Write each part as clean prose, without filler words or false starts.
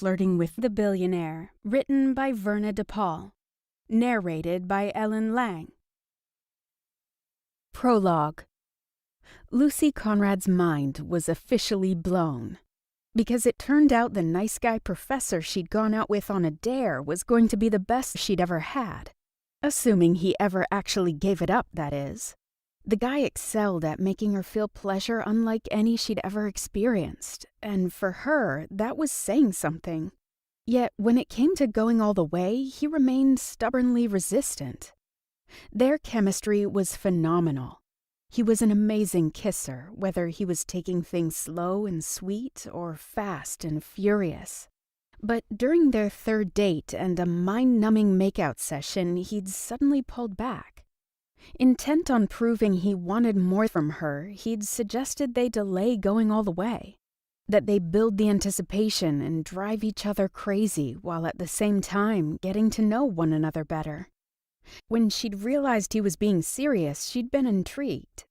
Flirting with the Billionaire, written by Verna DePaul, narrated by Ellen Lang. Prologue. Lucy Conrad's mind was officially blown, because it turned out the nice guy professor she'd gone out with on a dare was going to be the best she'd ever had. Assuming he ever actually gave it up, that is. The guy excelled at making her feel pleasure unlike any she'd ever experienced, and for her, that was saying something. Yet when it came to going all the way, he remained stubbornly resistant. Their chemistry was phenomenal. He was an amazing kisser, whether he was taking things slow and sweet or fast and furious. But during their third date and a mind-numbing makeout session, he'd suddenly pulled back. Intent on proving he wanted more from her, he'd suggested they delay going all the way, that they build the anticipation and drive each other crazy while at the same time getting to know one another better. When she'd realized he was being serious, she'd been intrigued.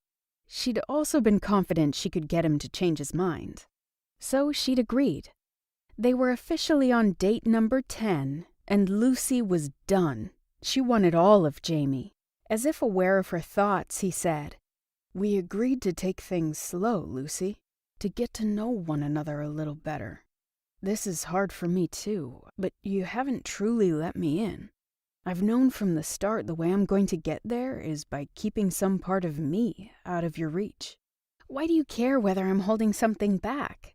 She'd also been confident she could get him to change his mind. So she'd agreed. They were officially on date number 10, and Lucy was done. She wanted all of Jamie. As if aware of her thoughts, he said, "We agreed to take things slow, Lucy, to get to know one another a little better. This is hard for me too, but you haven't truly let me in. I've known from the start the way I'm going to get there is by keeping some part of me out of your reach." Why do you care whether I'm holding something back?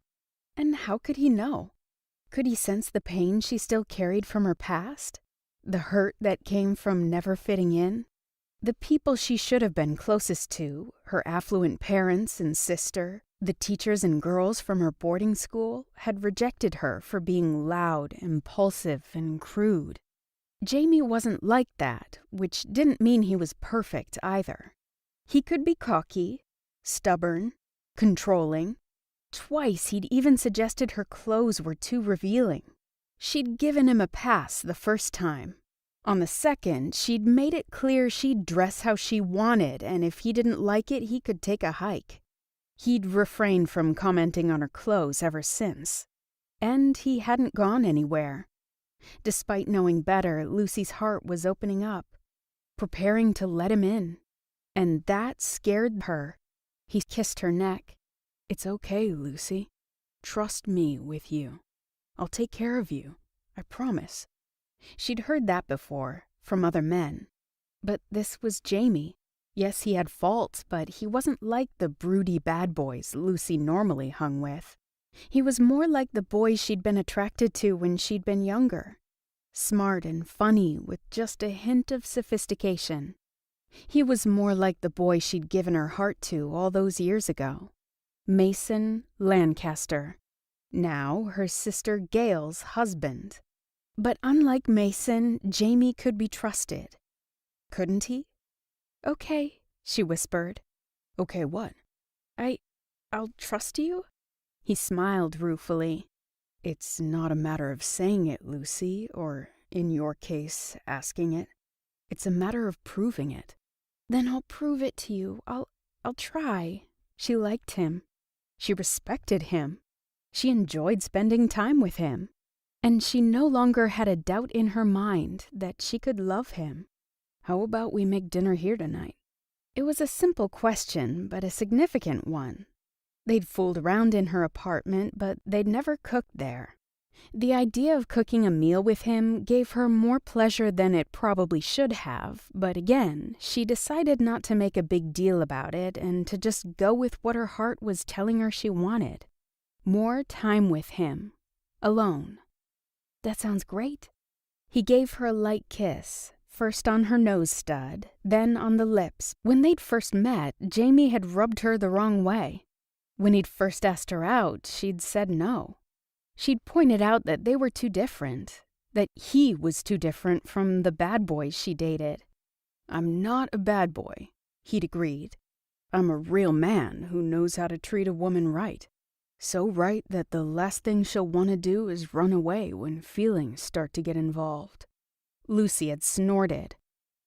And how could he know? Could he sense the pain she still carried from her past? The hurt that came from never fitting in? The people she should have been closest to, her affluent parents and sister, the teachers and girls from her boarding school, had rejected her for being loud, impulsive, and crude. Jamie wasn't like that, which didn't mean he was perfect either. He could be cocky, stubborn, controlling. Twice he'd even suggested her clothes were too revealing. She'd given him a pass the first time. On the second, she'd made it clear she'd dress how she wanted, and if he didn't like it, he could take a hike. He'd refrained from commenting on her clothes ever since. And he hadn't gone anywhere. Despite knowing better, Lucy's heart was opening up, preparing to let him in. And that scared her. He kissed her neck. "It's okay, Lucy. Trust me with you. I'll take care of you. I promise." She'd heard that before, from other men. But this was Jamie. Yes, he had faults, but he wasn't like the broody bad boys Lucy normally hung with. He was more like the boys she'd been attracted to when she'd been younger. Smart and funny, with just a hint of sophistication. He was more like the boy she'd given her heart to all those years ago. Mason Lancaster. Now her sister Gail's husband. But unlike Mason, Jamie could be trusted. Couldn't he? "Okay," she whispered. "Okay, what?" I'll trust you?" He smiled ruefully. "It's not a matter of saying it, Lucy, or, in your case, asking it. It's a matter of proving it." "Then I'll prove it to you. I'll try." She liked him. She respected him. She enjoyed spending time with him. And she no longer had a doubt in her mind that she could love him. "How about we make dinner here tonight?" It was a simple question, but a significant one. They'd fooled around in her apartment, but they'd never cooked there. The idea of cooking a meal with him gave her more pleasure than it probably should have, but again, she decided not to make a big deal about it and to just go with what her heart was telling her she wanted. More time with him. Alone. "That sounds great." He gave her a light kiss, first on her nose stud, then on the lips. When they'd first met, Jamie had rubbed her the wrong way. When he'd first asked her out, she'd said no. She'd pointed out that they were too different, that he was too different from the bad boys she dated. "I'm not a bad boy," he'd agreed. "I'm a real man who knows how to treat a woman right. So right that the last thing she'll want to do is run away when feelings start to get involved." Lucy had snorted.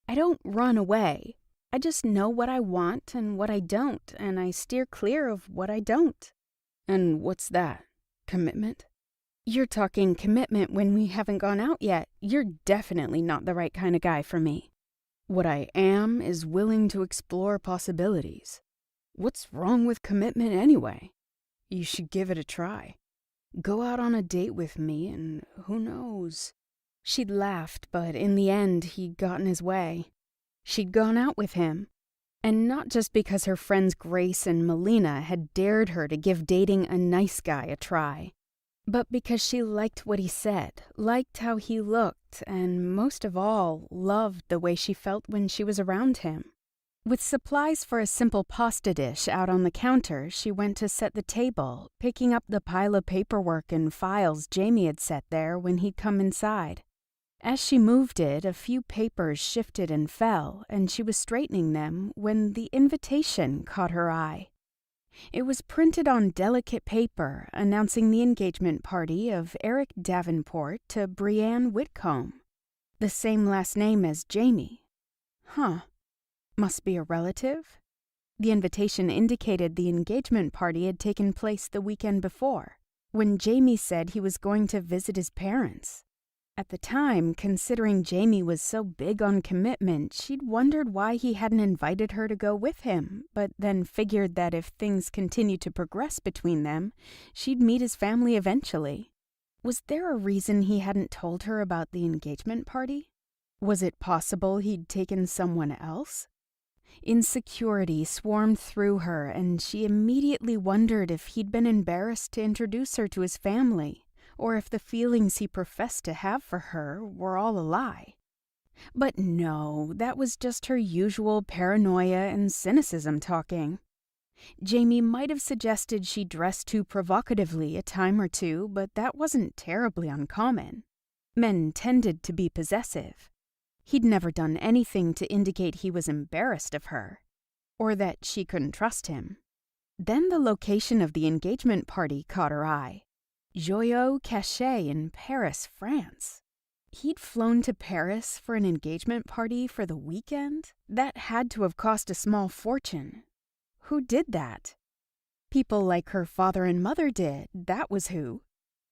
"I don't run away. I just know what I want and what I don't, and I steer clear of what I don't." "And what's that? Commitment?" You're talking commitment when we haven't gone out yet. You're definitely not the right kind of guy for me. What I am is willing to explore possibilities. What's wrong with commitment anyway? You should give it a try. Go out on a date with me and who knows? She'd laughed, but in the end he'd gotten his way. She'd gone out with him. And not just because her friends Grace and Melina had dared her to give dating a nice guy a try, but because she liked what he said, liked how he looked, and most of all, loved the way she felt when she was around him. With supplies for a simple pasta dish out on the counter, she went to set the table, picking up the pile of paperwork and files Jamie had set there when he'd come inside. As she moved it, a few papers shifted and fell, and she was straightening them when the invitation caught her eye. It was printed on delicate paper, announcing the engagement party of Eric Davenport to Brianne Whitcomb, the same last name as Jamie. Huh. Must be a relative? The invitation indicated the engagement party had taken place the weekend before, when Jamie said he was going to visit his parents. At the time, considering Jamie was so big on commitment, she'd wondered why he hadn't invited her to go with him, but then figured that if things continued to progress between them, she'd meet his family eventually. Was there a reason he hadn't told her about the engagement party? Was it possible he'd taken someone else? Insecurity swarmed through her, and she immediately wondered if he'd been embarrassed to introduce her to his family, or if the feelings he professed to have for her were all a lie. But no, that was just her usual paranoia and cynicism talking. Jamie might have suggested she dress too provocatively a time or two, but that wasn't terribly uncommon. Men tended to be possessive. He'd never done anything to indicate he was embarrassed of her, or that she couldn't trust him. Then the location of the engagement party caught her eye. Joyeux Cachet in Paris, France. He'd flown to Paris for an engagement party for the weekend? That had to have cost a small fortune. Who did that? People like her father and mother did, that was who.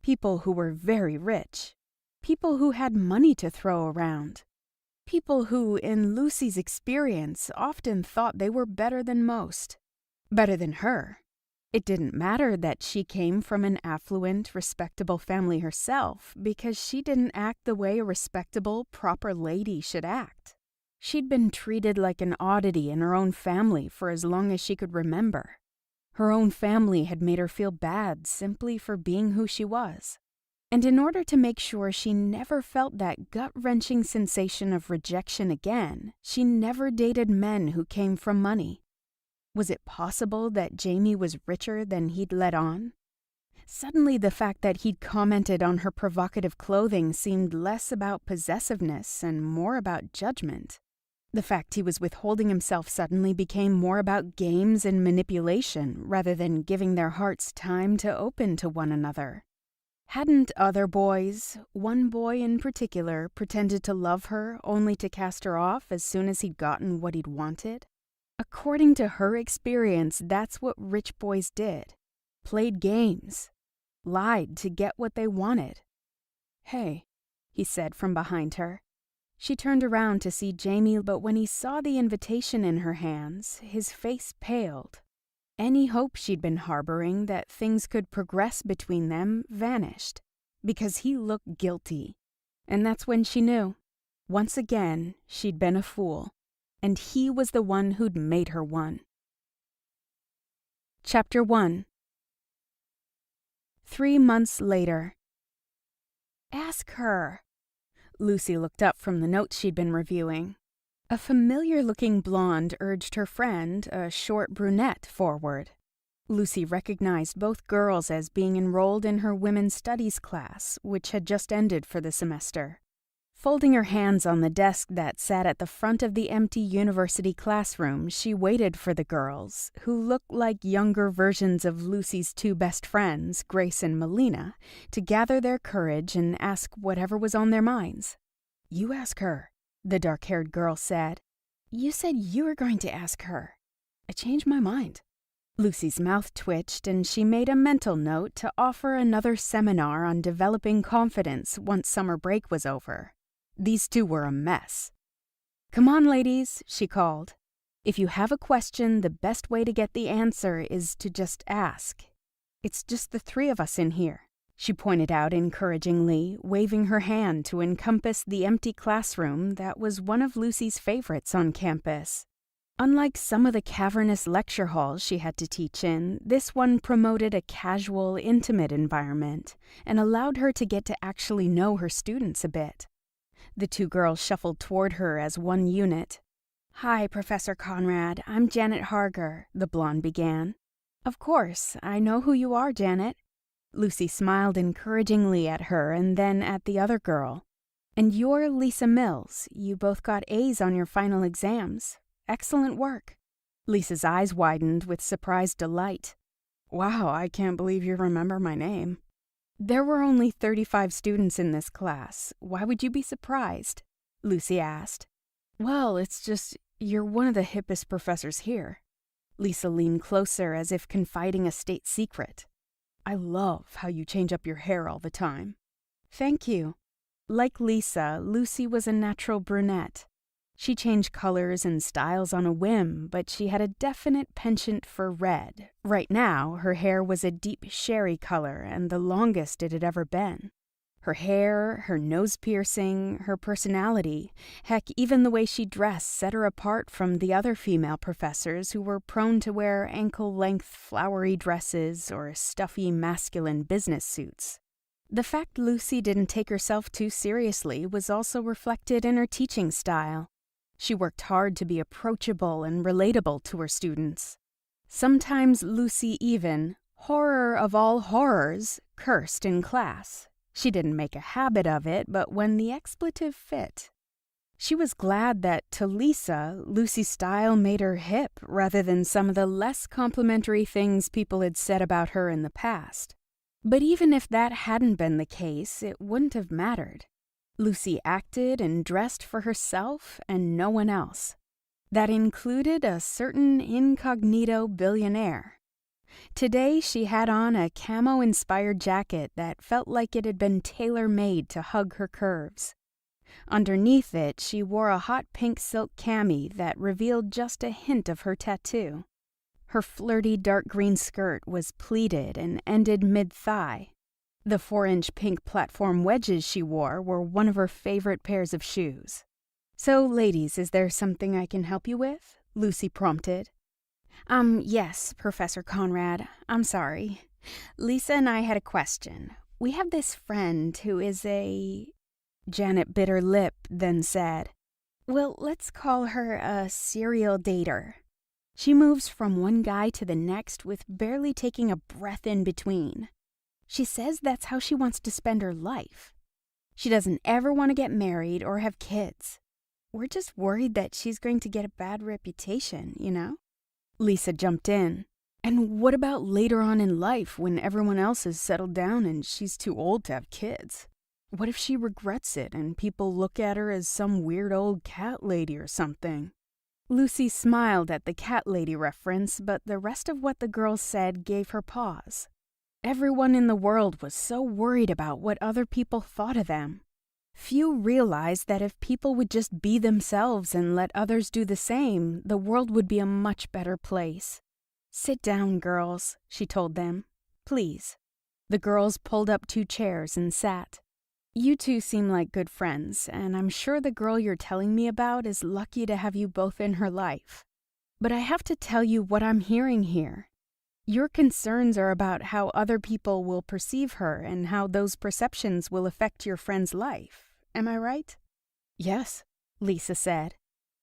People who were very rich. People who had money to throw around. People who, in Lucy's experience, often thought they were better than most. Better than her. It didn't matter that she came from an affluent, respectable family herself, because she didn't act the way a respectable, proper lady should act. She'd been treated like an oddity in her own family for as long as she could remember. Her own family had made her feel bad simply for being who she was. And in order to make sure she never felt that gut-wrenching sensation of rejection again, she never dated men who came from money. Was it possible that Jamie was richer than he'd let on? Suddenly, the fact that he'd commented on her provocative clothing seemed less about possessiveness and more about judgment. The fact he was withholding himself suddenly became more about games and manipulation rather than giving their hearts time to open to one another. Hadn't other boys, one boy in particular, pretended to love her only to cast her off as soon as he'd gotten what he'd wanted? According to her experience, that's what rich boys did. Played games. Lied to get what they wanted. "Hey," he said from behind her. She turned around to see Jamie, but when he saw the invitation in her hands, his face paled. Any hope she'd been harboring that things could progress between them vanished, because he looked guilty. And that's when she knew. Once again, she'd been a fool, and he was the one who'd made her one. Chapter 1. 3 months later. Ask her. Lucy looked up from the notes she'd been reviewing. A familiar-looking blonde urged her friend, a short brunette, forward. Lucy recognized both girls as being enrolled in her women's studies class, which had just ended for the semester. Folding her hands on the desk that sat at the front of the empty university classroom, she waited for the girls, who looked like younger versions of Lucy's two best friends, Grace and Melina, to gather their courage and ask whatever was on their minds. "You ask her," the dark-haired girl said. "You said you were going to ask her. I changed my mind." Lucy's mouth twitched, and she made a mental note to offer another seminar on developing confidence once summer break was over. These two were a mess. "Come on, ladies," she called. "If you have a question, the best way to get the answer is to just ask. It's just the three of us in here," she pointed out encouragingly, waving her hand to encompass the empty classroom that was one of Lucy's favorites on campus. Unlike some of the cavernous lecture halls she had to teach in, this one promoted a casual, intimate environment and allowed her to get to actually know her students a bit. The two girls shuffled toward her as one unit. "Hi, Professor Conrad. I'm Janet Harger," the blonde began. "Of course, I know who you are, Janet." Lucy smiled encouragingly at her and then at the other girl. "And you're Lisa Mills. You both got A's on your final exams. Excellent work." Lisa's eyes widened with surprised delight. "Wow, I can't believe you remember my name." "There were only 35 students in this class. Why would you be surprised?" Lucy asked. "Well, it's just, you're one of the hippest professors here." Lisa leaned closer as if confiding a state secret. "I love how you change up your hair all the time." "Thank you." Like Lisa, Lucy was a natural brunette. She changed colors and styles on a whim, but she had a definite penchant for red. Right now, her hair was a deep sherry color and the longest it had ever been. Her hair, her nose piercing, her personality, heck, even the way she dressed set her apart from the other female professors who were prone to wear ankle-length flowery dresses or stuffy masculine business suits. The fact Lucy didn't take herself too seriously was also reflected in her teaching style. She worked hard to be approachable and relatable to her students. Sometimes Lucy even, horror of all horrors, cursed in class. She didn't make a habit of it, but when the expletive fit. She was glad that, to Lisa, Lucy's style made her hip rather than some of the less complimentary things people had said about her in the past. But even if that hadn't been the case, it wouldn't have mattered. Lucy acted and dressed for herself and no one else. That included a certain incognito billionaire. Today she had on a camo-inspired jacket that felt like it had been tailor-made to hug her curves. Underneath it, she wore a hot pink silk cami that revealed just a hint of her tattoo. Her flirty dark green skirt was pleated and ended mid-thigh. The 4-inch pink platform wedges she wore were one of her favorite pairs of shoes. "So, ladies, is there something I can help you with?" Lucy prompted. Yes, Professor Conrad. I'm sorry. Lisa and I had a question. We have this friend who is a..." Janet bit her lip, then said, "Well, let's call her a serial dater. She moves from one guy to the next with barely taking a breath in between. She says that's how she wants to spend her life. She doesn't ever want to get married or have kids. We're just worried that she's going to get a bad reputation, you know?" Lisa jumped in. "And what about later on in life when everyone else has settled down and she's too old to have kids? What if she regrets it and people look at her as some weird old cat lady or something?" Lucy smiled at the cat lady reference, but the rest of what the girls said gave her pause. Everyone in the world was so worried about what other people thought of them. Few realized that if people would just be themselves and let others do the same, the world would be a much better place. "Sit down, girls," she told them. "Please." The girls pulled up 2 chairs and sat. "You two seem like good friends, and I'm sure the girl you're telling me about is lucky to have you both in her life. But I have to tell you what I'm hearing here. Your concerns are about how other people will perceive her and how those perceptions will affect your friend's life. Am I right?" "Yes," Lisa said.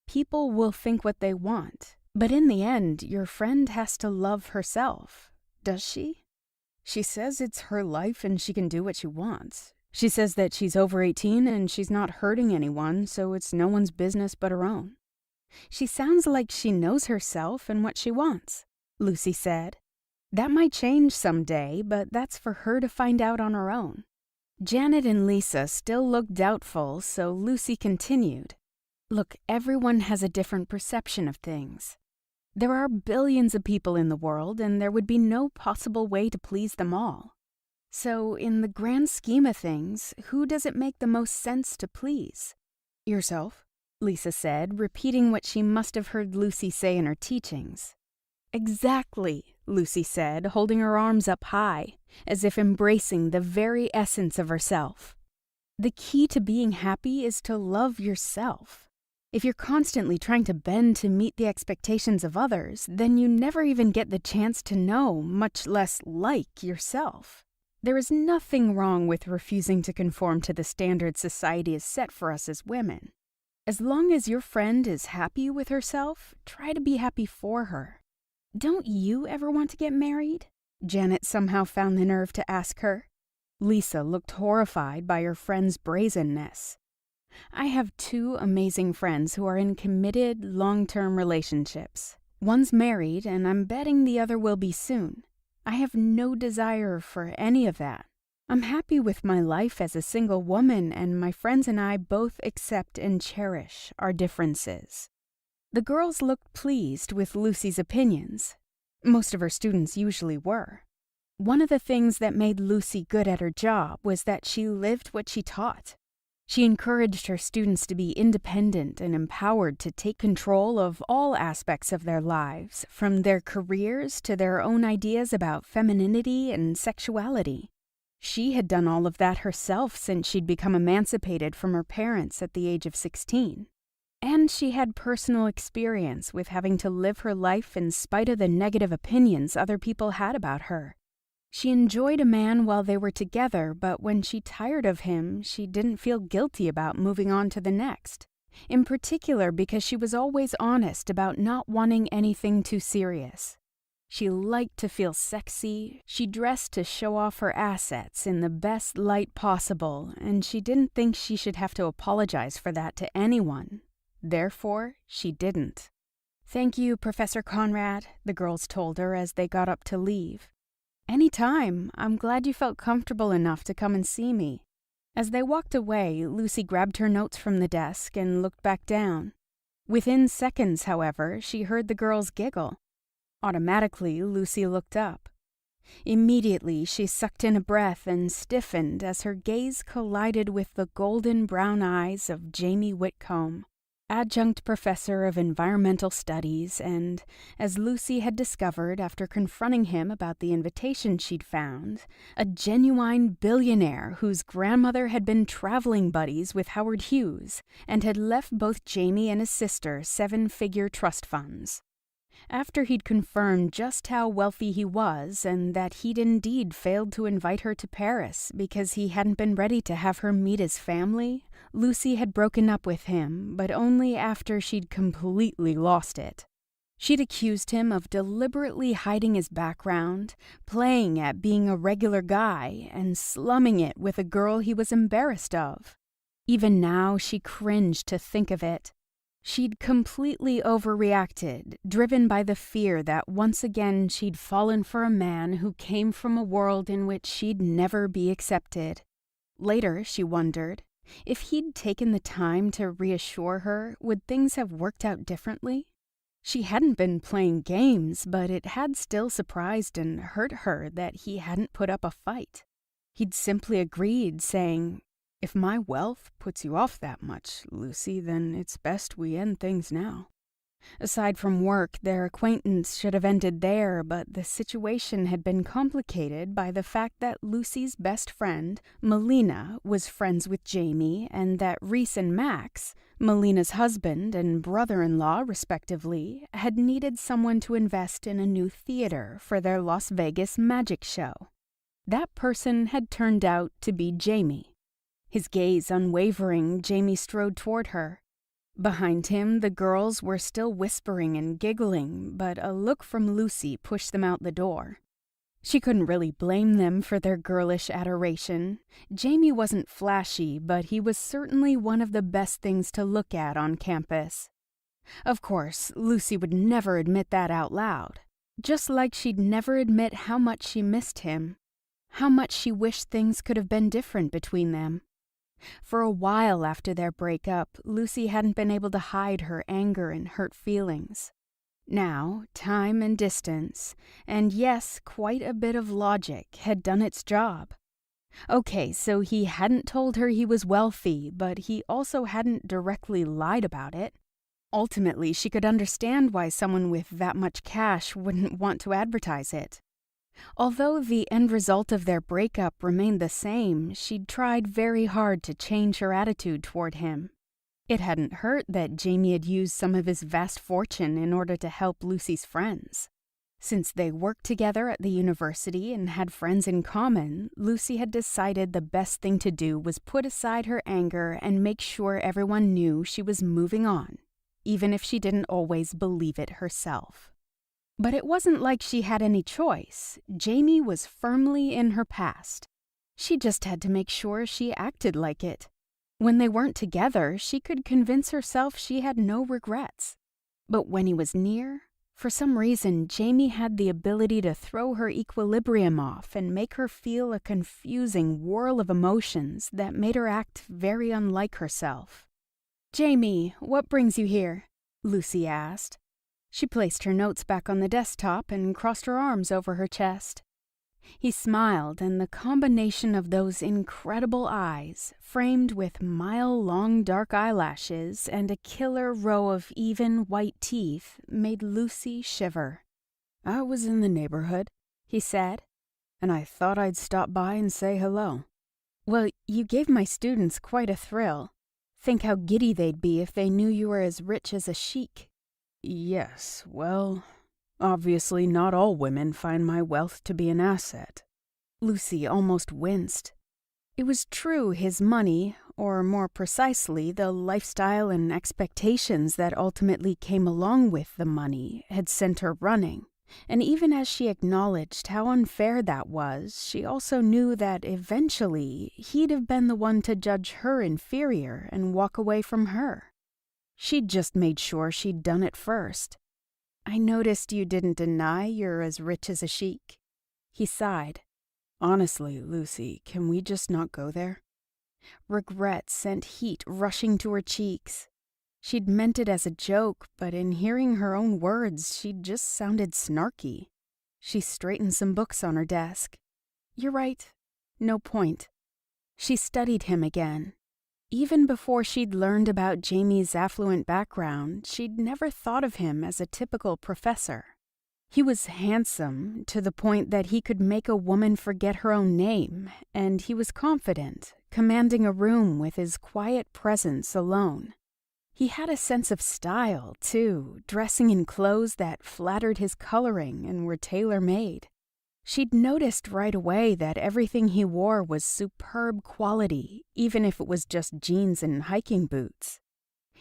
"People will think what they want, but in the end, your friend has to love herself. Does she?" "She says it's her life and she can do what she wants. She says that she's over 18 and she's not hurting anyone, so it's no one's business but her own." "She sounds like she knows herself and what she wants," Lucy said. "That might change someday, but that's for her to find out on her own." Janet and Lisa still looked doubtful, so Lucy continued. "Look, everyone has a different perception of things. There are billions of people in the world, and there would be no possible way to please them all. So, in the grand scheme of things, who does it make the most sense to please? Yourself, Lisa said, repeating what she must have heard Lucy say in her teachings. Exactly, Lucy said, holding her arms up high, as if embracing the very essence of herself. The key to being happy is to love yourself. If you're constantly trying to bend to meet the expectations of others, then you never even get the chance to know, much less like, yourself. There is nothing wrong with refusing to conform to the standards society has set for us as women. As long as your friend is happy with herself, try to be happy for her. Don't you ever want to get married? Janet somehow found the nerve to ask her. Lisa looked horrified by her friend's brazenness. I have 2 amazing friends who are in committed, long-term relationships. One's married, and I'm betting the other will be soon. I have no desire for any of that. I'm happy with my life as a single woman, and my friends and I both accept and cherish our differences. The girls looked pleased with Lucy's opinions. Most of her students usually were. One of the things that made Lucy good at her job was that she lived what she taught. She encouraged her students to be independent and empowered to take control of all aspects of their lives, from their careers to their own ideas about femininity and sexuality. She had done all of that herself since she'd become emancipated from her parents at the age of 16. And she had personal experience with having to live her life in spite of the negative opinions other people had about her. She enjoyed a man while they were together, but when she tired of him, she didn't feel guilty about moving on to the next. In particular because she was always honest about not wanting anything too serious. She liked to feel sexy, she dressed to show off her assets in the best light possible, and she didn't think she should have to apologize for that to anyone. Therefore, she didn't. "Thank you, Professor Conrad," the girls told her as they got up to leave. "Any time. I'm glad you felt comfortable enough to come and see me." As they walked away, Lucy grabbed her notes from the desk and looked back down. Within seconds, however, she heard the girls giggle. Automatically, Lucy looked up. Immediately, she sucked in a breath and stiffened as her gaze collided with the golden brown eyes of Jamie Whitcomb, adjunct professor of environmental studies and, as Lucy had discovered after confronting him about the invitation she'd found, a genuine billionaire whose grandmother had been traveling buddies with Howard Hughes and had left both Jamie and his sister 7-figure trust funds. After he'd confirmed just how wealthy he was and that he'd indeed failed to invite her to Paris because he hadn't been ready to have her meet his family, Lucy had broken up with him, but only after she'd completely lost it. She'd accused him of deliberately hiding his background, playing at being a regular guy, and slumming it with a girl he was embarrassed of. Even now, she cringed to think of it. She'd completely overreacted, driven by the fear that once again she'd fallen for a man who came from a world in which she'd never be accepted. Later, she wondered, if he'd taken the time to reassure her, would things have worked out differently? She hadn't been playing games, but it had still surprised and hurt her that he hadn't put up a fight. He'd simply agreed, saying, "If my wealth puts you off that much, Lucy, then it's best we end things now." Aside from work, their acquaintance should have ended there, but the situation had been complicated by the fact that Lucy's best friend, Melina, was friends with Jamie, and that Reese and Max, Melina's husband and brother-in-law respectively, had needed someone to invest in a new theater for their Las Vegas magic show. That person had turned out to be Jamie. His gaze unwavering, Jamie strode toward her. Behind him, the girls were still whispering and giggling, but a look from Lucy pushed them out the door. She couldn't really blame them for their girlish adoration. Jamie wasn't flashy, but he was certainly one of the best things to look at on campus. Of course, Lucy would never admit that out loud, just like she'd never admit how much she missed him, how much she wished things could have been different between them. For a while after their breakup, Lucy hadn't been able to hide her anger and hurt feelings. Now, time and distance, and yes, quite a bit of logic, had done its job. Okay, so he hadn't told her he was wealthy, but he also hadn't directly lied about it. Ultimately, she could understand why someone with that much cash wouldn't want to advertise it. Although the end result of their breakup remained the same, she'd tried very hard to change her attitude toward him. It hadn't hurt that Jamie had used some of his vast fortune in order to help Lucy's friends. Since they worked together at the university and had friends in common, Lucy had decided the best thing to do was put aside her anger and make sure everyone knew she was moving on, even if she didn't always believe it herself. But it wasn't like she had any choice. Jamie was firmly in her past. She just had to make sure she acted like it. When they weren't together, she could convince herself she had no regrets. But when he was near, for some reason, Jamie had the ability to throw her equilibrium off and make her feel a confusing whirl of emotions that made her act very unlike herself. "Jamie, what brings you here?" Lucy asked. She placed her notes back on the desktop and crossed her arms over her chest. He smiled, and the combination of those incredible eyes, framed with mile-long dark eyelashes and a killer row of even white teeth, made Lucy shiver. "I was in the neighborhood," he said, "and I thought I'd stop by and say hello." "Well, you gave my students quite a thrill. Think how giddy they'd be if they knew you were as rich as a sheik." "Yes, well, obviously not all women find my wealth to be an asset." Lucy almost winced. It was true his money, or more precisely, the lifestyle and expectations that ultimately came along with the money, had sent her running. And even as she acknowledged how unfair that was, she also knew that eventually he'd have been the one to judge her inferior and walk away from her. She'd just made sure she'd done it first. "I noticed you didn't deny you're as rich as a sheik." He sighed. "Honestly, Lucy, can we just not go there?" Regret sent heat rushing to her cheeks. She'd meant it as a joke, but in hearing her own words, she'd just sounded snarky. She straightened some books on her desk. "You're right. No point." She studied him again. Even before she'd learned about Jamie's affluent background, she'd never thought of him as a typical professor. He was handsome, to the point that he could make a woman forget her own name, and he was confident, commanding a room with his quiet presence alone. He had a sense of style, too, dressing in clothes that flattered his coloring and were tailor-made. She'd noticed right away that everything he wore was superb quality, even if it was just jeans and hiking boots.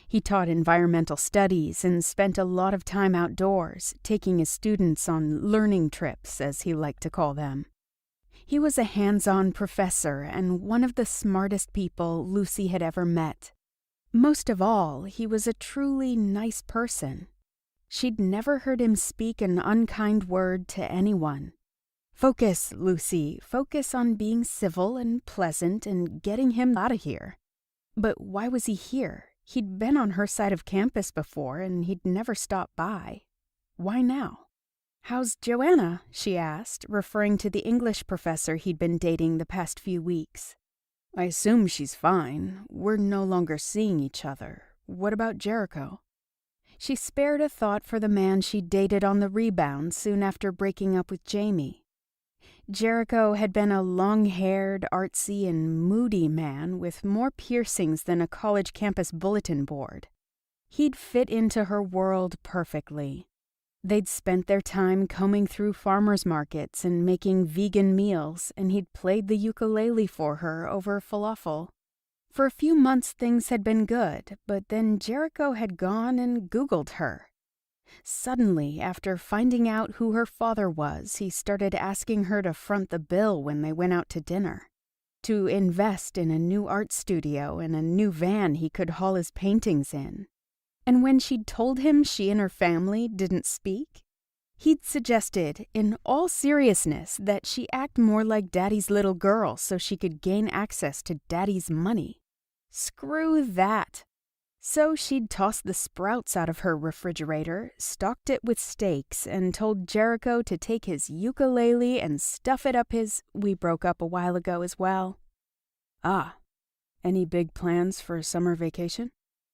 He taught environmental studies and spent a lot of time outdoors, taking his students on learning trips, as he liked to call them. He was a hands-on professor and one of the smartest people Lucy had ever met. Most of all, he was a truly nice person. She'd never heard him speak an unkind word to anyone. "Focus, Lucy, focus on being civil and pleasant and getting him out of here." But why was he here? He'd been on her side of campus before, and he'd never stopped by. Why now? "How's Joanna?" she asked, referring to the English professor he'd been dating the past few weeks. "I assume she's fine. We're no longer seeing each other. What about Jericho?" She spared a thought for the man she'd dated on the rebound soon after breaking up with Jamie. Jericho had been a long-haired, artsy, and moody man with more piercings than a college campus bulletin board. He'd fit into her world perfectly. They'd spent their time combing through farmers markets and making vegan meals, and he'd played the ukulele for her over falafel. For a few months things had been good, but then Jericho had gone and Googled her. Suddenly, after finding out who her father was, he started asking her to front the bill when they went out to dinner, to invest in a new art studio and a new van he could haul his paintings in. And when she'd told him she and her family didn't speak, he'd suggested, in all seriousness, that she act more like Daddy's little girl so she could gain access to Daddy's money. Screw that. So she'd tossed the sprouts out of her refrigerator, stocked it with steaks, and told Jericho to take his ukulele and stuff it up his... We broke up a while ago as well. Ah, any big plans for summer vacation?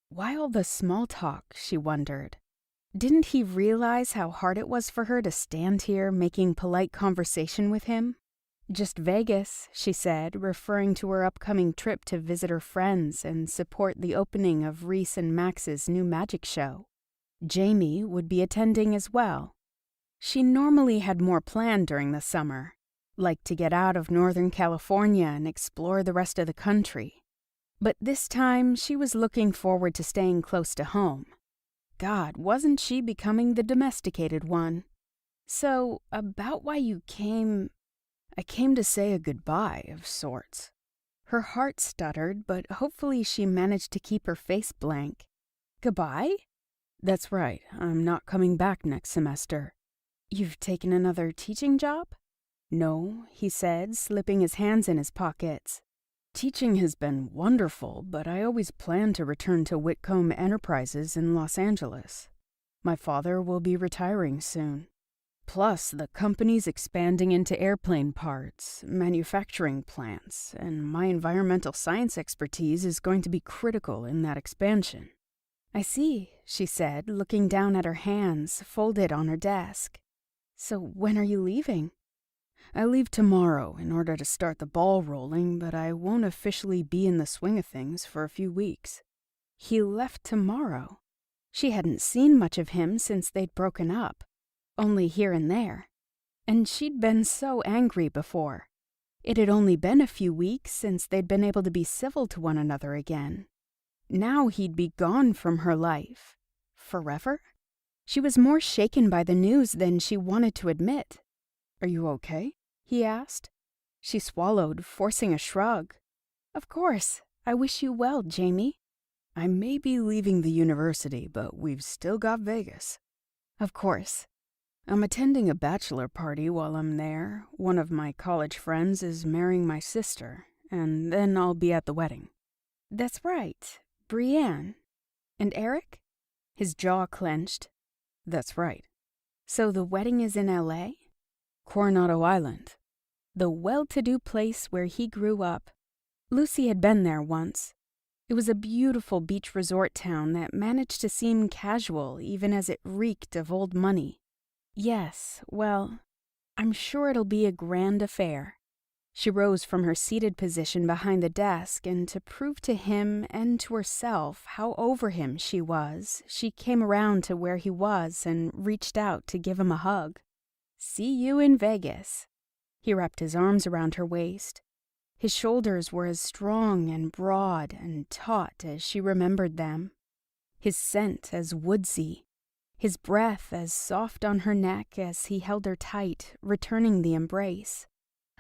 Why all the small talk, she wondered. Didn't he realize how hard it was for her to stand here making polite conversation with him? Just Vegas, she said, referring to her upcoming trip to visit her friends and support the opening of Reese and Max's new magic show. Jamie would be attending as well. She normally had more planned during the summer, like to get out of Northern California and explore the rest of the country. But this time she was looking forward to staying close to home. God, wasn't she becoming the domesticated one? So, about why you came... I came to say a goodbye of sorts. Her heart stuttered, but hopefully she managed to keep her face blank. Goodbye? That's right, I'm not coming back next semester. You've taken another teaching job? No, he said, slipping his hands in his pockets. Teaching has been wonderful, but I always planned to return to Whitcomb Enterprises in Los Angeles. My father will be retiring soon. Plus, the company's expanding into airplane parts, manufacturing plants, and my environmental science expertise is going to be critical in that expansion. I see, she said, looking down at her hands, folded on her desk. So when are you leaving? I leave tomorrow in order to start the ball rolling, but I won't officially be in the swing of things for a few weeks. He left tomorrow. She hadn't seen much of him since they'd broken up. Only here and there. And she'd been so angry before. It had only been a few weeks since they'd been able to be civil to one another again. Now he'd be gone from her life. Forever? She was more shaken by the news than she wanted to admit. Are you okay? He asked. She swallowed, forcing a shrug. Of course. I wish you well, Jamie. I may be leaving the university, but we've still got Vegas. Of course. I'm attending a bachelor party while I'm there. One of my college friends is marrying my sister, and then I'll be at the wedding. That's right. Brienne. And Eric? His jaw clenched. That's right. So the wedding is in L.A.? Coronado Island. The well-to-do place where he grew up. Lucy had been there once. It was a beautiful beach resort town that managed to seem casual even as it reeked of old money. Yes, well, I'm sure it'll be a grand affair. She rose from her seated position behind the desk, and to prove to him and to herself how over him she was, she came around to where he was and reached out to give him a hug. See you in Vegas. He wrapped his arms around her waist. His shoulders were as strong and broad and taut as she remembered them. His scent as woodsy. His breath as soft on her neck as he held her tight, returning the embrace.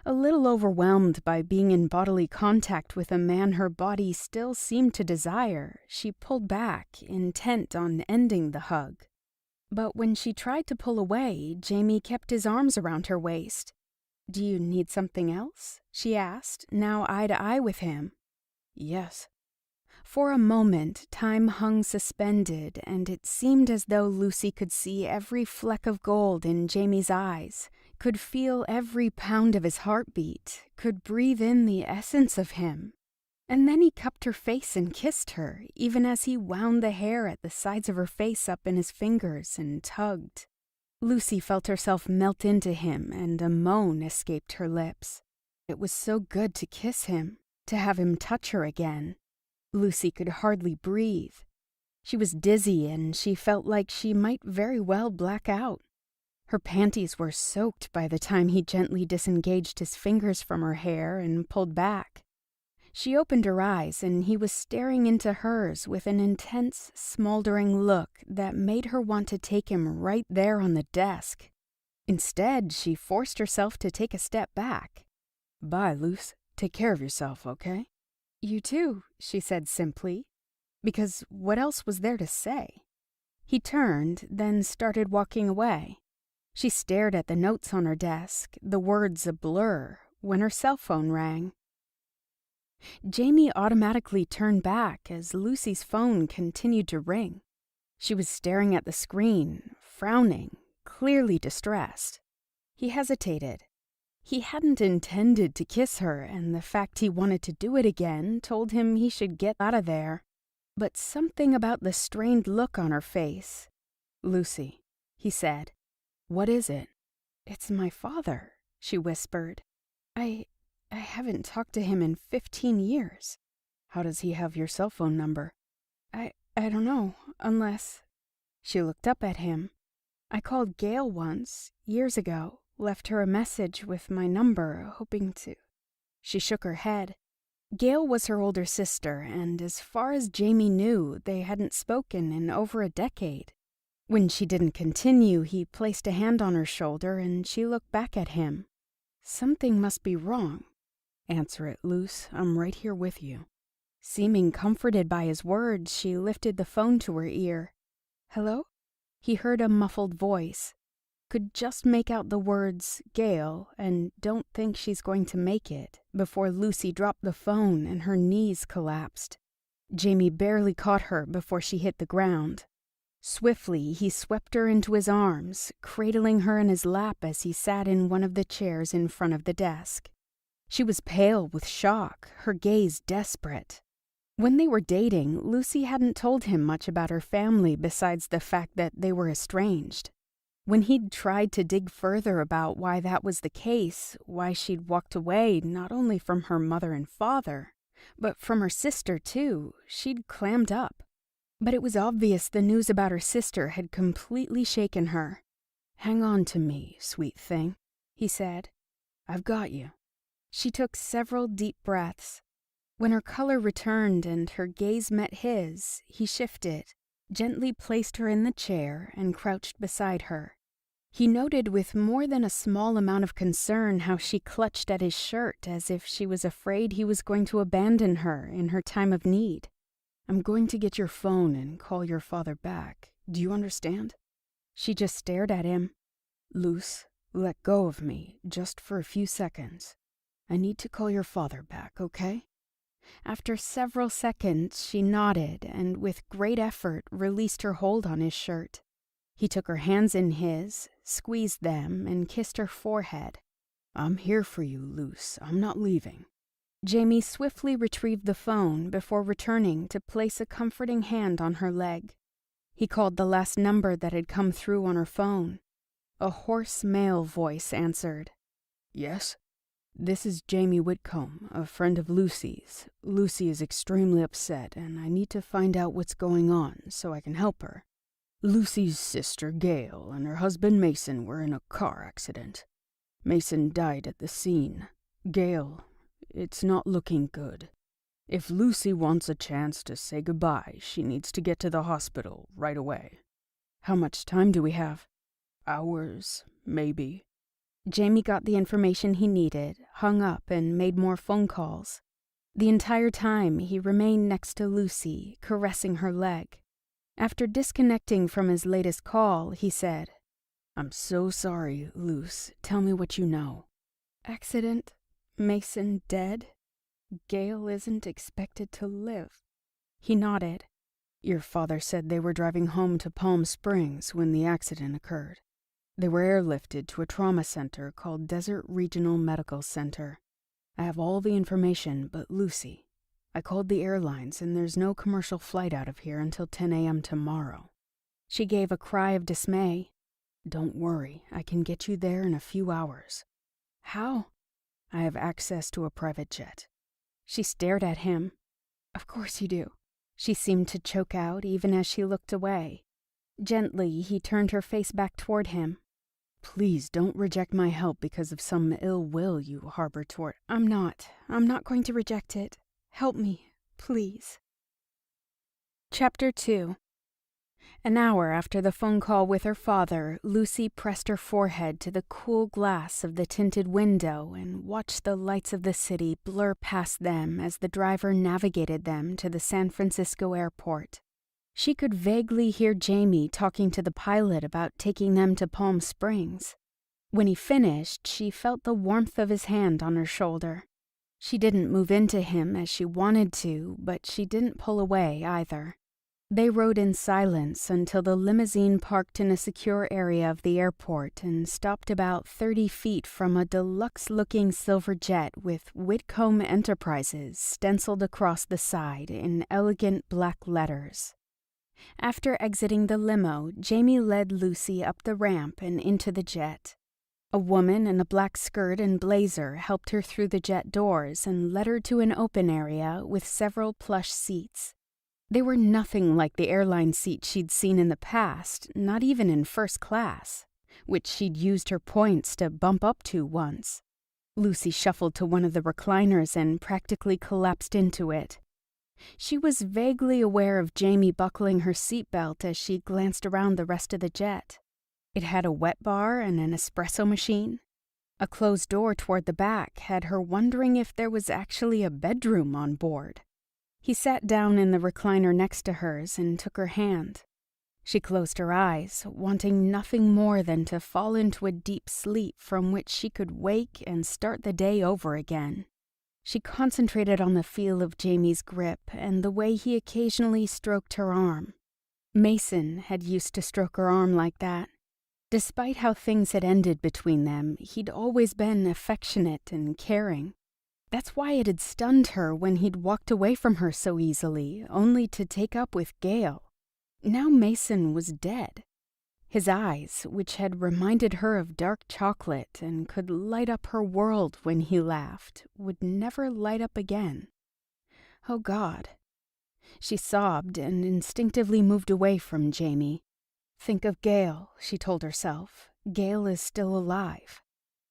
A little overwhelmed by being in bodily contact with a man her body still seemed to desire, she pulled back, intent on ending the hug. But when she tried to pull away, Jamie kept his arms around her waist. Do you need something else? She asked, now eye to eye with him. Yes. For a moment, time hung suspended, and it seemed as though Lucy could see every fleck of gold in Jamie's eyes, could feel every pound of his heartbeat, could breathe in the essence of him. And then he cupped her face and kissed her, even as he wound the hair at the sides of her face up in his fingers and tugged. Lucy felt herself melt into him, and a moan escaped her lips. It was so good to kiss him, to have him touch her again. Lucy could hardly breathe. She was dizzy, and she felt like she might very well black out. Her panties were soaked by the time he gently disengaged his fingers from her hair and pulled back. She opened her eyes, and he was staring into hers with an intense, smoldering look that made her want to take him right there on the desk. Instead, she forced herself to take a step back. Bye, Luce. Take care of yourself, okay? You too, she said simply, because what else was there to say? He turned, then started walking away. She stared at the notes on her desk, the words a blur, when her cell phone rang. Jamie automatically turned back as Lucy's phone continued to ring. She was staring at the screen, frowning, clearly distressed. He hesitated. He hadn't intended to kiss her, and the fact he wanted to do it again told him he should get out of there. But something about the strained look on her face. "Lucy," he said. "What is it?" "It's my father," she whispered. I haven't talked to him in 15 years. "How does he have your cell phone number?" I don't know, unless..." She looked up at him. "I called Gail once, years ago, left her a message with my number, hoping to..." She shook her head. Gail was her older sister, and as far as Jamie knew, they hadn't spoken in over a decade. When she didn't continue, he placed a hand on her shoulder, and she looked back at him. "Something must be wrong." "Answer it, Luce. I'm right here with you." Seeming comforted by his words, she lifted the phone to her ear. "Hello?" He heard a muffled voice. Could just make out the words, "Gail," and "don't think she's going to make it," before Lucy dropped the phone and her knees collapsed. Jamie barely caught her before she hit the ground. Swiftly, he swept her into his arms, cradling her in his lap as he sat in one of the chairs in front of the desk. She was pale with shock, her gaze desperate. When they were dating, Lucy hadn't told him much about her family besides the fact that they were estranged. When he'd tried to dig further about why that was the case, why she'd walked away not only from her mother and father, but from her sister too, she'd clammed up. But it was obvious the news about her sister had completely shaken her. "Hang on to me, sweet thing," he said. "I've got you." She took several deep breaths. When her color returned and her gaze met his, he shifted, gently placed her in the chair, and crouched beside her. He noted with more than a small amount of concern how she clutched at his shirt as if she was afraid he was going to abandon her in her time of need. "I'm going to get your phone and call your father back. Do you understand?" She just stared at him. "Luce, let go of me, just for a few seconds. I need to call your father back, okay?" After several seconds, she nodded and with great effort released her hold on his shirt. He took her hands in his, squeezed them, and kissed her forehead. "I'm here for you, Luce. I'm not leaving." Jamie swiftly retrieved the phone before returning to place a comforting hand on her leg. He called the last number that had come through on her phone. A hoarse male voice answered. "Yes?" "This is Jamie Whitcomb, a friend of Lucy's. Lucy is extremely upset, and I need to find out what's going on so I can help her. Lucy's sister, Gail, and her husband Mason were in a car accident. Mason died at the scene. Gail, it's not looking good. If Lucy wants a chance to say goodbye, she needs to get to the hospital right away." "How much time do we have?" "Hours, maybe." Jamie got the information he needed, hung up, and made more phone calls. The entire time, he remained next to Lucy, caressing her leg. After disconnecting from his latest call, he said, "I'm so sorry, Luce. Tell me what you know." "Accident? Mason dead? Gail isn't expected to live." He nodded. "Your father said they were driving home to Palm Springs when the accident occurred. They were airlifted to a trauma center called Desert Regional Medical Center. I have all the information but Lucy. I called the airlines and there's no commercial flight out of here until 10 a.m. tomorrow." She gave a cry of dismay. "Don't worry, I can get you there in a few hours." "How?" "I have access to a private jet." She stared at him. "Of course you do." She seemed to choke out even as she looked away. Gently, he turned her face back toward him. "Please don't reject my help because of some ill will you harbor toward..." I'm not going to reject it. Help me, please." Chapter 2. An hour after the phone call with her father, Lucy pressed her forehead to the cool glass of the tinted window and watched the lights of the city blur past them as the driver navigated them to the San Francisco airport. She could vaguely hear Jamie talking to the pilot about taking them to Palm Springs. When he finished, she felt the warmth of his hand on her shoulder. She didn't move into him as she wanted to, but she didn't pull away either. They rode in silence until the limousine parked in a secure area of the airport and stopped about 30 feet from a deluxe-looking silver jet with Whitcomb Enterprises stenciled across the side in elegant black letters. After exiting the limo, Jamie led Lucy up the ramp and into the jet. A woman in a black skirt and blazer helped her through the jet doors and led her to an open area with several plush seats. They were nothing like the airline seats she'd seen in the past, not even in first class, which she'd used her points to bump up to once. Lucy shuffled to one of the recliners and practically collapsed into it. She was vaguely aware of Jamie buckling her seatbelt as she glanced around the rest of the jet. It had a wet bar and an espresso machine. A closed door toward the back had her wondering if there was actually a bedroom on board. He sat down in the recliner next to hers and took her hand. She closed her eyes, wanting nothing more than to fall into a deep sleep from which she could wake and start the day over again. She concentrated on the feel of Jamie's grip and the way he occasionally stroked her arm. Mason had used to stroke her arm like that. Despite how things had ended between them, he'd always been affectionate and caring. That's why it had stunned her when he'd walked away from her so easily, only to take up with Gale. Now Mason was dead. His eyes, which had reminded her of dark chocolate and could light up her world when he laughed, would never light up again. Oh, God. She sobbed and instinctively moved away from Jamie. Think of Gale, she told herself. Gale is still alive.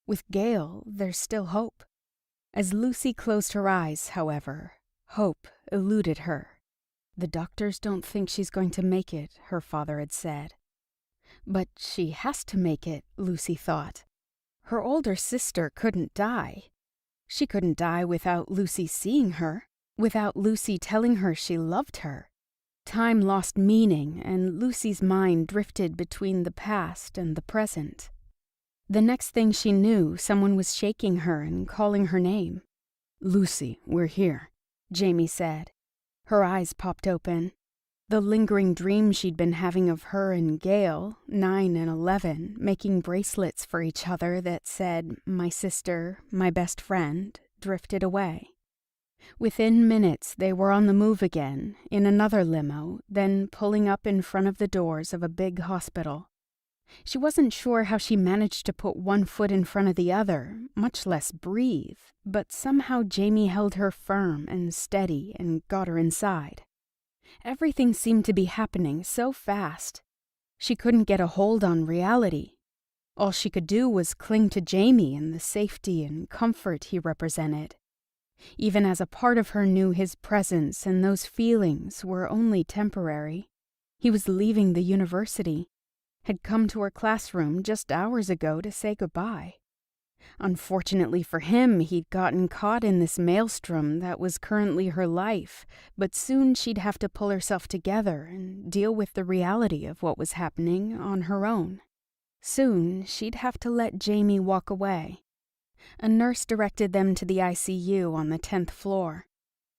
With Gale, there's still hope. As Lucy closed her eyes, however, hope eluded her. The doctors don't think she's going to make it, her father had said. But she has to make it, Lucy thought. Her older sister couldn't die. She couldn't die without Lucy seeing her, without Lucy telling her she loved her. Time lost meaning, and Lucy's mind drifted between the past and the present. The next thing she knew, someone was shaking her and calling her name. "Lucy, we're here," Jamie said. Her eyes popped open. The lingering dream she'd been having of her and Gale, 9 and 11, making bracelets for each other that said, "My sister, my best friend," drifted away. Within minutes, they were on the move again, in another limo, then pulling up in front of the doors of a big hospital. She wasn't sure how she managed to put one foot in front of the other, much less breathe, but somehow Jamie held her firm and steady and got her inside. Everything seemed to be happening so fast. She couldn't get a hold on reality. All she could do was cling to Jamie and the safety and comfort he represented. Even as a part of her knew his presence and those feelings were only temporary. He was leaving the university, had come to her classroom just hours ago to say goodbye. Unfortunately for him, he'd gotten caught in this maelstrom that was currently her life, but soon she'd have to pull herself together and deal with the reality of what was happening on her own. Soon, she'd have to let Jamie walk away. A nurse directed them to the ICU on the 10th floor.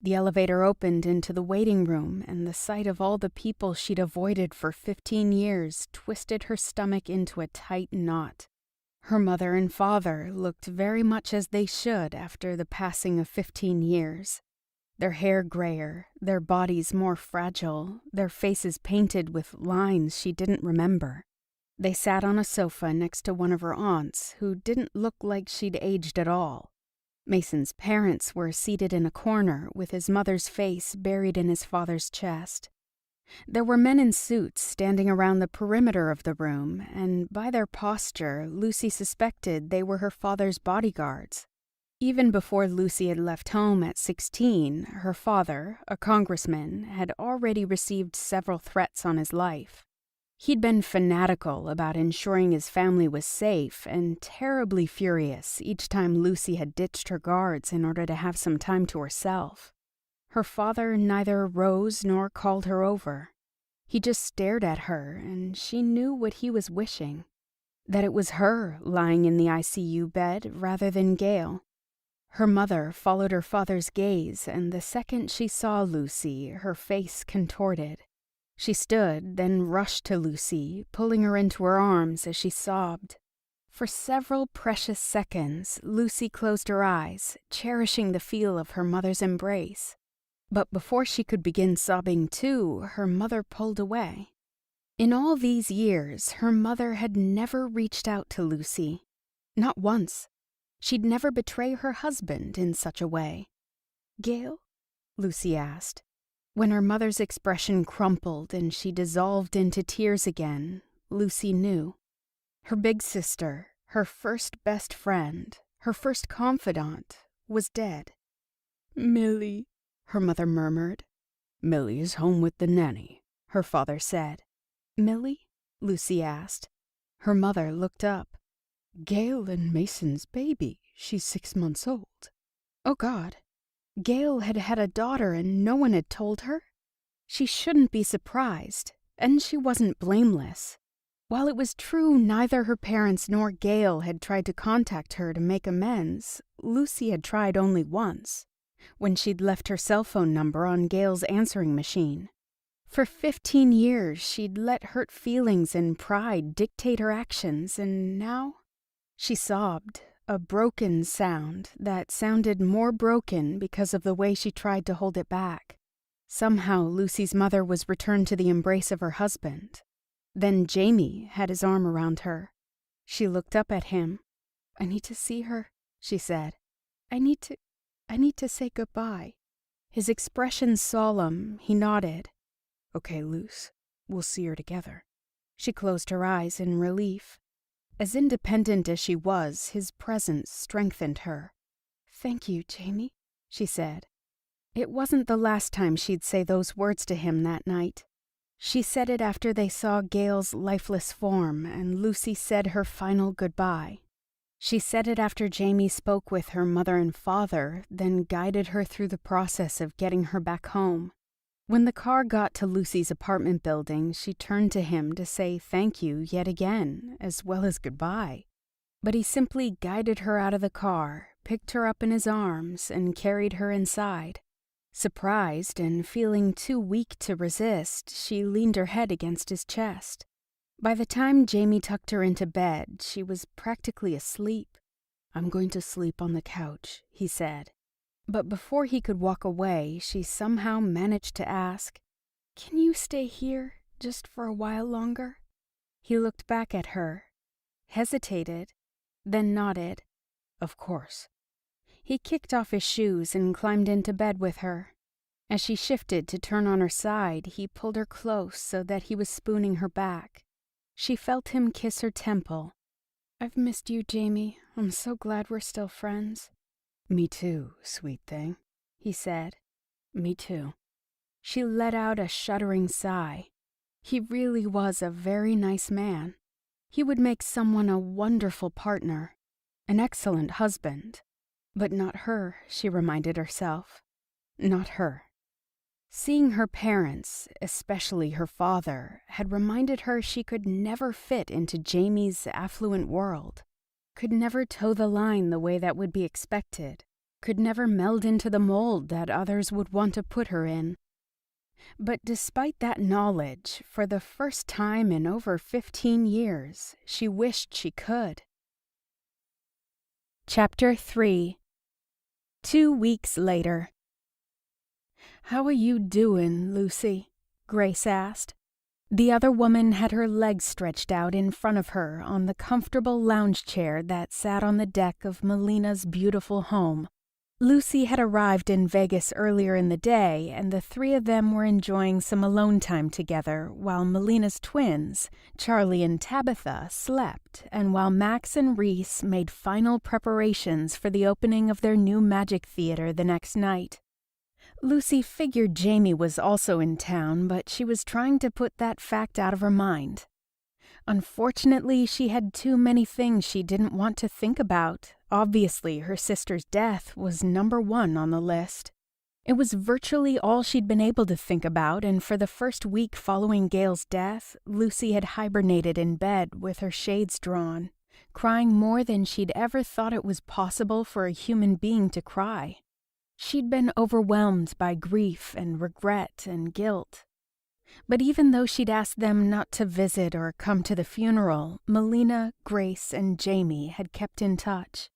The elevator opened into the waiting room, and the sight of all the people she'd avoided for 15 years twisted her stomach into a tight knot. Her mother and father looked very much as they should after the passing of 15 years. Their hair grayer, their bodies more fragile, their faces painted with lines she didn't remember. They sat on a sofa next to one of her aunts, who didn't look like she'd aged at all. Mason's parents were seated in a corner, with his mother's face buried in his father's chest. There were men in suits standing around the perimeter of the room, and by their posture, Lucy suspected they were her father's bodyguards. Even before Lucy had left home at 16, her father, a congressman, had already received several threats on his life. He'd been fanatical about ensuring his family was safe and terribly furious each time Lucy had ditched her guards in order to have some time to herself. Her father neither rose nor called her over. He just stared at her, and she knew what he was wishing. That it was her lying in the ICU bed rather than Gale. Her mother followed her father's gaze, and the second she saw Lucy, her face contorted. She stood, then rushed to Lucy, pulling her into her arms as she sobbed. For several precious seconds, Lucy closed her eyes, cherishing the feel of her mother's embrace. But before she could begin sobbing too, her mother pulled away. In all these years, her mother had never reached out to Lucy. Not once. She'd never betray her husband in such a way. "Gail?" Lucy asked. When her mother's expression crumpled and she dissolved into tears again, Lucy knew. Her big sister, her first best friend, her first confidant, was dead. "Millie," her mother murmured. "Millie is home with the nanny," her father said. "Millie?" Lucy asked. Her mother looked up. "Gail and Mason's baby. She's 6 months old." Oh, God. Gail had had a daughter and no one had told her? She shouldn't be surprised, and she wasn't blameless. While it was true neither her parents nor Gail had tried to contact her to make amends, Lucy had tried only once, when she'd left her cell phone number on Gail's answering machine. For 15 years, she'd let hurt feelings and pride dictate her actions, and now? She sobbed, a broken sound that sounded more broken because of the way she tried to hold it back. Somehow, Lucy's mother was returned to the embrace of her husband. Then Jamie had his arm around her. She looked up at him. "I need to see her," she said. I need to say goodbye." His expression solemn, he nodded. "Okay, Luce, we'll see her together." She closed her eyes in relief. As independent as she was, his presence strengthened her. "Thank you, Jamie," she said. It wasn't the last time she'd say those words to him that night. She said it after they saw Gail's lifeless form and Lucy said her final goodbye. She said it after Jamie spoke with her mother and father, then guided her through the process of getting her back home. When the car got to Lucy's apartment building, she turned to him to say thank you yet again, as well as goodbye. But he simply guided her out of the car, picked her up in his arms, and carried her inside. Surprised and feeling too weak to resist, she leaned her head against his chest. By the time Jamie tucked her into bed, she was practically asleep. "I'm going to sleep on the couch," he said. But before he could walk away, she somehow managed to ask, "Can you stay here just for a while longer?" He looked back at her, hesitated, then nodded. "Of course." He kicked off his shoes and climbed into bed with her. As she shifted to turn on her side, he pulled her close so that he was spooning her back. She felt him kiss her temple. "I've missed you, Jamie. I'm so glad we're still friends." "Me too, sweet thing," he said. "Me too." She let out a shuddering sigh. He really was a very nice man. He would make someone a wonderful partner, an excellent husband. But not her, she reminded herself. Not her. Seeing her parents, especially her father, had reminded her she could never fit into Jamie's affluent world, could never toe the line the way that would be expected, could never meld into the mold that others would want to put her in. But despite that knowledge, for the first time in over 15 years, she wished she could. Chapter 3. 2 weeks later. "How are you doing, Lucy?" Grace asked. The other woman had her legs stretched out in front of her on the comfortable lounge chair that sat on the deck of Melina's beautiful home. Lucy had arrived in Vegas earlier in the day, and the three of them were enjoying some alone time together while Melina's twins, Charlie and Tabitha, slept, and while Max and Reese made final preparations for the opening of their new magic theater the next night. Lucy figured Jamie was also in town, but she was trying to put that fact out of her mind. Unfortunately, she had too many things she didn't want to think about. Obviously, her sister's death was number 1 on the list. It was virtually all she'd been able to think about, and for the first week following Gail's death, Lucy had hibernated in bed with her shades drawn, crying more than she'd ever thought it was possible for a human being to cry. She'd been overwhelmed by grief and regret and guilt. But even though she'd asked them not to visit or come to the funeral, Melina, Grace, and Jamie had kept in touch.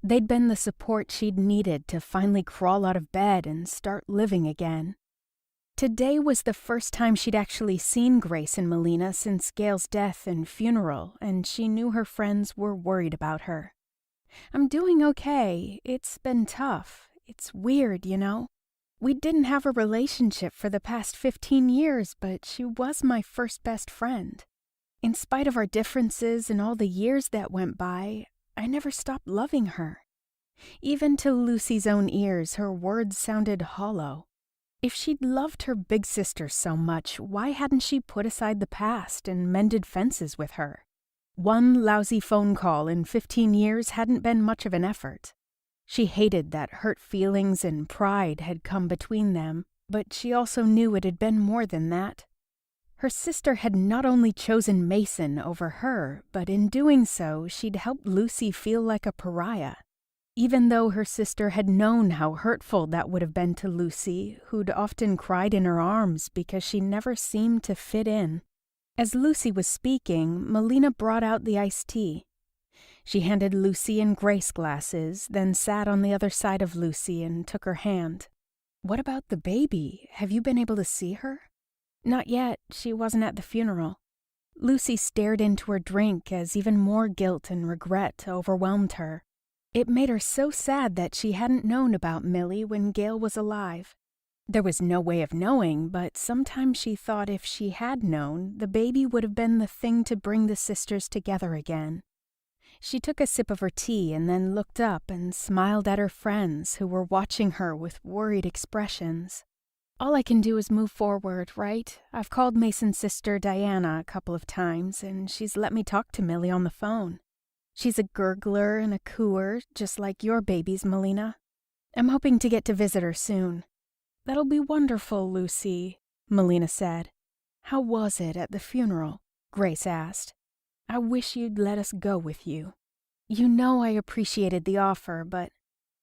They'd been the support she'd needed to finally crawl out of bed and start living again. Today was the first time she'd actually seen Grace and Melina since Gail's death and funeral, and she knew her friends were worried about her. "I'm doing okay. It's been tough. It's weird, you know. We didn't have a relationship for the past 15 years, but she was my first best friend. In spite of our differences and all the years that went by, I never stopped loving her." Even to Lucy's own ears, her words sounded hollow. If she'd loved her big sister so much, why hadn't she put aside the past and mended fences with her? One lousy phone call in 15 years hadn't been much of an effort. She hated that hurt feelings and pride had come between them, but she also knew it had been more than that. Her sister had not only chosen Mason over her, but in doing so, she'd helped Lucy feel like a pariah. Even though her sister had known how hurtful that would have been to Lucy, who'd often cried in her arms because she never seemed to fit in. As Lucy was speaking, Melina brought out the iced tea. She handed Lucy and Grace glasses, then sat on the other side of Lucy and took her hand. "What about the baby? Have you been able to see her?" "Not yet. She wasn't at the funeral." Lucy stared into her drink as even more guilt and regret overwhelmed her. It made her so sad that she hadn't known about Millie when Gail was alive. There was no way of knowing, but sometimes she thought if she had known, the baby would have been the thing to bring the sisters together again. She took a sip of her tea and then looked up and smiled at her friends who were watching her with worried expressions. "All I can do is move forward, right? I've called Mason's sister Diana a couple of times, and she's let me talk to Millie on the phone. She's a gurgler and a cooer, just like your babies, Melina. I'm hoping to get to visit her soon." "That'll be wonderful, Lucy," Melina said. "How was it at the funeral?" Grace asked. "I wish you'd let us go with you." "You know I appreciated the offer, but—"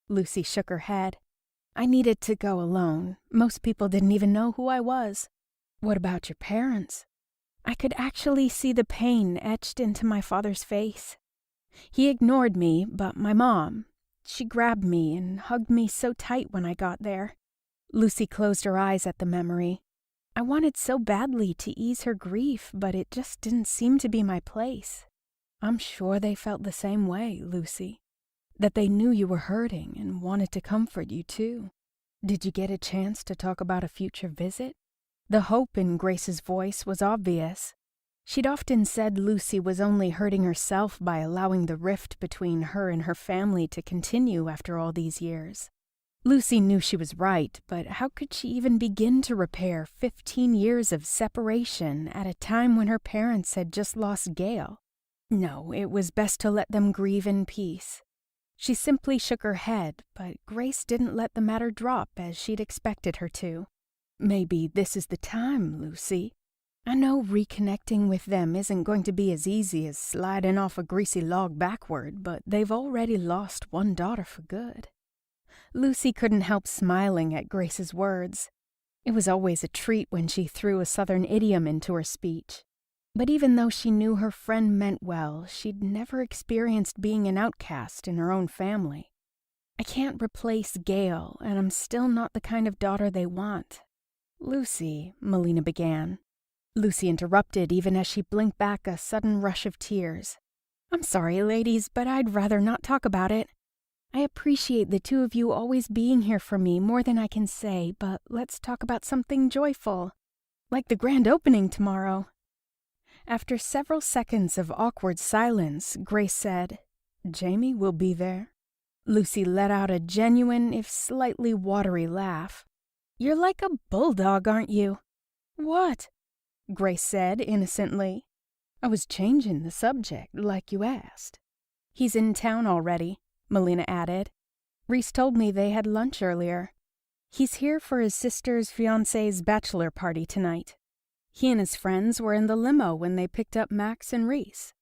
Lucy shook her head. "I needed to go alone. Most people didn't even know who I was." "What about your parents?" I could actually see the pain etched into my father's face. He ignored me, but my mom, she grabbed me and hugged me so tight when I got there. Lucy closed her eyes at the memory. I wanted so badly to ease her grief, but it just didn't seem to be my place. I'm sure they felt the same way, Lucy. That they knew you were hurting and wanted to comfort you too. Did you get a chance to talk about a future visit? The hope in Grace's voice was obvious. She'd often said Lucy was only hurting herself by allowing the rift between her and her family to continue after all these years. Lucy knew she was right, but how could she even begin to repair 15 years of separation at a time when her parents had just lost Gail? No, it was best to let them grieve in peace. She simply shook her head, but Grace didn't let the matter drop as she'd expected her to. "Maybe this is the time, Lucy. I know reconnecting with them isn't going to be as easy as sliding off a greasy log backward, but they've already lost one daughter for good." Lucy couldn't help smiling at Grace's words. It was always a treat when she threw a southern idiom into her speech. But even though she knew her friend meant well, she'd never experienced being an outcast in her own family. "I can't replace Gail, and I'm still not the kind of daughter they want." "Lucy," Melina began. Lucy interrupted even as she blinked back a sudden rush of tears. "I'm sorry, ladies, but I'd rather not talk about it. I appreciate the two of you always being here for me more than I can say, but let's talk about something joyful, like the grand opening tomorrow." After several seconds of awkward silence, Grace said, "Jamie will be there." Lucy let out a genuine, if slightly watery laugh. "You're like a bulldog, aren't you?" "What?" Grace said innocently. "I was changing the subject, like you asked." "He's in town already," Melina added. "Reese told me they had lunch earlier. He's here for his sister's fiancé's bachelor party tonight. He and his friends were in the limo when they picked up Max and Reese."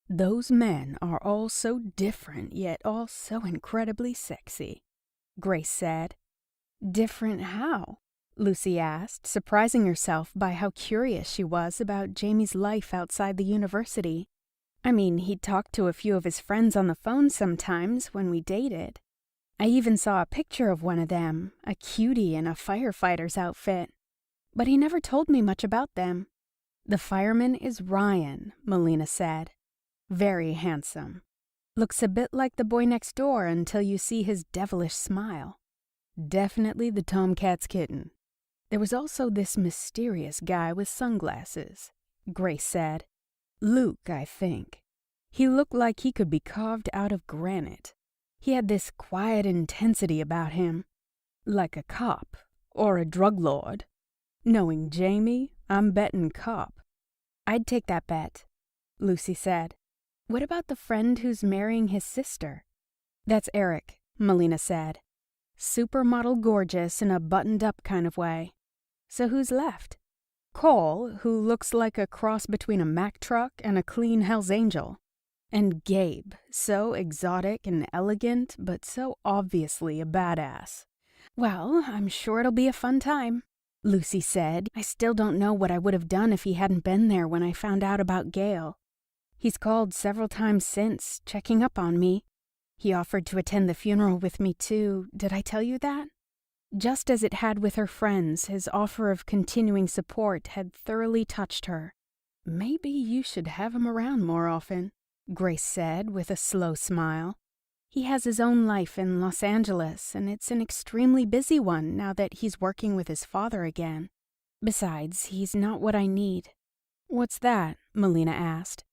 Those men are all so different, yet all so incredibly sexy, Grace said. Different how? Lucy asked, surprising herself by how curious she was about Jamie's life outside the university. I mean, he'd talked to a few of his friends on the phone sometimes when we dated. I even saw a picture of one of them, a cutie in a firefighter's outfit. But he never told me much about them. The fireman is Ryan, Melina said. Very handsome. Looks a bit like the boy next door until you see his devilish smile. Definitely the Tomcat's kitten. There was also this mysterious guy with sunglasses, Grace said. Luke, I think. He looked like he could be carved out of granite. He had this quiet intensity about him, like a cop or a drug lord. Knowing Jamie, I'm betting cop. I'd take that bet, Lucy said. What about the friend who's marrying his sister? That's Eric, Melina said. Supermodel gorgeous in a buttoned-up kind of way. So who's left? Cole, who looks like a cross between a Mack truck and a clean Hell's Angel. And Gabe, so exotic and elegant, but so obviously a badass. Well, I'm sure it'll be a fun time, Lucy said. I still don't know what I would have done if he hadn't been there when I found out about Gale. He's called several times since, checking up on me. He offered to attend the funeral with me too. Did I tell you that? Just as it had with her friends, his offer of continuing support had thoroughly touched her. Maybe you should have him around more often, Grace said with a slow smile. He has his own life in Los Angeles, and it's an extremely busy one now that he's working with his father again. Besides, he's not what I need. What's that? Melina asked.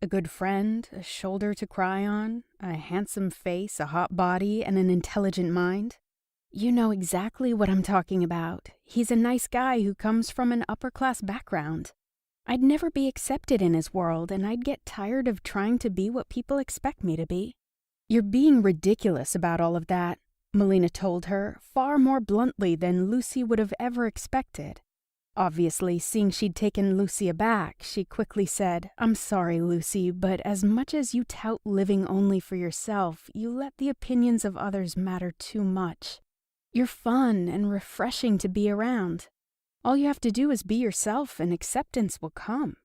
A good friend, a shoulder to cry on, a handsome face, a hot body, and an intelligent mind. You know exactly what I'm talking about. He's a nice guy who comes from an upper-class background. I'd never be accepted in his world, and I'd get tired of trying to be what people expect me to be. You're being ridiculous about all of that, Melina told her, far more bluntly than Lucy would have ever expected. Obviously, seeing she'd taken Lucy aback, she quickly said, I'm sorry, Lucy, but as much as you tout living only for yourself, you let the opinions of others matter too much. You're fun and refreshing to be around. All you have to do is be yourself and acceptance will come.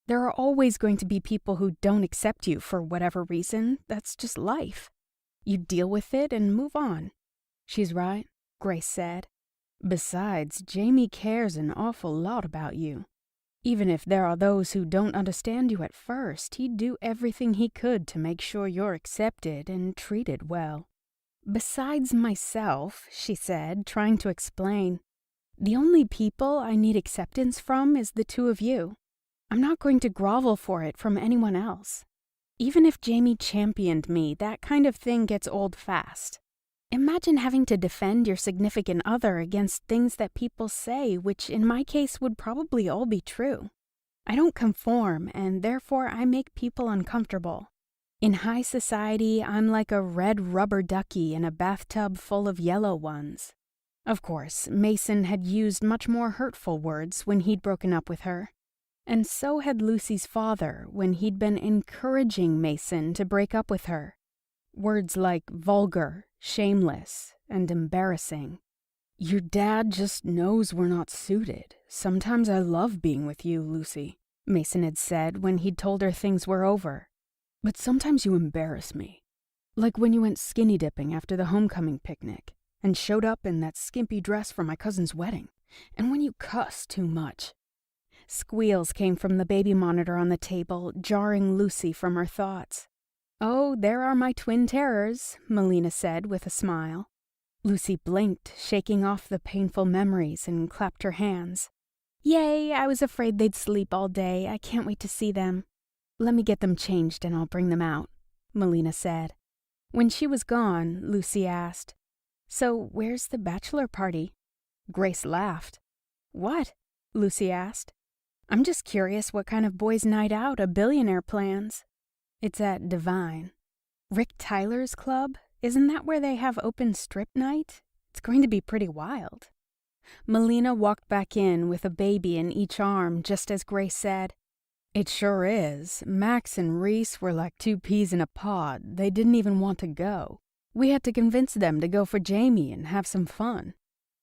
There are always going to be people who don't accept you for whatever reason. That's just life. You deal with it and move on. She's right, Grace said. Besides, Jamie cares an awful lot about you. Even if there are those who don't understand you at first, he'd do everything he could to make sure you're accepted and treated well. Besides myself, she said, trying to explain, the only people I need acceptance from is the two of you. I'm not going to grovel for it from anyone else. Even if Jamie championed me, that kind of thing gets old fast. Imagine having to defend your significant other against things that people say, which in my case would probably all be true. I don't conform, and therefore I make people uncomfortable. In high society, I'm like a red rubber ducky in a bathtub full of yellow ones. Of course, Mason had used much more hurtful words when he'd broken up with her. And so had Lucy's father when he'd been encouraging Mason to break up with her. Words like vulgar, shameless, and embarrassing. Your dad just knows we're not suited. Sometimes I love being with you, Lucy, Mason had said when he'd told her things were over. But sometimes you embarrass me. Like when you went skinny dipping after the homecoming picnic and showed up in that skimpy dress for my cousin's wedding, and when you cuss too much. Squeals came from the baby monitor on the table, jarring Lucy from her thoughts. Oh, there are my twin terrors, Melina said with a smile. Lucy blinked, shaking off the painful memories, and clapped her hands. Yay, I was afraid they'd sleep all day. I can't wait to see them. Let me get them changed and I'll bring them out, Melina said. When she was gone, Lucy asked, So where's the bachelor party? Grace laughed. What? Lucy asked. I'm just curious what kind of boys' night out a billionaire plans. It's at Divine. Rick Tyler's club? Isn't that where they have open strip night? It's going to be pretty wild. Melina walked back in with a baby in each arm just as Grace said, "It sure is. Max and Reese were like two peas in a pod. They didn't even want to go. We had to convince them to go for Jamie and have some fun.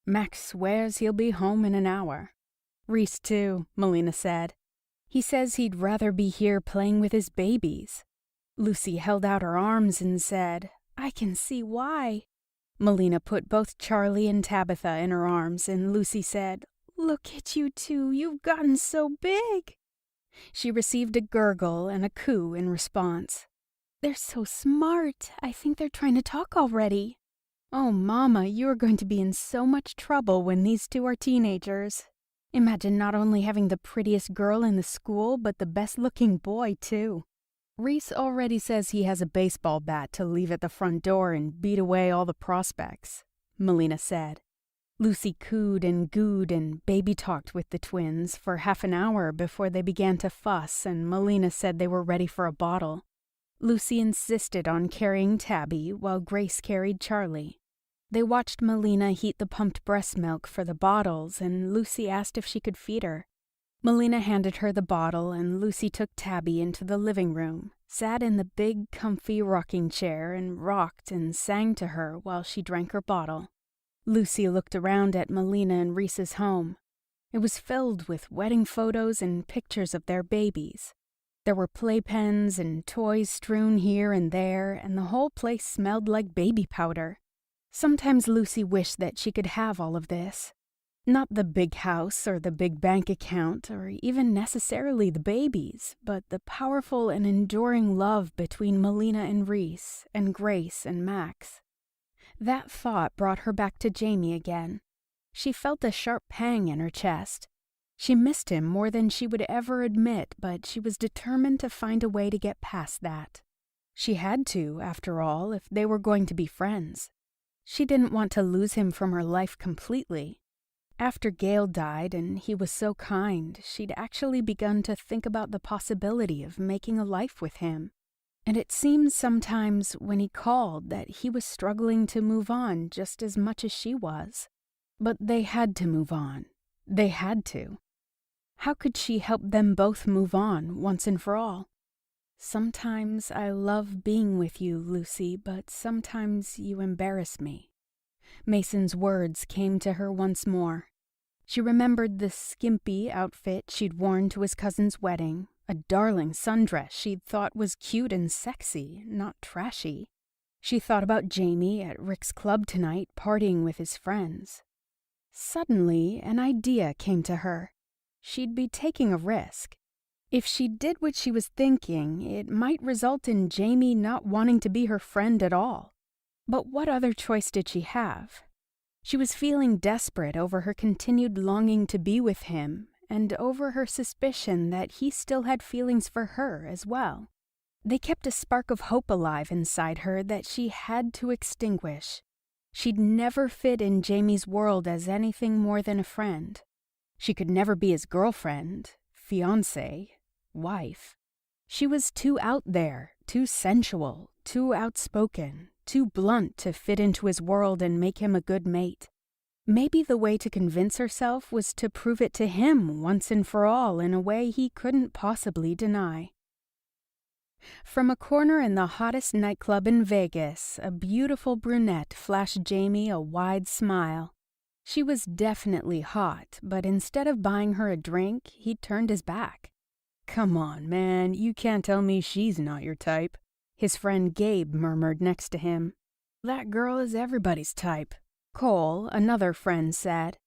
Max swears he'll be home in an hour." "Reese too," Melina said. "He says he'd rather be here playing with his babies." Lucy held out her arms and said, "I can see why." Melina put both Charlie and Tabitha in her arms, and Lucy said, "Look at you two, you've gotten so big." She received a gurgle and a coo in response. "They're so smart. I think they're trying to talk already." "Oh, Mama, you are going to be in so much trouble when these two are teenagers. Imagine not only having the prettiest girl in the school, but the best-looking boy, too. Reese already says he has a baseball bat to leave at the front door and beat away all the prospects," Melina said. Lucy cooed and gooed and baby-talked with the twins for half an hour before they began to fuss, and Melina said they were ready for a bottle. Lucy insisted on carrying Tabby while Grace carried Charlie. They watched Melina heat the pumped breast milk for the bottles, and Lucy asked if she could feed her. Melina handed her the bottle, and Lucy took Tabby into the living room, sat in the big, comfy rocking chair, and rocked and sang to her while she drank her bottle. Lucy looked around at Melina and Reese's home. It was filled with wedding photos and pictures of their babies. There were playpens and toys strewn here and there, and the whole place smelled like baby powder. Sometimes Lucy wished that she could have all of this. Not the big house or the big bank account or even necessarily the babies, but the powerful and enduring love between Melina and Reese and Grace and Max. That thought brought her back to Jamie again. She felt a sharp pang in her chest. She missed him more than she would ever admit, but she was determined to find a way to get past that. She had to, after all, if they were going to be friends. She didn't want to lose him from her life completely. After Gail died and he was so kind, she'd actually begun to think about the possibility of making a life with him. And it seemed sometimes when he called that he was struggling to move on just as much as she was. But they had to move on. They had to. How could she help them both move on once and for all? "Sometimes I love being with you, Lucy, but sometimes you embarrass me." Mason's words came to her once more. She remembered the skimpy outfit she'd worn to his cousin's wedding, a darling sundress she'd thought was cute and sexy, not trashy. She thought about Jamie at Rick's club tonight, partying with his friends. Suddenly, an idea came to her. She'd be taking a risk. If she did what she was thinking, it might result in Jamie not wanting to be her friend at all. But what other choice did she have? She was feeling desperate over her continued longing to be with him, and over her suspicion that he still had feelings for her as well. They kept a spark of hope alive inside her that she had to extinguish. She'd never fit in Jamie's world as anything more than a friend. She could never be his girlfriend, fiancée, wife. She was too out there, too sensual, too outspoken, too blunt to fit into his world and make him a good mate. Maybe the way to convince herself was to prove it to him once and for all in a way he couldn't possibly deny. From a corner in the hottest nightclub in Vegas, a beautiful brunette flashed Jamie a wide smile. She was definitely hot, but instead of buying her a drink, he turned his back. "Come on, man, you can't tell me she's not your type," his friend Gabe murmured next to him. "That girl is everybody's type," Cole, another friend, said.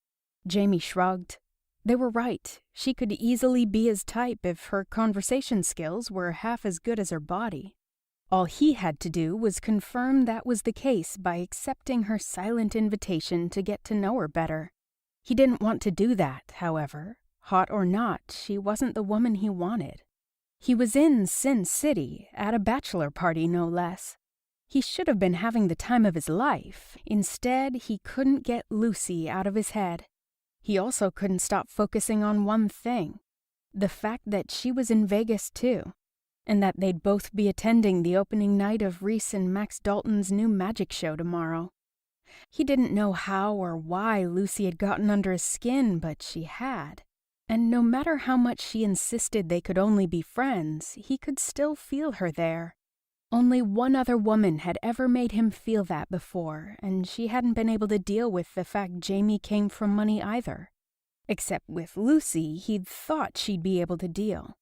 Jamie shrugged. They were right. She could easily be his type if her conversation skills were half as good as her body. All he had to do was confirm that was the case by accepting her silent invitation to get to know her better. He didn't want to do that, however. Hot or not, she wasn't the woman he wanted. He was in Sin City, at a bachelor party no less. He should have been having the time of his life. Instead, he couldn't get Lucy out of his head. He also couldn't stop focusing on one thing, the fact that she was in Vegas too, and that they'd both be attending the opening night of Reese and Max Dalton's new magic show tomorrow. He didn't know how or why Lucy had gotten under his skin, but she had. And no matter how much she insisted they could only be friends, he could still feel her there. Only one other woman had ever made him feel that before, and she hadn't been able to deal with the fact Jamie came from money either. Except with Lucy, he'd thought she'd be able to deal.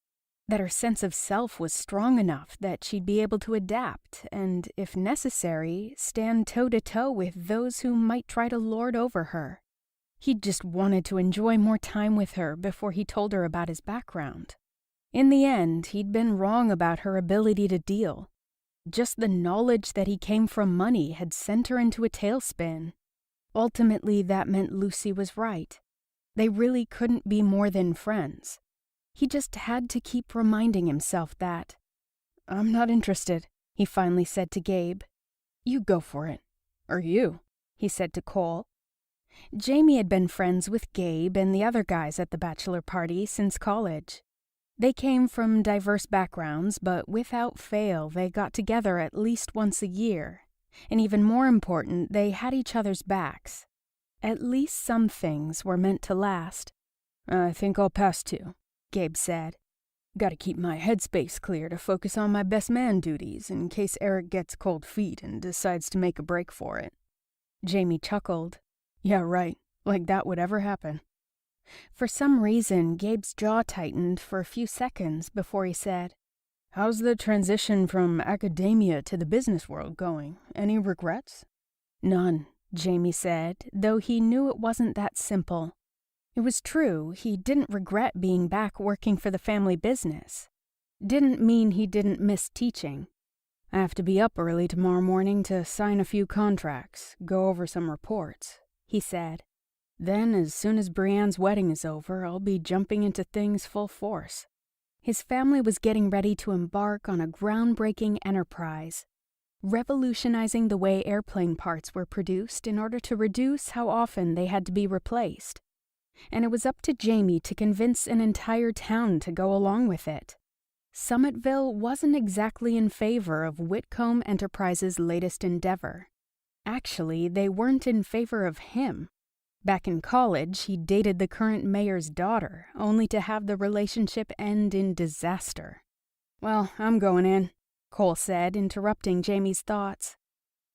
That her sense of self was strong enough that she'd be able to adapt and, if necessary, stand toe-to-toe with those who might try to lord over her. He'd just wanted to enjoy more time with her before he told her about his background. In the end, he'd been wrong about her ability to deal. Just the knowledge that he came from money had sent her into a tailspin. Ultimately, that meant Lucy was right. They really couldn't be more than friends. He just had to keep reminding himself that. "I'm not interested," he finally said to Gabe. "You go for it. Or you," he said to Cole. Jamie had been friends with Gabe and the other guys at the bachelor party since college. They came from diverse backgrounds, but without fail, they got together at least once a year. And even more important, they had each other's backs. At least some things were meant to last. "I think I'll pass too," Gabe said. "Gotta keep my headspace clear to focus on my best man duties in case Eric gets cold feet and decides to make a break for it." Jamie chuckled. "Yeah, right. Like that would ever happen." For some reason, Gabe's jaw tightened for a few seconds before he said, "How's the transition from academia to the business world going? Any regrets?" "None," Jamie said, though he knew it wasn't that simple. It was true, he didn't regret being back working for the family business. Didn't mean he didn't miss teaching. "I have to be up early tomorrow morning to sign a few contracts, go over some reports," he said. "Then, as soon as Brienne's wedding is over, I'll be jumping into things full force." His family was getting ready to embark on a groundbreaking enterprise, revolutionizing the way airplane parts were produced in order to reduce how often they had to be replaced. And it was up to Jamie to convince an entire town to go along with it. Summitville wasn't exactly in favor of Whitcomb Enterprises' latest endeavor. Actually, they weren't in favor of him. Back in college, he dated the current mayor's daughter, only to have the relationship end in disaster. "Well, I'm going in," Cole said, interrupting Jamie's thoughts.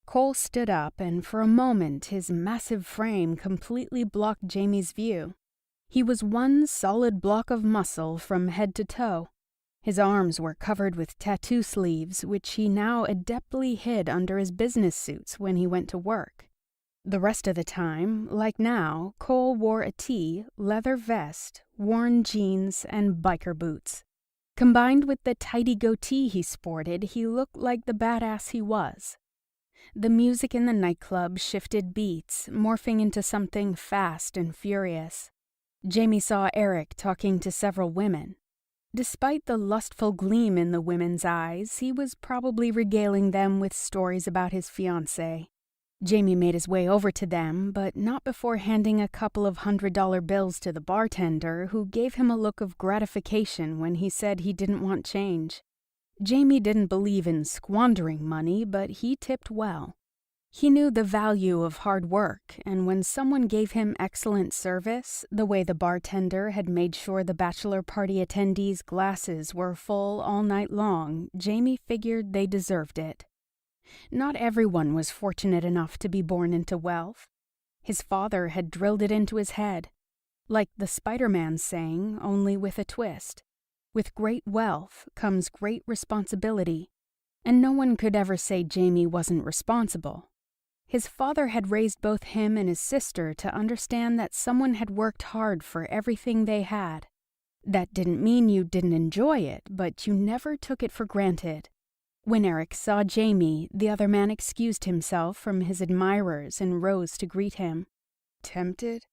Cole stood up, and for a moment his massive frame completely blocked Jamie's view. He was one solid block of muscle from head to toe. His arms were covered with tattoo sleeves, which he now adeptly hid under his business suits when he went to work. The rest of the time, like now, Cole wore a tee, leather vest, worn jeans, and biker boots. Combined with the tidy goatee he sported, he looked like the badass he was. The music in the nightclub shifted beats, morphing into something fast and furious. Jamie saw Eric talking to several women. Despite the lustful gleam in the women's eyes, he was probably regaling them with stories about his fiancée. Jamie made his way over to them, but not before handing a couple of $100 bills to the bartender, who gave him a look of gratification when he said he didn't want change. Jamie didn't believe in squandering money, but he tipped well. He knew the value of hard work, and when someone gave him excellent service, the way the bartender had made sure the bachelor party attendees' glasses were full all night long, Jamie figured they deserved it. Not everyone was fortunate enough to be born into wealth. His father had drilled it into his head. Like the Spider-Man saying, only with a twist. With great wealth comes great responsibility, and no one could ever say Jamie wasn't responsible. His father had raised both him and his sister to understand that someone had worked hard for everything they had. That didn't mean you didn't enjoy it, but you never took it for granted. When Eric saw Jamie, the other man excused himself from his admirers and rose to greet him. "Tempted?"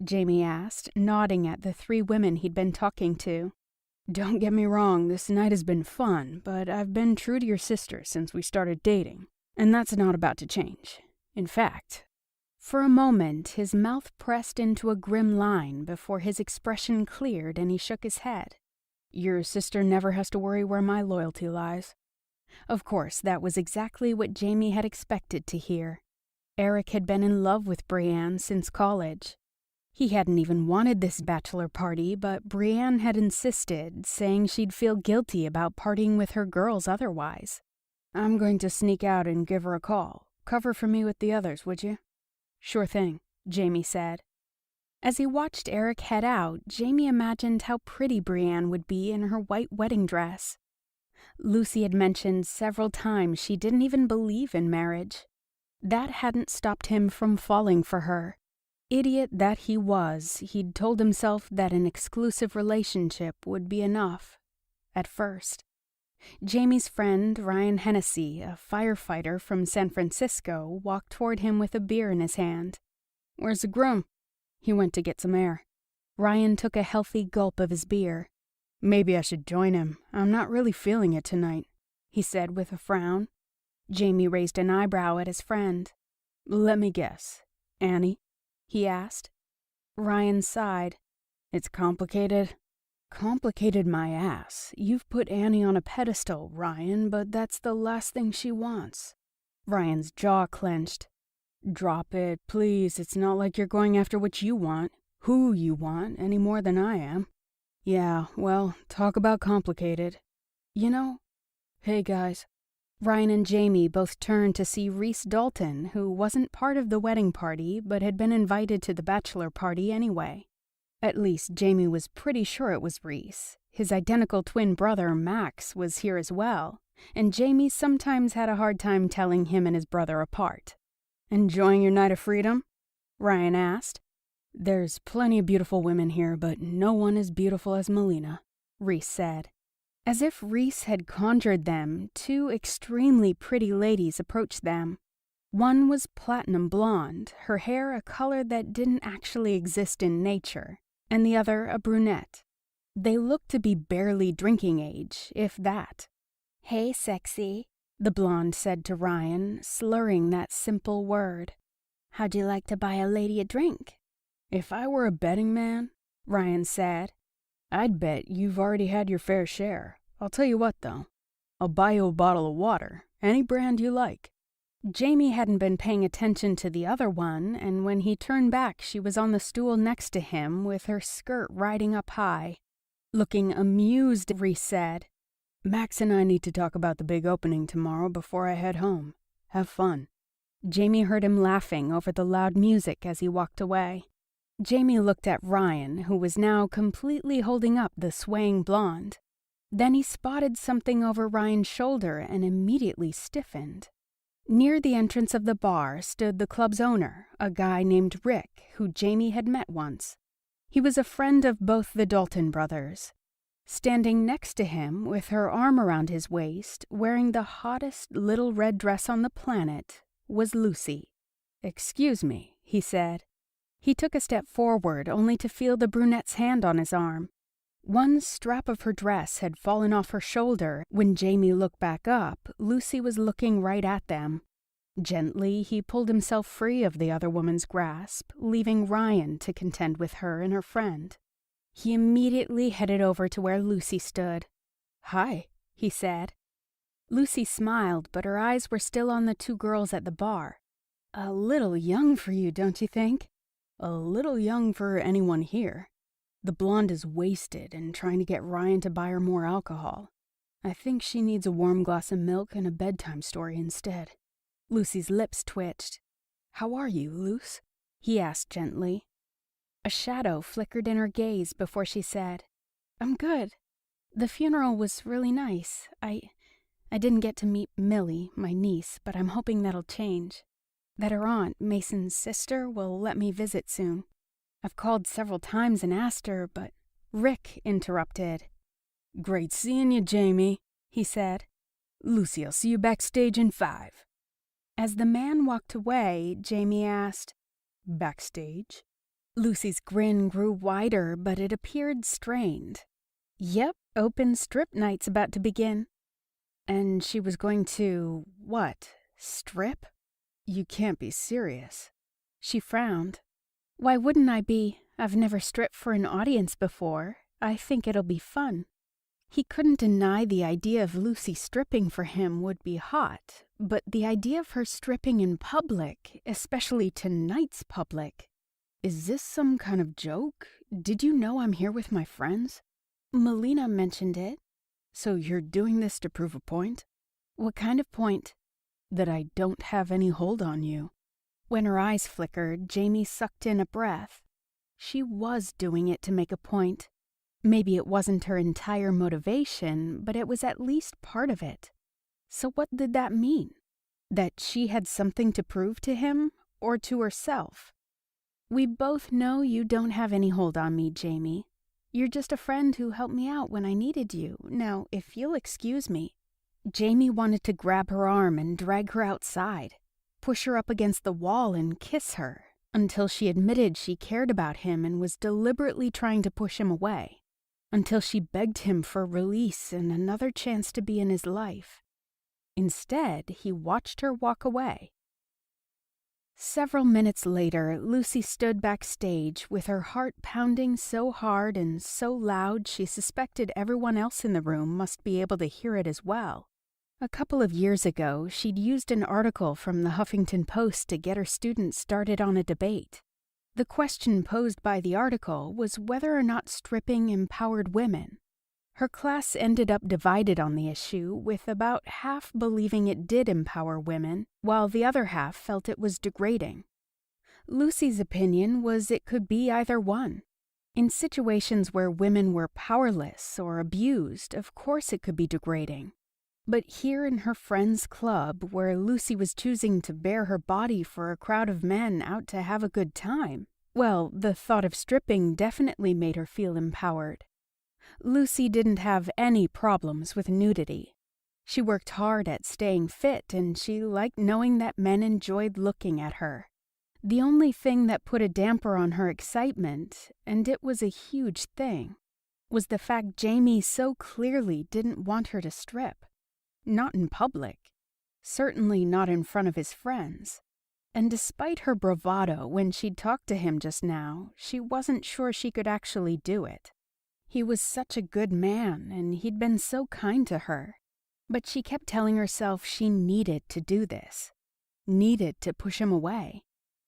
Jamie asked, nodding at the 3 women he'd been talking to. "Don't get me wrong, this night has been fun, but I've been true to your sister since we started dating, and that's not about to change. In fact..." For a moment, his mouth pressed into a grim line before his expression cleared and he shook his head. "Your sister never has to worry where my loyalty lies." Of course, that was exactly what Jamie had expected to hear. Eric had been in love with Brienne since college. He hadn't even wanted this bachelor party, but Brienne had insisted, saying she'd feel guilty about partying with her girls otherwise. "I'm going to sneak out and give her a call. Cover for me with the others, would you?" "Sure thing," Jamie said. As he watched Eric head out, Jamie imagined how pretty Brienne would be in her white wedding dress. Lucy had mentioned several times she didn't even believe in marriage. That hadn't stopped him from falling for her. Idiot that he was, he'd told himself that an exclusive relationship would be enough. At first. Jamie's friend, Ryan Hennessy, a firefighter from San Francisco, walked toward him with a beer in his hand. "Where's the groom?" He went to get some air. Ryan took a healthy gulp of his beer. "Maybe I should join him. I'm not really feeling it tonight," he said with a frown. Jamie raised an eyebrow at his friend. "Let me guess. Annie?" he asked. Ryan sighed. "It's complicated." "Complicated my ass. You've put Annie on a pedestal, Ryan, but that's the last thing she wants." Ryan's jaw clenched. "Drop it, please. It's not like you're going after what you want, who you want, any more than I am." "Yeah, well, talk about complicated. You know, hey guys." Ryan and Jamie both turned to see Reese Dalton, who wasn't part of the wedding party but had been invited to the bachelor party anyway. At least Jamie was pretty sure it was Reese. His identical twin brother, Max, was here as well, and Jamie sometimes had a hard time telling him and his brother apart. "Enjoying your night of freedom?" Ryan asked. "There's plenty of beautiful women here, but no one as beautiful as Melina," Reese said. As if Reese had conjured them, two extremely pretty ladies approached them. One was platinum blonde, her hair a color that didn't actually exist in nature, and the other a brunette. They looked to be barely drinking age, if that. "Hey, sexy," the blonde said to Ryan, slurring that simple word. "How'd you like to buy a lady a drink?" "If I were a betting man," Ryan said, "I'd bet you've already had your fair share. I'll tell you what, though. I'll buy you a bottle of water, any brand you like." Jamie hadn't been paying attention to the other one, and when he turned back, she was on the stool next to him with her skirt riding up high. Looking amused, Reese said, "Max and I need to talk about the big opening tomorrow before I head home. Have fun." Jamie heard him laughing over the loud music as he walked away. Jamie looked at Ryan, who was now completely holding up the swaying blonde. Then he spotted something over Ryan's shoulder and immediately stiffened. Near the entrance of the bar stood the club's owner, a guy named Rick, who Jamie had met once. He was a friend of both the Dalton brothers. Standing next to him, with her arm around his waist, wearing the hottest little red dress on the planet, was Lucy. "Excuse me," he said. He took a step forward, only to feel the brunette's hand on his arm. One strap of her dress had fallen off her shoulder. When Jamie looked back up, Lucy was looking right at them. Gently, he pulled himself free of the other woman's grasp, leaving Ryan to contend with her and her friend. He immediately headed over to where Lucy stood. "Hi," he said. Lucy smiled, but her eyes were still on the two girls at the bar. "A little young for you, don't you think?" "A little young for anyone here. The blonde is wasted and trying to get Ryan to buy her more alcohol. I think she needs a warm glass of milk and a bedtime story instead." Lucy's lips twitched. "How are you, Luce?" he asked gently. A shadow flickered in her gaze before she said, "I'm good. The funeral was really nice. I didn't get to meet Millie, my niece, but I'm hoping that'll change. That her aunt, Mason's sister, will let me visit soon. I've called several times and asked her, but—" Rick interrupted. "Great seeing you, Jamie," he said. "Lucy, I'll see you backstage in 5. As the man walked away, Jamie asked, "Backstage?" Lucy's grin grew wider, but it appeared strained. "Yep, open strip night's about to begin." "And she was going to, what, strip? You can't be serious." She frowned. "Why wouldn't I be? I've never stripped for an audience before. I think it'll be fun." He couldn't deny the idea of Lucy stripping for him would be hot, but the idea of her stripping in public, especially tonight's public, Is this some kind of joke? Did you know I'm here with my friends? Melina mentioned it. So you're doing this to prove a point? What kind of point? That I don't have any hold on you. When her eyes flickered, Jamie sucked in a breath. She was doing it to make a point. Maybe it wasn't her entire motivation, but it was at least part of it. So what did that mean? That she had something to prove to him, or to herself? We both know you don't have any hold on me, Jamie. You're just a friend who helped me out when I needed you. Now, if you'll excuse me. Jamie wanted to grab her arm and drag her outside, push her up against the wall and kiss her, until she admitted she cared about him and was deliberately trying to push him away, until she begged him for release and another chance to be in his life. Instead, he watched her walk away. Several minutes later, Lucy stood backstage with her heart pounding so hard and so loud she suspected everyone else in the room must be able to hear it as well. A couple of years ago, she'd used an article from the Huffington Post to get her students started on a debate. The question posed by the article was whether or not stripping empowered women. Her class ended up divided on the issue, with about half believing it did empower women, while the other half felt it was degrading. Lucy's opinion was it could be either one. In situations where women were powerless or abused, of course it could be degrading. But here in her friend's club, where Lucy was choosing to bare her body for a crowd of men out to have a good time, well, the thought of stripping definitely made her feel empowered. Lucy didn't have any problems with nudity. She worked hard at staying fit, and she liked knowing that men enjoyed looking at her. The only thing that put a damper on her excitement, and it was a huge thing, was the fact Jamie so clearly didn't want her to strip. Not in public. Certainly not in front of his friends. And despite her bravado when she'd talked to him just now, she wasn't sure she could actually do it. He was such a good man, and he'd been so kind to her. But she kept telling herself she needed to do this. Needed to push him away.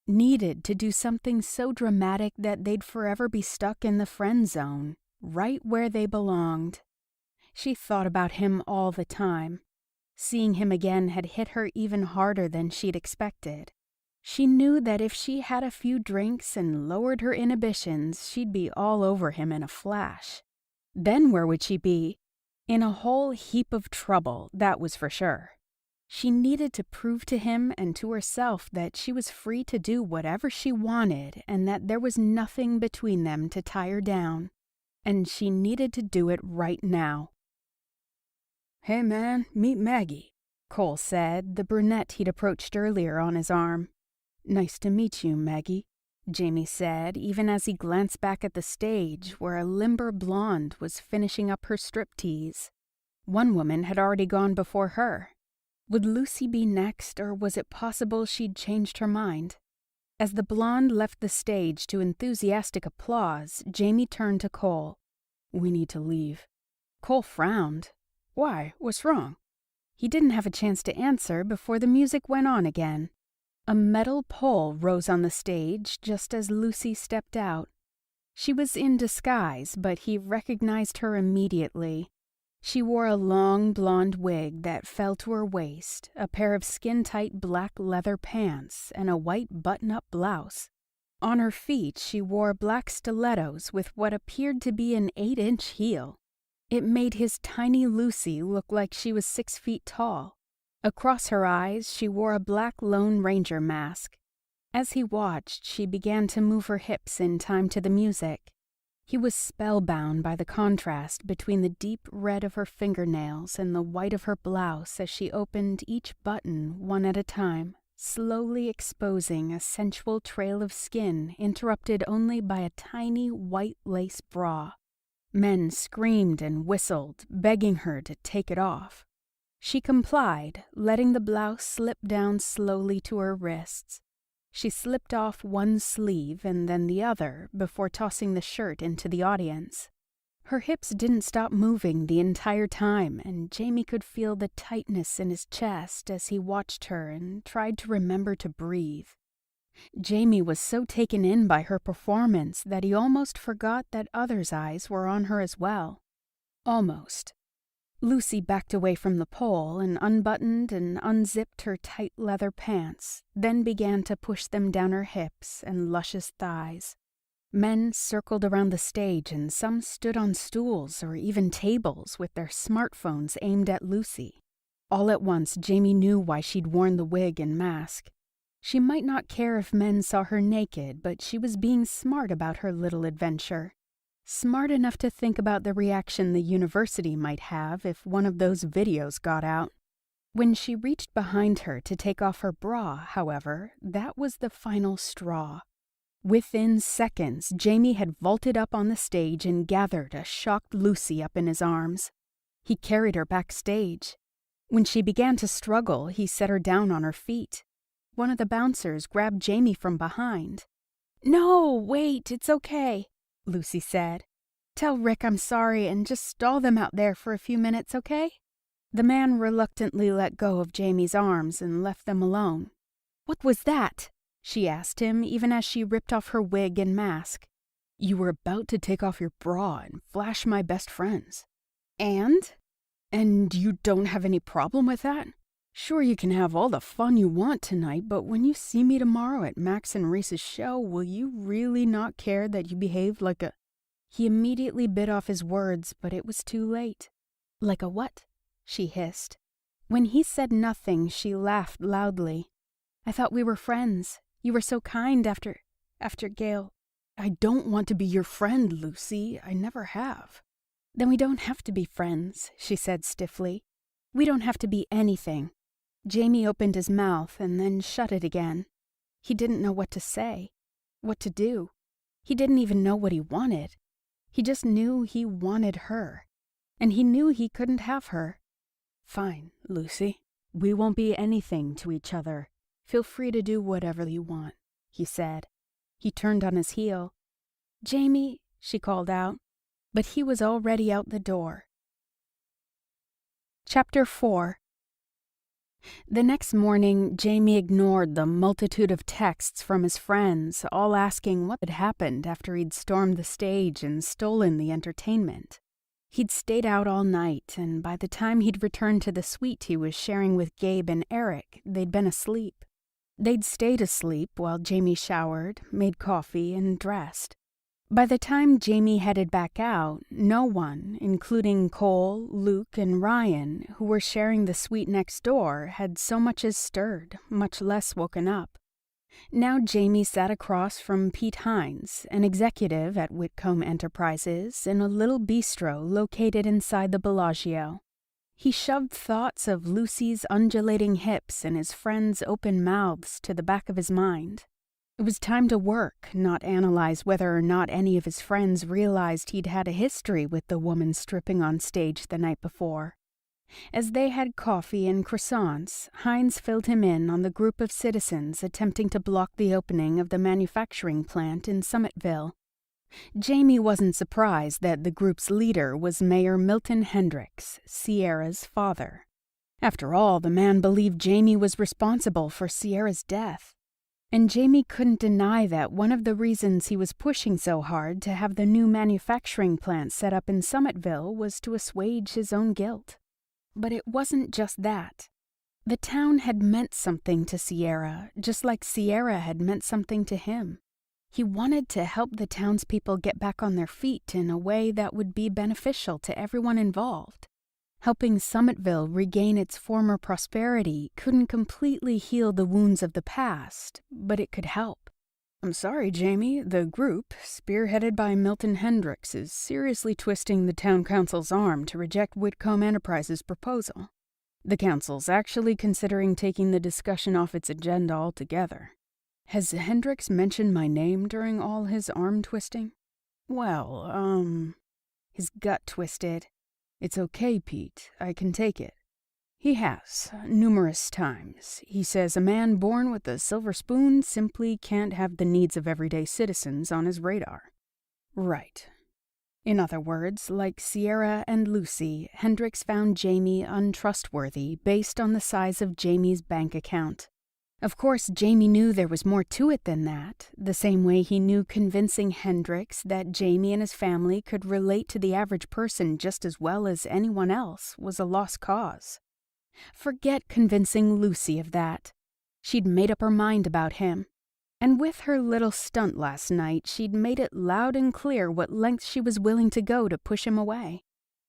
Needed to do something so dramatic that they'd forever be stuck in the friend zone, right where they belonged. She thought about him all the time. Seeing him again had hit her even harder than she'd expected. She knew that if she had a few drinks and lowered her inhibitions, she'd be all over him in a flash. Then where would she be? In a whole heap of trouble, that was for sure. She needed to prove to him and to herself that she was free to do whatever she wanted and that there was nothing between them to tie her down. And she needed to do it right now. "Hey man, meet Maggie," Cole said, the brunette he'd approached earlier on his arm. "Nice to meet you, Maggie," Jamie said, even as he glanced back at the stage where a limber blonde was finishing up her striptease. One woman had already gone before her. Would Lucy be next, or was it possible she'd changed her mind? As the blonde left the stage to enthusiastic applause, Jamie turned to Cole. "We need to leave." Cole frowned. "Why? What's wrong?" He didn't have a chance to answer before the music went on again. A metal pole rose on the stage just as Lucy stepped out. She was in disguise, but he recognized her immediately. She wore a long blonde wig that fell to her waist, a pair of skin-tight black leather pants, and a white button-up blouse. On her feet she wore black stilettos with what appeared to be an 8-inch heel. It made his tiny Lucy look like she was 6 feet tall. Across her eyes, she wore a black Lone Ranger mask. As he watched, she began to move her hips in time to the music. He was spellbound by the contrast between the deep red of her fingernails and the white of her blouse as she opened each button one at a time, slowly exposing a sensual trail of skin interrupted only by a tiny white lace bra. Men screamed and whistled, begging her to take it off. She complied, letting the blouse slip down slowly to her wrists. She slipped off one sleeve and then the other before tossing the shirt into the audience. Her hips didn't stop moving the entire time, and Jamie could feel the tightness in his chest as he watched her and tried to remember to breathe. Jamie was so taken in by her performance that he almost forgot that others' eyes were on her as well. Almost. Lucy backed away from the pole and unbuttoned and unzipped her tight leather pants, then began to push them down her hips and luscious thighs. Men circled around the stage and some stood on stools or even tables with their smartphones aimed at Lucy. All at once, Jamie knew why she'd worn the wig and mask. She might not care if men saw her naked, but she was being smart about her little adventure. Smart enough to think about the reaction the university might have if one of those videos got out. When she reached behind her to take off her bra, however, that was the final straw. Within seconds, Jamie had vaulted up on the stage and gathered a shocked Lucy up in his arms. He carried her backstage. When she began to struggle, he set her down on her feet. One of the bouncers grabbed Jamie from behind. "No, wait, it's okay," Lucy said. "Tell Rick I'm sorry and just stall them out there for a few minutes, okay?" The man reluctantly let go of Jamie's arms and left them alone. "What was that?" she asked him, even as she ripped off her wig and mask. "You were about to take off your bra and flash my best friends." "And? And you don't have any problem with that? Sure, you can have all the fun you want tonight, but when you see me tomorrow at Max and Reese's show, will you really not care that you behaved like a—" He immediately bit off his words, but it was too late. "Like a what?" she hissed. When he said nothing, she laughed loudly. "I thought we were friends. You were so kind after Gail." "I don't want to be your friend, Lucy. I never have." "Then we don't have to be friends," she said stiffly. "We don't have to be anything." Jamie opened his mouth and then shut it again. He didn't know what to say, what to do. He didn't even know what he wanted. He just knew he wanted her, and he knew he couldn't have her. "Fine, Lucy. We won't be anything to each other. Feel free to do whatever you want," he said. He turned on his heel. "Jamie," she called out, but he was already out the door. Chapter 4. The next morning, Jamie ignored the multitude of texts from his friends, all asking what had happened after he'd stormed the stage and stolen the entertainment. He'd stayed out all night, and by the time he'd returned to the suite he was sharing with Gabe and Eric, they'd been asleep. They'd stayed asleep while Jamie showered, made coffee, and dressed. By the time Jamie headed back out, no one, including Cole, Luke, and Ryan, who were sharing the suite next door, had so much as stirred, much less woken up. Now Jamie sat across from Pete Hines, an executive at Whitcomb Enterprises, in a little bistro located inside the Bellagio. He shoved thoughts of Lucy's undulating hips and his friends' open mouths to the back of his mind. It was time to work, not analyze whether or not any of his friends realized he'd had a history with the woman stripping on stage the night before. As they had coffee and croissants, Hines filled him in on the group of citizens attempting to block the opening of the manufacturing plant in Summitville. Jamie wasn't surprised that the group's leader was Mayor Milton Hendricks, Sierra's father. After all, the man believed Jamie was responsible for Sierra's death. And Jamie couldn't deny that one of the reasons he was pushing so hard to have the new manufacturing plant set up in Summitville was to assuage his own guilt. But it wasn't just that. The town had meant something to Sierra, just like Sierra had meant something to him. He wanted to help the townspeople get back on their feet in a way that would be beneficial to everyone involved. Helping Summitville regain its former prosperity couldn't completely heal the wounds of the past, but it could help. "I'm sorry, Jamie, the group, spearheaded by Milton Hendricks, is seriously twisting the town council's arm to reject Whitcomb Enterprises' proposal. The council's actually considering taking the discussion off its agenda altogether. Has Hendricks mentioned my name during all his arm twisting?" "Well, His gut twisted. "It's okay, Pete. I can take it." "He has, numerous times. He says a man born with a silver spoon simply can't have the needs of everyday citizens on his radar." "Right." In other words, like Sierra and Lucy, Hendricks found Jamie untrustworthy based on the size of Jamie's bank account. Of course, Jamie knew there was more to it than that, the same way he knew convincing Hendricks that Jamie and his family could relate to the average person just as well as anyone else was a lost cause. Forget convincing Lucy of that. She'd made up her mind about him. And with her little stunt last night, she'd made it loud and clear what lengths she was willing to go to push him away.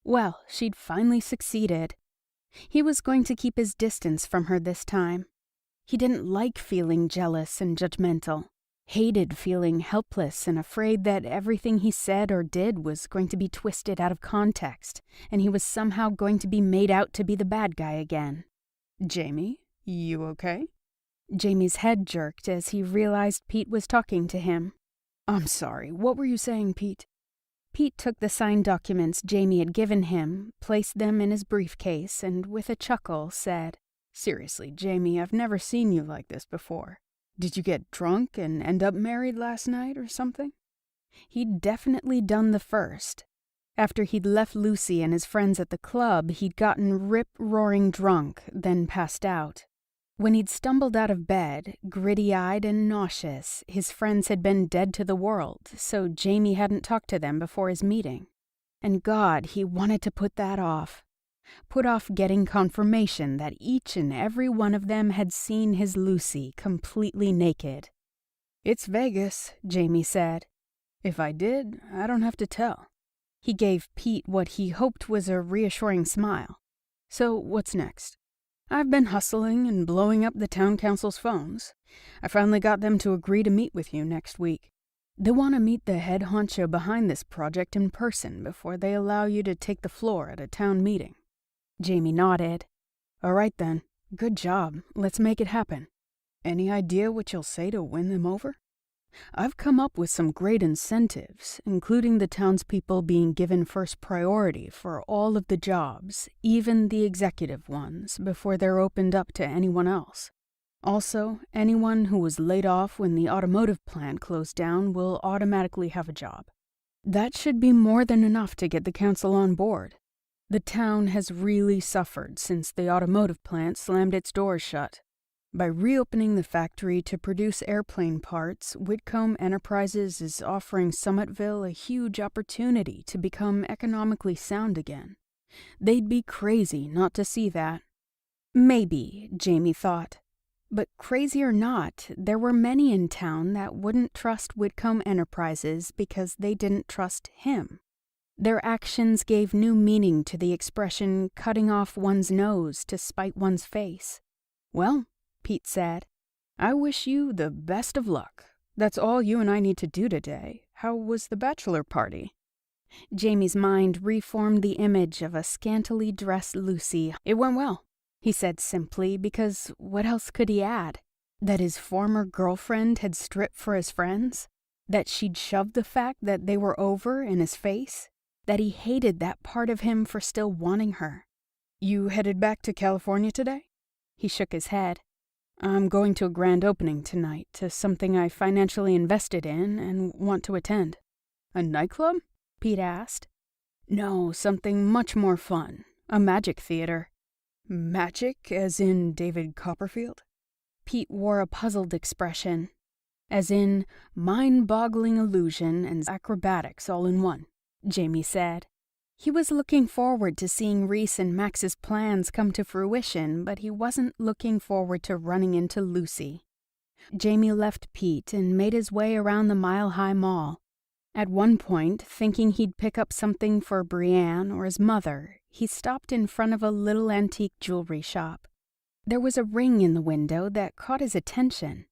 Well, she'd finally succeeded. He was going to keep his distance from her this time. He didn't like feeling jealous and judgmental, hated feeling helpless and afraid that everything he said or did was going to be twisted out of context, and he was somehow going to be made out to be the bad guy again. "Jamie, you okay?" Jamie's head jerked as he realized Pete was talking to him. "I'm sorry, what were you saying, Pete?" Pete took the signed documents Jamie had given him, placed them in his briefcase, and with a chuckle said, "Seriously, Jamie, I've never seen you like this before. Did you get drunk and end up married last night or something?" He'd definitely done the first. After he'd left Lucy and his friends at the club, he'd gotten rip-roaring drunk, then passed out. When he'd stumbled out of bed, gritty-eyed and nauseous, his friends had been dead to the world, so Jamie hadn't talked to them before his meeting. And God, he wanted to put that off. Put off getting confirmation that each and every one of them had seen his Lucy completely naked. "It's Vegas," Jamie said. "If I did, I don't have to tell." He gave Pete what he hoped was a reassuring smile. "So what's next?" "I've been hustling and blowing up the town council's phones. I finally got them to agree to meet with you next week. They want to meet the head honcho behind this project in person before they allow you to take the floor at a town meeting." Jamie nodded. "All right then. Good job. Let's make it happen. Any idea what you'll say to win them over?" "I've come up with some great incentives, including the townspeople being given first priority for all of the jobs, even the executive ones, before they're opened up to anyone else. Also, anyone who was laid off when the automotive plant closed down will automatically have a job. That should be more than enough to get the council on board. The town has really suffered since the automotive plant slammed its doors shut. By reopening the factory to produce airplane parts, Whitcomb Enterprises is offering Summitville a huge opportunity to become economically sound again. They'd be crazy not to see that." Maybe, Jamie thought. But crazy or not, there were many in town that wouldn't trust Whitcomb Enterprises because they didn't trust him. Their actions gave new meaning to the expression cutting off one's nose to spite one's face. "Well," Pete said, "I wish you the best of luck. That's all you and I need to do today. How was the bachelor party?" Jamie's mind reformed the image of a scantily dressed Lucy. "It went well," he said simply, because what else could he add? That his former girlfriend had stripped for his friends? That she'd shoved the fact that they were over in his face? That he hated that part of him for still wanting her? "You headed back to California today?" He shook his head. "I'm going to a grand opening tonight to something I financially invested in and want to attend." "A nightclub?" Pete asked. "No, something much more fun. A magic theater." "Magic, as in David Copperfield?" Pete wore a puzzled expression. "As in mind-boggling illusion and acrobatics all in one," Jamie said. He was looking forward to seeing Reese and Max's plans come to fruition, but he wasn't looking forward to running into Lucy. Jamie left Pete and made his way around the Mile High Mall. At one point, thinking he'd pick up something for Brienne or his mother, he stopped in front of a little antique jewelry shop. There was a ring in the window that caught his attention.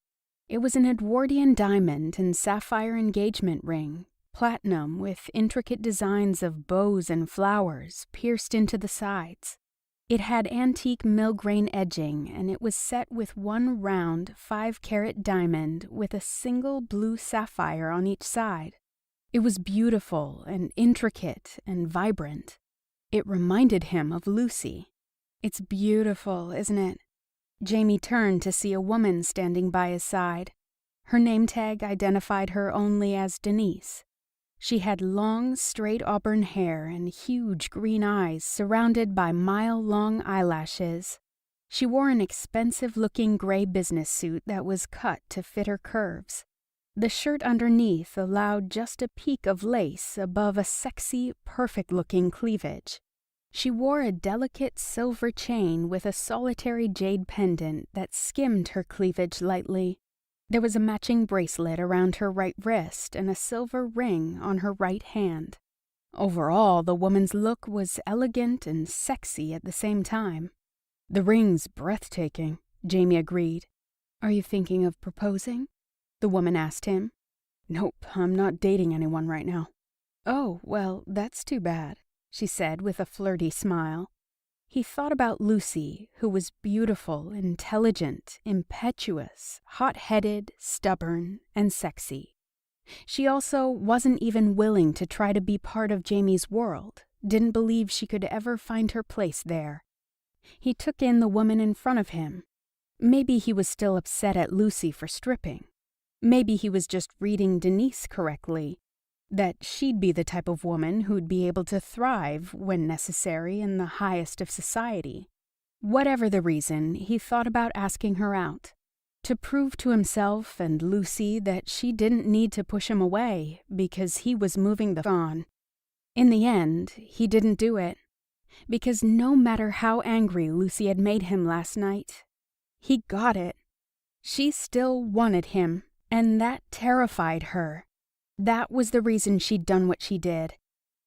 It was an Edwardian diamond and sapphire engagement ring, platinum with intricate designs of bows and flowers pierced into the sides. It had antique mill-grain edging, and it was set with one round 5-carat diamond with a single blue sapphire on each side. It was beautiful and intricate and vibrant. It reminded him of Lucy. "It's beautiful, isn't it?" Jamie turned to see a woman standing by his side. Her name tag identified her only as Denise. She had long, straight auburn hair and huge green eyes surrounded by mile-long eyelashes. She wore an expensive-looking gray business suit that was cut to fit her curves. The shirt underneath allowed just a peek of lace above a sexy, perfect-looking cleavage. She wore a delicate silver chain with a solitary jade pendant that skimmed her cleavage lightly. There was a matching bracelet around her right wrist and a silver ring on her right hand. Overall, the woman's look was elegant and sexy at the same time. The ring's breathtaking, Jamie agreed. Are you thinking of proposing? The woman asked him. Nope, I'm not dating anyone right now. Oh, well, that's too bad, she said with a flirty smile. He thought about Lucy, who was beautiful, intelligent, impetuous, hot-headed, stubborn, and sexy. She also wasn't even willing to try to be part of Jamie's world, didn't believe she could ever find her place there. He took in the woman in front of him. Maybe he was still upset at Lucy for stripping. Maybe he was just reading Denise correctly, that she'd be the type of woman who'd be able to thrive, when necessary, in the highest of society. Whatever the reason, he thought about asking her out, to prove to himself and Lucy that she didn't need to push him away because he was moving on. In the end, he didn't do it, because no matter how angry Lucy had made him last night, he got it. She still wanted him, and that terrified her. That was the reason she'd done what she did.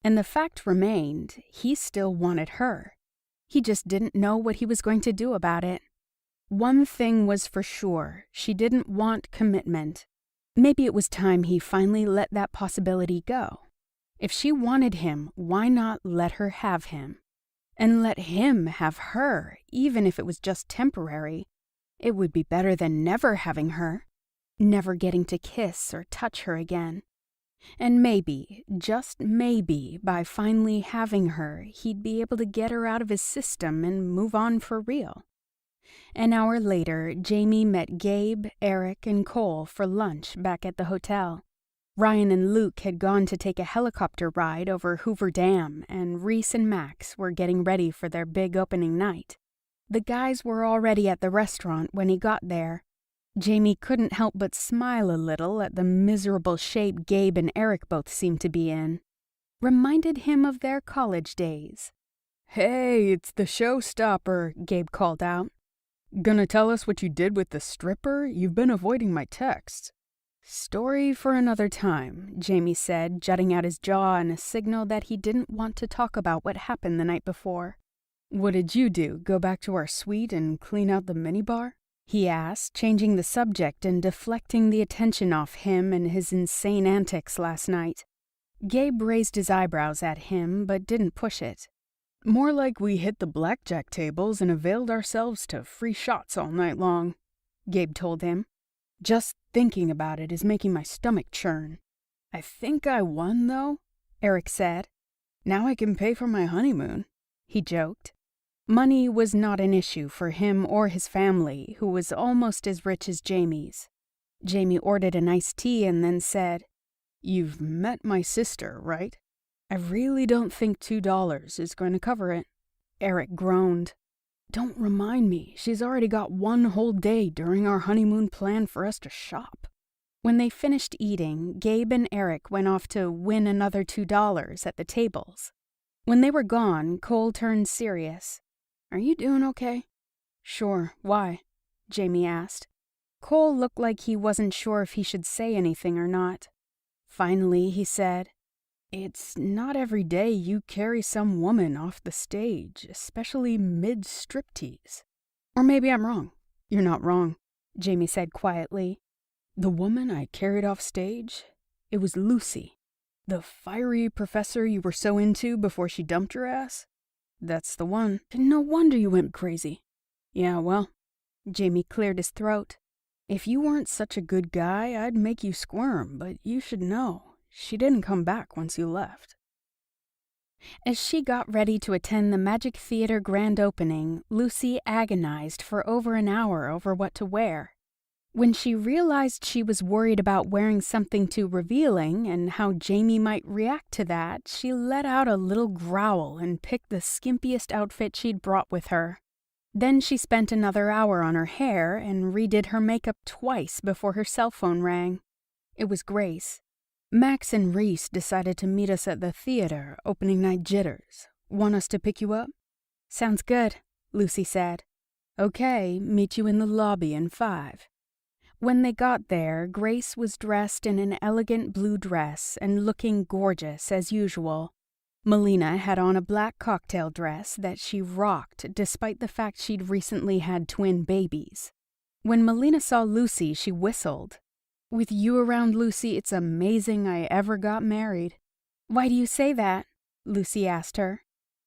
And the fact remained, he still wanted her. He just didn't know what he was going to do about it. One thing was for sure, she didn't want commitment. Maybe it was time he finally let that possibility go. If she wanted him, why not let her have him? And let him have her, even if it was just temporary. It would be better than never having her, never getting to kiss or touch her again. And maybe, just maybe, by finally having her, he'd be able to get her out of his system and move on for real. An hour later, Jamie met Gabe, Eric, and Cole for lunch back at the hotel. Ryan and Luke had gone to take a helicopter ride over Hoover Dam, and Reese and Max were getting ready for their big opening night. The guys were already at the restaurant when he got there. Jamie couldn't help but smile a little at the miserable shape Gabe and Eric both seemed to be in. Reminded him of their college days. Hey, it's the showstopper, Gabe called out. Gonna tell us what you did with the stripper? You've been avoiding my texts. Story for another time, Jamie said, jutting out his jaw in a signal that he didn't want to talk about what happened the night before. What did you do, go back to our suite and clean out the minibar? He asked, changing the subject and deflecting the attention off him and his insane antics last night. Gabe raised his eyebrows at him, but didn't push it. More like we hit the blackjack tables and availed ourselves to free shots all night long, Gabe told him. Just thinking about it is making my stomach churn. I think I won, though, Eric said. Now I can pay for my honeymoon, he joked. Money was not an issue for him or his family, who was almost as rich as Jamie's. Jamie ordered an iced tea and then said, You've met my sister, right? I really don't think $2 is going to cover it. Eric groaned. Don't remind me, she's already got one whole day during our honeymoon planned for us to shop. When they finished eating, Gabe and Eric went off to win another $2 at the tables. When they were gone, Cole turned serious. Are you doing okay? Sure, why? Jamie asked. Cole looked like he wasn't sure if he should say anything or not. Finally, he said, It's not every day you carry some woman off the stage, especially mid-striptease. Or maybe I'm wrong. You're not wrong, Jamie said quietly. The woman I carried off stage, it was Lucy, the fiery professor you were so into before she dumped your ass. That's the one. No wonder you went crazy. Yeah, well, Jamie cleared his throat. If you weren't such a good guy, I'd make you squirm, but you should know. She didn't come back once you left. As she got ready to attend the Magic Theater grand opening, Lucy agonized for over an hour over what to wear. When she realized she was worried about wearing something too revealing and how Jamie might react to that, she let out a little growl and picked the skimpiest outfit she'd brought with her. Then she spent another hour on her hair and redid her makeup twice before her cell phone rang. It was Grace. Max and Reese decided to meet us at the theater, opening night jitters. Want us to pick you up? Sounds good, Lucy said. Okay, meet you in the lobby in 5. When they got there, Grace was dressed in an elegant blue dress and looking gorgeous as usual. Melina had on a black cocktail dress that she rocked despite the fact she'd recently had twin babies. When Melina saw Lucy, she whistled. With you around, Lucy, it's amazing I ever got married. Why do you say that? Lucy asked her.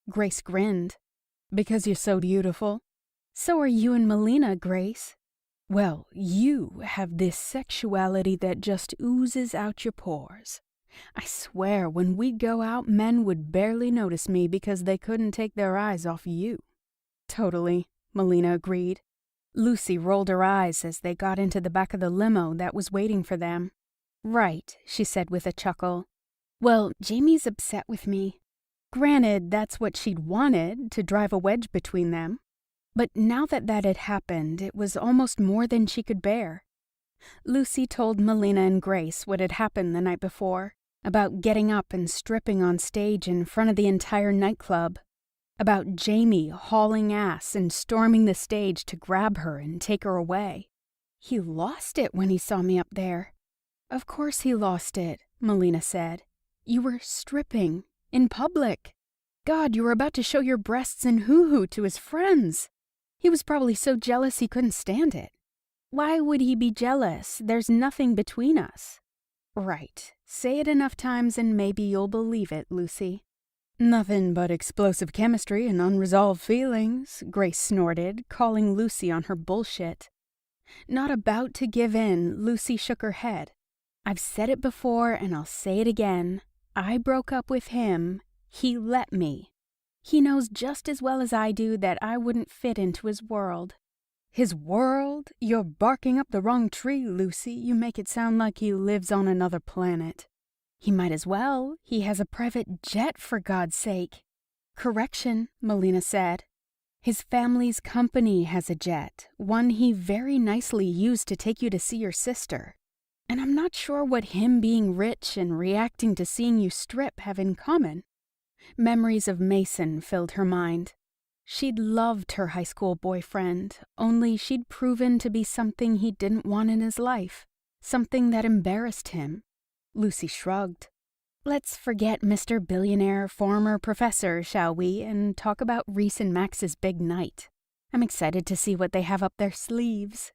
Grace grinned. Because you're so beautiful. So are you and Melina, Grace. Well, you have this sexuality that just oozes out your pores. I swear, when we'd go out, men would barely notice me because they couldn't take their eyes off you. Totally, Melina agreed. Lucy rolled her eyes as they got into the back of the limo that was waiting for them. Right, she said with a chuckle. Well, Jamie's upset with me. Granted, that's what she'd wanted, to drive a wedge between them. But now that that had happened, it was almost more than she could bear. Lucy told Melina and Grace what had happened the night before, about getting up and stripping on stage in front of the entire nightclub, about Jamie hauling ass and storming the stage to grab her and take her away. He lost it when he saw me up there. Of course he lost it, Melina said. You were stripping, in public. God, you were about to show your breasts in hoo-hoo to his friends. He was probably so jealous he couldn't stand it. Why would he be jealous? There's nothing between us. Right. Say it enough times and maybe you'll believe it, Lucy. Nothing but explosive chemistry and unresolved feelings, Grace snorted, calling Lucy on her bullshit. Not about to give in, Lucy shook her head. I've said it before and I'll say it again. I broke up with him. He let me. He knows just as well as I do that I wouldn't fit into his world. His world? You're barking up the wrong tree, Lucy. You make it sound like he lives on another planet. He might as well. He has a private jet, for God's sake. Correction, Melina said. His family's company has a jet, one he very nicely used to take you to see your sister. And I'm not sure what him being rich and reacting to seeing you strip have in common. Memories of Mason filled her mind. She'd loved her high school boyfriend, only she'd proven to be something he didn't want in his life, something that embarrassed him. Lucy shrugged. Let's forget Mr. Billionaire, former professor, shall we, and talk about Reese and Max's big night. I'm excited to see what they have up their sleeves.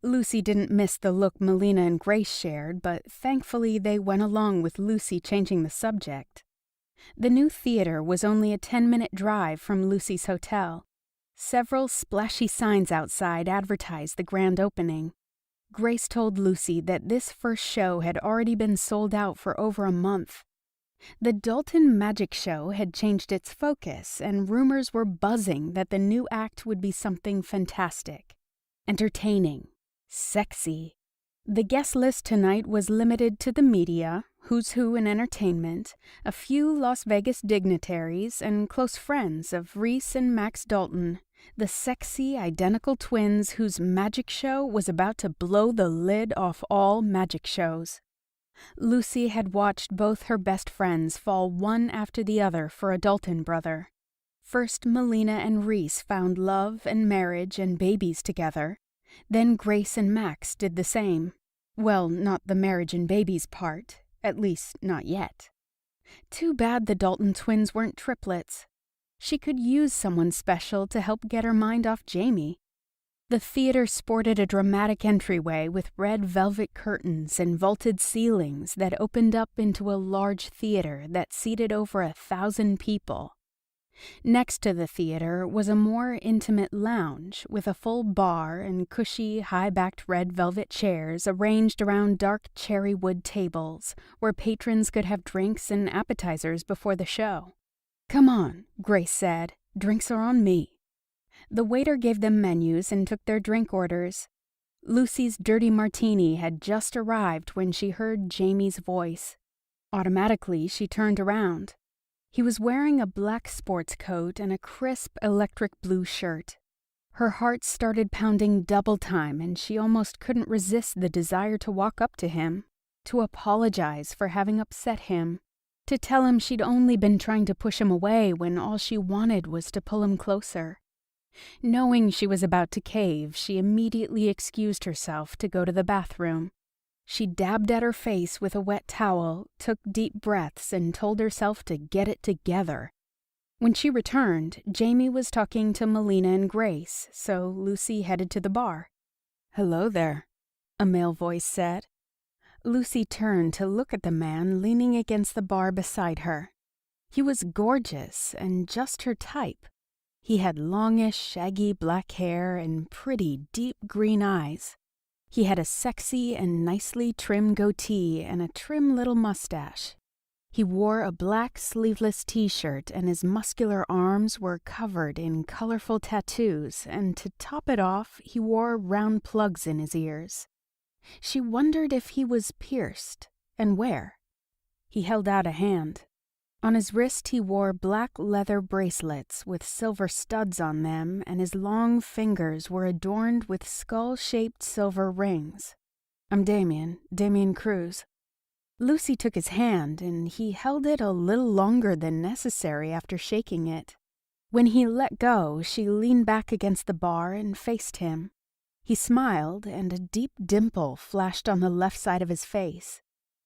Lucy didn't miss the look Melina and Grace shared, but thankfully they went along with Lucy changing the subject. The new theater was only a 10-minute drive from Lucy's hotel. Several splashy signs outside advertised the grand opening. Grace told Lucy that this first show had already been sold out for over a month. The Dalton Magic Show had changed its focus, and rumors were buzzing that the new act would be something fantastic. Entertaining. Sexy. The guest list tonight was limited to the media, who's who in entertainment, a few Las Vegas dignitaries, and close friends of Reese and Max Dalton, the sexy, identical twins whose magic show was about to blow the lid off all magic shows. Lucy had watched both her best friends fall one after the other for a Dalton brother. First, Melina and Reese found love and marriage and babies together. Then Grace and Max did the same. Well, not the marriage and babies part, at least not yet. Too bad the Dalton twins weren't triplets. She could use someone special to help get her mind off Jamie. The theater sported a dramatic entryway with red velvet curtains and vaulted ceilings that opened up into a large theater that seated over 1,000 people. Next to the theater was a more intimate lounge with a full bar and cushy, high-backed red velvet chairs arranged around dark cherry wood tables where patrons could have drinks and appetizers before the show. "Come on," Grace said. "Drinks are on me." The waiter gave them menus and took their drink orders. Lucy's dirty martini had just arrived when she heard Jamie's voice. Automatically, she turned around. He was wearing a black sports coat and a crisp electric blue shirt. Her heart started pounding double time, and she almost couldn't resist the desire to walk up to him, to apologize for having upset him, to tell him she'd only been trying to push him away when all she wanted was to pull him closer. Knowing she was about to cave, she immediately excused herself to go to the bathroom. She dabbed at her face with a wet towel, took deep breaths, and told herself to get it together. When she returned, Jamie was talking to Melina and Grace, so Lucy headed to the bar. "Hello there," a male voice said. Lucy turned to look at the man leaning against the bar beside her. He was gorgeous and just her type. He had longish, shaggy black hair and pretty, deep green eyes. He had a sexy and nicely trimmed goatee and a trim little mustache. He wore a black sleeveless t-shirt, and his muscular arms were covered in colorful tattoos, and to top it off, he wore round plugs in his ears. She wondered if he was pierced, and where. He held out a hand. On his wrist he wore black leather bracelets with silver studs on them, and his long fingers were adorned with skull-shaped silver rings. "I'm Damien Cruz." Lucy took his hand, and he held it a little longer than necessary after shaking it. When he let go, she leaned back against the bar and faced him. He smiled, and a deep dimple flashed on the left side of his face.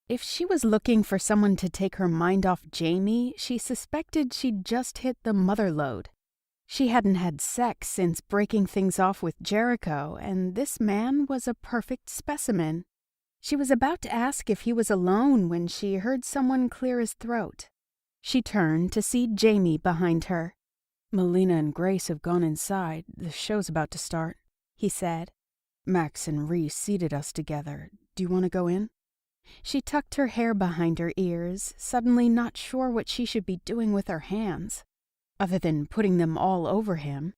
If she was looking for someone to take her mind off Jamie, she suspected she'd just hit the mother lode. She hadn't had sex since breaking things off with Jericho, and this man was a perfect specimen. She was about to ask if he was alone when she heard someone clear his throat. She turned to see Jamie behind her. "Melina and Grace have gone inside. The show's about to start," he said. "Max and Reese seated us together. Do you want to go in?" She tucked her hair behind her ears, suddenly not sure what she should be doing with her hands, other than putting them all over him.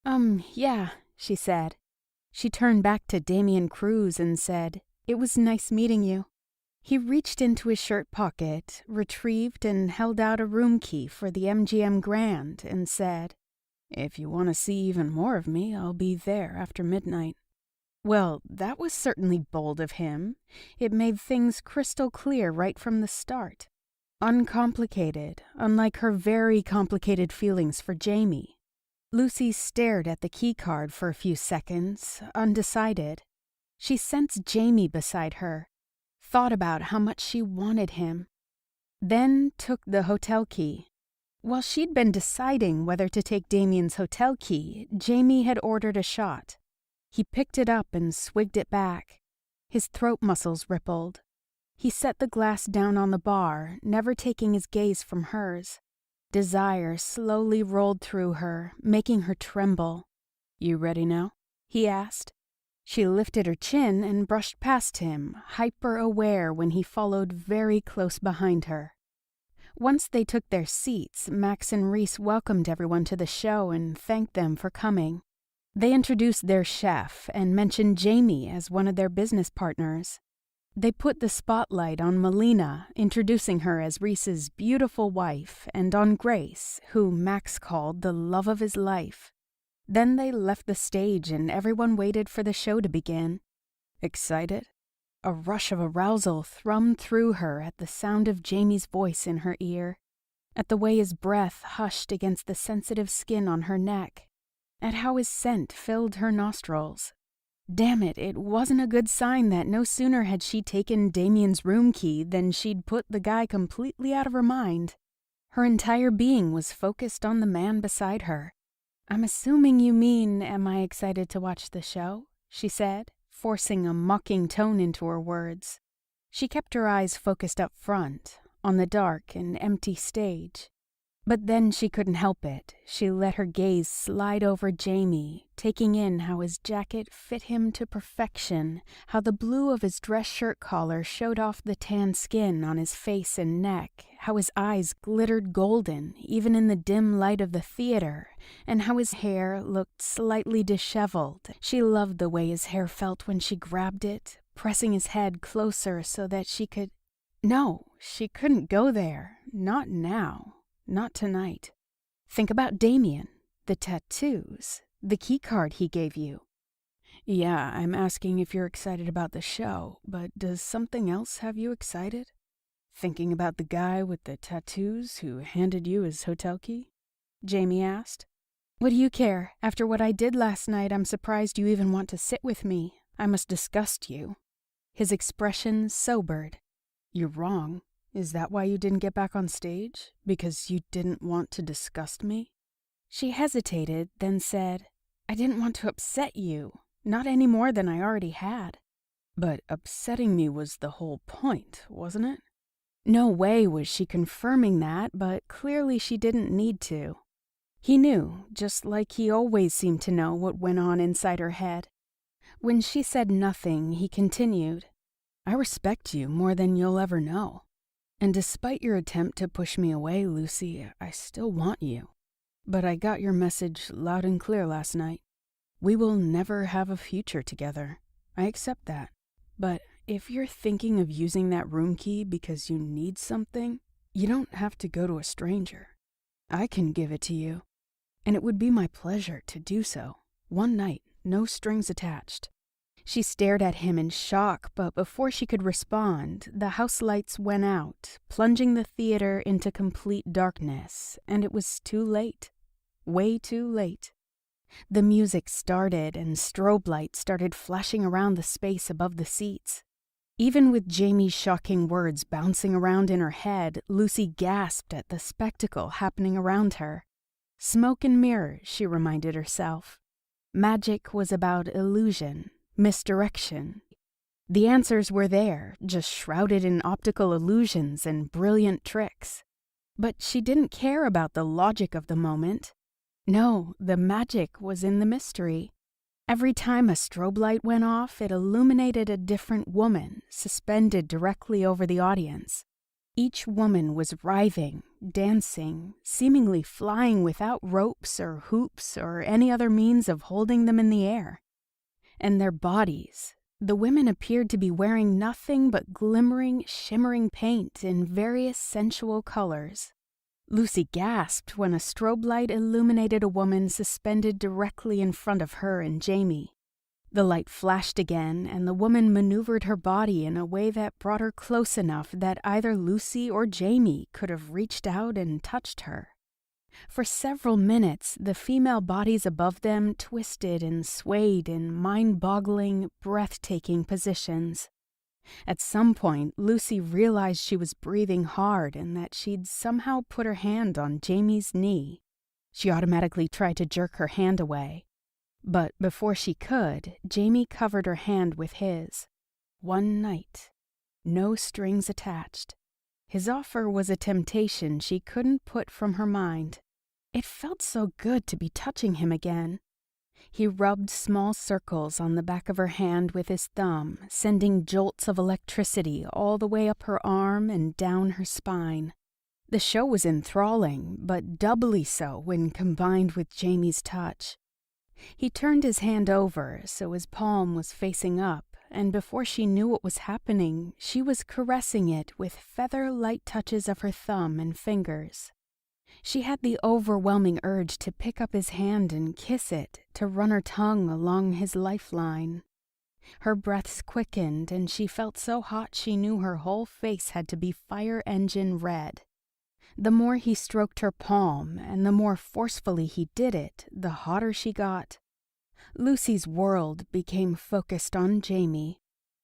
Yeah, she said. She turned back to Damien Cruz and said, "It was nice meeting you." He reached into his shirt pocket, retrieved and held out a room key for the MGM Grand, and said, "If you want to see even more of me, I'll be there after midnight." Well, that was certainly bold of him. It made things crystal clear right from the start. Uncomplicated, unlike her very complicated feelings for Jamie. Lucy stared at the key card for a few seconds, undecided. She sensed Jamie beside her, thought about how much she wanted him, then took the hotel key. While she'd been deciding whether to take Damien's hotel key, Jamie had ordered a shot. He picked it up and swigged it back. His throat muscles rippled. He set the glass down on the bar, never taking his gaze from hers. Desire slowly rolled through her, making her tremble. "You ready now?" he asked. She lifted her chin and brushed past him, hyper-aware when he followed very close behind her. Once they took their seats, Max and Reese welcomed everyone to the show and thanked them for coming. They introduced their chef and mentioned Jamie as one of their business partners. They put the spotlight on Melina, introducing her as Reese's beautiful wife, and on Grace, who Max called the love of his life. Then they left the stage and everyone waited for the show to begin. "Excited?" A rush of arousal thrummed through her at the sound of Jamie's voice in her ear, at the way his breath hushed against the sensitive skin on her neck, at how his scent filled her nostrils. Damn it, it wasn't a good sign that no sooner had she taken Damien's room key than she'd put the guy completely out of her mind. Her entire being was focused on the man beside her. "I'm assuming you mean, am I excited to watch the show?" she said, forcing a mocking tone into her words. She kept her eyes focused up front, on the dark and empty stage. But then she couldn't help it. She let her gaze slide over Jamie, taking in how his jacket fit him to perfection, how the blue of his dress shirt collar showed off the tan skin on his face and neck, how his eyes glittered golden, even in the dim light of the theater, and how his hair looked slightly disheveled. She loved the way his hair felt when she grabbed it, pressing his head closer so that she could... No, she couldn't go there. Not now. Not tonight. Think about Damien, the tattoos, The key card he gave you. Yeah, I'm asking if you're excited about the show, but does something else have you excited? Thinking about the guy with the tattoos who handed you his hotel key? Jamie asked. What do you care? After what I did last night, I'm surprised you even want to sit with me. I must disgust you. His expression sobered. You're wrong. Is that why you didn't get back on stage? Because you didn't want to disgust me? She hesitated, then said, I didn't want to upset you. Not any more than I already had. But upsetting me was the whole point, wasn't it? No way was she confirming that, but clearly she didn't need to. He knew, just like he always seemed to know what went on inside her head. When she said nothing, he continued, I respect you more than you'll ever know. And despite your attempt to push me away, Lucy, I still want you. But I got your message loud and clear last night. We will never have a future together. I accept that. But if you're thinking of using that room key because you need something, you don't have to go to a stranger. I can give it to you. And it would be my pleasure to do so. One night, no strings attached. She stared at him in shock, but before she could respond, the house lights went out, plunging the theater into complete darkness, and it was too late. Way too late. The music started, and strobe lights started flashing around the space above the seats. Even with Jamie's shocking words bouncing around in her head, Lucy gasped at the spectacle happening around her. Smoke and mirrors, she reminded herself. Magic was about illusion, misdirection. The answers were there, just shrouded in optical illusions and brilliant tricks. But she didn't care about the logic of the moment. No, the magic was in the mystery. Every time a strobe light went off, it illuminated a different woman, suspended directly over the audience. Each woman was writhing, dancing, seemingly flying without ropes or hoops or any other means of holding them in the air. And their bodies, the women appeared to be wearing nothing but glimmering, shimmering paint in various sensual colors. Lucy gasped when a strobe light illuminated a woman suspended directly in front of her and Jamie. The light flashed again, and the woman maneuvered her body in a way that brought her close enough that either Lucy or Jamie could have reached out and touched her. For several minutes, the female bodies above them twisted and swayed in mind-boggling, breathtaking positions. At some point, Lucy realized she was breathing hard and that she'd somehow put her hand on Jamie's knee. She automatically tried to jerk her hand away. But before she could, Jamie covered her hand with his. One night. No strings attached. His offer was a temptation she couldn't put from her mind. It felt so good to be touching him again. He rubbed small circles on the back of her hand with his thumb, sending jolts of electricity all the way up her arm and down her spine. The show was enthralling, but doubly so when combined with Jamie's touch. He turned his hand over so his palm was facing up, and before she knew what was happening, she was caressing it with feather-light touches of her thumb and fingers. She had the overwhelming urge to pick up his hand and kiss it, to run her tongue along his lifeline. Her breaths quickened, and she felt so hot she knew her whole face had to be fire engine red. The more he stroked her palm, and the more forcefully he did it, the hotter she got. Lucy's world became focused on Jamie.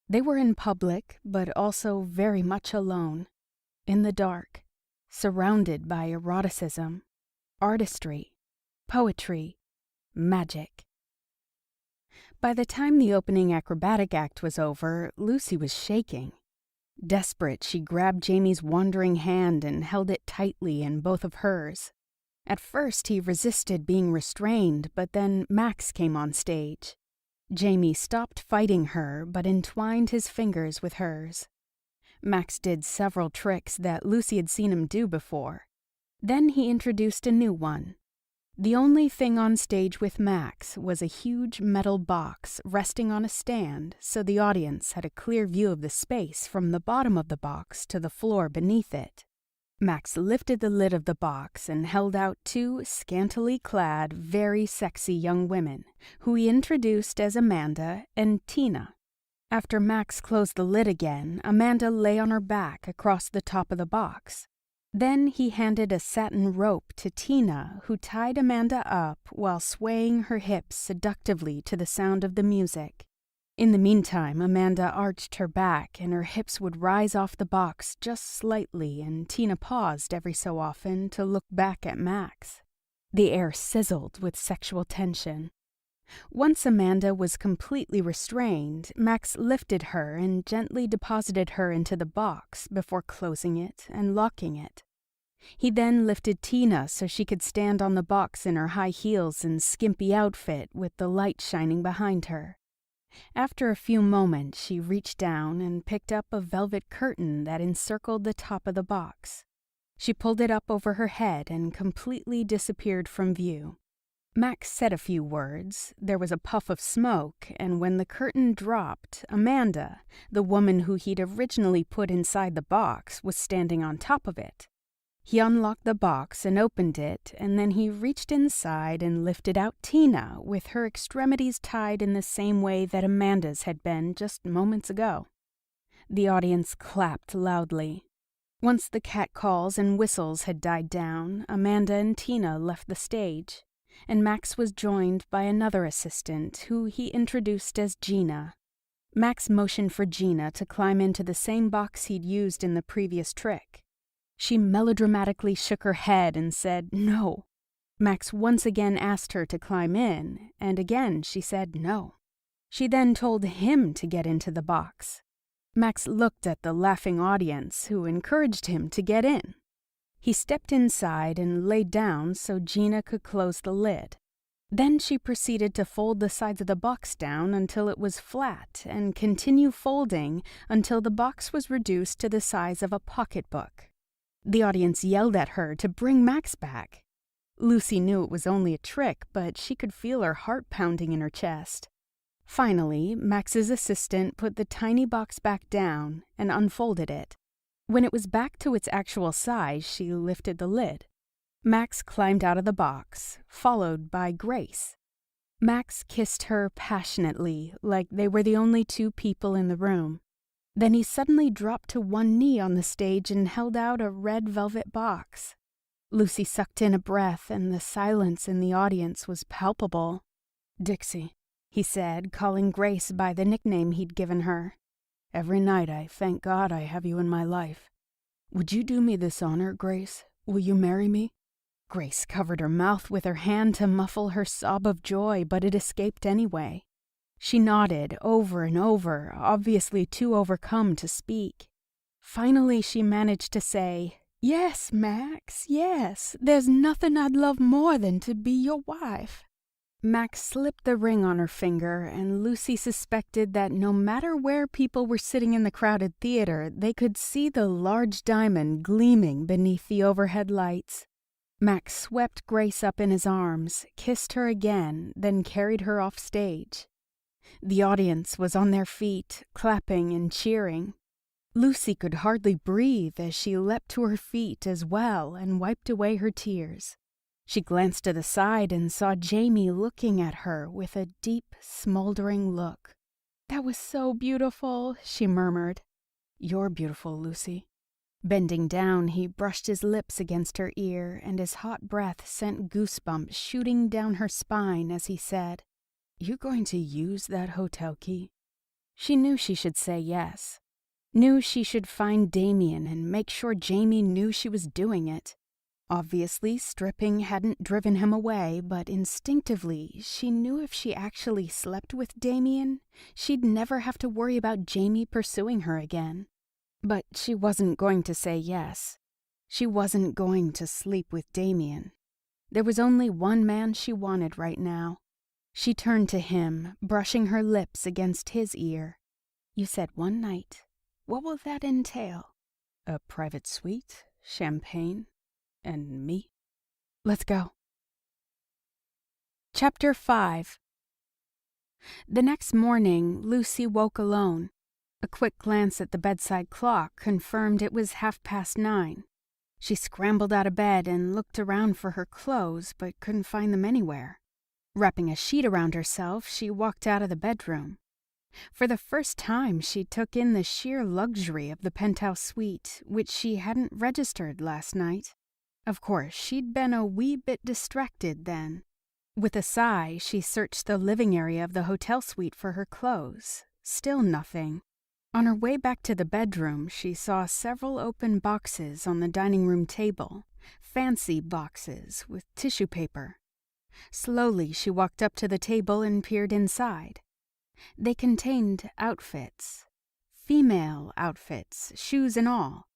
They were in public, but also very much alone. In the dark. Surrounded by eroticism, artistry, poetry, magic. By the time the opening acrobatic act was over, Lucy was shaking. Desperate, she grabbed Jamie's wandering hand and held it tightly in both of hers. At first, he resisted being restrained, but then Max came on stage. Jamie stopped fighting her, but entwined his fingers with hers. Max did several tricks that Lucy had seen him do before. Then he introduced a new one. The only thing on stage with Max was a huge metal box resting on a stand, so the audience had a clear view of the space from the bottom of the box to the floor beneath it. Max lifted the lid of the box and held out two scantily clad, very sexy young women, who he introduced as Amanda and Tina. After Max closed the lid again, Amanda lay on her back across the top of the box. Then he handed a satin rope to Tina, who tied Amanda up while swaying her hips seductively to the sound of the music. In the meantime, Amanda arched her back and her hips would rise off the box just slightly, and Tina paused every so often to look back at Max. The air sizzled with sexual tension. Once Amanda was completely restrained, Max lifted her and gently deposited her into the box before closing it and locking it. He then lifted Tina so she could stand on the box in her high heels and skimpy outfit with the light shining behind her. After a few moments, she reached down and picked up a velvet curtain that encircled the top of the box. She pulled it up over her head and completely disappeared from view. Max said a few words, there was a puff of smoke, and when the curtain dropped, Amanda, the woman who he'd originally put inside the box, was standing on top of it. He unlocked the box and opened it, and then he reached inside and lifted out Tina, with her extremities tied in the same way that Amanda's had been just moments ago. The audience clapped loudly. Once the catcalls and whistles had died down, Amanda and Tina left the stage, and Max was joined by another assistant, who he introduced as Gina. Max motioned for Gina to climb into the same box he'd used in the previous trick. She melodramatically shook her head and said no. Max once again asked her to climb in, and again she said no. She then told him to get into the box. Max looked at the laughing audience, who encouraged him to get in. He stepped inside and laid down so Gina could close the lid. Then she proceeded to fold the sides of the box down until it was flat and continue folding until the box was reduced to the size of a pocketbook. The audience yelled at her to bring Max back. Lucy knew it was only a trick, but she could feel her heart pounding in her chest. Finally, Max's assistant put the tiny box back down and unfolded it. When it was back to its actual size, she lifted the lid. Max climbed out of the box, followed by Grace. Max kissed her passionately, like they were the only two people in the room. Then he suddenly dropped to one knee on the stage and held out a red velvet box. Lucy sucked in a breath, and the silence in the audience was palpable. "Dixie," he said, calling Grace by the nickname he'd given her. "Every night I thank God I have you in my life. Would you do me this honor, Grace? Will you marry me?" Grace covered her mouth with her hand to muffle her sob of joy, but it escaped anyway. She nodded over and over, obviously too overcome to speak. Finally, she managed to say, "Yes, Max, yes. There's nothing I'd love more than to be your wife." Max slipped the ring on her finger, and Lucy suspected that no matter where people were sitting in the crowded theater, they could see the large diamond gleaming beneath the overhead lights. Max swept Grace up in his arms, kissed her again, then carried her off stage. The audience was on their feet, clapping and cheering. Lucy could hardly breathe as she leapt to her feet as well and wiped away her tears. She glanced to the side and saw Jamie looking at her with a deep, smoldering look. "That was so beautiful," she murmured. "You're beautiful, Lucy." Bending down, he brushed his lips against her ear, and his hot breath sent goosebumps shooting down her spine as he said, "You going to use that hotel key?" She knew she should say yes. Knew she should find Damien and make sure Jamie knew she was doing it. Obviously, stripping hadn't driven him away, but instinctively, she knew if she actually slept with Damien, she'd never have to worry about Jamie pursuing her again. But she wasn't going to say yes. She wasn't going to sleep with Damien. There was only one man she wanted right now. She turned to him, brushing her lips against his ear. "You said one night. What will that entail?" "A private suite, champagne, and me." "Let's go." Chapter 5. The next morning, Lucy woke alone. A quick glance at the bedside clock confirmed it was 9:30. She scrambled out of bed and looked around for her clothes, but couldn't find them anywhere. Wrapping a sheet around herself, she walked out of the bedroom. For the first time, she took in the sheer luxury of the penthouse suite, which she hadn't registered last night. Of course, she'd been a wee bit distracted then. With a sigh, she searched the living area of the hotel suite for her clothes. Still nothing. On her way back to the bedroom, she saw several open boxes on the dining room table, fancy boxes with tissue paper. Slowly, she walked up to the table and peered inside. They contained outfits. Female outfits, shoes and all.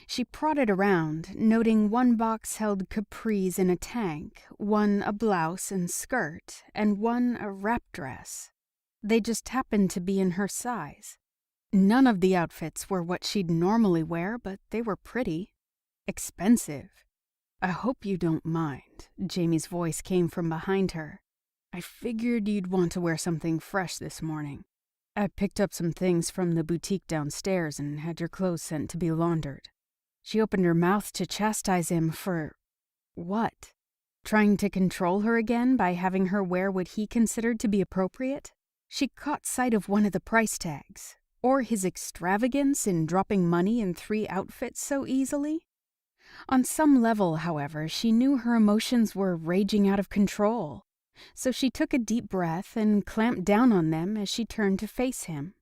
She prodded around, noting one box held capris in a tank, one a blouse and skirt, and one a wrap dress. They just happened to be in her size. None of the outfits were what she'd normally wear, but they were pretty. Expensive. "I hope you don't mind," Jamie's voice came from behind her. "I figured you'd want to wear something fresh this morning. I picked up some things from the boutique downstairs and had your clothes sent to be laundered." She opened her mouth to chastise him for... what? Trying to control her again by having her wear what he considered to be appropriate? She caught sight of one of the price tags. Or his extravagance in dropping money in 3 outfits so easily? On some level, however, she knew her emotions were raging out of control. So she took a deep breath and clamped down on them as she turned to face him.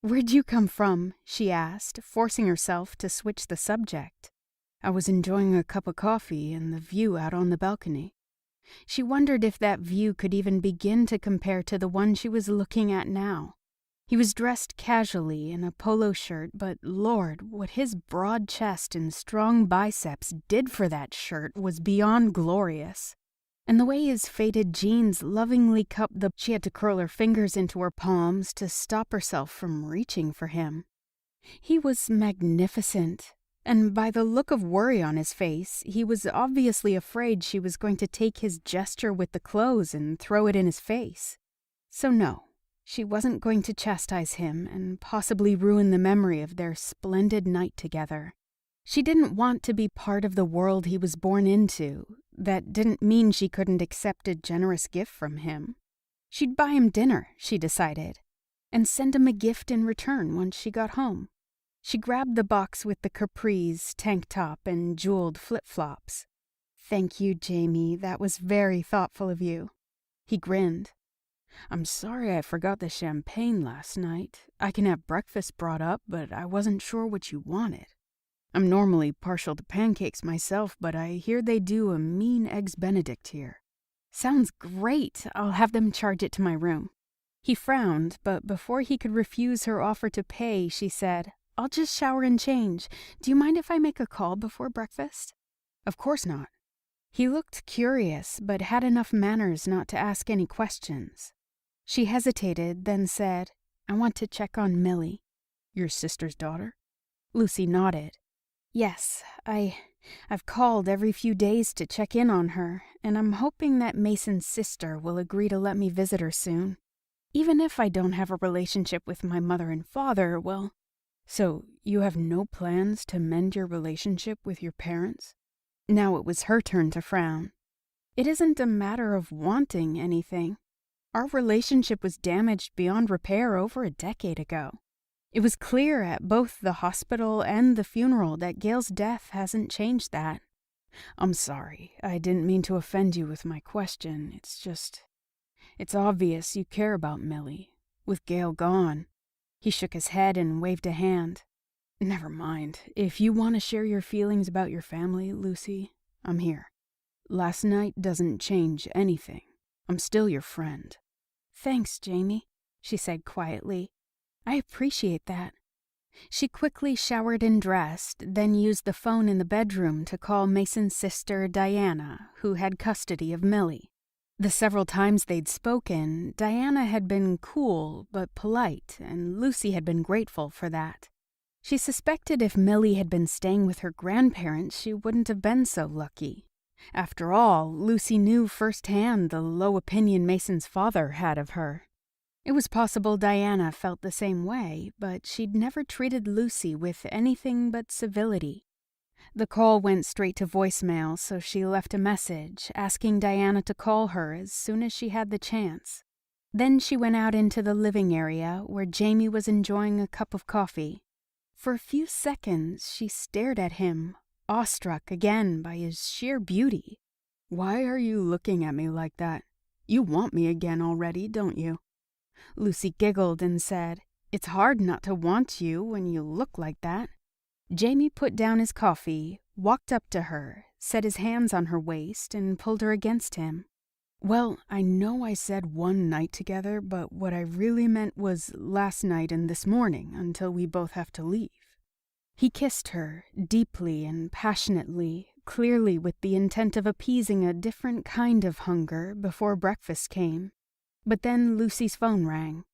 "Where'd you come from?" she asked, forcing herself to switch the subject. "I was enjoying a cup of coffee and the view out on the balcony." She wondered if that view could even begin to compare to the one she was looking at now. He was dressed casually in a polo shirt, but Lord, what his broad chest and strong biceps did for that shirt was beyond glorious. And the way his faded jeans lovingly cupped she had to curl her fingers into her palms to stop herself from reaching for him. He was magnificent, and by the look of worry on his face, he was obviously afraid she was going to take his gesture with the clothes and throw it in his face. So no. She wasn't going to chastise him and possibly ruin the memory of their splendid night together. She didn't want to be part of the world he was born into. That didn't mean she couldn't accept a generous gift from him. She'd buy him dinner, she decided, and send him a gift in return once she got home. She grabbed the box with the capris, tank top, and jeweled flip-flops. "Thank you, Jamie. That was very thoughtful of you." He grinned. "I'm sorry I forgot the champagne last night. I can have breakfast brought up, but I wasn't sure what you wanted. I'm normally partial to pancakes myself, but I hear they do a mean eggs Benedict here." "Sounds great. I'll have them charge it to my room." He frowned, but before he could refuse her offer to pay, she said, "I'll just shower and change. Do you mind if I make a call before breakfast?" "Of course not." He looked curious, but had enough manners not to ask any questions. She hesitated, then said, "I want to check on Millie." "Your sister's daughter?" Lucy nodded. "Yes, I've called every few days to check in on her, and I'm hoping that Mason's sister will agree to let me visit her soon. Even if I don't have a relationship with my mother and father, well..." "So you have no plans to mend your relationship with your parents?" Now it was her turn to frown. "It isn't a matter of wanting anything. Our relationship was damaged beyond repair over a decade ago. It was clear at both the hospital and the funeral that Gail's death hasn't changed that." "I'm sorry. I didn't mean to offend you with my question. It's obvious you care about Millie. With Gail gone..." He shook his head and waved a hand. "Never mind. If you want to share your feelings about your family, Lucy, I'm here. Last night doesn't change anything. I'm still your friend." "Thanks, Jamie," she said quietly. "I appreciate that." She quickly showered and dressed, then used the phone in the bedroom to call Mason's sister, Diana, who had custody of Millie. The several times they'd spoken, Diana had been cool but polite, and Lucy had been grateful for that. She suspected if Millie had been staying with her grandparents, she wouldn't have been so lucky. After all, Lucy knew firsthand the low opinion Mason's father had of her. It was possible Diana felt the same way, but she'd never treated Lucy with anything but civility. The call went straight to voicemail, so she left a message asking Diana to call her as soon as she had the chance. Then she went out into the living area where Jamie was enjoying a cup of coffee. For a few seconds, she stared at him, awestruck again by his sheer beauty. "Why are you looking at me like that? You want me again already, don't you?" Lucy giggled and said, "It's hard not to want you when you look like that." Jamie put down his coffee, walked up to her, set his hands on her waist, and pulled her against him. "Well, I know I said one night together, but what I really meant was last night and this morning until we both have to leave." He kissed her, deeply and passionately, clearly with the intent of appeasing a different kind of hunger before breakfast came. But then Lucy's phone rang.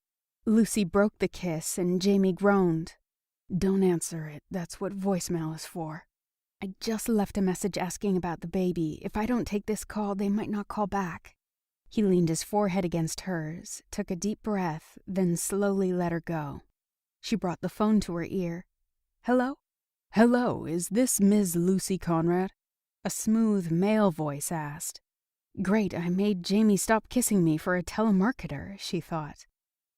Lucy broke the kiss and Jamie groaned. "Don't answer it. That's what voicemail is for." "I just left a message asking about the baby. If I don't take this call, they might not call back." He leaned his forehead against hers, took a deep breath, then slowly let her go. She brought the phone to her ear. "Hello?" "Hello, is this Ms. Lucy Conrad?" A smooth male voice asked. Great, I made Jamie stop kissing me for a telemarketer, she thought.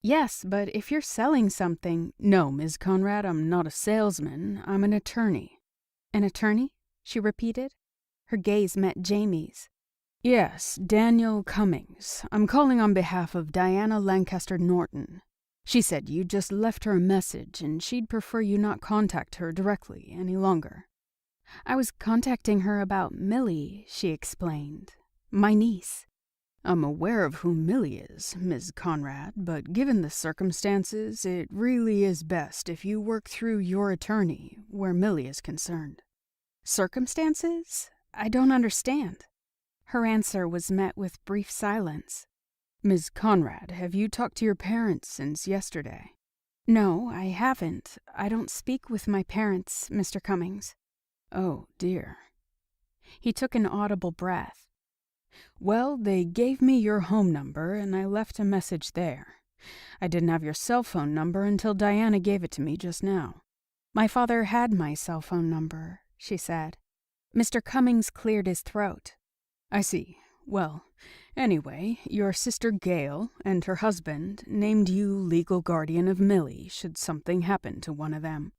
"Yes, but if you're selling something—" "No, Ms. Conrad, I'm not a salesman. I'm an attorney." "An attorney?" she repeated. Her gaze met Jamie's. "Yes, Daniel Cummings. I'm calling on behalf of Diana Lancaster Norton. She said you just left her a message and she'd prefer you not contact her directly any longer." "I was contacting her about Millie," she explained. "My niece." "I'm aware of who Millie is, Ms. Conrad, but given the circumstances, it really is best if you work through your attorney where Millie is concerned." "Circumstances? I don't understand." Her answer was met with brief silence. "Ms. Conrad, have you talked to your parents since yesterday?" "No, I haven't. I don't speak with my parents, Mr. Cummings." "Oh, dear." He took an audible breath. "Well, they gave me your home number and I left a message there. I didn't have your cell phone number until Diana gave it to me just now." "My father had my cell phone number," she said. Mr. Cummings cleared his throat. "I see. Well, anyway, your sister Gail and her husband named you legal guardian of Millie should something happen to one of them."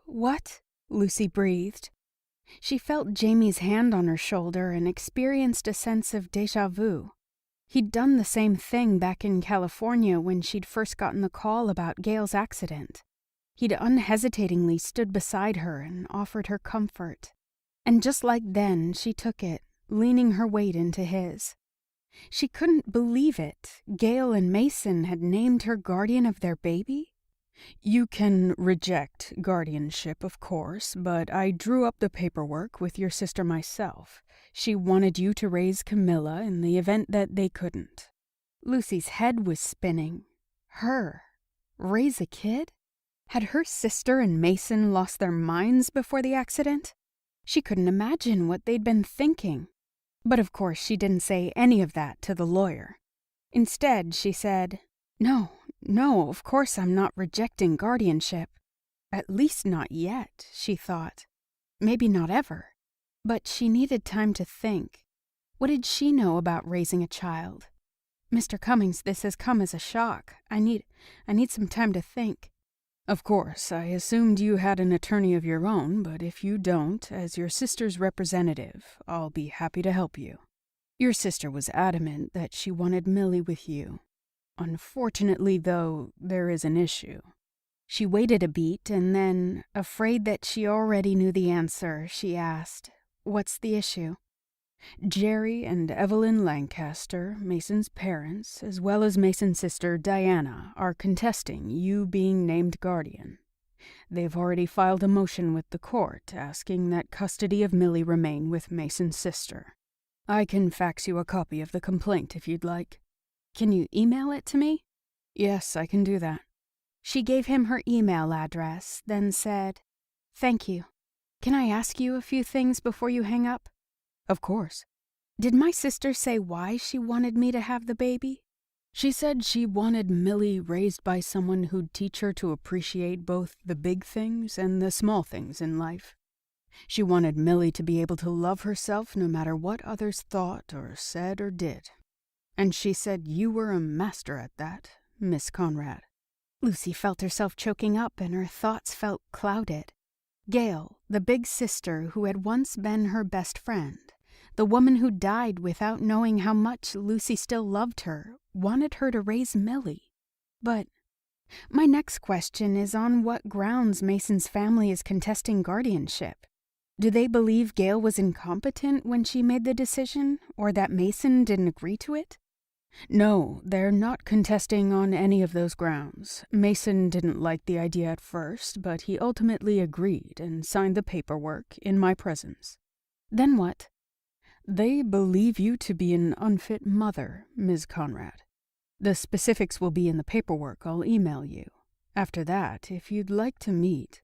What?" Lucy breathed. She felt Jamie's hand on her shoulder and experienced a sense of déjà vu. He'd done the same thing back in California when she'd first gotten the call about Gail's accident. He'd unhesitatingly stood beside her and offered her comfort. And just like then, she took it, leaning her weight into his. She couldn't believe it. Gail and Mason had named her guardian of their baby? "You can reject guardianship, of course, but I drew up the paperwork with your sister myself. She wanted you to raise Camilla in the event that they couldn't." Lucy's head was spinning. Her? Raise a kid? Had her sister and Mason lost their minds before the accident? She couldn't imagine what they'd been thinking. But of course she didn't say any of that to the lawyer. Instead, she said, No, of course I'm not rejecting guardianship. At least not yet, she thought. Maybe not ever. But she needed time to think. What did she know about raising a child? "Mr. Cummings, this has come as a shock. I need some time to think." "Of course, I assumed you had an attorney of your own, but if you don't, as your sister's representative, I'll be happy to help you. Your sister was adamant that she wanted Millie with you. Unfortunately, though, there is an issue." She waited a beat and then, afraid that she already knew the answer, she asked, "What's the issue?" "Jerry and Evelyn Lancaster, Mason's parents, as well as Mason's sister Diana, are contesting you being named guardian. They've already filed a motion with the court asking that custody of Millie remain with Mason's sister. I can fax you a copy of the complaint if you'd like." "Can you email it to me?" "Yes, I can do that." She gave him her email address, then said, "Thank you. Can I ask you a few things before you hang up?" "Of course." "Did my sister say why she wanted me to have the baby?" "She said she wanted Millie raised by someone who'd teach her to appreciate both the big things and the small things in life." She wanted Millie to be able to love herself no matter what others thought or said or did. And she said you were a master at that, Miss Conrad." Lucy felt herself choking up and her thoughts felt clouded. Gail, the big sister who had once been her best friend, the woman who died without knowing how much Lucy still loved her, wanted her to raise Millie. But my next question is on what grounds Mason's family is contesting guardianship. Do they believe Gail was incompetent when she made the decision, or that Mason didn't agree to it? No, they're not contesting on any of those grounds. Mason didn't like the idea at first, but he ultimately agreed and signed the paperwork in my presence. Then what? They believe you to be an unfit mother, Ms. Conrad. The specifics will be in the paperwork I'll email you. After that, if you'd like to meet."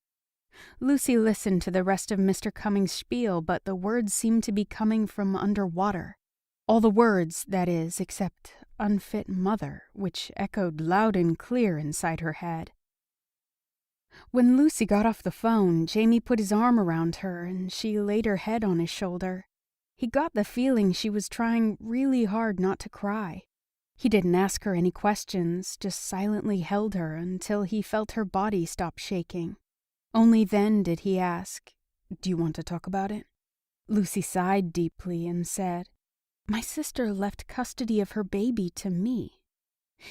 Lucy listened to the rest of Mr. Cummings' spiel, but the words seemed to be coming from underwater. All the words, that is, except unfit mother, which echoed loud and clear inside her head. When Lucy got off the phone, Jamie put his arm around her and she laid her head on his shoulder. He got the feeling she was trying really hard not to cry. He didn't ask her any questions, just silently held her until he felt her body stop shaking. Only then did he ask, "Do you want to talk about it?" Lucy sighed deeply and said, "My sister left custody of her baby to me."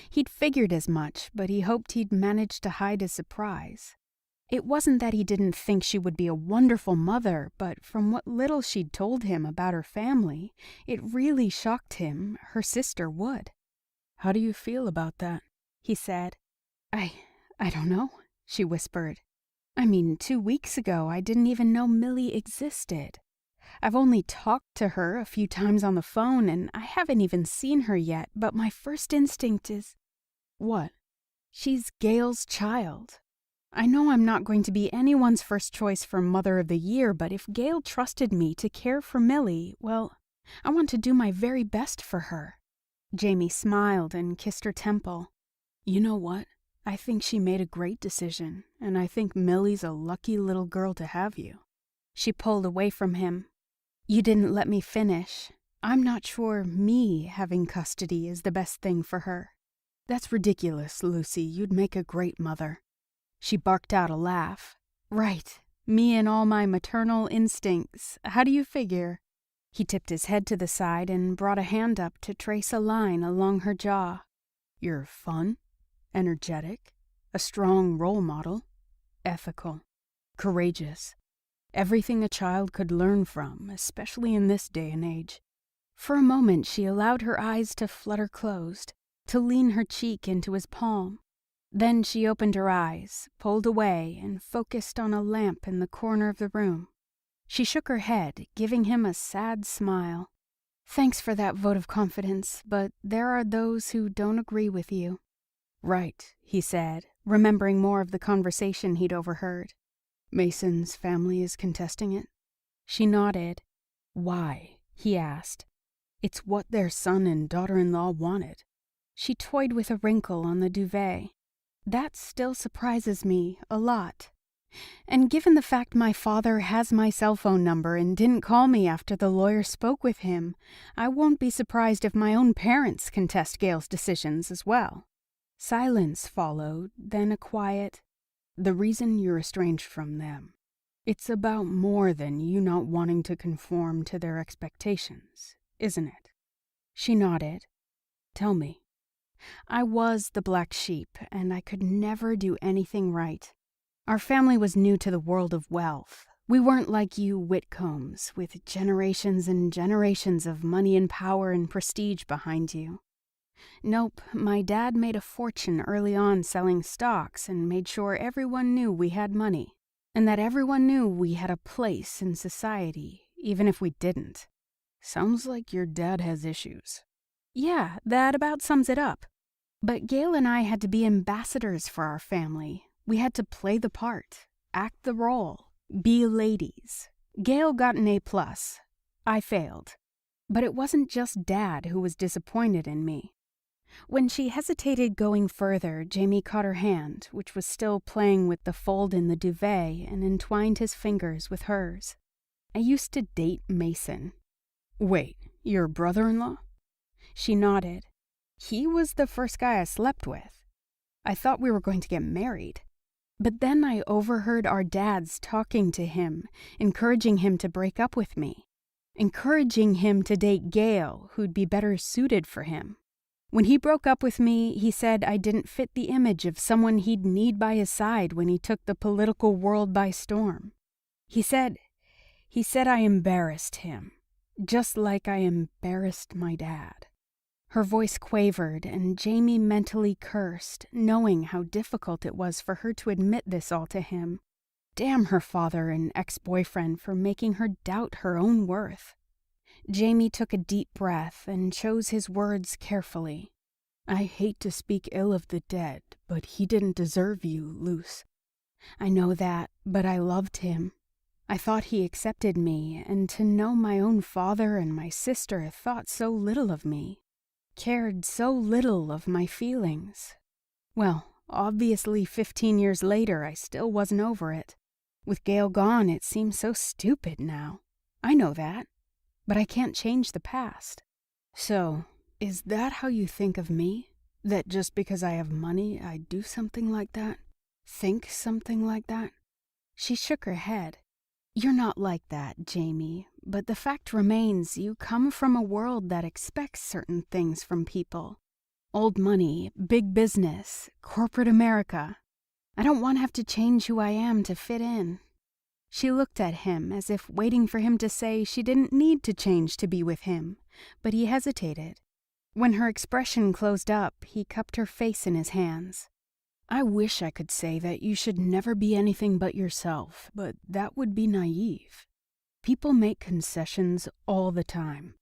He'd figured as much, but he hoped he'd managed to hide his surprise. It wasn't that he didn't think she would be a wonderful mother, but from what little she'd told him about her family, it really shocked him her sister would. "How do you feel about that?" he said. I don't know," she whispered. "I mean, 2 weeks ago I didn't even know Millie existed. I've only talked to her a few times on the phone, and I haven't even seen her yet, but my first instinct is..." "What?" "She's Gail's child. I know I'm not going to be anyone's first choice for Mother of the Year, but if Gail trusted me to care for Millie, well, I want to do my very best for her." Jamie smiled and kissed her temple. "You know what? I think she made a great decision, and I think Millie's a lucky little girl to have you." She pulled away from him. "You didn't let me finish. I'm not sure me having custody is the best thing for her." "That's ridiculous, Lucy. You'd make a great mother." She barked out a laugh. "Right. Me and all my maternal instincts. How do you figure?" He tipped his head to the side and brought a hand up to trace a line along her jaw. "You're fun, energetic, a strong role model, ethical, courageous. Everything a child could learn from, especially in this day and age." For a moment she allowed her eyes to flutter closed, to lean her cheek into his palm. Then she opened her eyes, pulled away, and focused on a lamp in the corner of the room. She shook her head, giving him a sad smile. "Thanks for that vote of confidence, but there are those who don't agree with you." "Right," he said, remembering more of the conversation he'd overheard. "Mason's family is contesting it?" She nodded. "Why?" he asked. "It's what their son and daughter-in-law wanted." She toyed with a wrinkle on the duvet. "That still surprises me a lot. And given the fact my father has my cell phone number and didn't call me after the lawyer spoke with him, I won't be surprised if my own parents contest Gail's decisions as well." Silence followed, then a quiet, "The reason you're estranged from them, it's about more than you not wanting to conform to their expectations, isn't it?" She nodded. "Tell me." "I was the black sheep, and I could never do anything right. Our family was new to the world of wealth. We weren't like you Whitcombs, with generations and generations of money and power and prestige behind you. Nope, my dad made a fortune early on selling stocks and made sure everyone knew we had money, and that everyone knew we had a place in society, even if we didn't." "Sounds like your dad has issues." "Yeah, that about sums it up. But Gail and I had to be ambassadors for our family. We had to play the part, act the role, be ladies. Gail got an A+. I failed. But it wasn't just Dad who was disappointed in me." When she hesitated going further, Jamie caught her hand, which was still playing with the fold in the duvet, and entwined his fingers with hers. I used to date Mason." "Wait, your brother-in-law?" She nodded. "He was the first guy I slept with. I thought we were going to get married. But then I overheard our dads talking to him, encouraging him to break up with me, encouraging him to date Gail, who'd be better suited for him. When he broke up with me, he said I didn't fit the image of someone he'd need by his side when he took the political world by storm. He said I embarrassed him, just like I embarrassed my dad." Her voice quavered, and Jamie mentally cursed, knowing how difficult it was for her to admit this all to him. Damn her father and ex-boyfriend for making her doubt her own worth. Jamie took a deep breath and chose his words carefully. "I hate to speak ill of the dead, but he didn't deserve you, Luce." "I know that, but I loved him. I thought he accepted me, and to know my own father and my sister thought so little of me, cared so little of my feelings. Well, obviously 15 years later I still wasn't over it. With Gail gone, it seems so stupid now. I know that, but I can't change the past." "So, is that how you think of me? That just because I have money, I do something like that? Think something like that?" She shook her head. "You're not like that, Jamie, but the fact remains you come from a world that expects certain things from people. Old money, big business, corporate America. I don't want to have to change who I am to fit in." She looked at him as if waiting for him to say she didn't need to change to be with him, but he hesitated. When her expression closed up, he cupped her face in his hands. "I wish I could say that you should never be anything but yourself, but that would be naive. People make concessions all the time.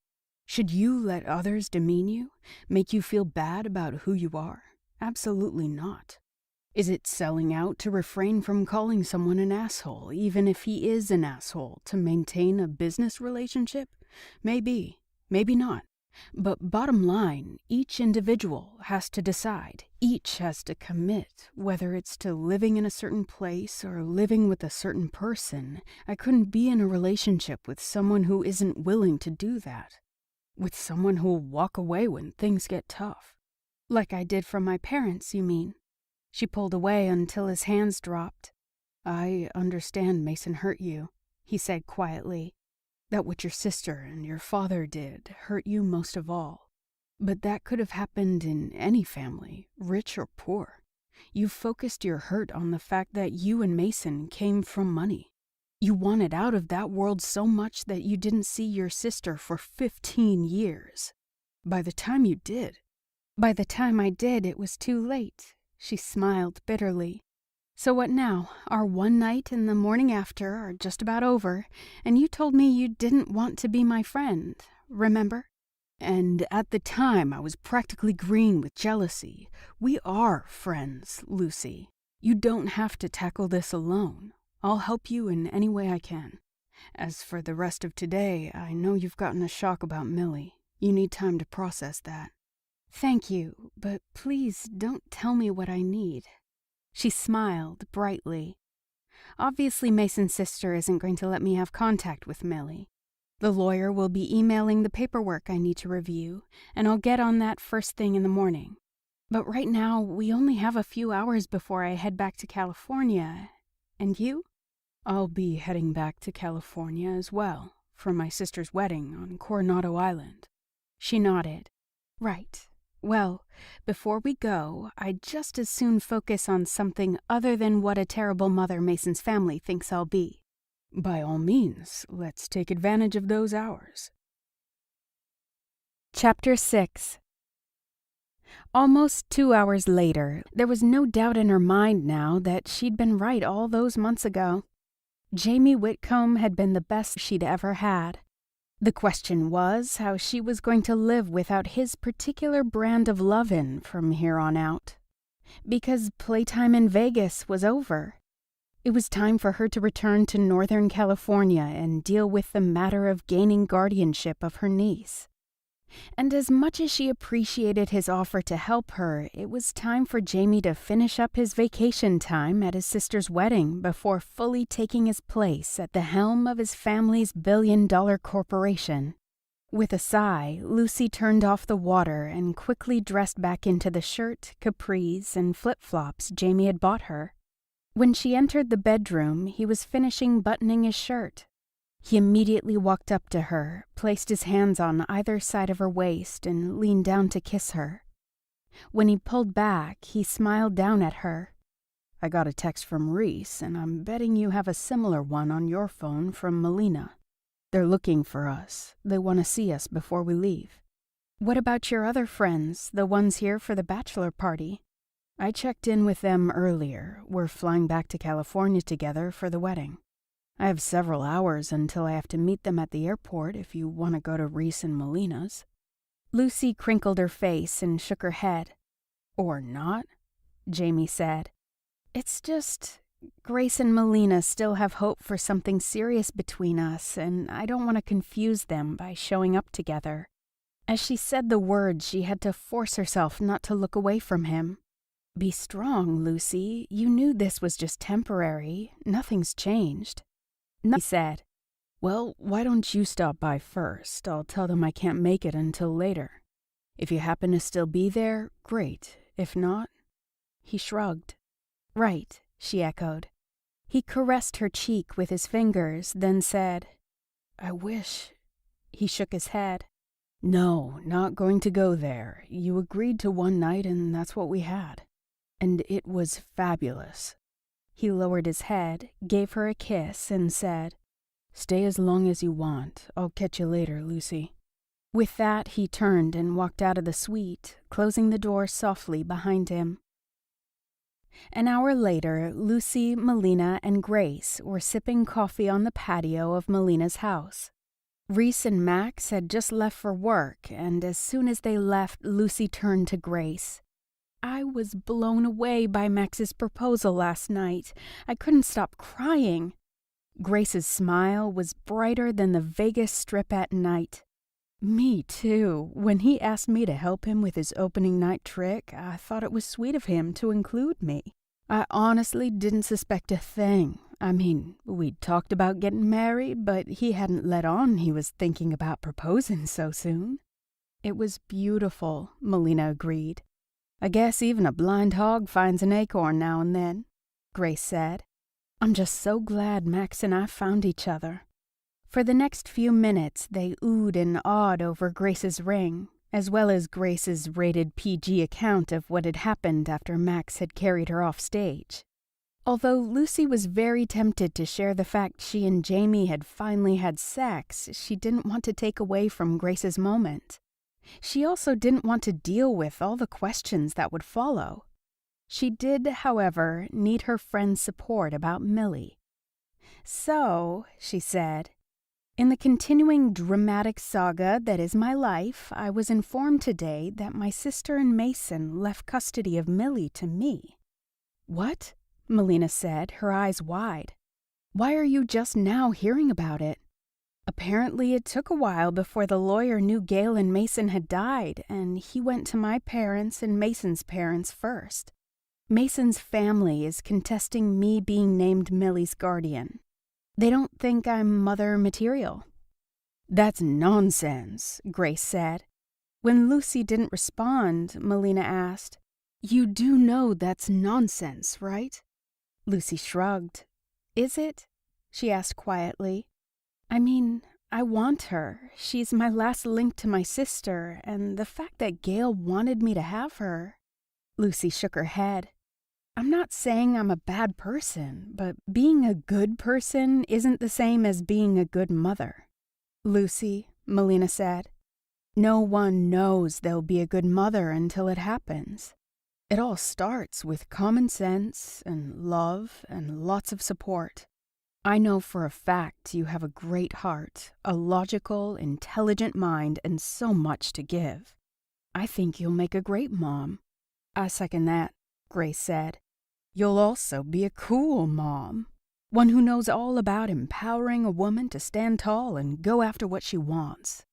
Should you let others demean you, make you feel bad about who you are? Absolutely not. Is it selling out to refrain from calling someone an asshole, even if he is an asshole, to maintain a business relationship? Maybe, maybe not. But bottom line, each individual has to decide. Each has to commit, whether it's to living in a certain place or living with a certain person. I couldn't be in a relationship with someone who isn't willing to do that. With someone who'll walk away when things get tough." "Like I did from my parents, you mean?" She pulled away until his hands dropped. "I understand Mason hurt you," he said quietly. "That what your sister and your father did hurt you most of all. But that could have happened in any family, rich or poor. You focused your hurt on the fact that you and Mason came from money. You wanted out of that world so much that you didn't see your sister for 15 years. By the time you did..." "By the time I did, it was too late." She smiled bitterly. "So what now? Our one night and the morning after are just about over, and you told me you didn't want to be my friend, remember?" "And at the time I was practically green with jealousy. We are friends, Lucy. You don't have to tackle this alone. I'll help you in any way I can. As for the rest of today, I know you've gotten a shock about Millie. You need time to process that." "Thank you, but please don't tell me what I need." She smiled brightly. "Obviously Mason's sister isn't going to let me have contact with Millie. The lawyer will be emailing the paperwork I need to review, and I'll get on that first thing in the morning. But right now, we only have a few hours before I head back to California. And you?" "I'll be heading back to California as well, for my sister's wedding on Coronado Island." She nodded. "Right. Well, before we go, I'd just as soon focus on something other than what a terrible mother Mason's family thinks I'll be." "By all means, let's take advantage of those hours." Chapter 6. Almost 2 hours later, there was no doubt in her mind now that she'd been right all those months ago. Jamie Whitcomb had been the best she'd ever had. The question was how she was going to live without his particular brand of lovin' from here on out. Because playtime in Vegas was over. It was time for her to return to Northern California and deal with the matter of gaining guardianship of her niece. And as much as she appreciated his offer to help her, it was time for Jamie to finish up his vacation time at his sister's wedding before fully taking his place at the helm of his family's billion-dollar corporation. With a sigh, Lucy turned off the water and quickly dressed back into the shirt, capris, and flip-flops Jamie had bought her. When she entered the bedroom, he was finishing buttoning his shirt. He immediately walked up to her, placed his hands on either side of her waist, and leaned down to kiss her. When he pulled back, he smiled down at her. "I got a text from Reese, and I'm betting you have a similar one on your phone from Melina. They're looking for us. They want to see us before we leave." "What about your other friends, the ones here for the bachelor party?" "I checked in with them earlier. We're flying back to California together for the wedding. I have several hours until I have to meet them at the airport if you want to go to Reese and Melina's." Lucy crinkled her face and shook her head. "Or not," Jamie said. "It's just, Grace and Melina still have hope for something serious between us, and I don't want to confuse them by showing up together." As she said the words, she had to force herself not to look away from him. "Be strong, Lucy. You knew this was just temporary. Nothing's changed." "No," he said. "Well, why don't you stop by first? I'll tell them I can't make it until later. If you happen to still be there, great. If not..." He shrugged. "Right," she echoed. He caressed her cheek with his fingers, then said, "I wish..." He shook his head. "No, not going to go there. You agreed to one night and that's what we had. And it was fabulous." He lowered his head, gave her a kiss, and said, "Stay as long as you want. I'll catch you later, Lucy." With that, he turned and walked out of the suite, closing the door softly behind him. An hour later, Lucy, Melina, and Grace were sipping coffee on the patio of Melina's house. Reese and Max had just left for work, and as soon as they left, Lucy turned to Grace. "I was blown away by Max's proposal last night. I couldn't stop crying." Grace's smile was brighter than the Vegas Strip at night. "Me too. When he asked me to help him with his opening night trick, I thought it was sweet of him to include me. I honestly didn't suspect a thing. I mean, we'd talked about getting married, but he hadn't let on he was thinking about proposing so soon." "It was beautiful," Melina agreed. "I guess even a blind hog finds an acorn now and then," Grace said. "I'm just so glad Max and I found each other." For the next few minutes, they oohed and awed over Grace's ring, as well as Grace's rated PG account of what had happened after Max had carried her off stage. Although Lucy was very tempted to share the fact she and Jamie had finally had sex, she didn't want to take away from Grace's moment. She also didn't want to deal with all the questions that would follow. She did, however, need her friend's support about Millie. "So," she said, "in the continuing dramatic saga that is my life, I was informed today that my sister and Mason left custody of Millie to me." "What?" Melina said, her eyes wide. "Why are you just now hearing about it?" "Apparently it took a while before the lawyer knew Gail and Mason had died, and he went to my parents and Mason's parents first. Mason's family is contesting me being named Millie's guardian. They don't think I'm mother material." "That's nonsense," Grace said. When Lucy didn't respond, Melina asked, "You do know that's nonsense, right?" Lucy shrugged. "Is it?" she asked quietly. "I mean, I want her. She's my last link to my sister, and the fact that Gail wanted me to have her..." Lucy shook her head. "I'm not saying I'm a bad person, but being a good person isn't the same as being a good mother." "Lucy," Melina said, "no one knows they'll be a good mother until it happens. It all starts with common sense and love and lots of support. I know for a fact you have a great heart, a logical, intelligent mind, and so much to give. I think you'll make a great mom." "I second that," Grace said. "You'll also be a cool mom. One who knows all about empowering a woman to stand tall and go after what she wants."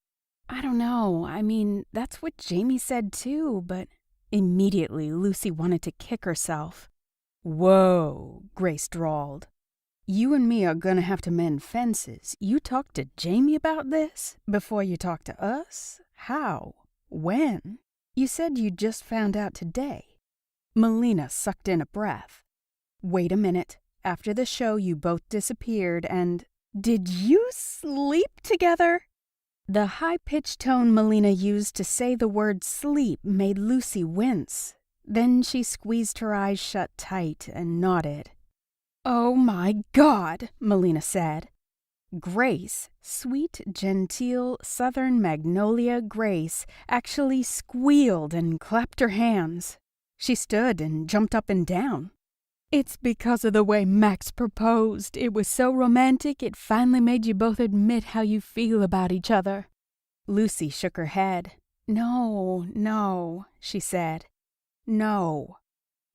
I don't know. I mean, that's what Jamie said too, but immediately Lucy wanted to kick herself. Whoa, Grace drawled. You and me are gonna have to mend fences. You talked to Jamie about this before you talked to us? How? When? You said you just found out today. Melina sucked in a breath. Wait a minute. After the show, you both disappeared and... Did you sleep together? The high-pitched tone Melina used to say the word sleep made Lucy wince. Then she squeezed her eyes shut tight and nodded. Oh my God, Melina said. Grace, sweet, genteel, southern magnolia Grace, actually squealed and clapped her hands. She stood and jumped up and down. It's because of the way Max proposed. It was so romantic it finally made you both admit how you feel about each other. Lucy shook her head. No, she said. No.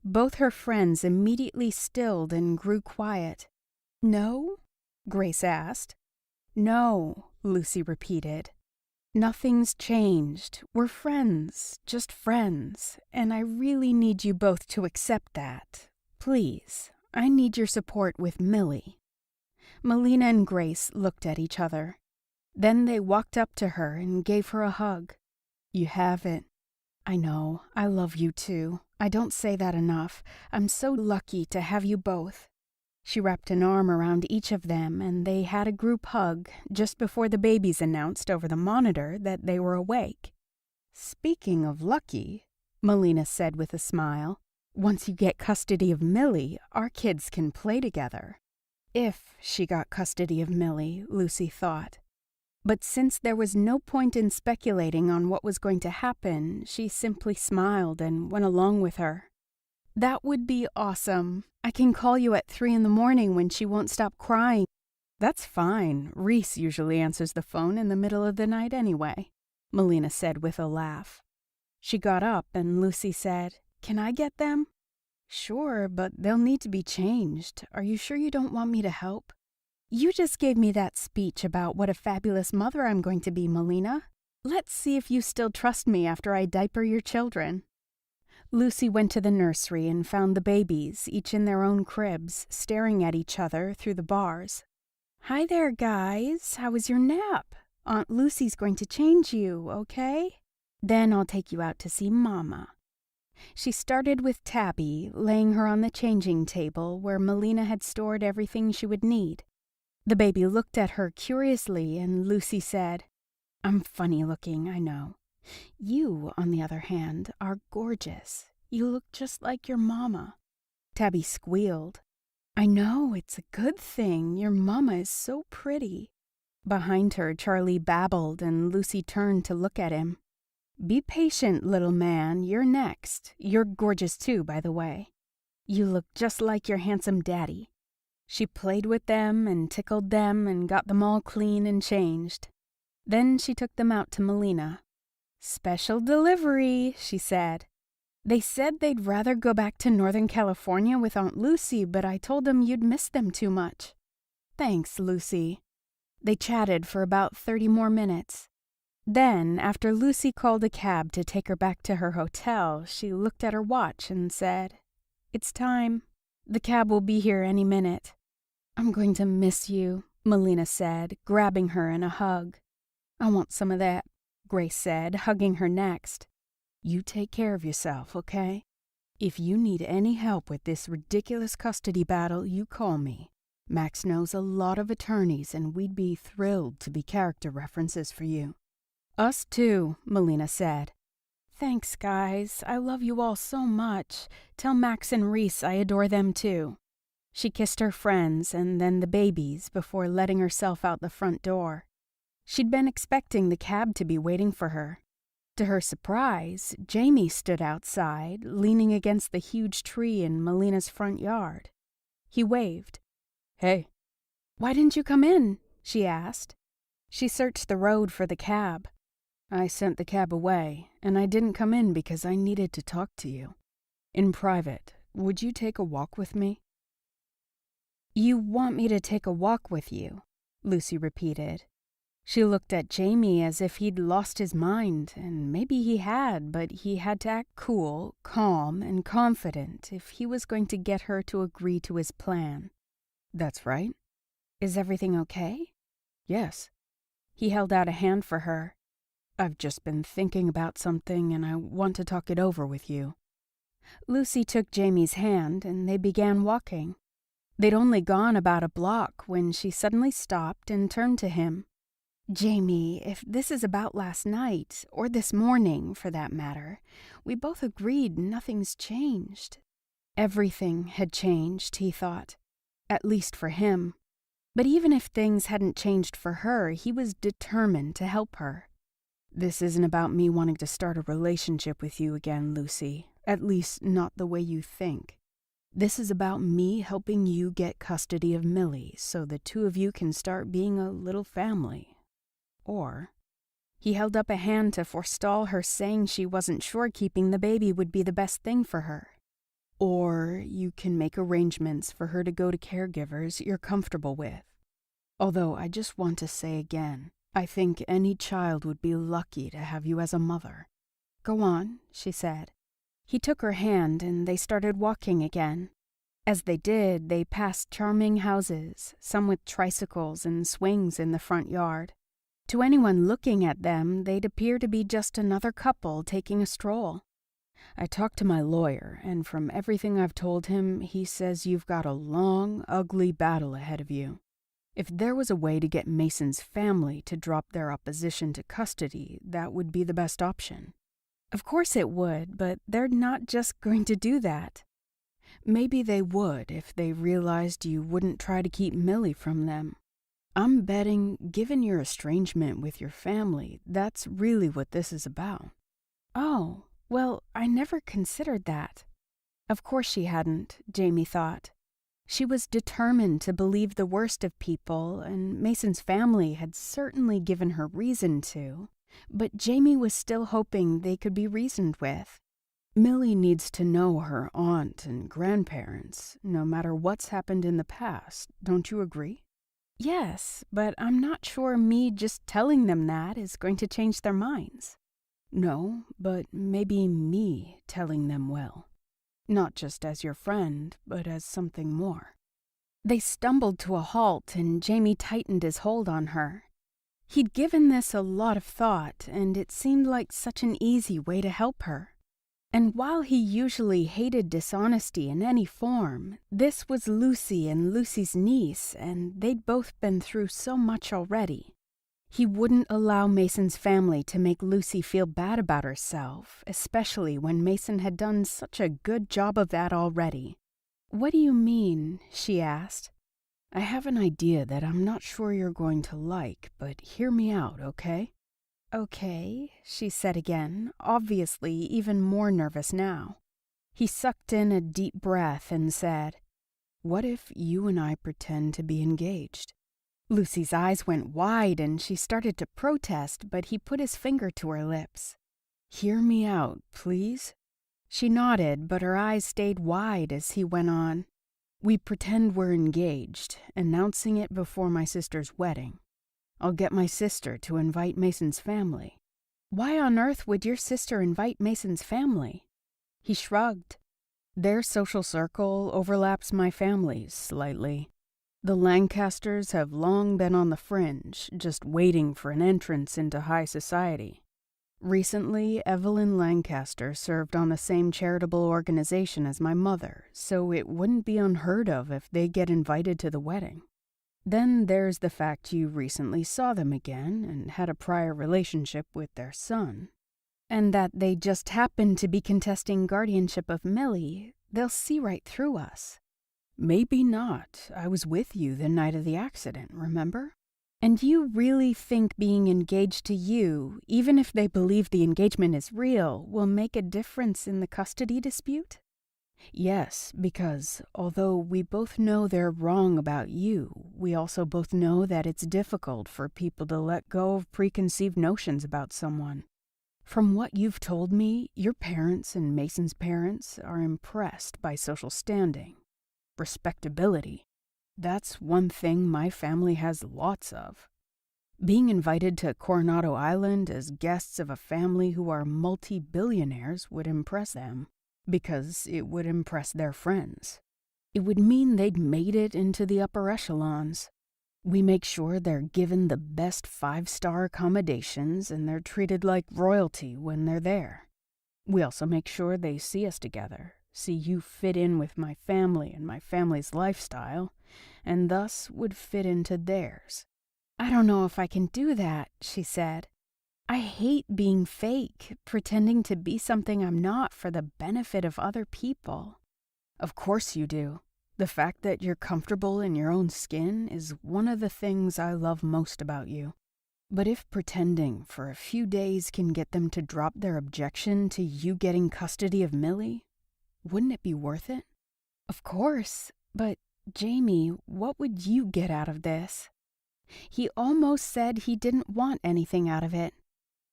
Both her friends immediately stilled and grew quiet. No? Grace asked. No, Lucy repeated. Nothing's changed. We're friends, just friends, and I really need you both to accept that. Please, I need your support with Millie. Melina and Grace looked at each other. Then they walked up to her and gave her a hug. You have it. I know, I love you too. I don't say that enough. I'm so lucky to have you both. She wrapped an arm around each of them, and they had a group hug just before the babies announced over the monitor that they were awake. Speaking of lucky, Melina said with a smile, once you get custody of Millie, our kids can play together. If she got custody of Millie, Lucy thought. But since there was no point in speculating on what was going to happen, she simply smiled and went along with her. That would be awesome. I can call you at 3 in the morning when she won't stop crying. That's fine. Reese usually answers the phone in the middle of the night anyway, Melina said with a laugh. She got up and Lucy said, Can I get them? Sure, but they'll need to be changed. Are you sure you don't want me to help? You just gave me that speech about what a fabulous mother I'm going to be, Melina. Let's see if you still trust me after I diaper your children. Lucy went to the nursery and found the babies, each in their own cribs, staring at each other through the bars. Hi there, guys. How was your nap? Aunt Lucy's going to change you, okay? Then I'll take you out to see Mama. She started with Tabby, laying her on the changing table where Melina had stored everything she would need. The baby looked at her curiously, and Lucy said, I'm funny looking, I know. You, on the other hand, are gorgeous. You look just like your mama. Tabby squealed. I know, it's a good thing. Your mama is so pretty. Behind her, Charlie babbled, and Lucy turned to look at him. Be patient, little man. You're next. You're gorgeous too, by the way. You look just like your handsome daddy. She played with them and tickled them and got them all clean and changed. Then she took them out to Melina. Special delivery, she said. They said they'd rather go back to Northern California with Aunt Lucy, but I told them you'd miss them too much. Thanks, Lucy. They chatted for about 30 more minutes. Then, after Lucy called a cab to take her back to her hotel, she looked at her watch and said, It's time. The cab will be here any minute. I'm going to miss you, Melina said, grabbing her in a hug. I want some of that, Grace said, hugging her next. You take care of yourself, okay? If you need any help with this ridiculous custody battle, you call me. Max knows a lot of attorneys, and we'd be thrilled to be character references for you. Us too, Melina said. Thanks, guys. I love you all so much. Tell Max and Reese I adore them too. She kissed her friends and then the babies before letting herself out the front door. She'd been expecting the cab to be waiting for her. To her surprise, Jamie stood outside, leaning against the huge tree in Melina's front yard. He waved. Hey. Why didn't you come in? She asked. She searched the road for the cab. I sent the cab away, and I didn't come in because I needed to talk to you. In private, would you take a walk with me? You want me to take a walk with you? Lucy repeated. She looked at Jamie as if he'd lost his mind, and maybe he had, but he had to act cool, calm, and confident if he was going to get her to agree to his plan. That's right. Is everything okay? Yes. He held out a hand for her. I've just been thinking about something and I want to talk it over with you. Lucy took Jamie's hand and they began walking. They'd only gone about a block when she suddenly stopped and turned to him. Jamie, if this is about last night, or this morning for that matter, we both agreed nothing's changed. Everything had changed, he thought, at least for him. But even if things hadn't changed for her, he was determined to help her. This isn't about me wanting to start a relationship with you again, Lucy, at least not the way you think. This is about me helping you get custody of Millie so the two of you can start being a little family. Or, he held up a hand to forestall her saying she wasn't sure keeping the baby would be the best thing for her. Or you can make arrangements for her to go to caregivers you're comfortable with. Although I just want to say again, I think any child would be lucky to have you as a mother. Go on, she said. He took her hand and they started walking again. As they did, they passed charming houses, some with tricycles and swings in the front yard. To anyone looking at them, they'd appear to be just another couple taking a stroll. I talked to my lawyer, and from everything I've told him, he says you've got a long, ugly battle ahead of you. If there was a way to get Mason's family to drop their opposition to custody, that would be the best option. Of course it would, but they're not just going to do that. Maybe they would if they realized you wouldn't try to keep Millie from them. I'm betting, given your estrangement with your family, that's really what this is about. Oh, well, I never considered that. Of course she hadn't, Jamie thought. She was determined to believe the worst of people, and Mason's family had certainly given her reason to, but Jamie was still hoping they could be reasoned with. Millie needs to know her aunt and grandparents, no matter what's happened in the past, don't you agree? Yes, but I'm not sure me just telling them that is going to change their minds. No, but maybe me telling them will. Not just as your friend, but as something more. They stumbled to a halt and Jamie tightened his hold on her. He'd given this a lot of thought, and it seemed like such an easy way to help her. And while he usually hated dishonesty in any form, this was Lucy and Lucy's niece, and they'd both been through so much already. He wouldn't allow Mason's family to make Lucy feel bad about herself, especially when Mason had done such a good job of that already. "What do you mean?" she asked. "I have an idea that I'm not sure you're going to like, but hear me out, okay?" "Okay," she said again, obviously even more nervous now. He sucked in a deep breath and said, "What if you and I pretend to be engaged?" Lucy's eyes went wide and she started to protest, but he put his finger to her lips. "Hear me out, please?" She nodded, but her eyes stayed wide as he went on. "We pretend we're engaged, announcing it before my sister's wedding. I'll get my sister to invite Mason's family." "Why on earth would your sister invite Mason's family?" He shrugged. "Their social circle overlaps my family's slightly. The Lancasters have long been on the fringe, just waiting for an entrance into high society. Recently, Evelyn Lancaster served on the same charitable organization as my mother, so it wouldn't be unheard of if they get invited to the wedding. Then there's the fact you recently saw them again and had a prior relationship with their son. And that they just happened to be contesting guardianship of Millie. They'll see right through us." "Maybe not. I was with you the night of the accident, remember?" "And you really think being engaged to you, even if they believe the engagement is real, will make a difference in the custody dispute?" "Yes, because although we both know they're wrong about you, we also both know that it's difficult for people to let go of preconceived notions about someone. From what you've told me, your parents and Mason's parents are impressed by social standing, respectability. That's one thing my family has lots of." Being invited to Coronado Island as guests of a family who are multi-billionaires would impress them, because it would impress their friends. It would mean they'd made it into the upper echelons. We make sure they're given the best 5-star accommodations and they're treated like royalty when they're there. We also make sure they see us together, see you fit in with my family and my family's lifestyle, and thus would fit into theirs. I don't know if I can do that, she said. I hate being fake, pretending to be something I'm not for the benefit of other people. Of course you do. The fact that you're comfortable in your own skin is one of the things I love most about you. But if pretending for a few days can get them to drop their objection to you getting custody of Millie, wouldn't it be worth it? Of course, but Jamie, what would you get out of this? He almost said he didn't want anything out of it.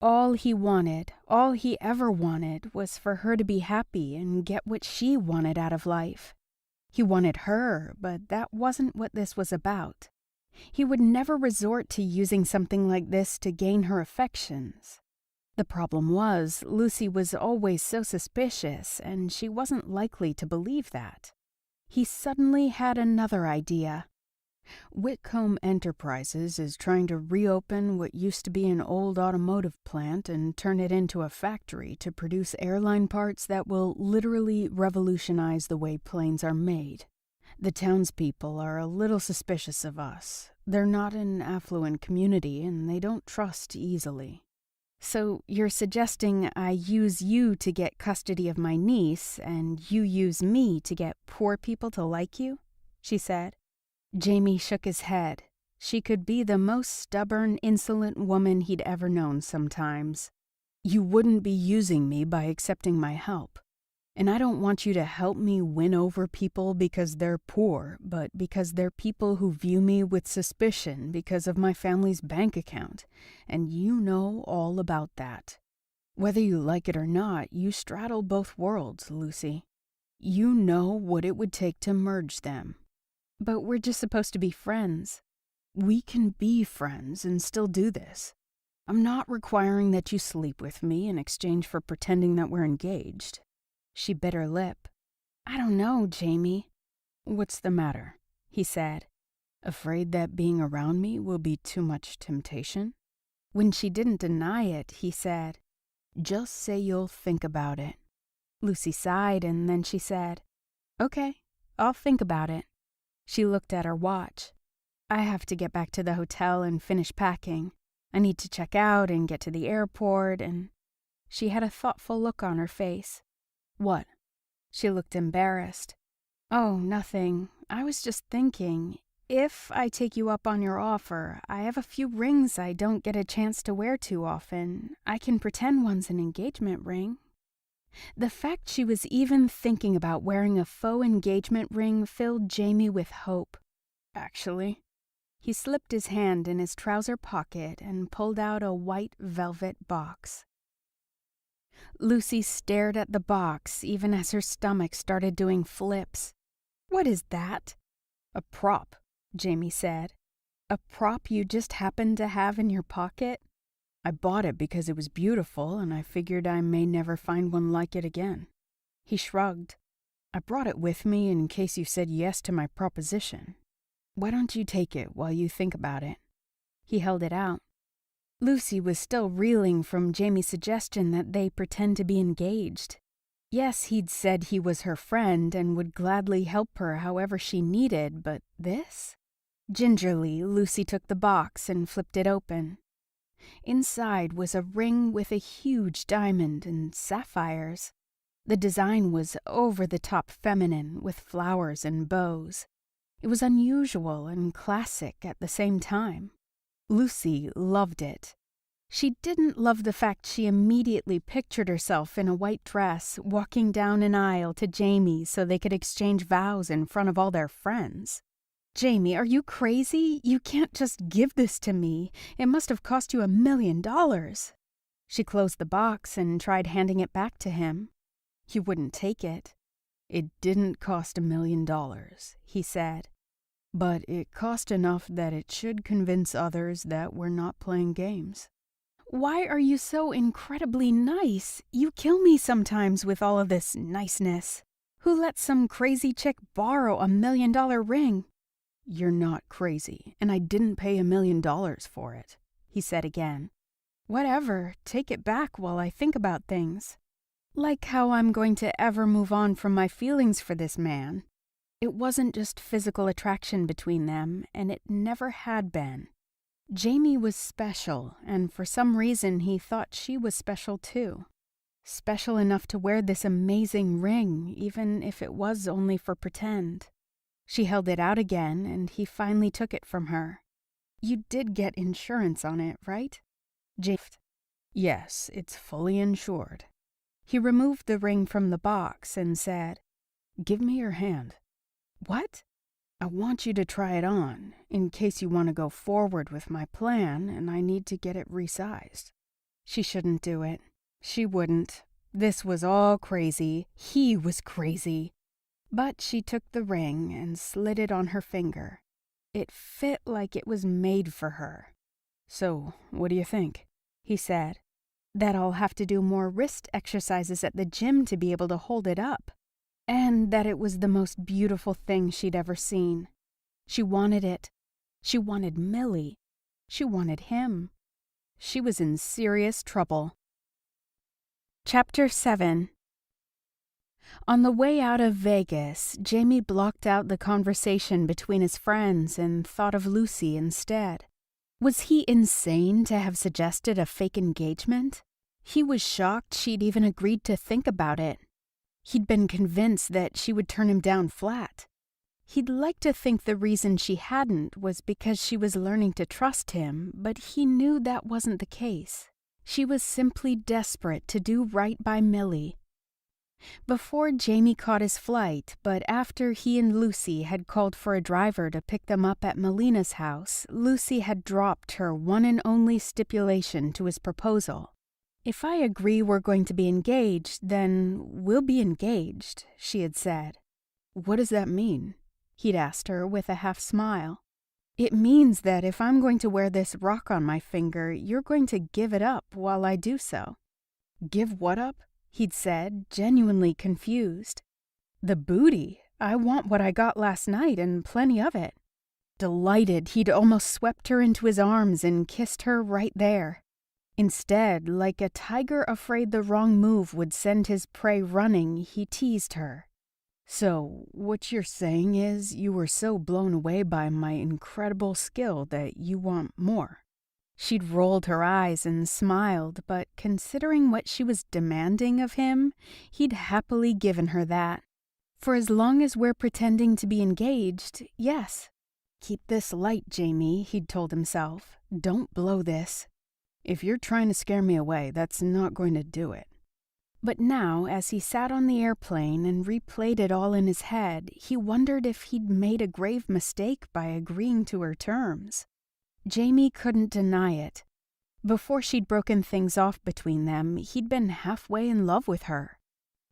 All he wanted, all he ever wanted, was for her to be happy and get what she wanted out of life. He wanted her, but that wasn't what this was about. He would never resort to using something like this to gain her affections. The problem was, Lucy was always so suspicious, and she wasn't likely to believe that. He suddenly had another idea. Whitcomb Enterprises is trying to reopen what used to be an old automotive plant and turn it into a factory to produce airline parts that will literally revolutionize the way planes are made. The townspeople are a little suspicious of us. They're not an affluent community and they don't trust easily. So you're suggesting I use you to get custody of my niece and you use me to get poor people to like you? She said. Jamie shook his head. She could be the most stubborn, insolent woman he'd ever known sometimes. You wouldn't be using me by accepting my help. And I don't want you to help me win over people because they're poor, but because they're people who view me with suspicion because of my family's bank account, and you know all about that. Whether you like it or not, you straddle both worlds, Lucy. You know what it would take to merge them. But we're just supposed to be friends. We can be friends and still do this. I'm not requiring that you sleep with me in exchange for pretending that we're engaged. She bit her lip. I don't know, Jamie. What's the matter? He said. Afraid that being around me will be too much temptation? When she didn't deny it, he said, Just say you'll think about it. Lucy sighed and then she said, Okay, I'll think about it. She looked at her watch. I have to get back to the hotel and finish packing. I need to check out and get to the airport and... She had a thoughtful look on her face. What? She looked embarrassed. Oh, nothing. I was just thinking, if I take you up on your offer, I have a few rings I don't get a chance to wear too often. I can pretend one's an engagement ring. The fact she was even thinking about wearing a faux engagement ring filled Jamie with hope. Actually, he slipped his hand in his trouser pocket and pulled out a white velvet box. Lucy stared at the box even as her stomach started doing flips. What is that? A prop, Jamie said. A prop you just happened to have in your pocket? I bought it because it was beautiful and I figured I may never find one like it again. He shrugged. I brought it with me in case you said yes to my proposition. Why don't you take it while you think about it? He held it out. Lucy was still reeling from Jamie's suggestion that they pretend to be engaged. Yes, he'd said he was her friend and would gladly help her however she needed, but this? Gingerly, Lucy took the box and flipped it open. Inside was a ring with a huge diamond and sapphires. The design was over-the-top feminine with flowers and bows. It was unusual and classic at the same time. Lucy loved it. She didn't love the fact she immediately pictured herself in a white dress walking down an aisle to Jamie so they could exchange vows in front of all their friends. Jamie, are you crazy? You can't just give this to me. It must have cost you $1 million. She closed the box and tried handing it back to him. He wouldn't take it. It didn't cost $1 million, he said. but it cost enough that it should convince others that we're not playing games. Why are you so incredibly nice? You kill me sometimes with all of this niceness. Who lets some crazy chick borrow $1 million ring? You're not crazy, and I didn't pay $1 million for it, he said again. Whatever, take it back while I think about things. Like how I'm going to ever move on from my feelings for this man. It wasn't just physical attraction between them, and it never had been. Jamie was special, and for some reason he thought she was special too. Special enough to wear this amazing ring, even if it was only for pretend. She held it out again, and he finally took it from her. You did get insurance on it, right? Yes, it's fully insured. He removed the ring from the box and said, Give me your hand. What? I want you to try it on, in case you want to go forward with my plan and I need to get it resized. She shouldn't do it. She wouldn't. This was all crazy. He was crazy. But she took the ring and slid it on her finger. It fit like it was made for her. So, what do you think? He said. That I'll have to do more wrist exercises at the gym to be able to hold it up. And that it was the most beautiful thing she'd ever seen. She wanted it. She wanted Millie. She wanted him. She was in serious trouble. Chapter 7. On the way out of Vegas, Jamie blocked out the conversation between his friends and thought of Lucy instead. Was he insane to have suggested a fake engagement? He was shocked she'd even agreed to think about it. He'd been convinced that she would turn him down flat. He'd like to think the reason she hadn't was because she was learning to trust him, but he knew that wasn't the case. She was simply desperate to do right by Millie. Before Jamie caught his flight, but after he and Lucy had called for a driver to pick them up at Melina's house, Lucy had dropped her one and only stipulation to his proposal. If I agree we're going to be engaged, then we'll be engaged, she had said. What does that mean? He'd asked her with a half smile. It means that if I'm going to wear this rock on my finger, you're going to give it up while I do so. Give what up? He'd said, genuinely confused. The booty. I want what I got last night and plenty of it. Delighted, he'd almost swept her into his arms and kissed her right there. Instead, like a tiger afraid the wrong move would send his prey running, he teased her. So, what you're saying is you were so blown away by my incredible skill that you want more. She'd rolled her eyes and smiled, but considering what she was demanding of him, he'd happily given her that. For as long as we're pretending to be engaged, yes. Keep this light, Jamie, he'd told himself. Don't blow this. If you're trying to scare me away, that's not going to do it. But now, as he sat on the airplane and replayed it all in his head, he wondered if he'd made a grave mistake by agreeing to her terms. Jamie couldn't deny it. Before she'd broken things off between them, he'd been halfway in love with her.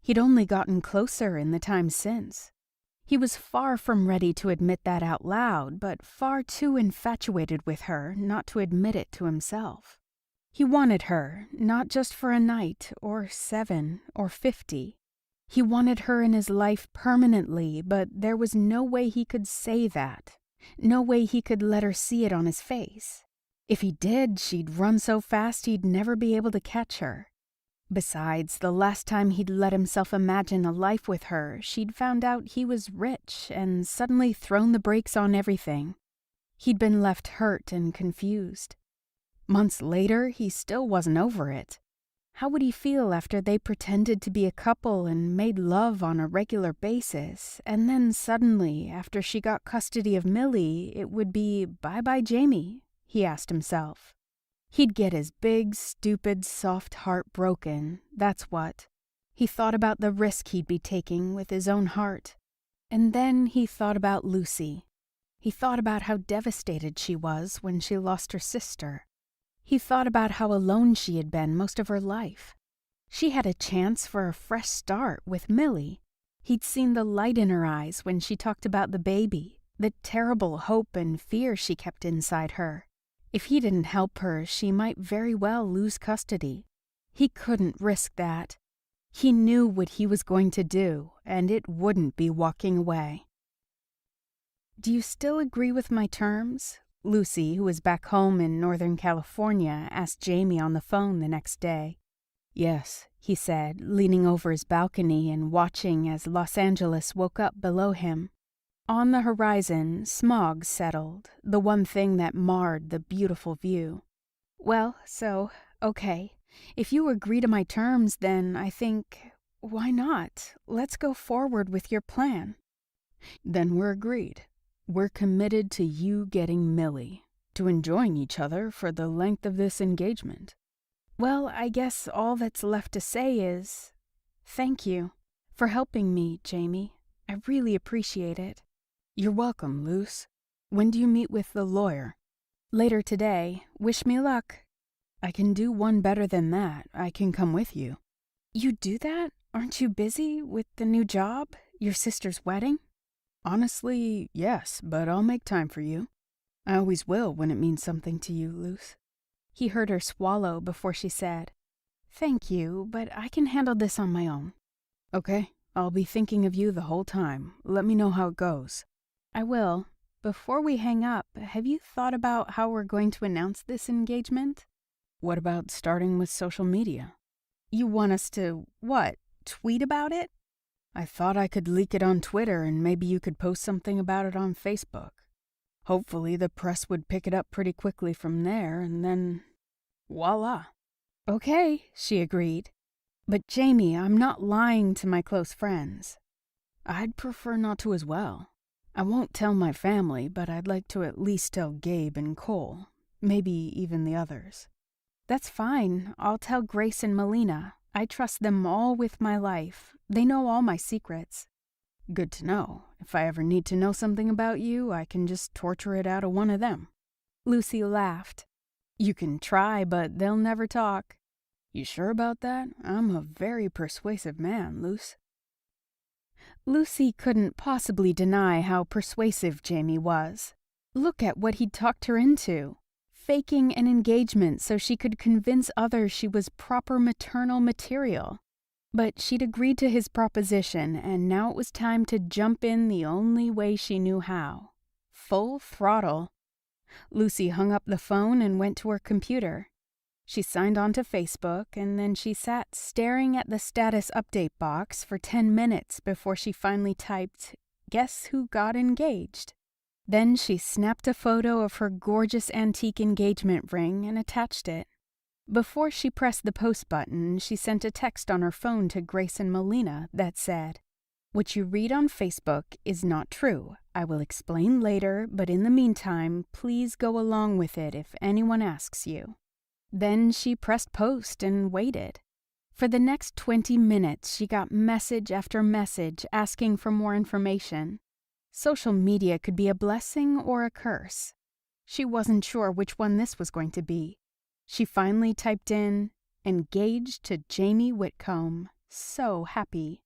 He'd only gotten closer in the time since. He was far from ready to admit that out loud, but far too infatuated with her not to admit it to himself. He wanted her, not just for a night, or 7, or 50. He wanted her in his life permanently, but there was no way he could say that. No way he could let her see it on his face. If he did, she'd run so fast he'd never be able to catch her. Besides, the last time he'd let himself imagine a life with her, she'd found out he was rich and suddenly thrown the brakes on everything. He'd been left hurt and confused. Months later, he still wasn't over it. How would he feel after they pretended to be a couple and made love on a regular basis, and then suddenly, after she got custody of Millie, it would be bye-bye Jamie, he asked himself. He'd get his big, stupid, soft heart broken, that's what. He thought about the risk he'd be taking with his own heart. And then he thought about Lucy. He thought about how devastated she was when she lost her sister. He thought about how alone she had been most of her life. She had a chance for a fresh start with Millie. He'd seen the light in her eyes when she talked about the baby, The terrible hope and fear she kept inside her. If he didn't help her, she might very well lose custody. He couldn't risk that. He knew what he was going to do, and it wouldn't be walking away. "Do you still agree with my terms?" Lucy, who was back home in Northern California, asked Jamie on the phone the next day. "Yes," he said, leaning over his balcony and watching as Los Angeles woke up below him. On the horizon, smog settled, the one thing that marred the beautiful view. Okay. If you agree to my terms, then I think, why not? Let's go forward with your plan." "Then we're agreed. We're committed to you getting Millie, to enjoying each other for the length of this engagement." Well, I guess all that's left to say is, thank you for helping me, Jamie. I really appreciate it. "You're welcome, Luce. When do you meet with the lawyer?" "Later today. Wish me luck." "I can do one better than that. I can come with you." "You do that? Aren't you busy with the new job? Your sister's wedding?" "Honestly, yes, but I'll make time for you. I always will when it means something to you, Luce." He heard her swallow before she said, "Thank you, but I can handle this on my own." "Okay, I'll be thinking of you the whole time. Let me know how it goes." "I will. Before we hang up, have you thought about how we're going to announce this engagement?" "What about starting with social media?" "You want us to, tweet about it?" "I thought I could leak it on Twitter and maybe you could post something about it on Facebook. Hopefully the press would pick it up pretty quickly from there, and then voila." "Okay," she agreed. "But Jamie, I'm not lying to my close friends." "I'd prefer not to as well. I won't tell my family, but I'd like to at least tell Gabe and Cole, maybe even the others." "That's fine. I'll tell Grace and Melina. I trust them all with my life. They know all my secrets." "Good to know. If I ever need to know something about you, I can just torture it out of one of them." Lucy laughed. "You can try, but they'll never talk." "You sure about that? I'm a very persuasive man, Luce." Lucy couldn't possibly deny how persuasive Jamie was. Look at what he'd talked her into. Faking an engagement so she could convince others she was proper maternal material. But she'd agreed to his proposition, and now it was time to jump in the only way she knew how. Full throttle. Lucy hung up the phone and went to her computer. She signed on to Facebook, and then she sat staring at the status update box for 10 minutes before she finally typed, "Guess who got engaged?" Then she snapped a photo of her gorgeous antique engagement ring and attached it. Before she pressed the post button, she sent a text on her phone to Grace and Melina that said, "What you read on Facebook is not true. I will explain later, but in the meantime, please go along with it if anyone asks you." Then she pressed post and waited. For the next 20 minutes, she got message after message asking for more information. Social media could be a blessing or a curse. She wasn't sure which one this was going to be. She finally typed in, "Engaged to Jamie Whitcomb. So happy."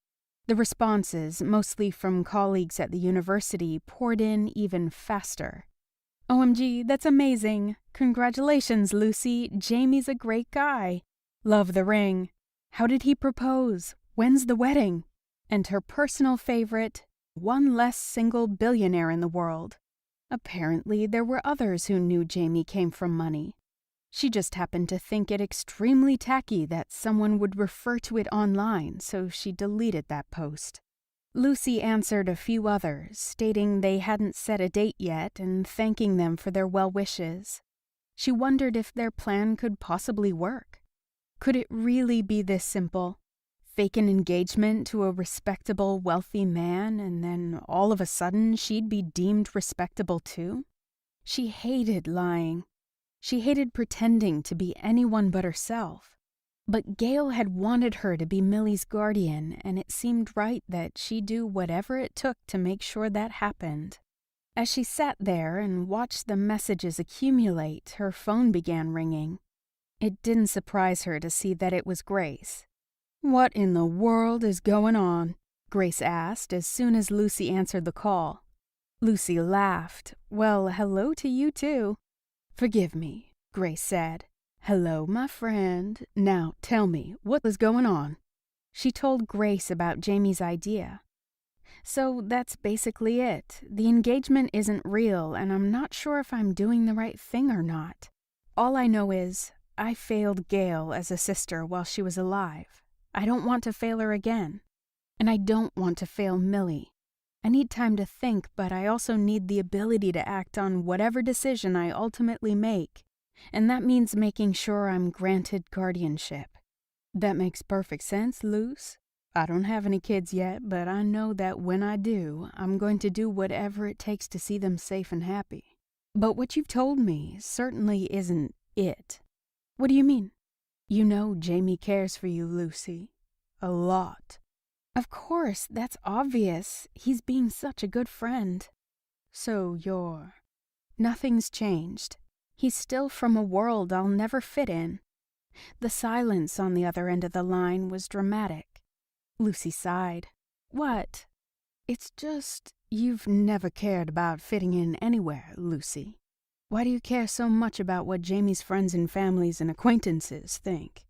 The responses, mostly from colleagues at the university, poured in even faster. "OMG, that's amazing. Congratulations, Lucy. Jamie's a great guy. Love the ring. How did he propose? When's the wedding?" And her personal favorite, "One less single billionaire in the world." Apparently, there were others who knew Jamie came from money. She just happened to think it extremely tacky that someone would refer to it online, so she deleted that post. Lucy answered a few others, stating they hadn't set a date yet and thanking them for their well wishes. She wondered if their plan could possibly work. Could it really be this simple? Fake an engagement to a respectable, wealthy man, and then all of a sudden she'd be deemed respectable too? She hated lying. She hated pretending to be anyone but herself. But Gail had wanted her to be Millie's guardian, and it seemed right that she do whatever it took to make sure that happened. As she sat there and watched the messages accumulate, her phone began ringing. It didn't surprise her to see that it was Grace. "What in the world is going on?" Grace asked as soon as Lucy answered the call. Lucy laughed. Well, hello to you too. Forgive me, Grace said. Hello, my friend. Now tell me, what is going on? She told Grace about Jamie's idea. So that's basically it. The engagement isn't real, and I'm not sure if I'm doing the right thing or not. All I know is I failed Gail as a sister while she was alive. I don't want to fail her again. And I don't want to fail Millie. I need time to think, but I also need the ability to act on whatever decision I ultimately make. And that means making sure I'm granted guardianship. That makes perfect sense, Luce. I don't have any kids yet, but I know that when I do, I'm going to do whatever it takes to see them safe and happy. But what you've told me certainly isn't it. What do you mean? You know Jamie cares for you, Lucy. A lot. Of course, that's obvious. He's being such a good friend. So you're... Nothing's changed. He's still from a world I'll never fit in. The silence on the other end of the line was dramatic. Lucy sighed. What? It's just you've never cared about fitting in anywhere, Lucy. Why do you care so much about what Jamie's friends and families and acquaintances think?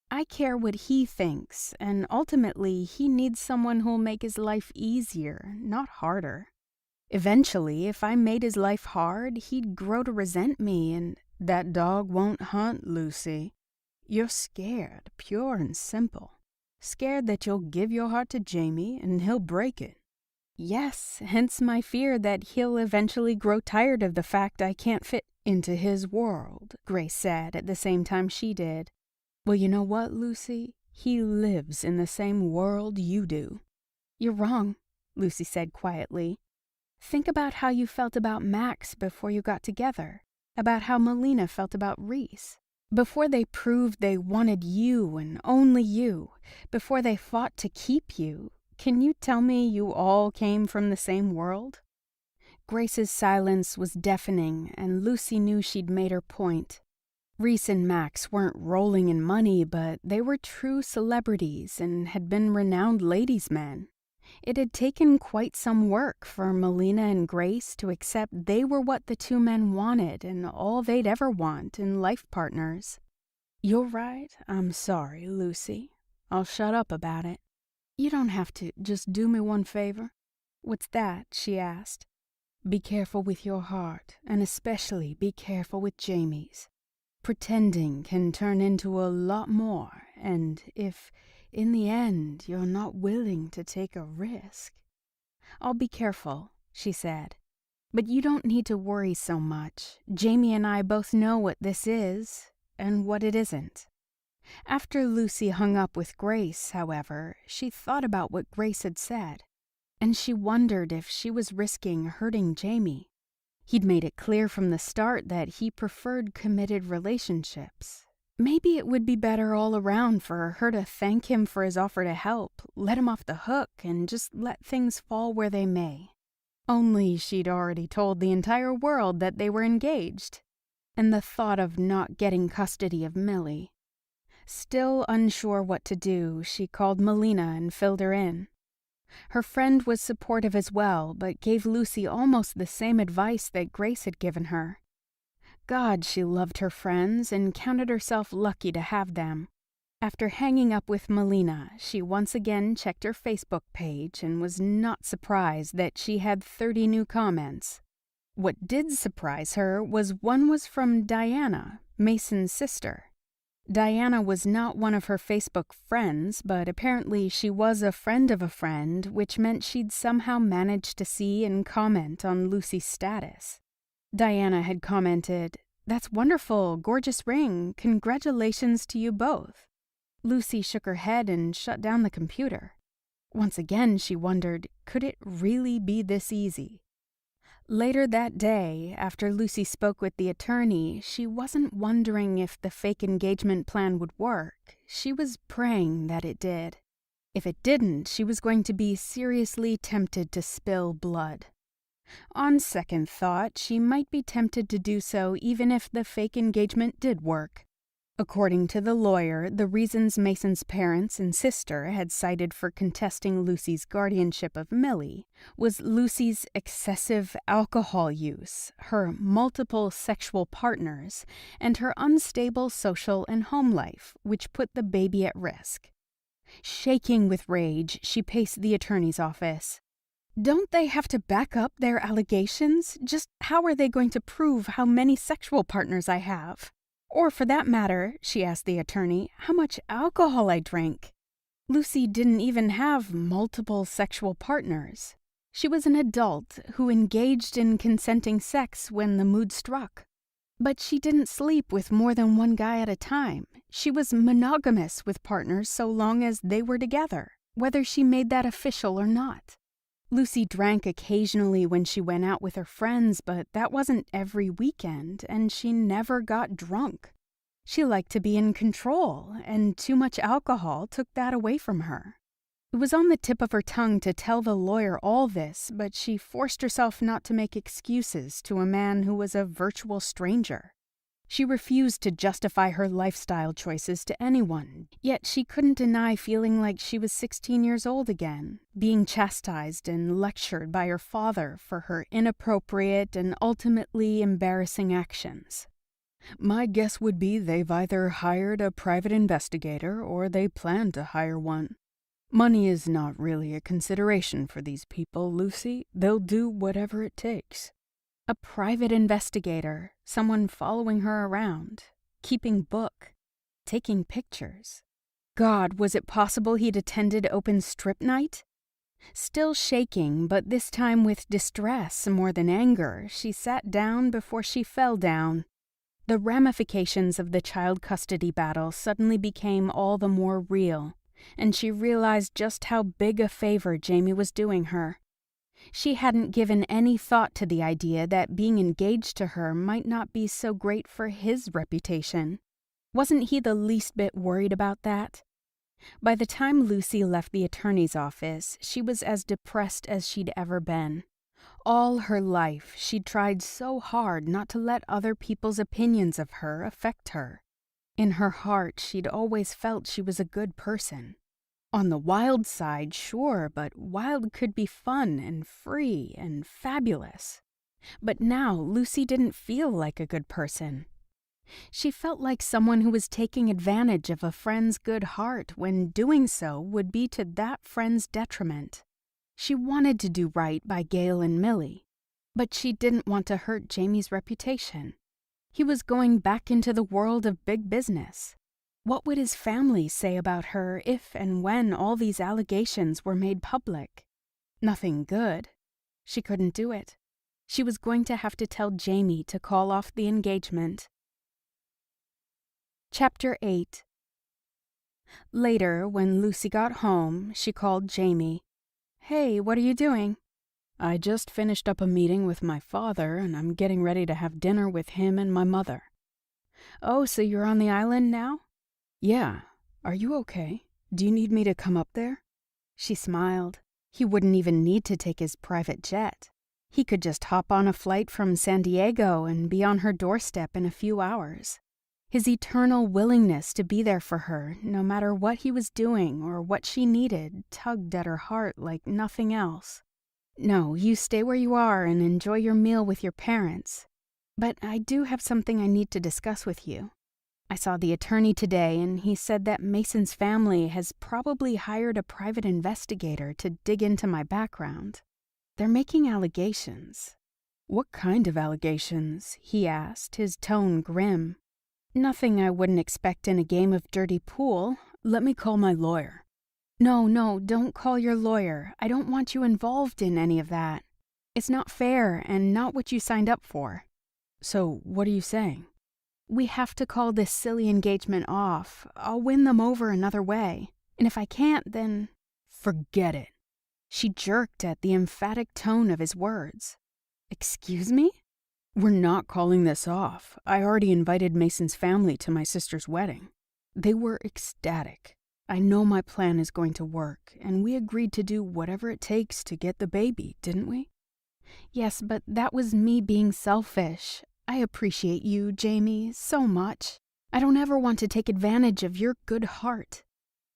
I care what he thinks, and ultimately he needs someone who'll make his life easier, not harder. Eventually, if I made his life hard, he'd grow to resent me and... That dog won't hunt, Lucy. You're scared, pure and simple. Scared that you'll give your heart to Jamie and he'll break it. Yes, hence my fear that he'll eventually grow tired of the fact I can't fit into his world, Grace said at the same time she did. Well, you know what, Lucy? He lives in the same world you do. You're wrong, Lucy said quietly. Think about how you felt about Max before you got together, about how Melina felt about Reese. Before they proved they wanted you and only you, before they fought to keep you, can you tell me you all came from the same world? Grace's silence was deafening, and Lucy knew she'd made her point. Reese and Max weren't rolling in money, but they were true celebrities and had been renowned ladies' men. It had taken quite some work for Melina and Grace to accept they were what the two men wanted and all they'd ever want in life partners. You're right. I'm sorry, Lucy. I'll shut up about it. You don't have to. Just do me one favor. What's that? She asked. Be careful with your heart, and especially be careful with Jamie's. Pretending can turn into a lot more, and if, in the end, you're not willing to take a risk... I'll be careful, she said. But you don't need to worry so much. Jamie and I both know what this is, and what it isn't. After Lucy hung up with Grace, however, she thought about what Grace had said, and she wondered if she was risking hurting Jamie. He'd made it clear from the start that he preferred committed relationships. Maybe it would be better all around for her to thank him for his offer to help, let him off the hook, and just let things fall where they may. Only she'd already told the entire world that they were engaged. And the thought of not getting custody of Millie. Still unsure what to do, she called Melina and filled her in. Her friend was supportive as well, but gave Lucy almost the same advice that Grace had given her. God, she loved her friends and counted herself lucky to have them. After hanging up with Melina, she once again checked her Facebook page and was not surprised that she had 30 new comments. What did surprise her was one was from Diana, Mason's sister. Diana was not one of her Facebook friends, but apparently she was a friend of a friend, which meant she'd somehow managed to see and comment on Lucy's status. Diana had commented, "That's wonderful, gorgeous ring, congratulations to you both." Lucy shook her head and shut down the computer. Once again she wondered, could it really be this easy? Later that day, after Lucy spoke with the attorney, she wasn't wondering if the fake engagement plan would work. She was praying that it did. If it didn't, she was going to be seriously tempted to spill blood. On second thought, she might be tempted to do so even if the fake engagement did work. According to the lawyer, the reasons Mason's parents and sister had cited for contesting Lucy's guardianship of Millie was Lucy's excessive alcohol use, her multiple sexual partners, and her unstable social and home life, which put the baby at risk. Shaking with rage, she paced the attorney's office. Don't they have to back up their allegations? Just how are they going to prove how many sexual partners I have? Or, for that matter, she asked the attorney, how much alcohol I drank. Lucy didn't even have multiple sexual partners. She was an adult who engaged in consenting sex when the mood struck. But she didn't sleep with more than one guy at a time. She was monogamous with partners so long as they were together, whether she made that official or not. Lucy drank occasionally when she went out with her friends, but that wasn't every weekend, and she never got drunk. She liked to be in control, and too much alcohol took that away from her. It was on the tip of her tongue to tell the lawyer all this, but she forced herself not to make excuses to a man who was a virtual stranger. She refused to justify her lifestyle choices to anyone, yet she couldn't deny feeling like she was 16 years old again, being chastised and lectured by her father for her inappropriate and ultimately embarrassing actions. My guess would be they've either hired a private investigator or they plan to hire one. Money is not really a consideration for these people, Lucy. They'll do whatever it takes. A private investigator, someone following her around, keeping book, taking pictures. God, was it possible he'd attended open strip night? Still shaking, but this time with distress more than anger, she sat down before she fell down. The ramifications of the child custody battle suddenly became all the more real, and she realized just how big a favor Jamie was doing her. She hadn't given any thought to the idea that being engaged to her might not be so great for his reputation. Wasn't he the least bit worried about that? By the time Lucy left the attorney's office, she was as depressed as she'd ever been. All her life, she'd tried so hard not to let other people's opinions of her affect her. In her heart, she'd always felt she was a good person. On the wild side, sure, but wild could be fun and free and fabulous. But now Lucy didn't feel like a good person. She felt like someone who was taking advantage of a friend's good heart when doing so would be to that friend's detriment. She wanted to do right by Gail and Millie, but she didn't want to hurt Jamie's reputation. He was going back into the world of big business. What would his family say about her if and when all these allegations were made public? Nothing good. She couldn't do it. She was going to have to tell Jamie to call off the engagement. Chapter 8. Later, when Lucy got home, she called Jamie. "Hey, what are you doing?" I just finished up a meeting with my father, and I'm getting ready to have dinner with him and my mother. Oh, so you're on the island now? Yeah. Are you okay? Do you need me to come up there? She smiled. He wouldn't even need to take his private jet. He could just hop on a flight from San Diego and be on her doorstep in a few hours. His eternal willingness to be there for her, no matter what he was doing or what she needed, tugged at her heart like nothing else. "No, you stay where you are and enjoy your meal with your parents. But I do have something I need to discuss with you. I saw the attorney today, and he said that Mason's family has probably hired a private investigator to dig into my background. They're making allegations." "What kind of allegations?" he asked, his tone grim. "Nothing I wouldn't expect in a game of dirty pool. Let me call my lawyer." No, don't call your lawyer. I don't want you involved in any of that. It's not fair and not what you signed up for." "So, what are you saying?" "We have to call this silly engagement off. I'll win them over another way. And if I can't, then—" "Forget it." She jerked at the emphatic tone of his words. "Excuse me?" "We're not calling this off. I already invited Mason's family to my sister's wedding. They were ecstatic. I know my plan is going to work, and we agreed to do whatever it takes to get the baby, didn't we?" "Yes, but that was me being selfish. I appreciate you, Jamie, so much." I don't ever want to take advantage of your good heart.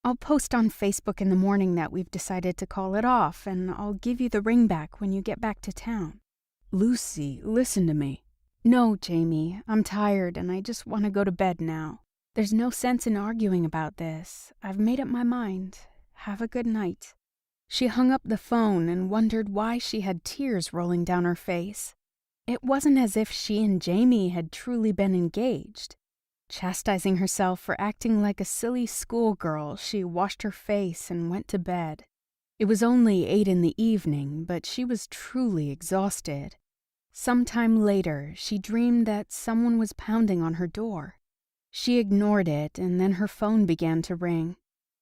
I'll post on Facebook in the morning that we've decided to call it off, and I'll give you the ring back when you get back to town." "Lucy, listen to me." "No, Jamie, I'm tired and I just want to go to bed now. There's no sense in arguing about this. I've made up my mind. Have a good night." She hung up the phone and wondered why she had tears rolling down her face. It wasn't as if she and Jamie had truly been engaged. Chastising herself for acting like a silly schoolgirl, she washed her face and went to bed. It was only 8 in the evening, but she was truly exhausted. Sometime later, she dreamed that someone was pounding on her door. She ignored it, and then her phone began to ring.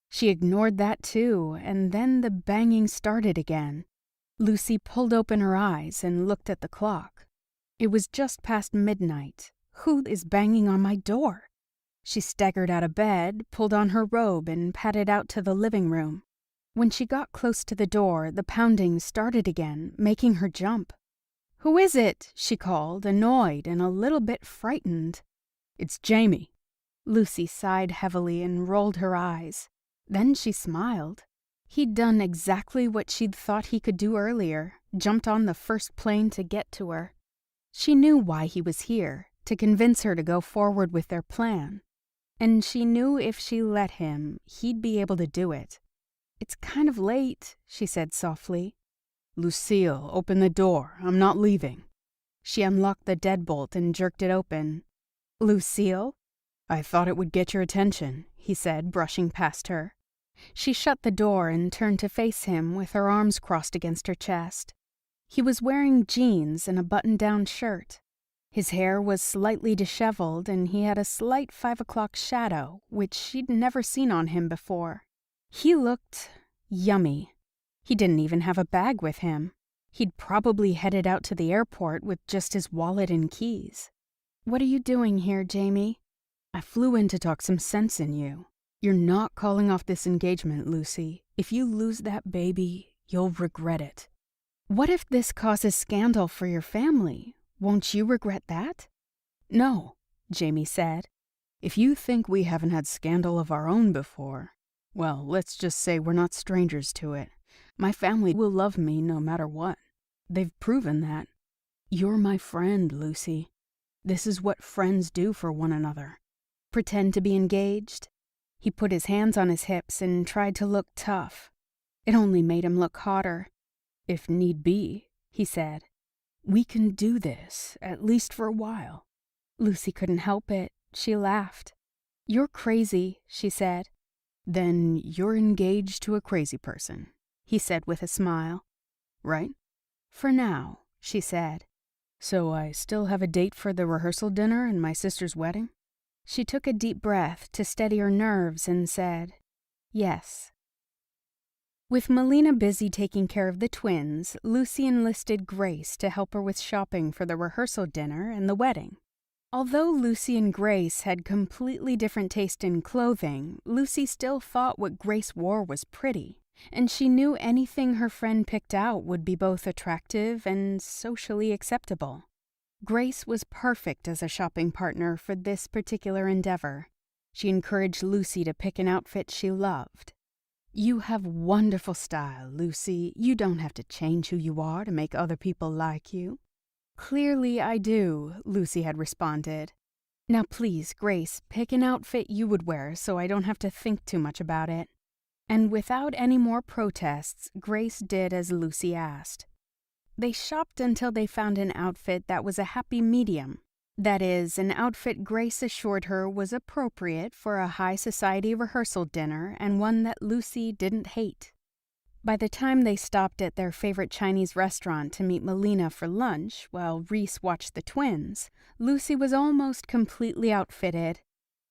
She ignored that too, and then the banging started again. Lucy pulled open her eyes and looked at the clock. It was just past midnight. Who is banging on my door? She staggered out of bed, pulled on her robe, and padded out to the living room. When she got close to the door, the pounding started again, making her jump. "Who is it?" she called, annoyed and a little bit frightened. "It's Jamie." Lucy sighed heavily and rolled her eyes. Then she smiled. He'd done exactly what she'd thought he could do earlier, jumped on the first plane to get to her. She knew why he was here, to convince her to go forward with their plan. And she knew if she let him, he'd be able to do it. "It's kind of late," she said softly. "Lucille, open the door. I'm not leaving." She unlocked the deadbolt and jerked it open. "Lucille?" "I thought it would get your attention," he said, brushing past her. She shut the door and turned to face him with her arms crossed against her chest. He was wearing jeans and a button-down shirt. His hair was slightly disheveled, and he had a slight 5 o'clock shadow, which she'd never seen on him before. He looked yummy. He didn't even have a bag with him. He'd probably headed out to the airport with just his wallet and keys. "What are you doing here, Jamie?" "I flew in to talk some sense in you. You're not calling off this engagement, Lucy. If you lose that baby, you'll regret it." "What if this causes scandal for your family? Won't you regret that?" "No," Jamie said. "If you think we haven't had scandal of our own before, well, let's just say we're not strangers to it. My family will love me no matter what. They've proven that. You're my friend, Lucy. This is what friends do for one another." "Pretend to be engaged?" He put his hands on his hips and tried to look tough. It only made him look hotter. "If need be," he said. "We can do this, at least for a while." Lucy couldn't help it. She laughed. "You're crazy," she said. "Then you're engaged to a crazy person," he said with a smile. "Right?" "For now," she said. "So I still have a date for the rehearsal dinner and my sister's wedding?" She took a deep breath to steady her nerves and said, "Yes." With Melina busy taking care of the twins, Lucy enlisted Grace to help her with shopping for the rehearsal dinner and the wedding. Although Lucy and Grace had completely different taste in clothing, Lucy still thought what Grace wore was pretty, and she knew anything her friend picked out would be both attractive and socially acceptable. Grace was perfect as a shopping partner for this particular endeavor. She encouraged Lucy to pick an outfit she loved. "You have wonderful style, Lucy. You don't have to change who you are to make other people like you." "Clearly I do," Lucy had responded. "Now please, Grace, pick an outfit you would wear so I don't have to think too much about it." And without any more protests, Grace did as Lucy asked. They shopped until they found an outfit that was a happy medium. That is, an outfit Grace assured her was appropriate for a high society rehearsal dinner and one that Lucy didn't hate. By the time they stopped at their favorite Chinese restaurant to meet Melina for lunch while Reese watched the twins, Lucy was almost completely outfitted.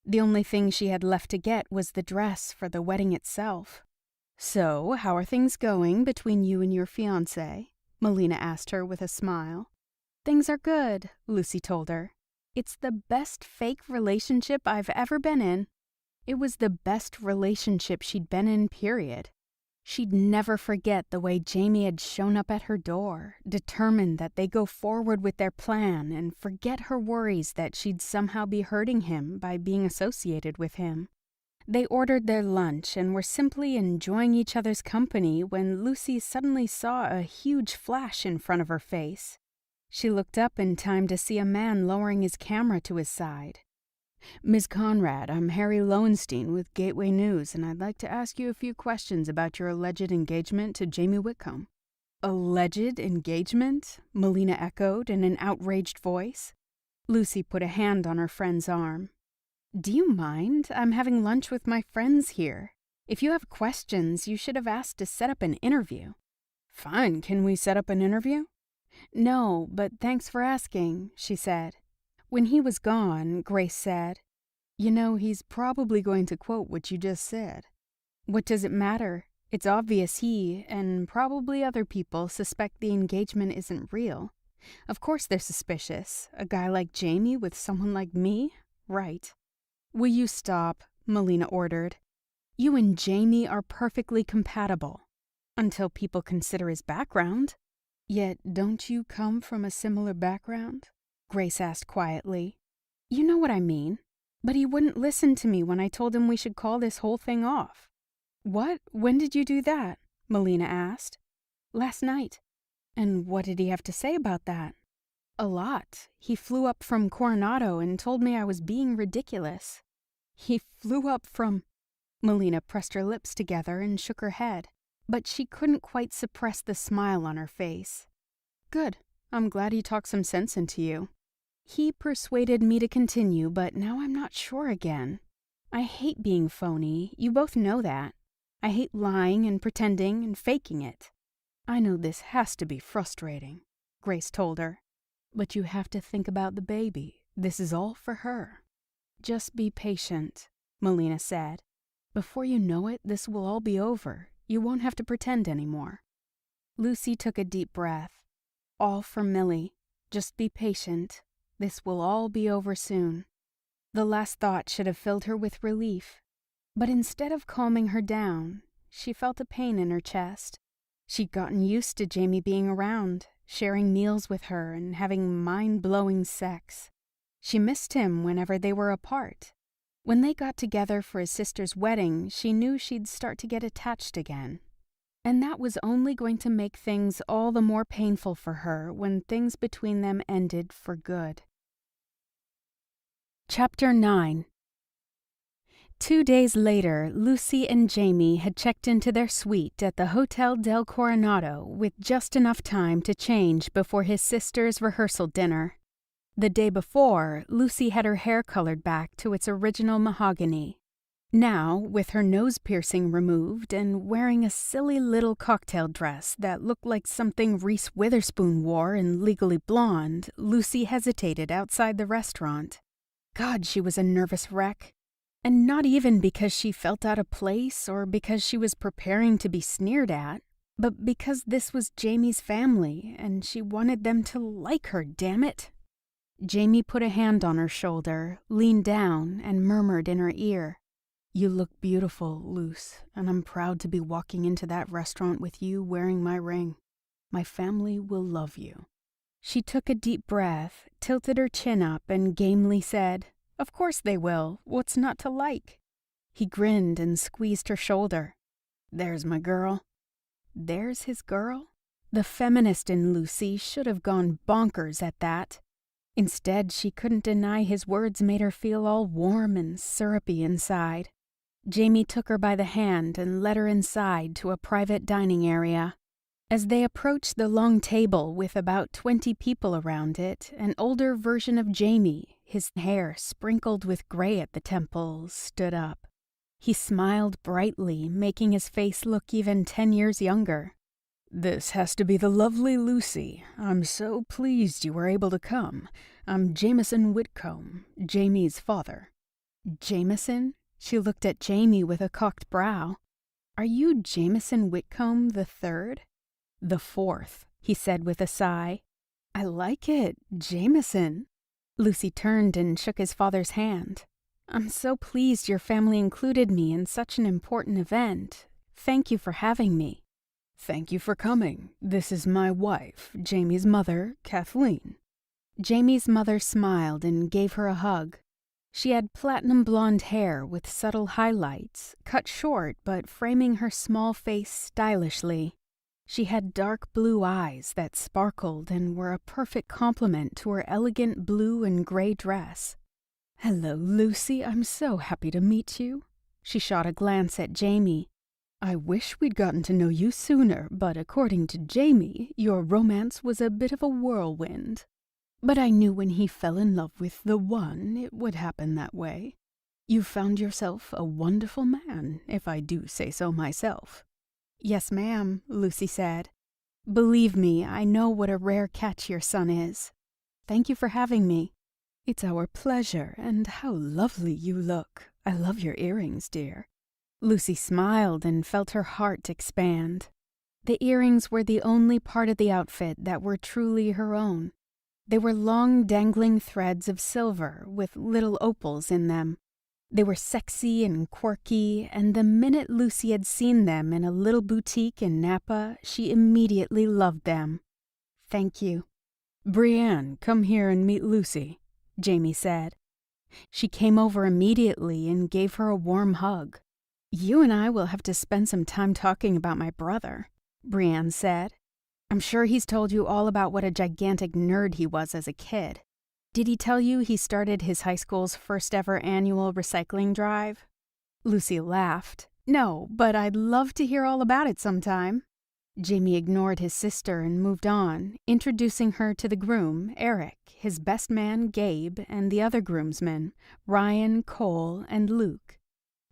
The only thing she had left to get was the dress for the wedding itself. "So, how are things going between you and your fiancé?" Melina asked her with a smile. "Things are good," Lucy told her. "It's the best fake relationship I've ever been in." It was the best relationship she'd been in, period. She'd never forget the way Jamie had shown up at her door, determined that they go forward with their plan and forget her worries that she'd somehow be hurting him by being associated with him. They ordered their lunch and were simply enjoying each other's company when Lucy suddenly saw a huge flash in front of her face. She looked up in time to see a man lowering his camera to his side. "Miss Conrad, I'm Harry Lowenstein with Gateway News, and I'd like to ask you a few questions about your alleged engagement to Jamie Whitcomb." "Alleged engagement?" Melina echoed in an outraged voice. Lucy put a hand on her friend's arm. "Do you mind? I'm having lunch with my friends here. If you have questions, you should have asked to set up an interview." "Fine, can we set up an interview?" "No, but thanks for asking," she said. When he was gone, Grace said, "You know, he's probably going to quote what you just said." "What does it matter? It's obvious he, and probably other people, suspect the engagement isn't real. Of course they're suspicious. A guy like Jamie with someone like me? Right." "Will you stop?" Melina ordered. "You and Jamie are perfectly compatible. Until people consider his background." "Yet don't you come from a similar background?" Grace asked quietly. "You know what I mean. But he wouldn't listen to me when I told him we should call this whole thing off." "What? When did you do that?" Melina asked. "Last night." "And what did he have to say about that?" "A lot. He flew up from Coronado and told me I was being ridiculous." "He flew up from—" Melina pressed her lips together and shook her head, but she couldn't quite suppress the smile on her face. "Good. I'm glad he talked some sense into you. He persuaded me to continue, but now I'm not sure again. I hate being phony. You both know that. I hate lying and pretending and faking it." "I know this has to be frustrating," Grace told her. "But you have to think about the baby. This is all for her." "Just be patient," Melina said. "Before you know it, this will all be over. You won't have to pretend anymore." Lucy took a deep breath. All for Millie. Just be patient. This will all be over soon. The last thought should have filled her with relief. But instead of calming her down, she felt a pain in her chest. She'd gotten used to Jamie being around, sharing meals with her and having mind-blowing sex. She missed him whenever they were apart. When they got together for his sister's wedding, she knew she'd start to get attached again. And that was only going to make things all the more painful for her when things between them ended for good. Chapter 9. 2 days later, Lucy and Jamie had checked into their suite at the Hotel del Coronado with just enough time to change before his sister's rehearsal dinner. The day before, Lucy had her hair colored back to its original mahogany. Now, with her nose piercing removed and wearing a silly little cocktail dress that looked like something Reese Witherspoon wore in Legally Blonde, Lucy hesitated outside the restaurant. God, she was a nervous wreck. And not even because she felt out of place or because she was preparing to be sneered at, but because this was Jamie's family and she wanted them to like her, damn it. Jamie put a hand on her shoulder, leaned down, and murmured in her ear, "You look beautiful, Luce, and I'm proud to be walking into that restaurant with you wearing my ring. My family will love you." She took a deep breath, tilted her chin up, and gamely said, "Of course they will. What's not to like?" He grinned and squeezed her shoulder. "There's my girl." There's his girl? The feminist in Lucy should have gone bonkers at that. Instead, she couldn't deny his words made her feel all warm and syrupy inside. Jamie took her by the hand and led her inside to a private dining area. As they approached the long table with about 20 people around it, an older version of Jamie, his hair sprinkled with gray at the temples, stood up. He smiled brightly, making his face look even 10 years younger. "This has to be the lovely Lucy. I'm so pleased you were able to come. I'm Jameson Whitcomb, Jamie's father." "Jameson?" She looked at Jamie with a cocked brow. "Are you Jameson Whitcomb the third?" "The fourth," he said with a sigh. "I like it, Jameson." Lucy turned and shook his father's hand. "I'm so pleased your family included me in such an important event. Thank you for having me." "Thank you for coming. This is my wife, Jamie's mother, Kathleen." Jamie's mother smiled and gave her a hug. She had platinum blonde hair with subtle highlights, cut short but framing her small face stylishly. She had dark blue eyes that sparkled and were a perfect complement to her elegant blue and gray dress. "Hello, Lucy. I'm so happy to meet you." She shot a glance at Jamie. "I wish we'd gotten to know you sooner, but according to Jamie, your romance was a bit of a whirlwind. But I knew when he fell in love with the one, it would happen that way. You found yourself a wonderful man, if I do say so myself." "Yes, ma'am," Lucy said. "Believe me, I know what a rare catch your son is. Thank you for having me." "It's our pleasure, and how lovely you look. I love your earrings, dear." Lucy smiled and felt her heart expand. The earrings were the only part of the outfit that were truly her own. They were long dangling threads of silver with little opals in them. They were sexy and quirky, and the minute Lucy had seen them in a little boutique in Napa, she immediately loved them. "Thank you." "Brienne, come here and meet Lucy," Jamie said. She came over immediately and gave her a warm hug. "You and I will have to spend some time talking about my brother," Brienne said. "I'm sure he's told you all about what a gigantic nerd he was as a kid. Did he tell you he started his high school's first ever annual recycling drive?" Lucy laughed. "No, but I'd love to hear all about it sometime." Jamie ignored his sister and moved on, introducing her to the groom, Eric, his best man, Gabe, and the other groomsmen, Ryan, Cole, and Luke.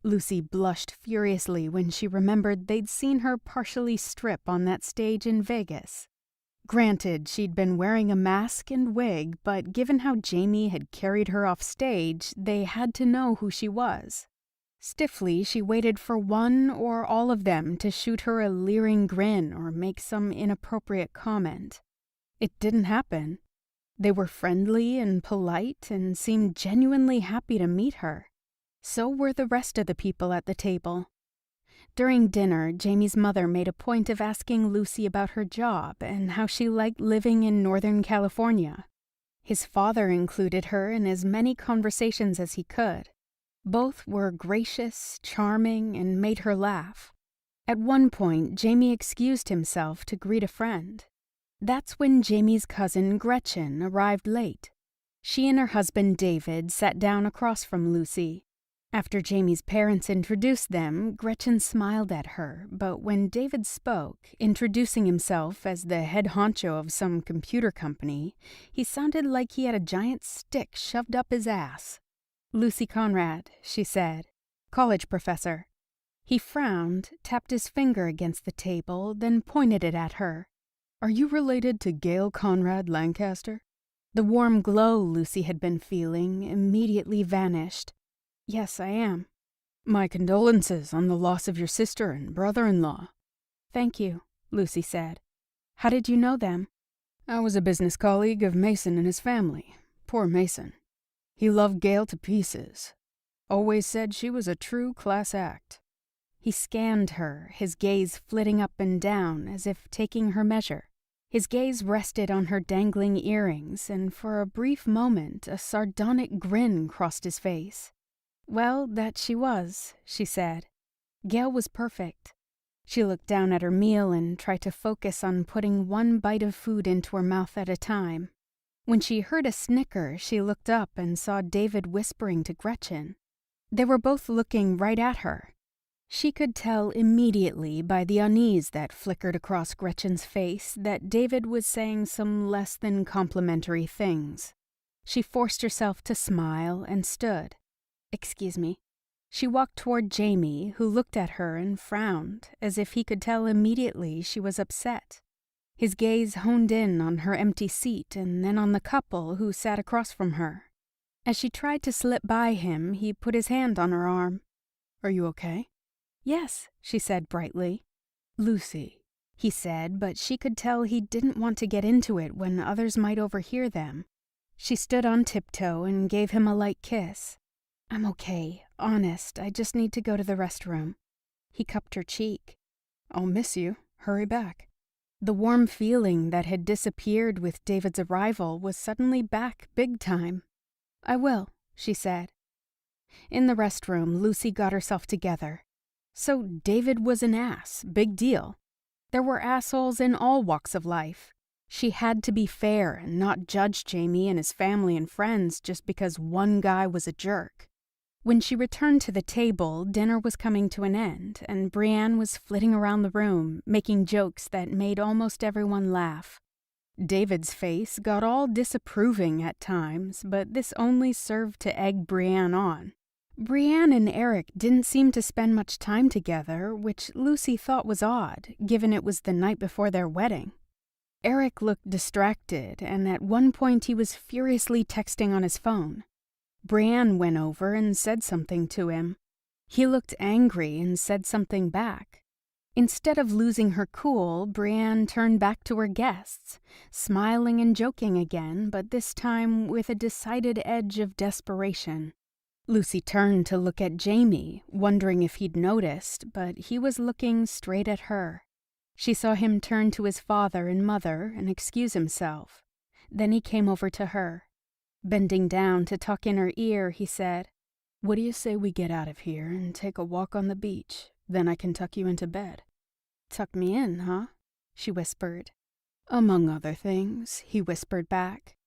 Lucy blushed furiously when she remembered they'd seen her partially strip on that stage in Vegas. Granted, she'd been wearing a mask and wig, but given how Jamie had carried her off stage, they had to know who she was. Stiffly, she waited for one or all of them to shoot her a leering grin or make some inappropriate comment. It didn't happen. They were friendly and polite and seemed genuinely happy to meet her. So were the rest of the people at the table. During dinner, Jamie's mother made a point of asking Lucy about her job and how she liked living in Northern California. His father included her in as many conversations as he could. Both were gracious, charming, and made her laugh. At one point, Jamie excused himself to greet a friend. That's when Jamie's cousin Gretchen arrived late. She and her husband David sat down across from Lucy. After Jamie's parents introduced them, Gretchen smiled at her, but when David spoke, introducing himself as the head honcho of some computer company, he sounded like he had a giant stick shoved up his ass. "Lucy Conrad," she said. "College professor." He frowned, tapped his finger against the table, then pointed it at her. "Are you related to Gail Conrad Lancaster?" The warm glow Lucy had been feeling immediately vanished. "Yes, I am." "My condolences on the loss of your sister and brother-in-law." "Thank you," Lucy said. "How did you know them?" "I was a business colleague of Mason and his family. Poor Mason. He loved Gail to pieces. Always said she was a true class act." He scanned her, his gaze flitting up and down as if taking her measure. His gaze rested on her dangling earrings, and for a brief moment a sardonic grin crossed his face. "Well, that she was," she said. "Gail was perfect." She looked down at her meal and tried to focus on putting one bite of food into her mouth at a time. When she heard a snicker, she looked up and saw David whispering to Gretchen. They were both looking right at her. She could tell immediately by the unease that flickered across Gretchen's face that David was saying some less than complimentary things. She forced herself to smile and stood. "Excuse me." She walked toward Jamie, who looked at her and frowned, as if he could tell immediately she was upset. His gaze honed in on her empty seat and then on the couple who sat across from her. As she tried to slip by him, he put his hand on her arm. "Are you okay?" "Yes," she said brightly. "Lucy," he said, but she could tell he didn't want to get into it when others might overhear them. She stood on tiptoe and gave him a light kiss. "I'm okay. Honest, I just need to go to the restroom." He cupped her cheek. I'll miss you. Hurry back. The warm feeling that had disappeared with David's arrival was suddenly back big time. I will, she said. In the restroom, Lucy got herself together. So David was an ass, big deal. There were assholes in all walks of life. She had to be fair and not judge Jamie and his family and friends just because one guy was a jerk. When she returned to the table, dinner was coming to an end, and Brienne was flitting around the room, making jokes that made almost everyone laugh. David's face got all disapproving at times, but this only served to egg Brienne on. Brienne and Eric didn't seem to spend much time together, which Lucy thought was odd, given it was the night before their wedding. Eric looked distracted, and at one point he was furiously texting on his phone. Brienne went over and said something to him. He looked angry and said something back. Instead of losing her cool, Brienne turned back to her guests, smiling and joking again, but this time with a decided edge of desperation. Lucy turned to look at Jamie, wondering if he'd noticed, but he was looking straight at her. She saw him turn to his father and mother and excuse himself. Then he came over to her. Bending down to tuck in her ear, he said, "What do you say we get out of here and take a walk on the beach? Then I can tuck you into bed." "Tuck me in, huh?" she whispered. "Among other things," he whispered back.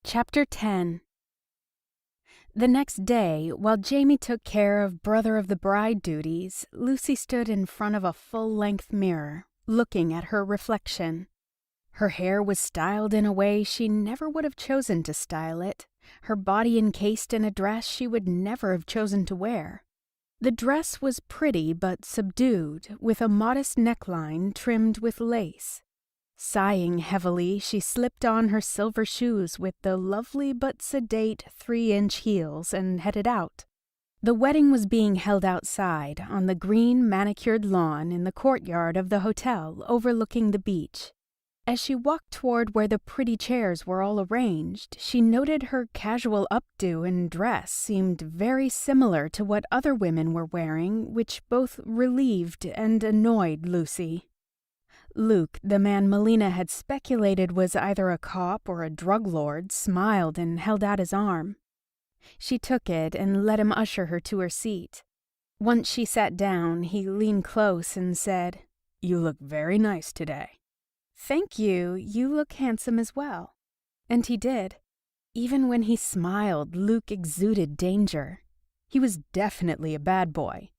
Chapter 10. The next day, while Jamie took care of brother of the bride duties, Lucy stood in front of a full-length mirror, looking at her reflection. Her hair was styled in a way she never would have chosen to style it, her body encased in a dress she would never have chosen to wear. The dress was pretty but subdued, with a modest neckline trimmed with lace. Sighing heavily, she slipped on her silver shoes with the lovely but sedate 3-inch heels and headed out. The wedding was being held outside on the green manicured lawn in the courtyard of the hotel overlooking the beach. As she walked toward where the pretty chairs were all arranged, she noted her casual updo and dress seemed very similar to what other women were wearing, which both relieved and annoyed Lucy. Luke, the man Melina had speculated was either a cop or a drug lord, smiled and held out his arm. She took it and let him usher her to her seat. Once she sat down, he leaned close and said, "You look very nice today." "Thank you. You look handsome as well." And he did. Even when he smiled, Luke exuded danger. He was definitely a bad boy.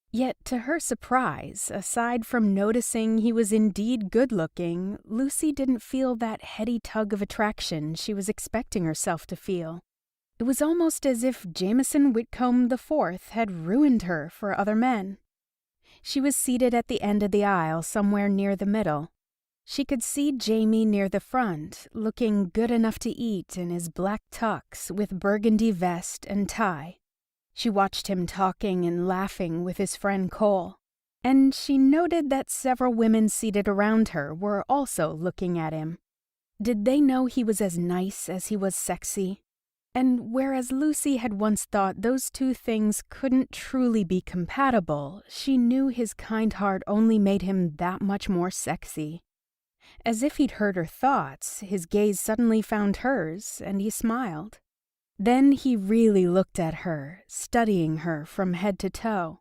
Yet, to her surprise, aside from noticing he was indeed good-looking, Lucy didn't feel that heady tug of attraction she was expecting herself to feel. It was almost as if Jameson Whitcomb IV had ruined her for other men. She was seated at the end of the aisle, somewhere near the middle. She could see Jamie near the front, looking good enough to eat in his black tux with burgundy vest and tie. She watched him talking and laughing with his friend Cole, and she noted that several women seated around her were also looking at him. Did they know he was as nice as he was sexy? And whereas Lucy had once thought those two things couldn't truly be compatible, she knew his kind heart only made him that much more sexy. As if he'd heard her thoughts, his gaze suddenly found hers, and he smiled. Then he really looked at her, studying her from head to toe.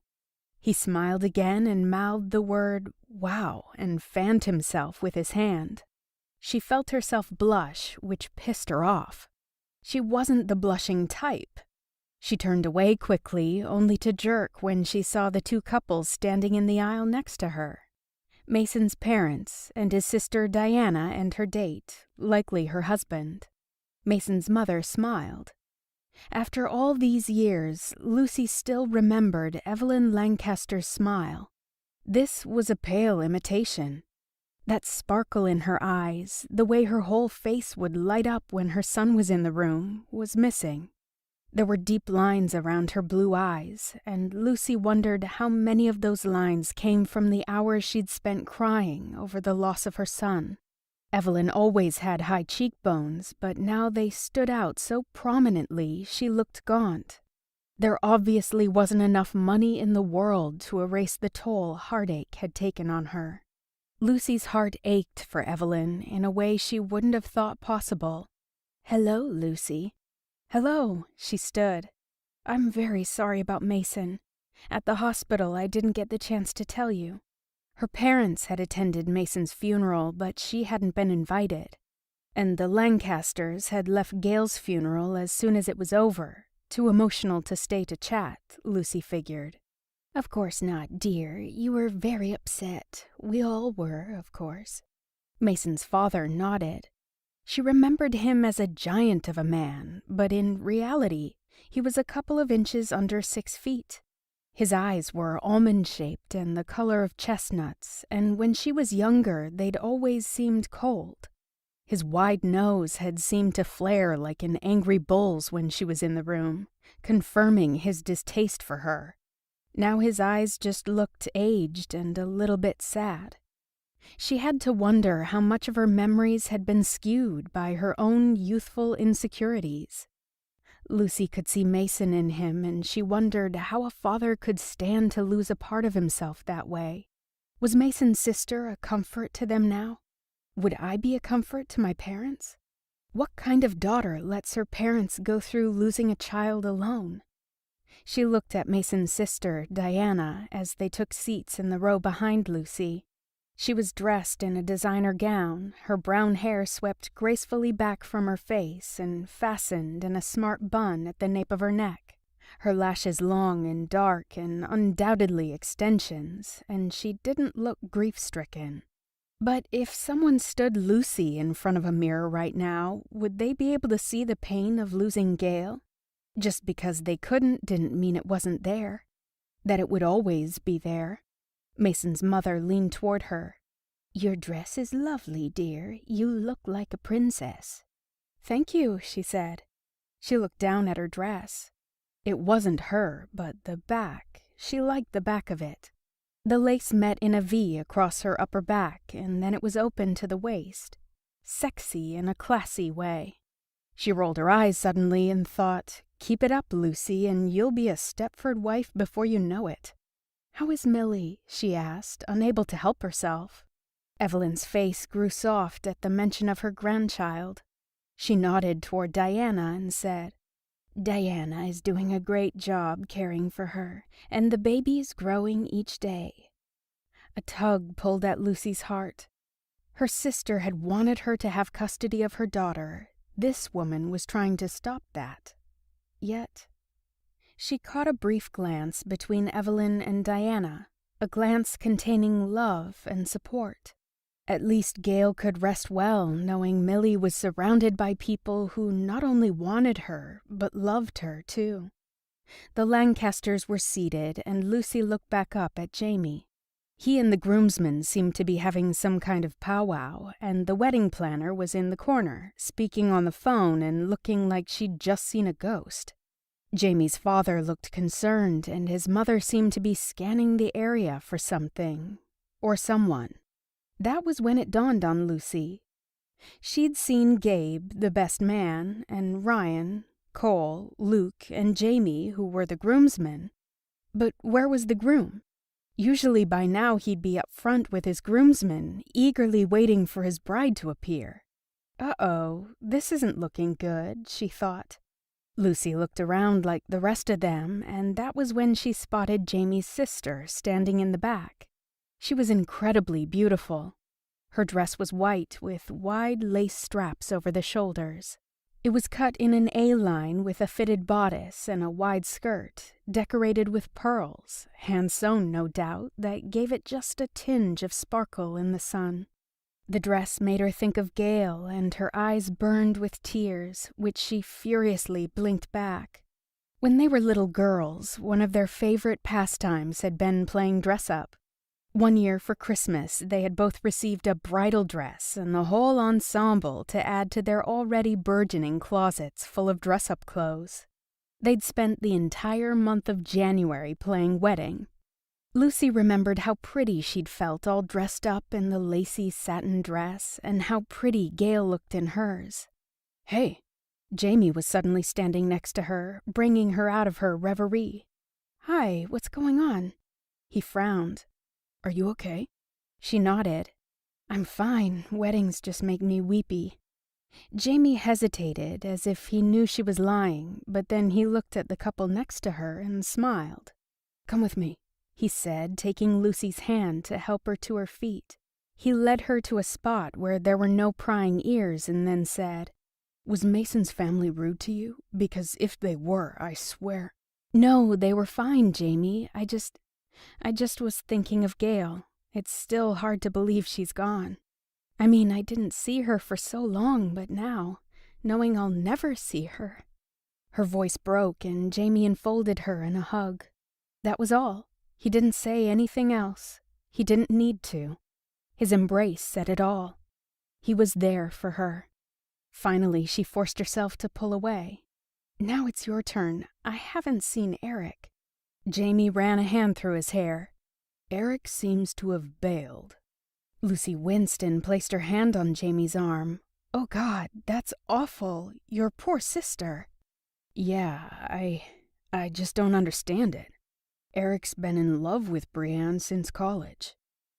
He smiled again and mouthed the word, "wow," and fanned himself with his hand. She felt herself blush, which pissed her off. She wasn't the blushing type. She turned away quickly, only to jerk when she saw the two couples standing in the aisle next to her. Mason's parents and his sister Diana and her date, likely her husband. Mason's mother smiled. After all these years, Lucy still remembered Evelyn Lancaster's smile. This was a pale imitation. That sparkle in her eyes, the way her whole face would light up when her son was in the room, was missing. There were deep lines around her blue eyes, and Lucy wondered how many of those lines came from the hours she'd spent crying over the loss of her son. Evelyn always had high cheekbones, but now they stood out so prominently she looked gaunt. There obviously wasn't enough money in the world to erase the toll heartache had taken on her. Lucy's heart ached for Evelyn in a way she wouldn't have thought possible. "Hello, Lucy." "Hello," she stood. "I'm very sorry about Mason. At the hospital, I didn't get the chance to tell you." Her parents had attended Mason's funeral, but she hadn't been invited. And the Lancasters had left Gail's funeral as soon as it was over, too emotional to stay to chat, Lucy figured. "Of course not, dear. You were very upset. We all were, of course." Mason's father nodded. She remembered him as a giant of a man, but in reality, he was a couple of inches under 6 feet. His eyes were almond-shaped and the color of chestnuts, and when she was younger, they'd always seemed cold. His wide nose had seemed to flare like an angry bull's when she was in the room, confirming his distaste for her. Now his eyes just looked aged and a little bit sad. She had to wonder how much of her memories had been skewed by her own youthful insecurities. Lucy could see Mason in him, and she wondered how a father could stand to lose a part of himself that way. Was Mason's sister a comfort to them now? Would I be a comfort to my parents? What kind of daughter lets her parents go through losing a child alone? She looked at Mason's sister, Diana, as they took seats in the row behind Lucy. She was dressed in a designer gown, her brown hair swept gracefully back from her face and fastened in a smart bun at the nape of her neck, her lashes long and dark and undoubtedly extensions, and she didn't look grief-stricken. But if someone stood Lucy in front of a mirror right now, would they be able to see the pain of losing Gail? Just because they couldn't didn't mean it wasn't there, that it would always be there. Mason's mother leaned toward her. "Your dress is lovely, dear. You look like a princess." "Thank you," she said. She looked down at her dress. It wasn't her, but the back. She liked the back of it. The lace met in a V across her upper back, and then it was open to the waist. Sexy in a classy way. She rolled her eyes suddenly and thought, "Keep it up, Lucy, and you'll be a Stepford wife before you know it." "How is Millie?" she asked, unable to help herself. Evelyn's face grew soft at the mention of her grandchild. She nodded toward Diana and said, "Diana is doing a great job caring for her, and the baby is growing each day." A tug pulled at Lucy's heart. Her sister had wanted her to have custody of her daughter. This woman was trying to stop that. Yet she caught a brief glance between Evelyn and Diana, a glance containing love and support. At least Gail could rest well knowing Millie was surrounded by people who not only wanted her, but loved her too. The Lancasters were seated, and Lucy looked back up at Jamie. He and the groomsmen seemed to be having some kind of powwow, and the wedding planner was in the corner, speaking on the phone and looking like she'd just seen a ghost. Jamie's father looked concerned, and his mother seemed to be scanning the area for something, or someone. That was when it dawned on Lucy. She'd seen Gabe, the best man, and Ryan, Cole, Luke, and Jamie, who were the groomsmen. But where was the groom? Usually by now he'd be up front with his groomsmen, eagerly waiting for his bride to appear. Uh-oh, this isn't looking good, she thought. Lucy looked around like the rest of them, and that was when she spotted Jamie's sister standing in the back. She was incredibly beautiful. Her dress was white with wide lace straps over the shoulders. It was cut in an A-line with a fitted bodice and a wide skirt, decorated with pearls, hand-sewn no doubt, that gave it just a tinge of sparkle in the sun. The dress made her think of Gail, and her eyes burned with tears, which she furiously blinked back. When they were little girls, one of their favorite pastimes had been playing dress-up. One year for Christmas, they had both received a bridal dress and the whole ensemble to add to their already burgeoning closets full of dress-up clothes. They'd spent the entire month of January playing wedding. Lucy remembered how pretty she'd felt all dressed up in the lacy satin dress and how pretty Gail looked in hers. "Hey," Jamie was suddenly standing next to her, bringing her out of her reverie. "Hi, what's going on?" He frowned. "Are you okay?" She nodded. "I'm fine. Weddings just make me weepy." Jamie hesitated, as if he knew she was lying, but then he looked at the couple next to her and smiled. "Come with me," he said, taking Lucy's hand to help her to her feet. He led her to a spot where there were no prying ears and then said, "Was Mason's family rude to you? Because if they were, I swear—" "No, they were fine, Jamie. I just was thinking of Gail. It's still hard to believe she's gone. I mean, I didn't see her for so long, but now, knowing I'll never see her." Her voice broke and Jamie enfolded her in a hug. That was all. He didn't say anything else. He didn't need to. His embrace said it all. He was there for her. Finally, she forced herself to pull away. "Now it's your turn. I haven't seen Eric." Jamie ran a hand through his hair. "Eric seems to have bailed." Lucy winced and placed her hand on Jamie's arm. "Oh God, that's awful. Your poor sister." "Yeah, I just don't understand it. Eric's been in love with Brienne since college.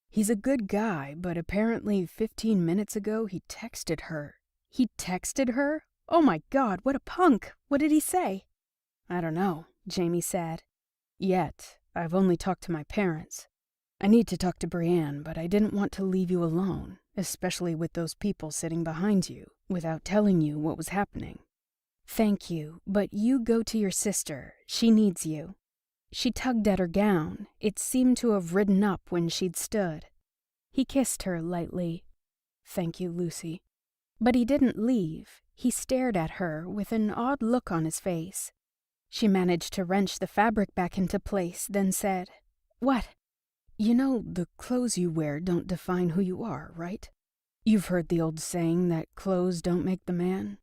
He's a good guy, but apparently 15 minutes ago he texted her." "He texted her? Oh my God, what a punk! What did he say?" "I don't know," Jamie said. "Yet. I've only talked to my parents. I need to talk to Brienne, but I didn't want to leave you alone, especially with those people sitting behind you, without telling you what was happening." "Thank you, but you go to your sister. She needs you." She tugged at her gown. It seemed to have ridden up when she'd stood. He kissed her lightly. "Thank you, Lucy." But he didn't leave. He stared at her with an odd look on his face. She managed to wrench the fabric back into place, then said, "What?" "You know, the clothes you wear don't define who you are, right? You've heard the old saying that clothes don't make the man.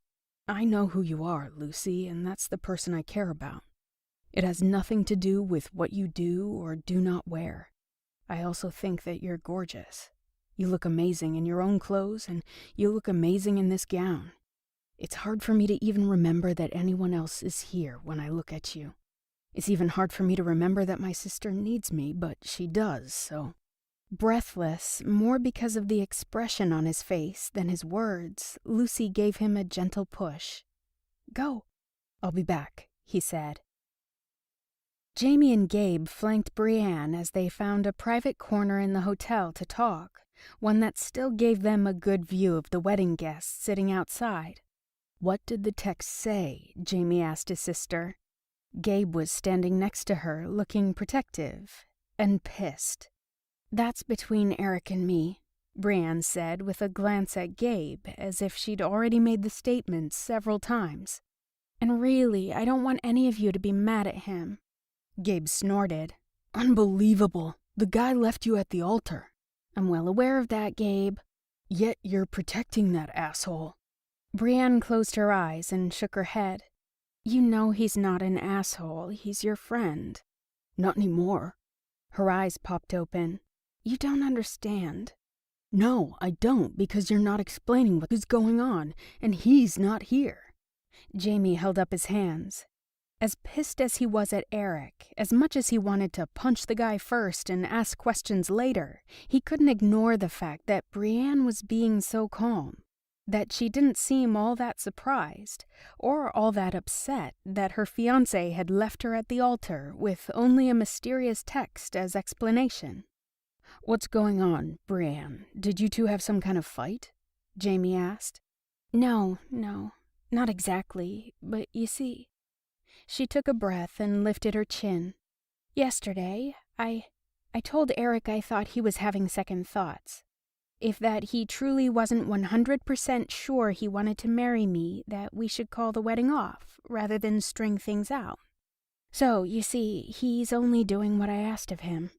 I know who you are, Lucy, and that's the person I care about. It has nothing to do with what you do or do not wear. I also think that you're gorgeous. You look amazing in your own clothes, and you look amazing in this gown. It's hard for me to even remember that anyone else is here when I look at you. It's even hard for me to remember that my sister needs me, but she does, so..." Breathless, more because of the expression on his face than his words, Lucy gave him a gentle push. "Go." "I'll be back," he said. Jamie and Gabe flanked Brienne as they found a private corner in the hotel to talk, one that still gave them a good view of the wedding guests sitting outside. "What did the text say?" Jamie asked his sister. Gabe was standing next to her, looking protective and pissed. "That's between Eric and me," Brienne said with a glance at Gabe, as if she'd already made the statement several times. "And really, I don't want any of you to be mad at him." Gabe snorted. "Unbelievable! The guy left you at the altar." "I'm well aware of that, Gabe." "Yet you're protecting that asshole." Brienne closed her eyes and shook her head. "You know he's not an asshole. He's your friend." "Not anymore." Her eyes popped open. "You don't understand." "No, I don't, because you're not explaining what is going on, and he's not here." Jamie held up his hands. As pissed as he was at Eric, as much as he wanted to punch the guy first and ask questions later, he couldn't ignore the fact that Brienne was being so calm, that she didn't seem all that surprised, or all that upset that her fiancé had left her at the altar with only a mysterious text as explanation. "What's going on, Brienne? Did you two have some kind of fight?" Jamie asked. No, not exactly, but you see..." She took a breath and lifted her chin. "Yesterday, I told Eric I thought he was having second thoughts. If that he truly wasn't 100% sure he wanted to marry me, that we should call the wedding off, rather than string things out. So, you see, he's only doing what I asked of him."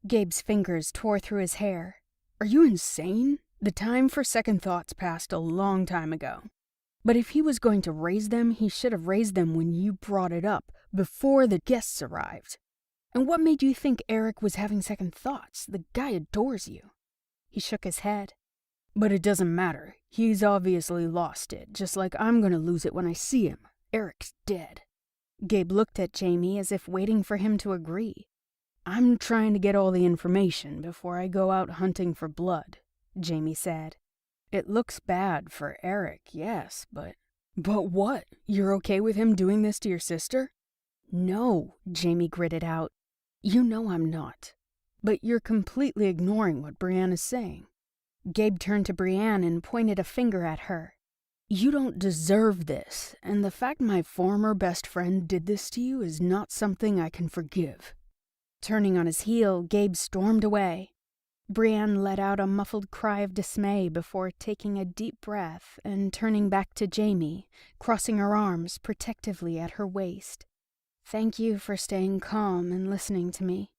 Gabe's fingers tore through his hair. "Are you insane? The time for second thoughts passed a long time ago. But if he was going to raise them, he should have raised them when you brought it up, before the guests arrived. And what made you think Eric was having second thoughts? The guy adores you." He shook his head. "But it doesn't matter. He's obviously lost it, just like I'm gonna lose it when I see him. Eric's dead." Gabe looked at Jamie as if waiting for him to agree. "I'm trying to get all the information before I go out hunting for blood," Jamie said. "It looks bad for Eric, yes, but..." "But what? You're okay with him doing this to your sister?" "No," Jamie gritted out. "You know I'm not. But you're completely ignoring what Brienne is saying." Gabe turned to Brienne and pointed a finger at her. "You don't deserve this, and the fact my former best friend did this to you is not something I can forgive." Turning on his heel, Gabe stormed away. Brienne let out a muffled cry of dismay before taking a deep breath and turning back to Jamie, crossing her arms protectively at her waist. "Thank you for staying calm and listening to me."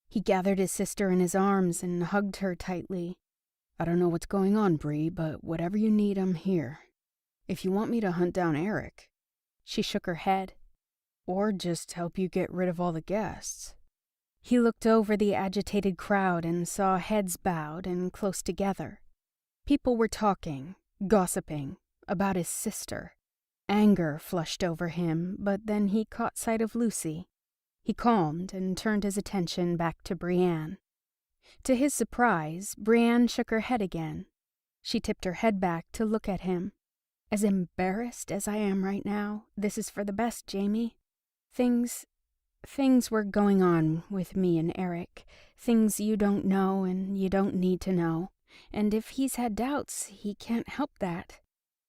He gathered his sister in his arms and hugged her tightly. "I don't know what's going on, Bree, but whatever you need, I'm here. If you want me to hunt down Eric..." She shook her head. "Or just help you get rid of all the guests." He looked over the agitated crowd and saw heads bowed and close together. People were talking, gossiping, about his sister. Anger flushed over him, but then he caught sight of Lucy. He calmed and turned his attention back to Brienne. To his surprise, Brienne shook her head again. She tipped her head back to look at him. "As embarrassed as I am right now, this is for the best, Jamie. Things were going on with me and Eric, things you don't know and you don't need to know, and if he's had doubts, he can't help that.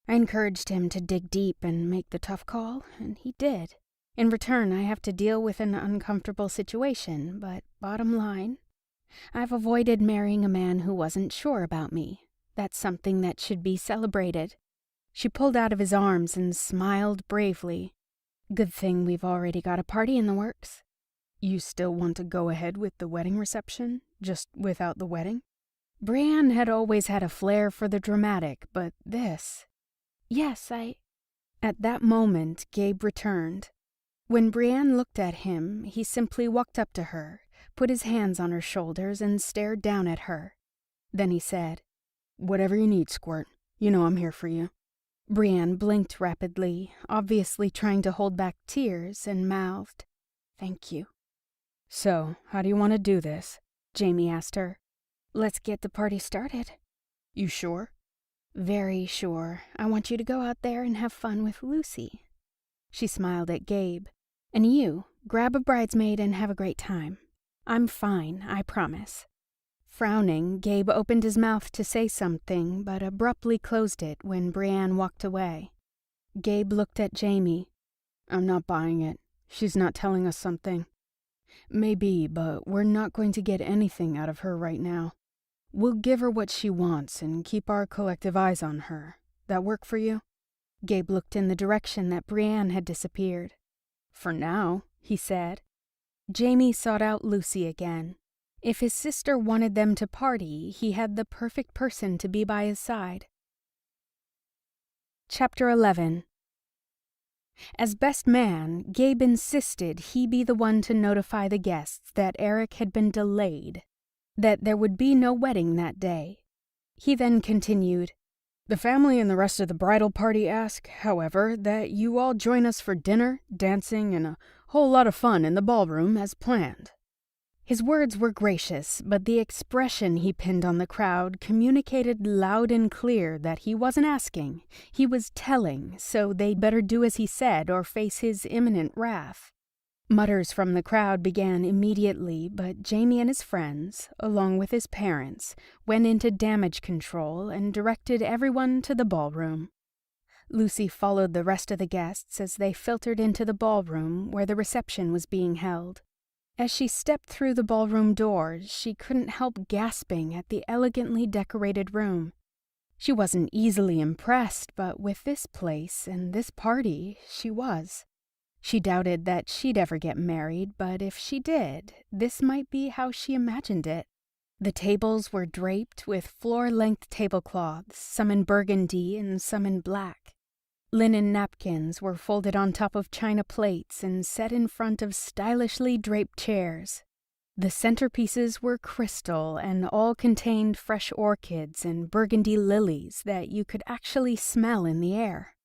I encouraged him to dig deep and make the tough call, and he did. In return, I have to deal with an uncomfortable situation, but bottom line, I've avoided marrying a man who wasn't sure about me. That's something that should be celebrated." She pulled out of his arms and smiled bravely. "Good thing we've already got a party in the works." "You still want to go ahead with the wedding reception, just without the wedding?" Brienne had always had a flair for the dramatic, but this... "Yes, I..." At that moment, Gabe returned. When Brienne looked at him, he simply walked up to her, put his hands on her shoulders, and stared down at her. Then he said, "Whatever you need, Squirt. You know I'm here for you." Brienne blinked rapidly, obviously trying to hold back tears, and mouthed, "Thank you." "So, how do you want to do this?" Jamie asked her. "Let's get the party started." "You sure?" "Very sure. I want you to go out there and have fun with Lucy." She smiled at Gabe. "And you, grab a bridesmaid and have a great time. I'm fine, I promise." Frowning, Gabe opened his mouth to say something, but abruptly closed it when Brienne walked away. Gabe looked at Jamie. "I'm not buying it. She's not telling us something." "Maybe, but we're not going to get anything out of her right now. We'll give her what she wants and keep our collective eyes on her. That work for you?" Gabe looked in the direction that Brienne had disappeared. "For now," he said. Jamie sought out Lucy again. If his sister wanted them to party, he had the perfect person to be by his side. Chapter 11. As best man, Gabe insisted he be the one to notify the guests that Eric had been delayed, that there would be no wedding that day. He then continued, "The family and the rest of the bridal party ask, however, that you all join us for dinner, dancing, and a whole lot of fun in the ballroom as planned." His words were gracious, but the expression he pinned on the crowd communicated loud and clear that he wasn't asking, he was telling, so they'd better do as he said or face his imminent wrath. Mutters from the crowd began immediately, but Jamie and his friends, along with his parents, went into damage control and directed everyone to the ballroom. Lucy followed the rest of the guests as they filtered into the ballroom where the reception was being held. As she stepped through the ballroom doors, she couldn't help gasping at the elegantly decorated room. She wasn't easily impressed, but with this place and this party, she was. She doubted that she'd ever get married, but if she did, this might be how she imagined it. The tables were draped with floor-length tablecloths, some in burgundy and some in black. Linen napkins were folded on top of china plates and set in front of stylishly draped chairs. The centerpieces were crystal and all contained fresh orchids and burgundy lilies that you could actually smell in the air.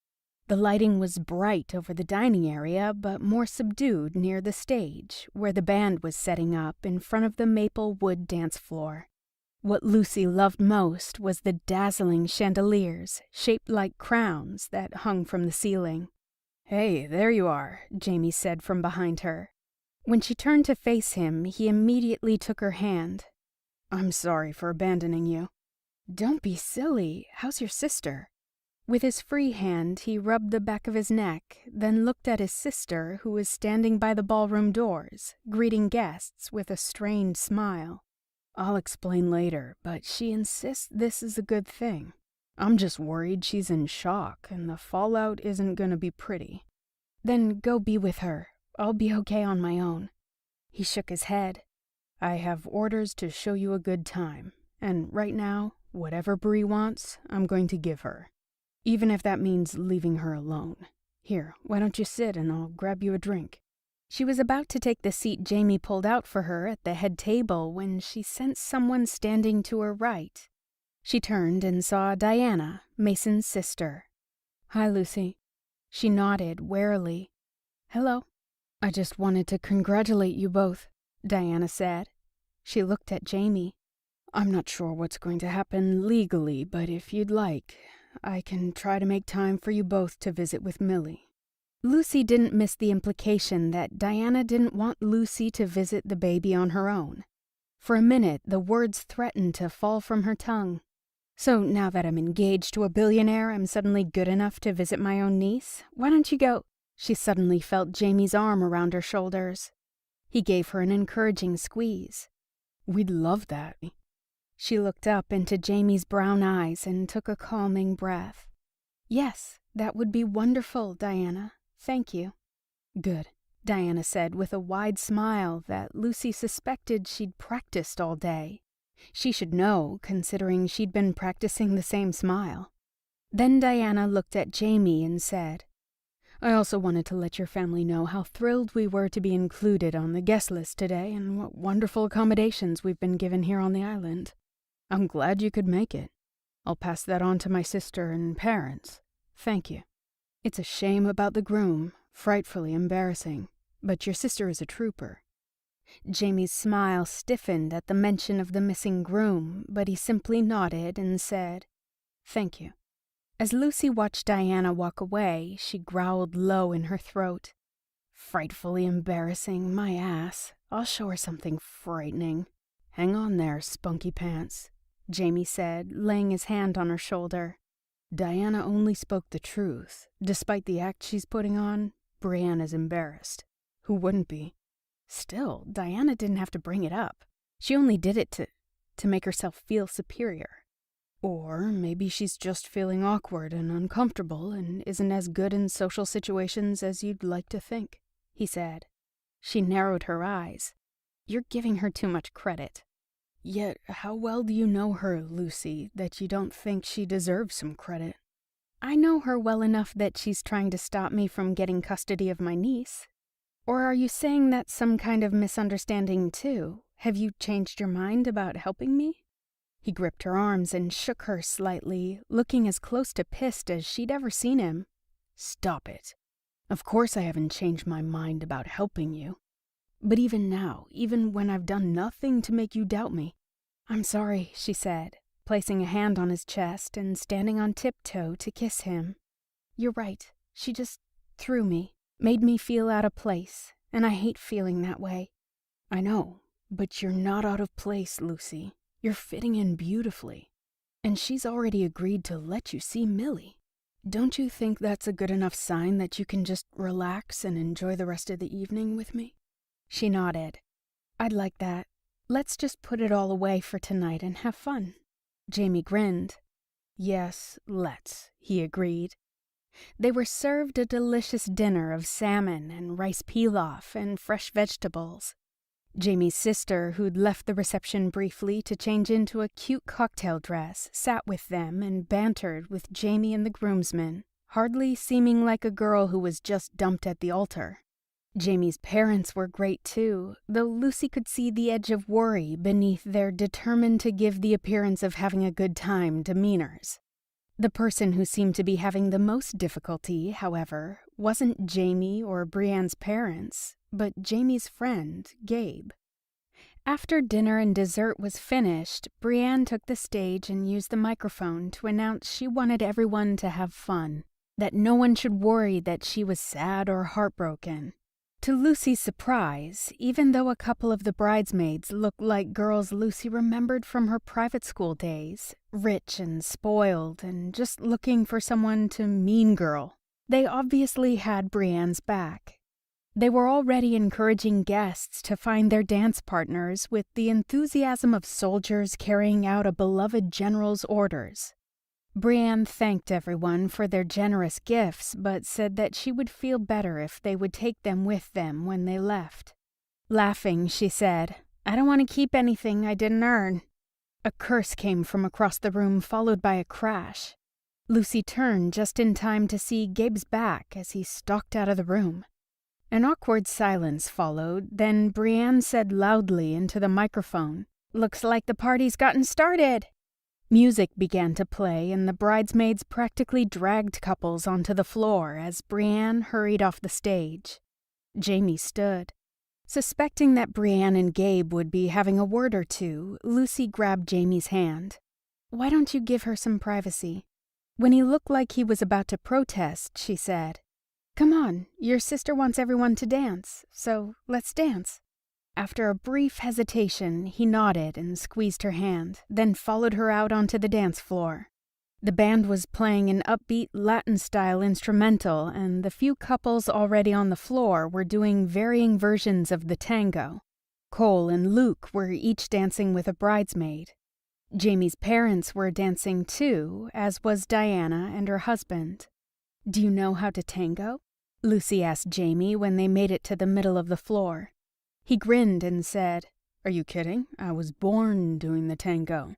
The lighting was bright over the dining area, but more subdued near the stage, where the band was setting up in front of the maple wood dance floor. What Lucy loved most was the dazzling chandeliers, shaped like crowns, that hung from the ceiling. "Hey, there you are," Jamie said from behind her. When she turned to face him, he immediately took her hand. "I'm sorry for abandoning you." "Don't be silly. How's your sister?" With his free hand, he rubbed the back of his neck, then looked at his sister, who was standing by the ballroom doors, greeting guests with a strained smile. "I'll explain later, but she insists this is a good thing. I'm just worried she's in shock, and the fallout isn't gonna be pretty." "Then go be with her. I'll be okay on my own." He shook his head. "I have orders to show you a good time, and right now, whatever Bree wants, I'm going to give her. Even if that means leaving her alone. Here, why don't you sit and I'll grab you a drink?" She was about to take the seat Jamie pulled out for her at the head table when she sensed someone standing to her right. She turned and saw Diana, Mason's sister. "Hi, Lucy." She nodded warily. "Hello. I just wanted to congratulate you both," Diana said. She looked at Jamie. "I'm not sure what's going to happen legally, but if you'd like, I can try to make time for you both to visit with Millie." Lucy didn't miss the implication that Diana didn't want Lucy to visit the baby on her own. For a minute, the words threatened to fall from her tongue. "So now that I'm engaged to a billionaire, I'm suddenly good enough to visit my own niece? Why don't you go?" She suddenly felt Jamie's arm around her shoulders. He gave her an encouraging squeeze. "We'd love that." She looked up into Jamie's brown eyes and took a calming breath. "Yes, that would be wonderful, Diana. Thank you." "Good," Diana said with a wide smile that Lucy suspected she'd practiced all day. She should know, considering she'd been practicing the same smile. Then Diana looked at Jamie and said, "I also wanted to let your family know how thrilled we were to be included on the guest list today and what wonderful accommodations we've been given here on the island. I'm glad you could make it. I'll pass that on to my sister and parents. Thank you. It's a shame about the groom, frightfully embarrassing, but your sister is a trooper." Jamie's smile stiffened at the mention of the missing groom, but he simply nodded and said, "Thank you." As Lucy watched Diana walk away, she growled low in her throat. "Frightfully embarrassing, my ass. I'll show her something frightening." "Hang on there, spunky pants," Jamie said, laying his hand on her shoulder. "Diana only spoke the truth. Despite the act she's putting on, Brianna's embarrassed. Who wouldn't be?" Still, Diana didn't have to bring it up. She only did it to make herself feel superior. "Or maybe she's just feeling awkward and uncomfortable and isn't as good in social situations as you'd like to think," he said. She narrowed her eyes. "You're giving her too much credit." "Yet how well do you know her, Lucy, that you don't think she deserves some credit?" "I know her well enough that she's trying to stop me from getting custody of my niece. Or are you saying that's some kind of misunderstanding too? Have you changed your mind about helping me?" He gripped her arms and shook her slightly, looking as close to pissed as she'd ever seen him. "Stop it. Of course I haven't changed my mind about helping you. But even now, even when I've done nothing to make you doubt me." "I'm sorry," she said, placing a hand on his chest and standing on tiptoe to kiss him. "You're right. She just threw me, made me feel out of place, and I hate feeling that way." "I know, but you're not out of place, Lucy. You're fitting in beautifully. And she's already agreed to let you see Millie. Don't you think that's a good enough sign that you can just relax and enjoy the rest of the evening with me?" She nodded. "I'd like that. Let's just put it all away for tonight and have fun." Jamie grinned. "Yes, let's," he agreed. They were served a delicious dinner of salmon and rice pilaf and fresh vegetables. Jamie's sister, who'd left the reception briefly to change into a cute cocktail dress, sat with them and bantered with Jamie and the groomsmen, hardly seeming like a girl who was just dumped at the altar. Jamie's parents were great too, though Lucy could see the edge of worry beneath their determined to give the appearance of having a good time demeanors. The person who seemed to be having the most difficulty, however, wasn't Jamie or Brienne's parents, but Jamie's friend, Gabe. After dinner and dessert was finished, Brienne took the stage and used the microphone to announce she wanted everyone to have fun, that no one should worry that she was sad or heartbroken. To Lucy's surprise, even though a couple of the bridesmaids looked like girls Lucy remembered from her private school days, rich and spoiled and just looking for someone to mean girl, they obviously had Brienne's back. They were already encouraging guests to find their dance partners with the enthusiasm of soldiers carrying out a beloved general's orders. Brienne thanked everyone for their generous gifts, but said that she would feel better if they would take them with them when they left. Laughing, she said, "I don't want to keep anything I didn't earn." A curse came from across the room, followed by a crash. Lucy turned just in time to see Gabe's back as he stalked out of the room. An awkward silence followed, then Brienne said loudly into the microphone, "Looks like the party's gotten started." Music began to play, and the bridesmaids practically dragged couples onto the floor as Brienne hurried off the stage. Jamie stood. Suspecting that Brienne and Gabe would be having a word or two, Lucy grabbed Jamie's hand. "Why don't you give her some privacy?" When he looked like he was about to protest, she said, "Come on, your sister wants everyone to dance, so let's dance." After a brief hesitation, he nodded and squeezed her hand, then followed her out onto the dance floor. The band was playing an upbeat Latin-style instrumental, and the few couples already on the floor were doing varying versions of the tango. Cole and Luke were each dancing with a bridesmaid. Jamie's parents were dancing too, as was Diana and her husband. "Do you know how to tango?" Lucy asked Jamie when they made it to the middle of the floor. He grinned and said, "Are you kidding? I was born doing the tango."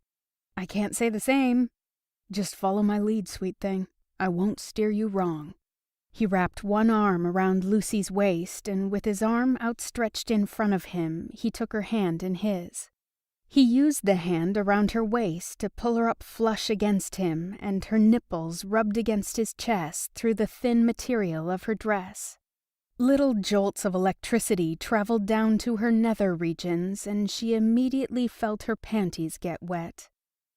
"I can't say the same." "Just follow my lead, sweet thing. I won't steer you wrong." He wrapped one arm around Lucy's waist, and with his arm outstretched in front of him, he took her hand in his. He used the hand around her waist to pull her up flush against him, and her nipples rubbed against his chest through the thin material of her dress. Little jolts of electricity traveled down to her nether regions, and she immediately felt her panties get wet.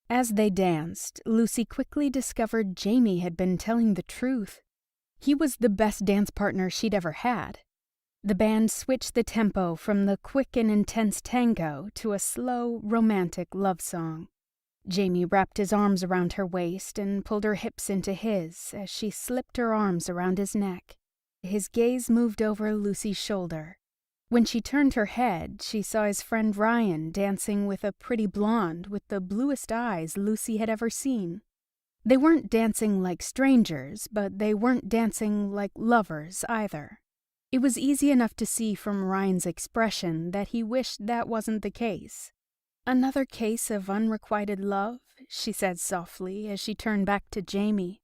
As they danced, Lucy quickly discovered Jamie had been telling the truth. He was the best dance partner she'd ever had. The band switched the tempo from the quick and intense tango to a slow, romantic love song. Jamie wrapped his arms around her waist and pulled her hips into his as she slipped her arms around his neck. His gaze moved over Lucy's shoulder. When she turned her head, she saw his friend Ryan dancing with a pretty blonde with the bluest eyes Lucy had ever seen. They weren't dancing like strangers, but they weren't dancing like lovers either. It was easy enough to see from Ryan's expression that he wished that wasn't the case. "Another case of unrequited love," she said softly as she turned back to Jamie.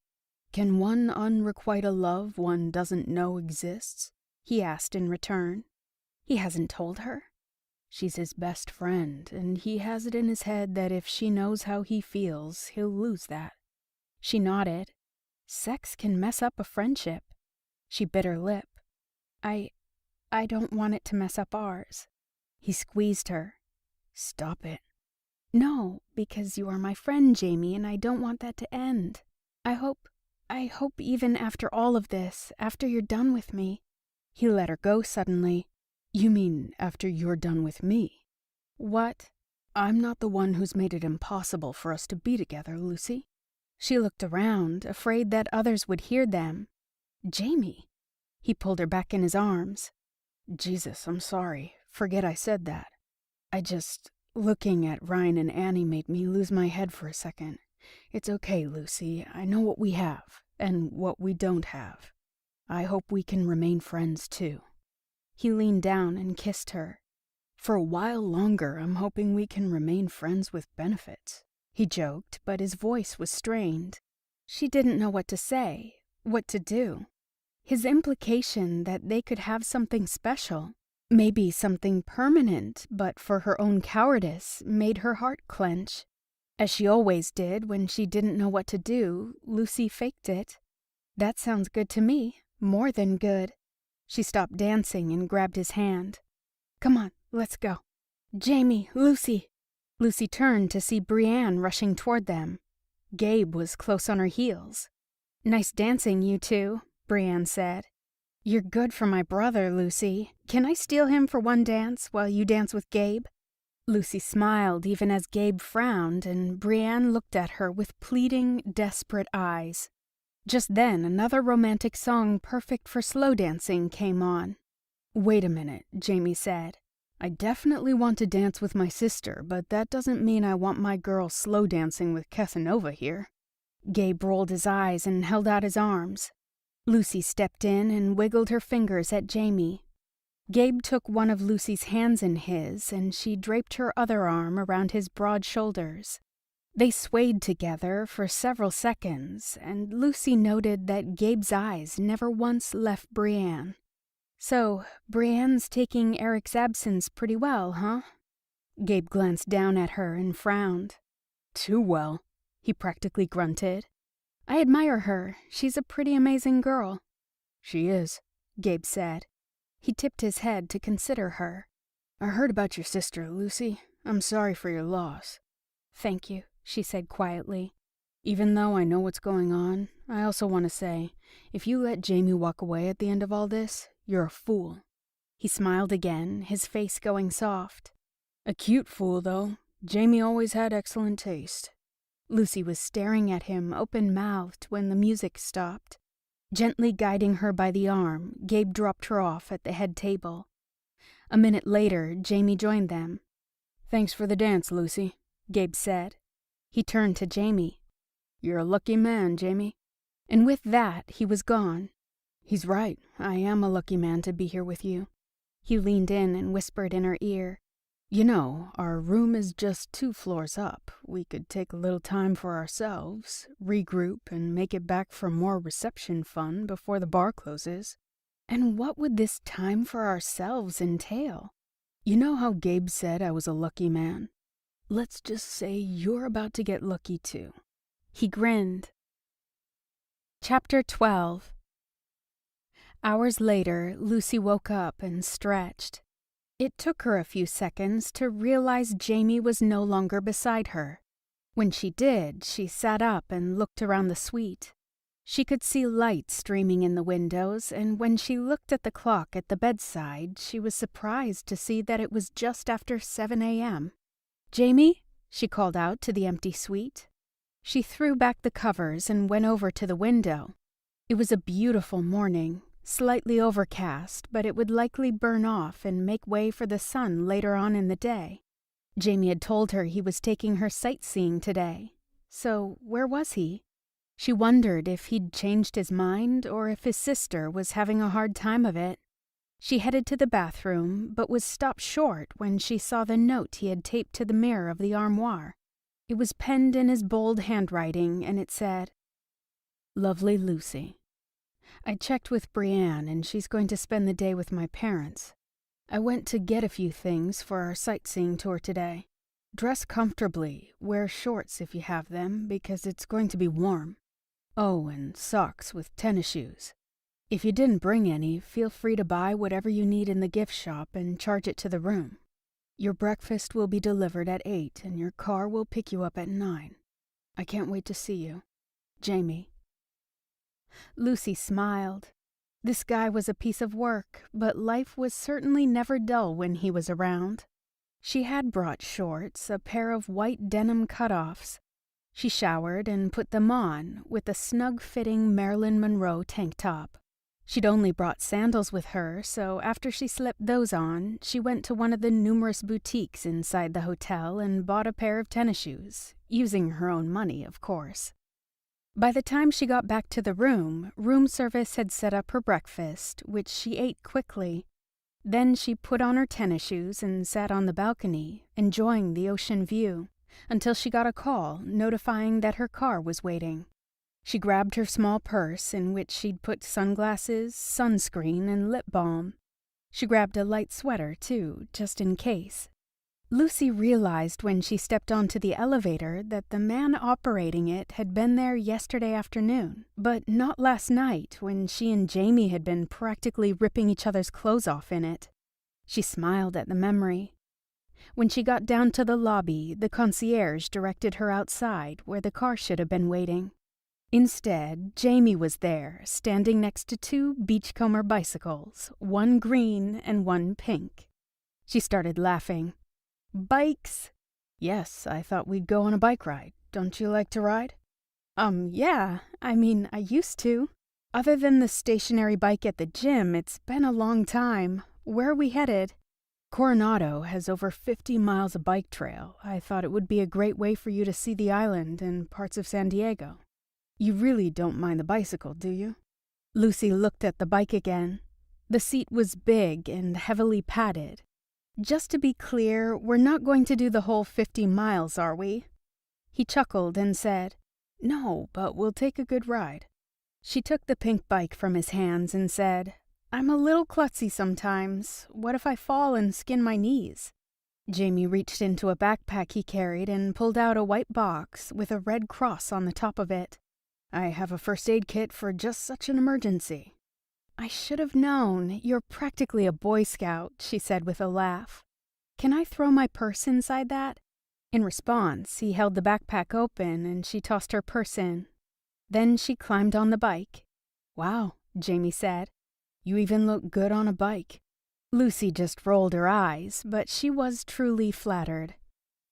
"Can one unrequite a love one doesn't know exists?" he asked in return. He hasn't told her. She's his best friend, and he has it in his head that if she knows how he feels, he'll lose that. She nodded. Sex can mess up a friendship. She bit her lip. I don't want it to mess up ours." He squeezed her. "Stop it." "No, because you are my friend, Jamie, and I don't want that to end. I hope even after all of this, after you're done with me." He let her go suddenly. "You mean after you're done with me?" "What?" "I'm not the one who's made it impossible for us to be together, Lucy." She looked around, afraid that others would hear them. "Jamie." He pulled her back in his arms. "Jesus, I'm sorry. Forget I said that. Looking at Ryan and Annie made me lose my head for a second. It's okay, Lucy. I know what we have, and what we don't have. I hope we can remain friends, too." He leaned down and kissed her. "For a while longer, I'm hoping we can remain friends with benefits." He joked, but his voice was strained. She didn't know what to say, what to do. His implication that they could have something special, maybe something permanent, but for her own cowardice, made her heart clench. As she always did when she didn't know what to do, Lucy faked it. "That sounds good to me, more than good." She stopped dancing and grabbed his hand. "Come on, let's go." "Jamie, Lucy." Lucy turned to see Brienne rushing toward them. Gabe was close on her heels. "Nice dancing, you two," Brienne said. "You're good for my brother, Lucy. Can I steal him for one dance while you dance with Gabe?" Lucy smiled even as Gabe frowned, and Brienne looked at her with pleading, desperate eyes. Just then, another romantic song perfect for slow dancing came on. "Wait a minute," Jamie said. "I definitely want to dance with my sister, but that doesn't mean I want my girl slow dancing with Casanova here." Gabe rolled his eyes and held out his arms. Lucy stepped in and wiggled her fingers at Jamie. Gabe took one of Lucy's hands in his, and she draped her other arm around his broad shoulders. They swayed together for several seconds, and Lucy noted that Gabe's eyes never once left Brienne. "So, Brienne's taking Eric's absence pretty well, huh?" Gabe glanced down at her and frowned. "Too well," he practically grunted. "I admire her. She's a pretty amazing girl." "She is," Gabe said. He tipped his head to consider her. "I heard about your sister, Lucy. I'm sorry for your loss." "Thank you," she said quietly. "Even though I know what's going on, I also want to say, if you let Jamie walk away at the end of all this, you're a fool." He smiled again, his face going soft. "A cute fool, though. Jamie always had excellent taste." Lucy was staring at him open-mouthed when the music stopped. Gently guiding her by the arm, Gabe dropped her off at the head table. A minute later, Jamie joined them. "Thanks for the dance, Lucy," Gabe said. He turned to Jamie. "You're a lucky man, Jamie." And with that, he was gone. "He's right. I am a lucky man to be here with you." He leaned in and whispered in her ear. "You know, our room is just 2 floors up. We could take a little time for ourselves, regroup, and make it back for more reception fun before the bar closes." "And what would this time for ourselves entail?" "You know how Gabe said I was a lucky man? Let's just say you're about to get lucky too." He grinned. Chapter 12. Hours later, Lucy woke up and stretched. It took her a few seconds to realize Jamie was no longer beside her. When she did, she sat up and looked around the suite. She could see light streaming in the windows, and when she looked at the clock at the bedside, she was surprised to see that it was just after 7 a.m. "Jamie?" she called out to the empty suite. She threw back the covers and went over to the window. It was a beautiful morning. Slightly overcast, but it would likely burn off and make way for the sun later on in the day. Jamie had told her he was taking her sightseeing today. So where was he? She wondered if he'd changed his mind or if his sister was having a hard time of it. She headed to the bathroom, but was stopped short when she saw the note he had taped to the mirror of the armoire. It was penned in his bold handwriting, and it said, "Lovely Lucy. I checked with Brienne, and she's going to spend the day with my parents. I went to get a few things for our sightseeing tour today. Dress comfortably, wear shorts if you have them, because it's going to be warm. Oh, and socks with tennis shoes. If you didn't bring any, feel free to buy whatever you need in the gift shop and charge it to the room. Your breakfast will be delivered at 8, and your car will pick you up at 9. I can't wait to see you. Jamie." Lucy smiled. This guy was a piece of work, but life was certainly never dull when he was around. She had brought shorts, a pair of white denim cutoffs. She showered and put them on with a snug-fitting Marilyn Monroe tank top. She'd only brought sandals with her, so after she slipped those on, she went to one of the numerous boutiques inside the hotel and bought a pair of tennis shoes, using her own money, of course. By the time she got back to the room service had set up her breakfast, which she ate quickly. Then she put on her tennis shoes and sat on the balcony, enjoying the ocean view, until she got a call notifying that her car was waiting. She grabbed her small purse in which she'd put sunglasses, sunscreen, and lip balm. She grabbed a light sweater, too, just in case. Lucy realized when she stepped onto the elevator that the man operating it had been there yesterday afternoon, but not last night when she and Jamie had been practically ripping each other's clothes off in it. She smiled at the memory. When she got down to the lobby, the concierge directed her outside where the car should have been waiting. Instead, Jamie was there, standing next to two beachcomber bicycles, one green and one pink. She started laughing. Bikes? Yes, I thought we'd go on a bike ride. Don't you like to ride? Yeah. I used to. Other than the stationary bike at the gym, it's been a long time. Where are we headed? Coronado has over 50 miles of bike trail. I thought it would be a great way for you to see the island and parts of San Diego. You really don't mind the bicycle, do you? Lucy looked at the bike again. The seat was big and heavily padded. Just to be clear, we're not going to do the whole 50 miles, are we? He chuckled and said, No, but we'll take a good ride. She took the pink bike from his hands and said, I'm a little klutzy sometimes. What if I fall and skin my knees? Jamie reached into a backpack he carried and pulled out a white box with a red cross on the top of it. I have a first aid kit for just such an emergency. I should have known. You're practically a Boy Scout, she said with a laugh. Can I throw my purse inside that? In response, he held the backpack open and she tossed her purse in. Then she climbed on the bike. Wow, Jamie said. You even look good on a bike. Lucy just rolled her eyes, but she was truly flattered.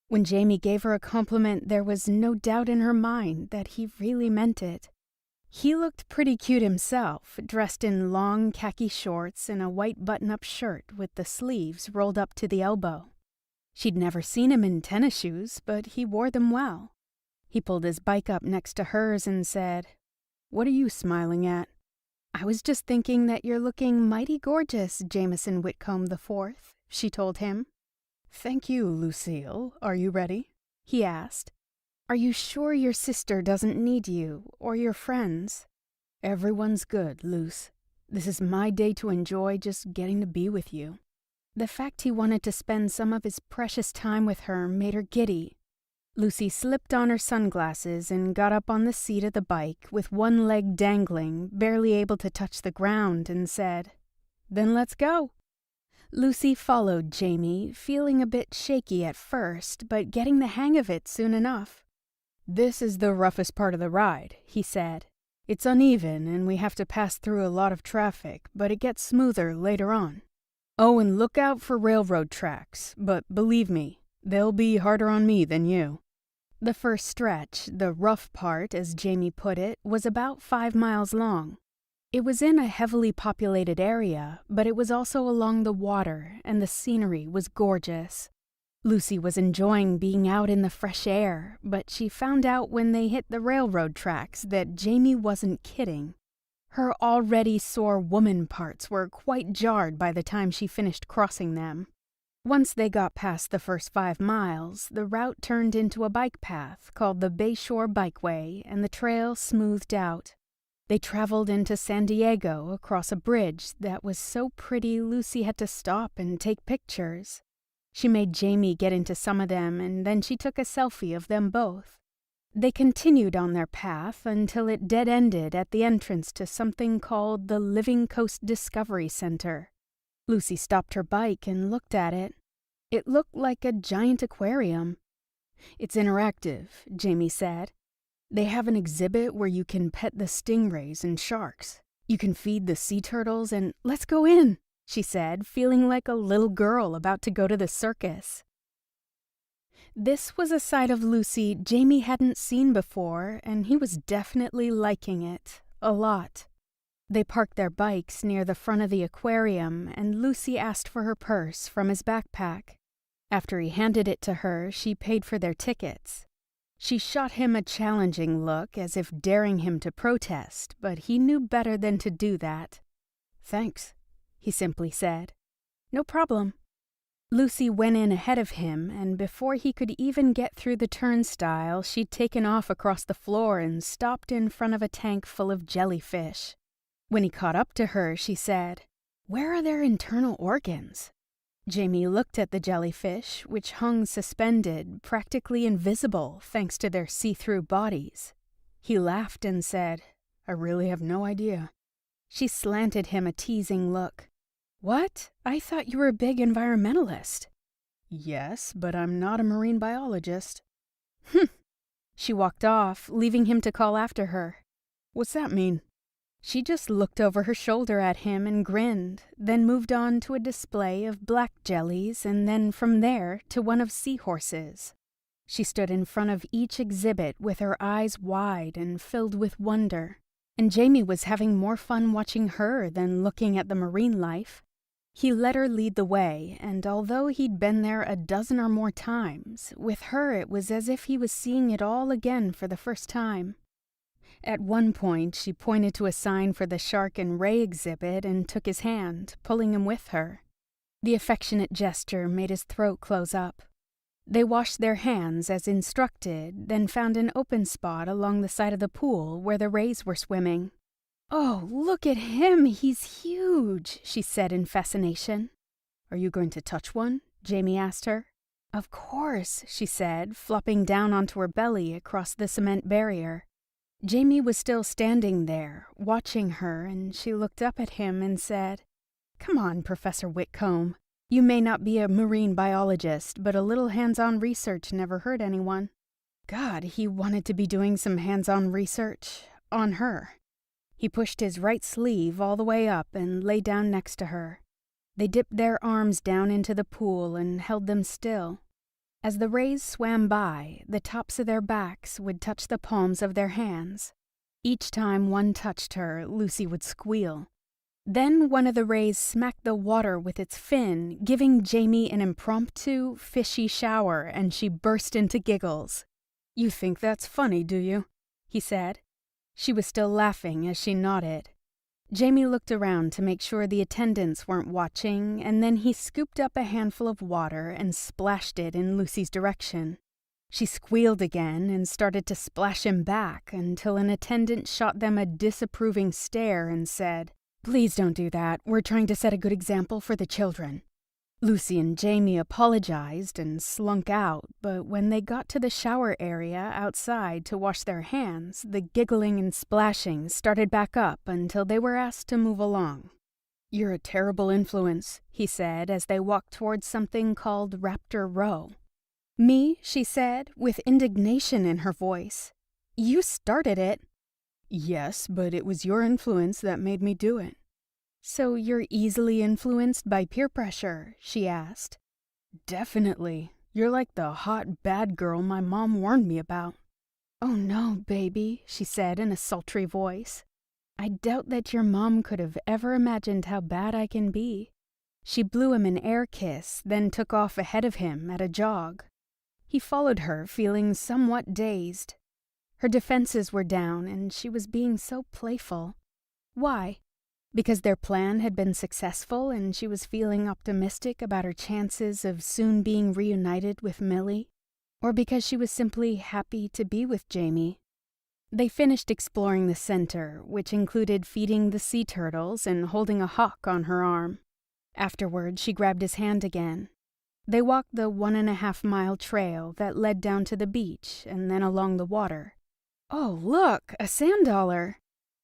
When Jamie gave her a compliment, there was no doubt in her mind that he really meant it. He looked pretty cute himself, dressed in long khaki shorts and a white button-up shirt with the sleeves rolled up to the elbow. She'd never seen him in tennis shoes, but he wore them well. He pulled his bike up next to hers and said, What are you smiling at? I was just thinking that you're looking mighty gorgeous, Jameson Whitcomb IV, she told him. Thank you, Lucille. Are you ready? He asked. Are you sure your sister doesn't need you, or your friends? Everyone's good, Luce. This is my day to enjoy just getting to be with you. The fact he wanted to spend some of his precious time with her made her giddy. Lucy slipped on her sunglasses and got up on the seat of the bike with one leg dangling, barely able to touch the ground, and said, Then let's go. Lucy followed Jamie, feeling a bit shaky at first, but getting the hang of it soon enough. This is the roughest part of the ride, he said. It's uneven and we have to pass through a lot of traffic, but it gets smoother later on. Oh, and look out for railroad tracks, but believe me, they'll be harder on me than you. The first stretch, the rough part, as Jamie put it, was about 5 miles long. It was in a heavily populated area, but it was also along the water, and the scenery was gorgeous. Lucy was enjoying being out in the fresh air, but she found out when they hit the railroad tracks that Jamie wasn't kidding. Her already sore woman parts were quite jarred by the time she finished crossing them. Once they got past the first 5 miles, the route turned into a bike path called the Bayshore Bikeway, and the trail smoothed out. They traveled into San Diego across a bridge that was so pretty Lucy had to stop and take pictures. She made Jamie get into some of them, and then she took a selfie of them both. They continued on their path until it dead-ended at the entrance to something called the Living Coast Discovery Center. Lucy stopped her bike and looked at it. It looked like a giant aquarium. It's interactive, Jamie said. They have an exhibit where you can pet the stingrays and sharks. You can feed the sea turtles and let's go in, she said, feeling like a little girl about to go to the circus. This was a side of Lucy Jamie hadn't seen before, and he was definitely liking it, a lot. They parked their bikes near the front of the aquarium, and Lucy asked for her purse from his backpack. After he handed it to her, she paid for their tickets. She shot him a challenging look, as if daring him to protest, but he knew better than to do that. Thanks, he simply said. No problem. Lucy went in ahead of him, and before he could even get through the turnstile, she'd taken off across the floor and stopped in front of a tank full of jellyfish. When he caught up to her, she said, "Where are their internal organs?" Jamie looked at the jellyfish, which hung suspended, practically invisible thanks to their see-through bodies. He laughed and said, "I really have no idea." She slanted him a teasing look. "What? I thought you were a big environmentalist." "Yes, but I'm not a marine biologist." She walked off, leaving him to call after her. "What's that mean?" She just looked over her shoulder at him and grinned, then moved on to a display of black jellies, and then from there to one of seahorses. She stood in front of each exhibit with her eyes wide and filled with wonder, and Jamie was having more fun watching her than looking at the marine life. He let her lead the way, and although he'd been there a dozen or more times, with her it was as if he was seeing it all again for the first time. At one point, she pointed to a sign for the shark and ray exhibit and took his hand, pulling him with her. The affectionate gesture made his throat close up. They washed their hands as instructed, then found an open spot along the side of the pool where the rays were swimming. "Oh, look at him! He's huge!" she said in fascination. "Are you going to touch one?" Jamie asked her. "Of course," she said, flopping down onto her belly across the cement barrier. Jamie was still standing there, watching her, and she looked up at him and said, "Come on, Professor Whitcomb. You may not be a marine biologist, but a little hands-on research never hurt anyone." God, he wanted to be doing some hands-on research on her. He pushed his right sleeve all the way up and lay down next to her. They dipped their arms down into the pool and held them still. As the rays swam by, the tops of their backs would touch the palms of their hands. Each time one touched her, Lucy would squeal. Then one of the rays smacked the water with its fin, giving Jamie an impromptu, fishy shower, and she burst into giggles. "You think that's funny, do you?" he said. She was still laughing as she nodded. Jamie looked around to make sure the attendants weren't watching, and then he scooped up a handful of water and splashed it in Lucy's direction. She squealed again and started to splash him back until an attendant shot them a disapproving stare and said, "Please don't do that. We're trying to set a good example for the children." Lucy and Jamie apologized and slunk out, but when they got to the shower area outside to wash their hands, the giggling and splashing started back up until they were asked to move along. "You're a terrible influence," he said as they walked towards something called Raptor Row. "Me?" she said, with indignation in her voice. "You started it." "Yes, but it was your influence that made me do it." "So you're easily influenced by peer pressure?" she asked. "Definitely. You're like the hot bad girl my mom warned me about." "Oh no, baby," she said in a sultry voice. "I doubt that your mom could have ever imagined how bad I can be." She blew him an air kiss, then took off ahead of him at a jog. He followed her, feeling somewhat dazed. Her defenses were down, and she was being so playful. Why? Because their plan had been successful and she was feeling optimistic about her chances of soon being reunited with Millie? Or because she was simply happy to be with Jamie? They finished exploring the center, which included feeding the sea turtles and holding a hawk on her arm. Afterward, she grabbed his hand again. They walked the 1.5-mile trail that led down to the beach and then along the water. "Oh, look, a sand dollar!"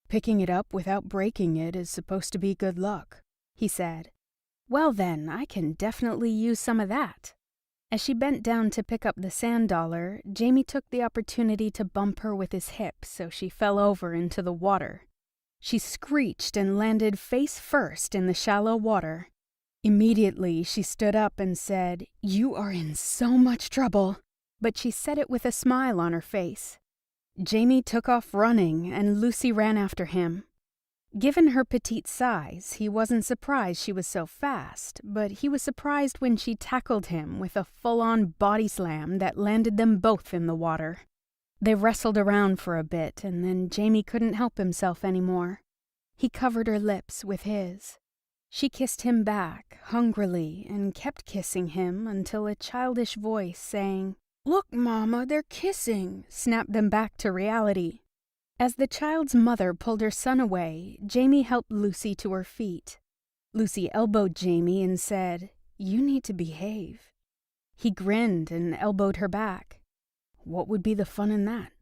"Picking it up without breaking it is supposed to be good luck," he said. "Well then, I can definitely use some of that." As she bent down to pick up the sand dollar, Jamie took the opportunity to bump her with his hip so she fell over into the water. She screeched and landed face first in the shallow water. Immediately, she stood up and said, "You are in so much trouble," but she said it with a smile on her face. Jamie took off running, and Lucy ran after him. Given her petite size, he wasn't surprised she was so fast, but he was surprised when she tackled him with a full-on body slam that landed them both in the water. They wrestled around for a bit, and then Jamie couldn't help himself anymore. He covered her lips with his. She kissed him back, hungrily, and kept kissing him until a childish voice saying, "Look, Mama, they're kissing," snapped them back to reality. As the child's mother pulled her son away, Jamie helped Lucy to her feet. Lucy elbowed Jamie and said, "You need to behave." He grinned and elbowed her back. What would be the fun in that?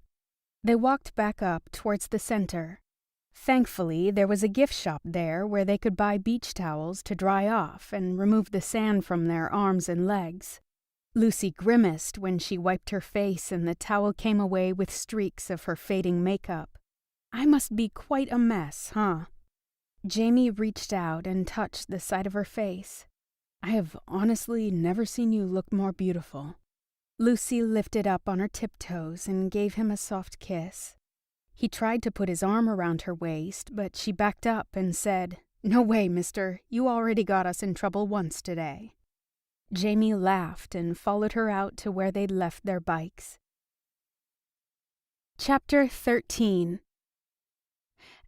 They walked back up towards the center. Thankfully, there was a gift shop there where they could buy beach towels to dry off and remove the sand from their arms and legs. Lucy grimaced when she wiped her face and the towel came away with streaks of her fading makeup. I must be quite a mess, huh? Jamie reached out and touched the side of her face. I have honestly never seen you look more beautiful. Lucy lifted up on her tiptoes and gave him a soft kiss. He tried to put his arm around her waist, but she backed up and said, "No way, mister. You already got us in trouble once today." Jamie laughed and followed her out to where they'd left their bikes. Chapter 13.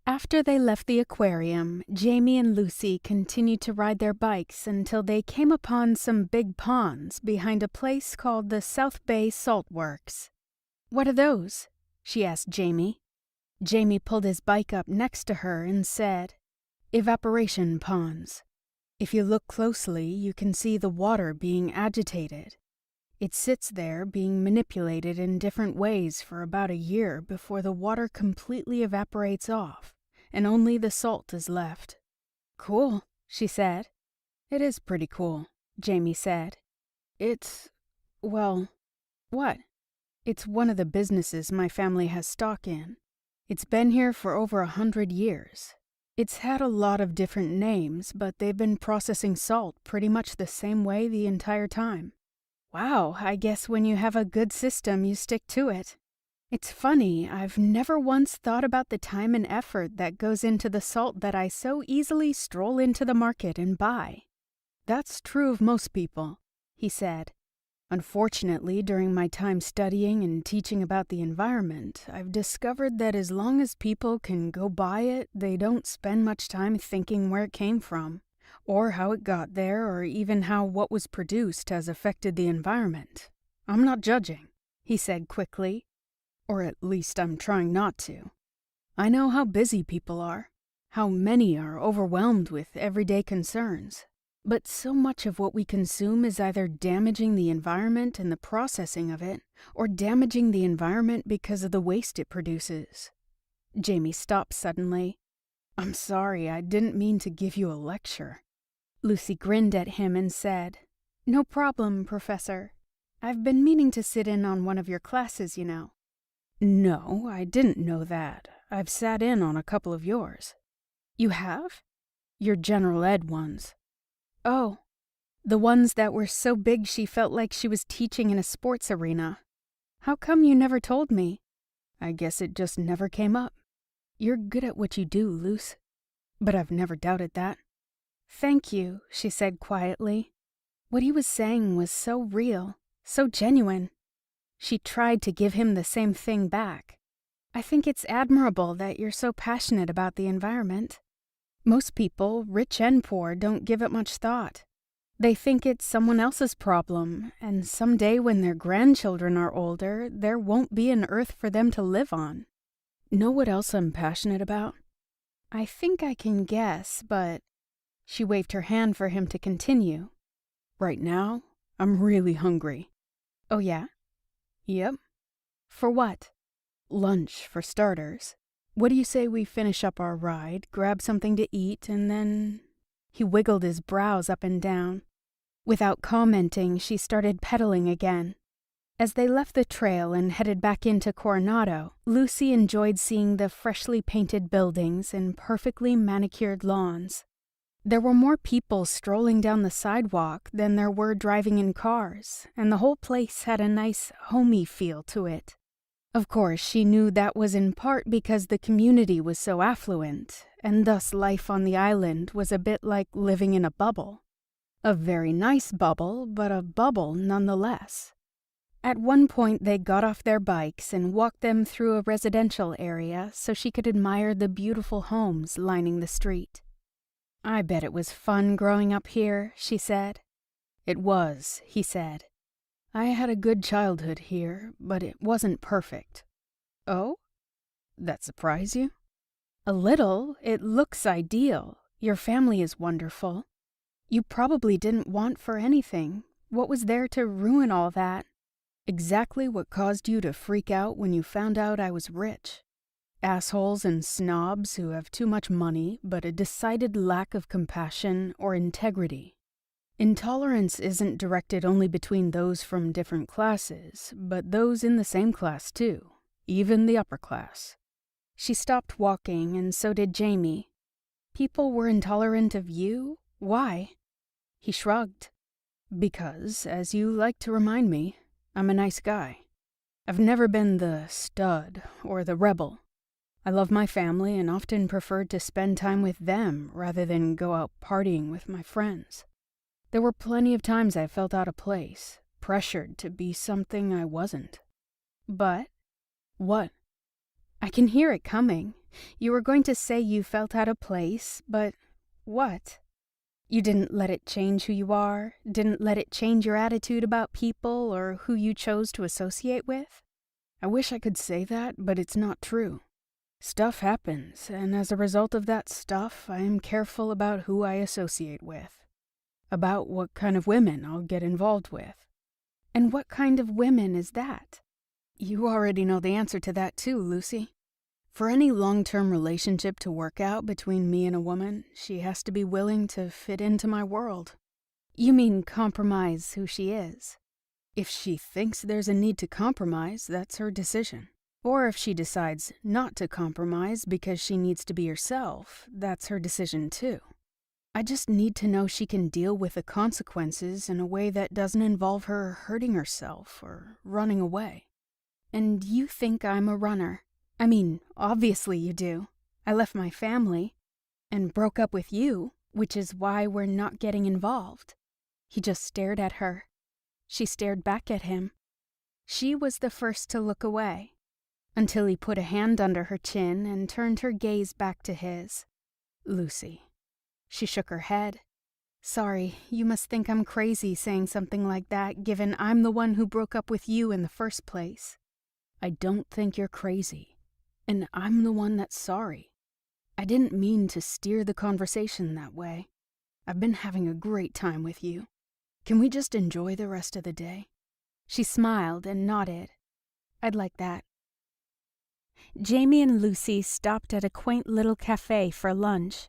After they left the aquarium, Jamie and Lucy continued to ride their bikes until they came upon some big ponds behind a place called the South Bay Salt Works. "What are those?" she asked Jamie. Jamie pulled his bike up next to her and said, "Evaporation ponds. If you look closely, you can see the water being agitated. It sits there being manipulated in different ways for about a year before the water completely evaporates off, and only the salt is left." "Cool," she said. "It is pretty cool," Jamie said. Well, what? It's one of the businesses my family has stock in. It's been here for over 100 years. It's had a lot of different names, but they've been processing salt pretty much the same way the entire time. Wow, I guess when you have a good system, you stick to it. It's funny, I've never once thought about the time and effort that goes into the salt that I so easily stroll into the market and buy. That's true of most people, he said. Unfortunately, during my time studying and teaching about the environment, I've discovered that as long as people can go buy it, they don't spend much time thinking where it came from, or how it got there, or even how what was produced has affected the environment. I'm not judging, he said quickly. Or at least I'm trying not to. I know how busy people are, how many are overwhelmed with everyday concerns. But so much of what we consume is either damaging the environment in the processing of it, or damaging the environment because of the waste it produces. Jamie stopped suddenly. I'm sorry, I didn't mean to give you a lecture. Lucy grinned at him and said, No problem, Professor. I've been meaning to sit in on one of your classes, you know. No, I didn't know that. I've sat in on a couple of yours. You have? Your general ed ones. Oh, the ones that were so big she felt like she was teaching in a sports arena. How come you never told me? I guess it just never came up. You're good at what you do, Luce. But I've never doubted that. Thank you, she said quietly. What he was saying was so real, so genuine. She tried to give him the same thing back. I think it's admirable that you're so passionate about the environment. Most people, rich and poor, don't give it much thought. They think it's someone else's problem, and someday when their grandchildren are older, there won't be an earth for them to live on. Know what else I'm passionate about? I think I can guess, but... She waved her hand for him to continue. Right now, I'm really hungry. Oh yeah? Yep. For what? Lunch, for starters. What do you say we finish up our ride, grab something to eat, and then... He wiggled his brows up and down. Without commenting, she started pedaling again. As they left the trail and headed back into Coronado, Lucy enjoyed seeing the freshly painted buildings and perfectly manicured lawns. There were more people strolling down the sidewalk than there were driving in cars, and the whole place had a nice, homey feel to it. Of course, she knew that was in part because the community was so affluent, and thus life on the island was a bit like living in a bubble. A very nice bubble, but a bubble nonetheless. At one point, they got off their bikes and walked them through a residential area so she could admire the beautiful homes lining the street. I bet it was fun growing up here, she said. It was, he said. I had a good childhood here, but it wasn't perfect. Oh? That surprise you? A little. It looks ideal. Your family is wonderful. You probably didn't want for anything. What was there to ruin all that? Exactly what caused you to freak out when you found out I was rich. Assholes and snobs who have too much money but a decided lack of compassion or integrity. Intolerance isn't directed only between those from different classes, but those in the same class too, even the upper class. She stopped walking, and so did Jamie. People were intolerant of you? Why? He shrugged. Because, as you like to remind me, I'm a nice guy. I've never been the stud or the rebel. I love my family and often preferred to spend time with them rather than go out partying with my friends. There were plenty of times I felt out of place, pressured to be something I wasn't. But? What? I can hear it coming. You were going to say you felt out of place, but what? You didn't let it change who you are? Didn't let it change your attitude about people or who you chose to associate with? I wish I could say that, but it's not true. Stuff happens, and as a result of that stuff, I am careful about who I associate with. About what kind of women I'll get involved with. And what kind of women is that? You already know the answer to that too, Lucy. For any long-term relationship to work out between me and a woman, she has to be willing to fit into my world. You mean compromise who she is? If she thinks there's a need to compromise, that's her decision. Or if she decides not to compromise because she needs to be herself, that's her decision too. I just need to know she can deal with the consequences in a way that doesn't involve her hurting herself or running away. And you think I'm a runner? I mean, obviously you do. I left my family and broke up with you, which is why we're not getting involved. He just stared at her. She stared back at him. She was the first to look away, until he put a hand under her chin and turned her gaze back to his. Lucy. She shook her head. Sorry, you must think I'm crazy saying something like that, given I'm the one who broke up with you in the first place. I don't think you're crazy, and I'm the one that's sorry. I didn't mean to steer the conversation that way. I've been having a great time with you. Can we just enjoy the rest of the day? She smiled and nodded. I'd like that. Jamie and Lucy stopped at a quaint little cafe for lunch.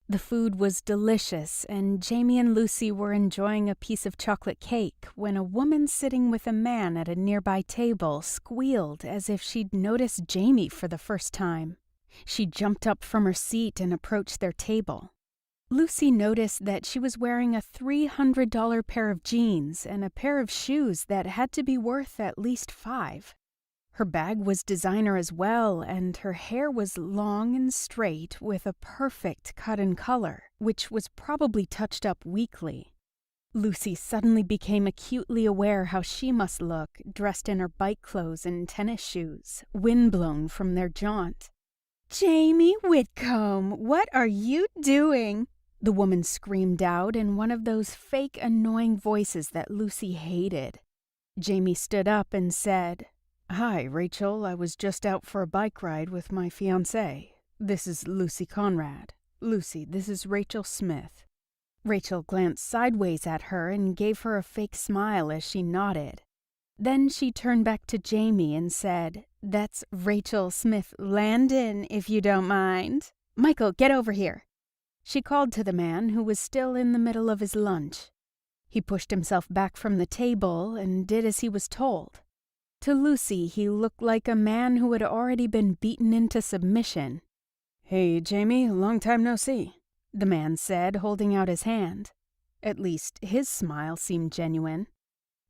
The food was delicious, and Jamie and Lucy were enjoying a piece of chocolate cake when a woman sitting with a man at a nearby table squealed as if she'd noticed Jamie for the first time. She jumped up from her seat and approached their table. Lucy noticed that she was wearing a $300 pair of jeans and a pair of shoes that had to be worth at least $5. Her bag was designer as well, and her hair was long and straight with a perfect cut and color, which was probably touched up weekly. Lucy suddenly became acutely aware how she must look, dressed in her bike clothes and tennis shoes, windblown from their jaunt. "Jamie Whitcomb, what are you doing?" the woman screamed out in one of those fake annoying voices that Lucy hated. Jamie stood up and said, "Hi, Rachel. I was just out for a bike ride with my fiancé. This is Lucy Conrad. Lucy, this is Rachel Smith." Rachel glanced sideways at her and gave her a fake smile as she nodded. Then she turned back to Jamie and said, "That's Rachel Smith Landon, if you don't mind. Michael, get over here." She called to the man who was still in the middle of his lunch. He pushed himself back from the table and did as he was told. To Lucy, he looked like a man who had already been beaten into submission. "Hey, Jamie, long time no see," the man said, holding out his hand. At least, his smile seemed genuine.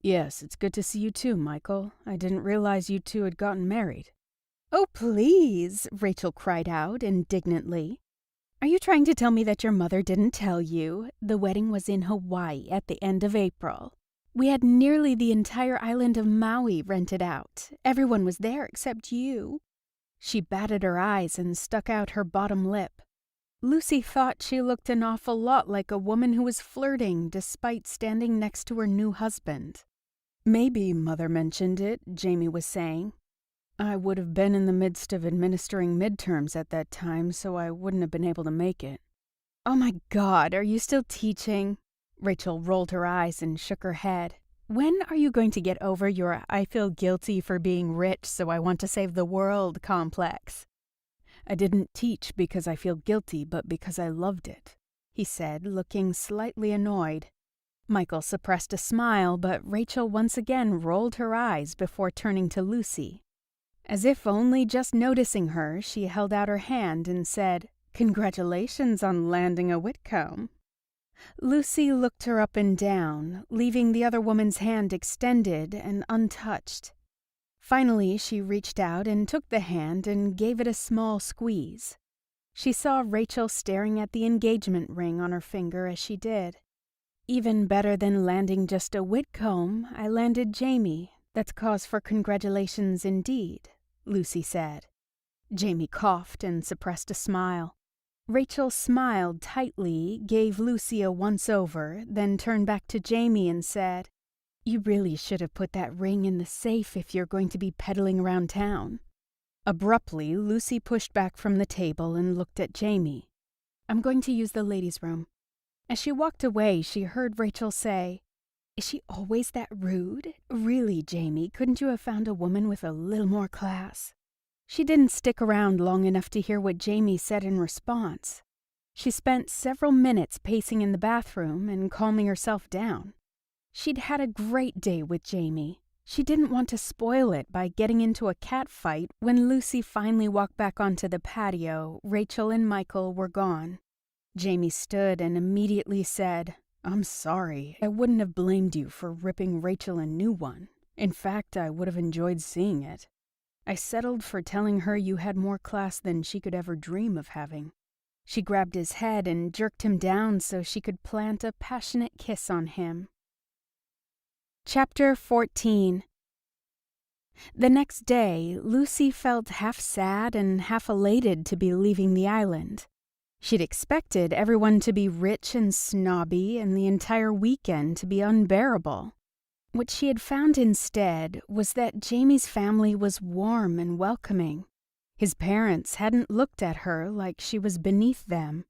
"Yes, it's good to see you too, Michael. I didn't realize you two had gotten married." "Oh, please," Rachel cried out indignantly. "Are you trying to tell me that your mother didn't tell you? The wedding was in Hawaii at the end of April. We had nearly the entire island of Maui rented out. Everyone was there except you." She batted her eyes and stuck out her bottom lip. Lucy thought she looked an awful lot like a woman who was flirting despite standing next to her new husband. "Maybe Mother mentioned it," Jamie was saying. "I would have been in the midst of administering midterms at that time, so I wouldn't have been able to make it." "Oh my God, are you still teaching?" Rachel rolled her eyes and shook her head. "When are you going to get over your I feel guilty for being rich, so I want to save the world complex?" "I didn't teach because I feel guilty, but because I loved it," he said, looking slightly annoyed. Michael suppressed a smile, but Rachel once again rolled her eyes before turning to Lucy. As if only just noticing her, she held out her hand and said, "Congratulations on landing a Whitcomb." Lucy looked her up and down, leaving the other woman's hand extended and untouched. Finally, she reached out and took the hand and gave it a small squeeze. She saw Rachel staring at the engagement ring on her finger as she did. "Even better than landing just a Whitcomb, I landed Jamie. That's cause for congratulations indeed," Lucy said. Jamie coughed and suppressed a smile. Rachel smiled tightly, gave Lucy a once-over, then turned back to Jamie and said, "You really should have put that ring in the safe if you're going to be peddling around town." Abruptly, Lucy pushed back from the table and looked at Jamie. "I'm going to use the ladies' room." As she walked away, she heard Rachel say, "Is she always that rude? Really, Jamie, couldn't you have found a woman with a little more class?" She didn't stick around long enough to hear what Jamie said in response. She spent several minutes pacing in the bathroom and calming herself down. She'd had a great day with Jamie. She didn't want to spoil it by getting into a cat fight. When Lucy finally walked back onto the patio, Rachel and Michael were gone. Jamie stood and immediately said, "I'm sorry. I wouldn't have blamed you for ripping Rachel a new one. In fact, I would have enjoyed seeing it. I settled for telling her you had more class than she could ever dream of having." She grabbed his head and jerked him down so she could plant a passionate kiss on him. Chapter 14. The next day, Lucy felt half sad and half elated to be leaving the island. She'd expected everyone to be rich and snobby and the entire weekend to be unbearable. What she had found instead was that Jamie's family was warm and welcoming. His parents hadn't looked at her like she was beneath them.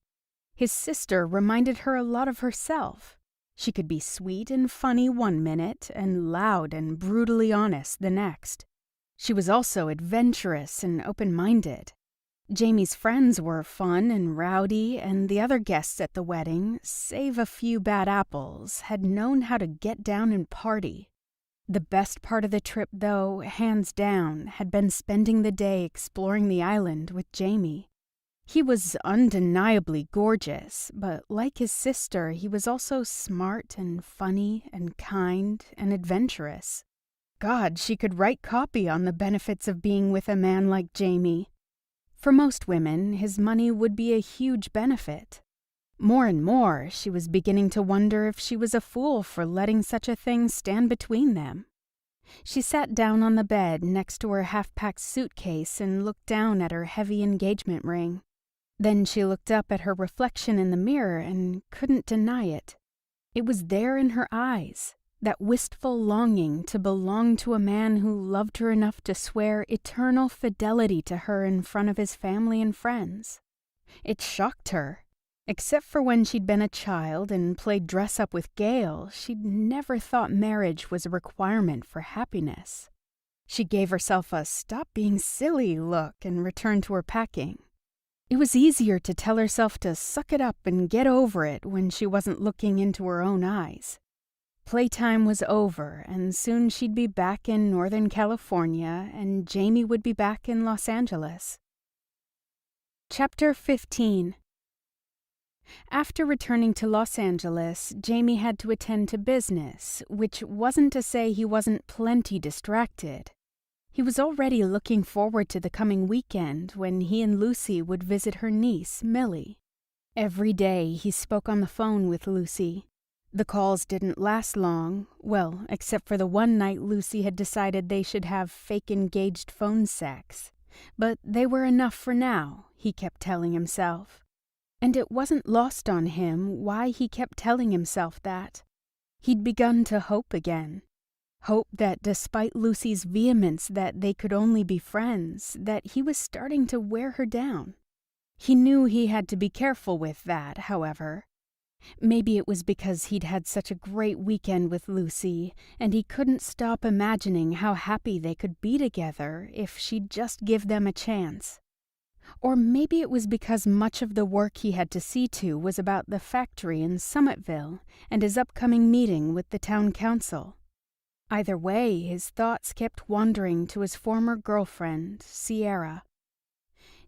His sister reminded her a lot of herself. She could be sweet and funny one minute and loud and brutally honest the next. She was also adventurous and open-minded. Jamie's friends were fun and rowdy, and the other guests at the wedding, save a few bad apples, had known how to get down and party. The best part of the trip, though, hands down, had been spending the day exploring the island with Jamie. He was undeniably gorgeous, but like his sister, he was also smart and funny and kind and adventurous. God, she could write copy on the benefits of being with a man like Jamie. For most women, his money would be a huge benefit. More and more, she was beginning to wonder if she was a fool for letting such a thing stand between them. She sat down on the bed next to her half-packed suitcase and looked down at her heavy engagement ring. Then she looked up at her reflection in the mirror and couldn't deny it. It was there in her eyes, that wistful longing to belong to a man who loved her enough to swear eternal fidelity to her in front of his family and friends. It shocked her. Except for when she'd been a child and played dress-up with Gail, she'd never thought marriage was a requirement for happiness. She gave herself a "stop being silly" look and returned to her packing. It was easier to tell herself to suck it up and get over it when she wasn't looking into her own eyes. Playtime was over, and soon she'd be back in Northern California, and Jamie would be back in Los Angeles. Chapter 15. After returning to Los Angeles, Jamie had to attend to business, which wasn't to say he wasn't plenty distracted. He was already looking forward to the coming weekend when he and Lucy would visit her niece, Millie. Every day he spoke on the phone with Lucy. The calls didn't last long, well, except for the one night Lucy had decided they should have fake engaged phone sex. But they were enough for now, he kept telling himself. And it wasn't lost on him why he kept telling himself that. He'd begun to hope again. Hope that despite Lucy's vehemence that they could only be friends, that he was starting to wear her down. He knew he had to be careful with that, however. Maybe it was because he'd had such a great weekend with Lucy, and he couldn't stop imagining how happy they could be together if she'd just give them a chance. Or maybe it was because much of the work he had to see to was about the factory in Summitville and his upcoming meeting with the town council. Either way, his thoughts kept wandering to his former girlfriend, Sierra.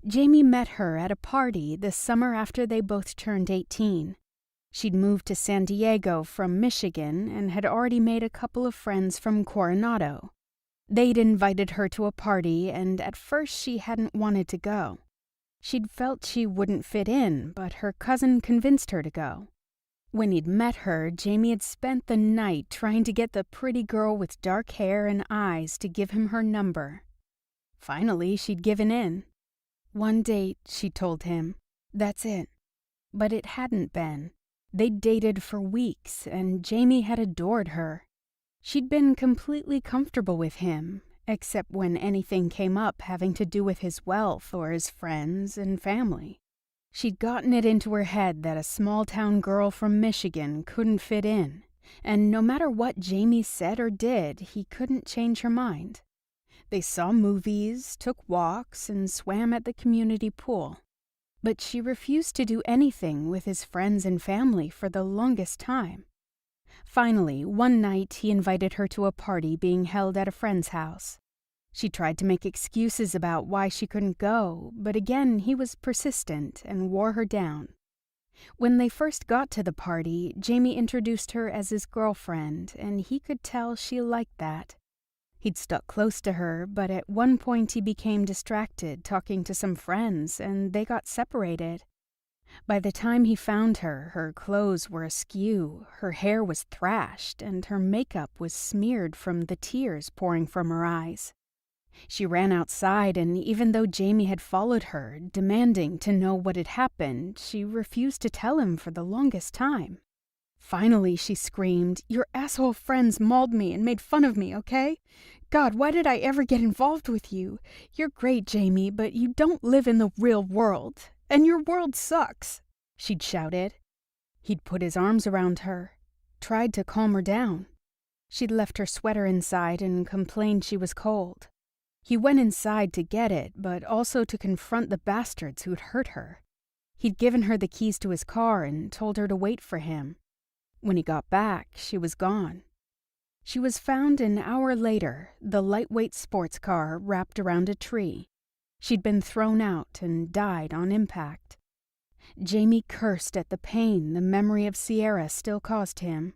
Jamie met her at a party the summer after they both turned 18. She'd moved to San Diego from Michigan and had already made a couple of friends from Coronado. They'd invited her to a party, and at first she hadn't wanted to go. She'd felt she wouldn't fit in, but her cousin convinced her to go. When he'd met her, Jamie had spent the night trying to get the pretty girl with dark hair and eyes to give him her number. Finally, she'd given in. One date, she told him. That's it. But it hadn't been. They'd dated for weeks, and Jamie had adored her. She'd been completely comfortable with him, except when anything came up having to do with his wealth or his friends and family. She'd gotten it into her head that a small-town girl from Michigan couldn't fit in, and no matter what Jamie said or did, he couldn't change her mind. They saw movies, took walks, and swam at the community pool. But she refused to do anything with his friends and family for the longest time. Finally, one night he invited her to a party being held at a friend's house. She tried to make excuses about why she couldn't go, but again he was persistent and wore her down. When they first got to the party, Jamie introduced her as his girlfriend, and he could tell she liked that. He'd stuck close to her, but at one point he became distracted talking to some friends, and they got separated. By the time he found her, her clothes were askew, her hair was thrashed, and her makeup was smeared from the tears pouring from her eyes. She ran outside, and even though Jamie had followed her, demanding to know what had happened, she refused to tell him for the longest time. Finally, she screamed, "Your asshole friends mauled me and made fun of me, okay? God, why did I ever get involved with you? You're great, Jamie, but you don't live in the real world. And your world sucks," she'd shouted. He'd put his arms around her, tried to calm her down. She'd left her sweater inside and complained she was cold. He went inside to get it, but also to confront the bastards who'd hurt her. He'd given her the keys to his car and told her to wait for him. When he got back, she was gone. She was found an hour later, the lightweight sports car wrapped around a tree. She'd been thrown out and died on impact. Jamie cursed at the pain the memory of Sierra still caused him.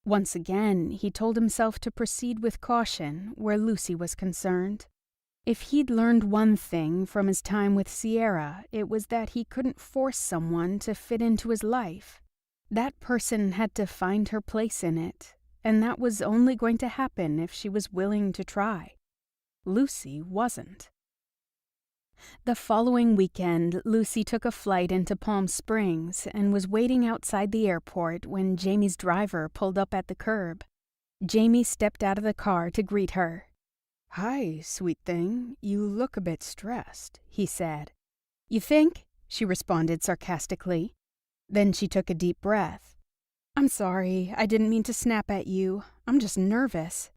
Once again, he told himself to proceed with caution where Lucy was concerned. If he'd learned one thing from his time with Sierra, it was that he couldn't force someone to fit into his life. That person had to find her place in it, and that was only going to happen if she was willing to try. Lucy wasn't. The following weekend, Lucy took a flight into Palm Springs and was waiting outside the airport when Jamie's driver pulled up at the curb. Jamie stepped out of the car to greet her. "Hi, sweet thing, you look a bit stressed," he said. "You think?" she responded sarcastically. Then she took a deep breath. "I'm sorry, I didn't mean to snap at you. I'm just nervous."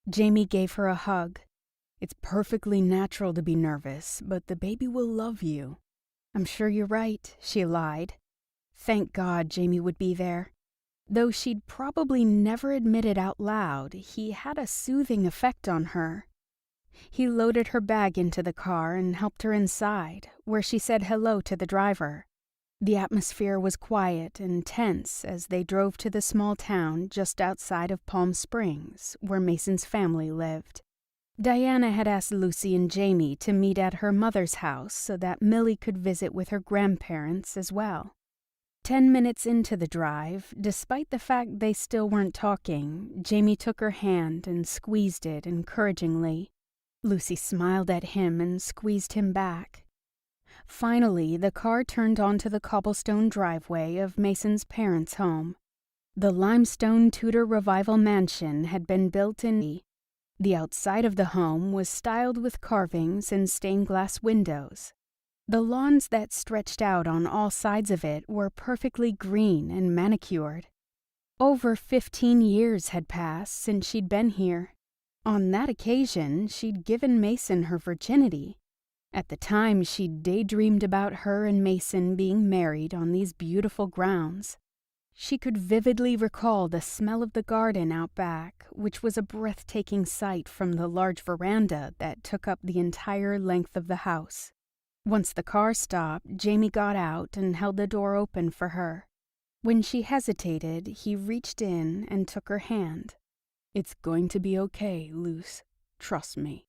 Jamie gave her a hug. "It's perfectly natural to be nervous, but the baby will love you." "I'm sure you're right," she lied. Thank God Jamie would be there. Though she'd probably never admit it out loud, he had a soothing effect on her. He loaded her bag into the car and helped her inside, where she said hello to the driver. The atmosphere was quiet and tense as they drove to the small town just outside of Palm Springs, where Mason's family lived. Diana had asked Lucy and Jamie to meet at her mother's house so that Millie could visit with her grandparents as well. 10 minutes into the drive, despite the fact they still weren't talking, Jamie took her hand and squeezed it encouragingly. Lucy smiled at him and squeezed him back. Finally, the car turned onto the cobblestone driveway of Mason's parents' home. The limestone Tudor Revival mansion had been built in. The outside of the home was styled with carvings and stained glass windows. The lawns that stretched out on all sides of it were perfectly green and manicured. Over 15 years had passed since she'd been here. On that occasion, she'd given Mason her virginity. At the time, she'd daydreamed about her and Mason being married on these beautiful grounds. She could vividly recall the smell of the garden out back, which was a breathtaking sight from the large veranda that took up the entire length of the house. Once the car stopped, Jamie got out and held the door open for her. When she hesitated, he reached in and took her hand. "It's going to be okay, Luce. Trust me."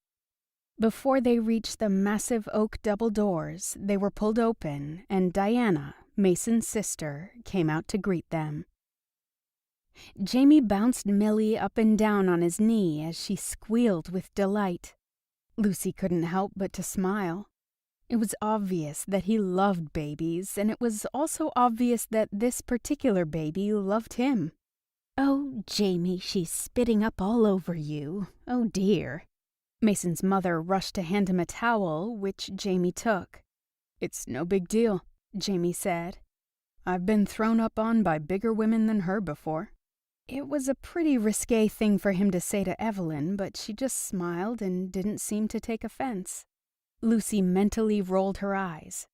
Before they reached the massive oak double doors, they were pulled open, and Diana, Mason's sister, came out to greet them. Jamie bounced Millie up and down on his knee as she squealed with delight. Lucy couldn't help but to smile. It was obvious that he loved babies, and it was also obvious that this particular baby loved him. "Oh, Jamie, she's spitting up all over you. Oh, dear." Mason's mother rushed to hand him a towel, which Jamie took. "It's no big deal," Jamie said. "I've been thrown up on by bigger women than her before." It was a pretty risque thing for him to say to Evelyn, but she just smiled and didn't seem to take offense. Lucy mentally rolled her eyes.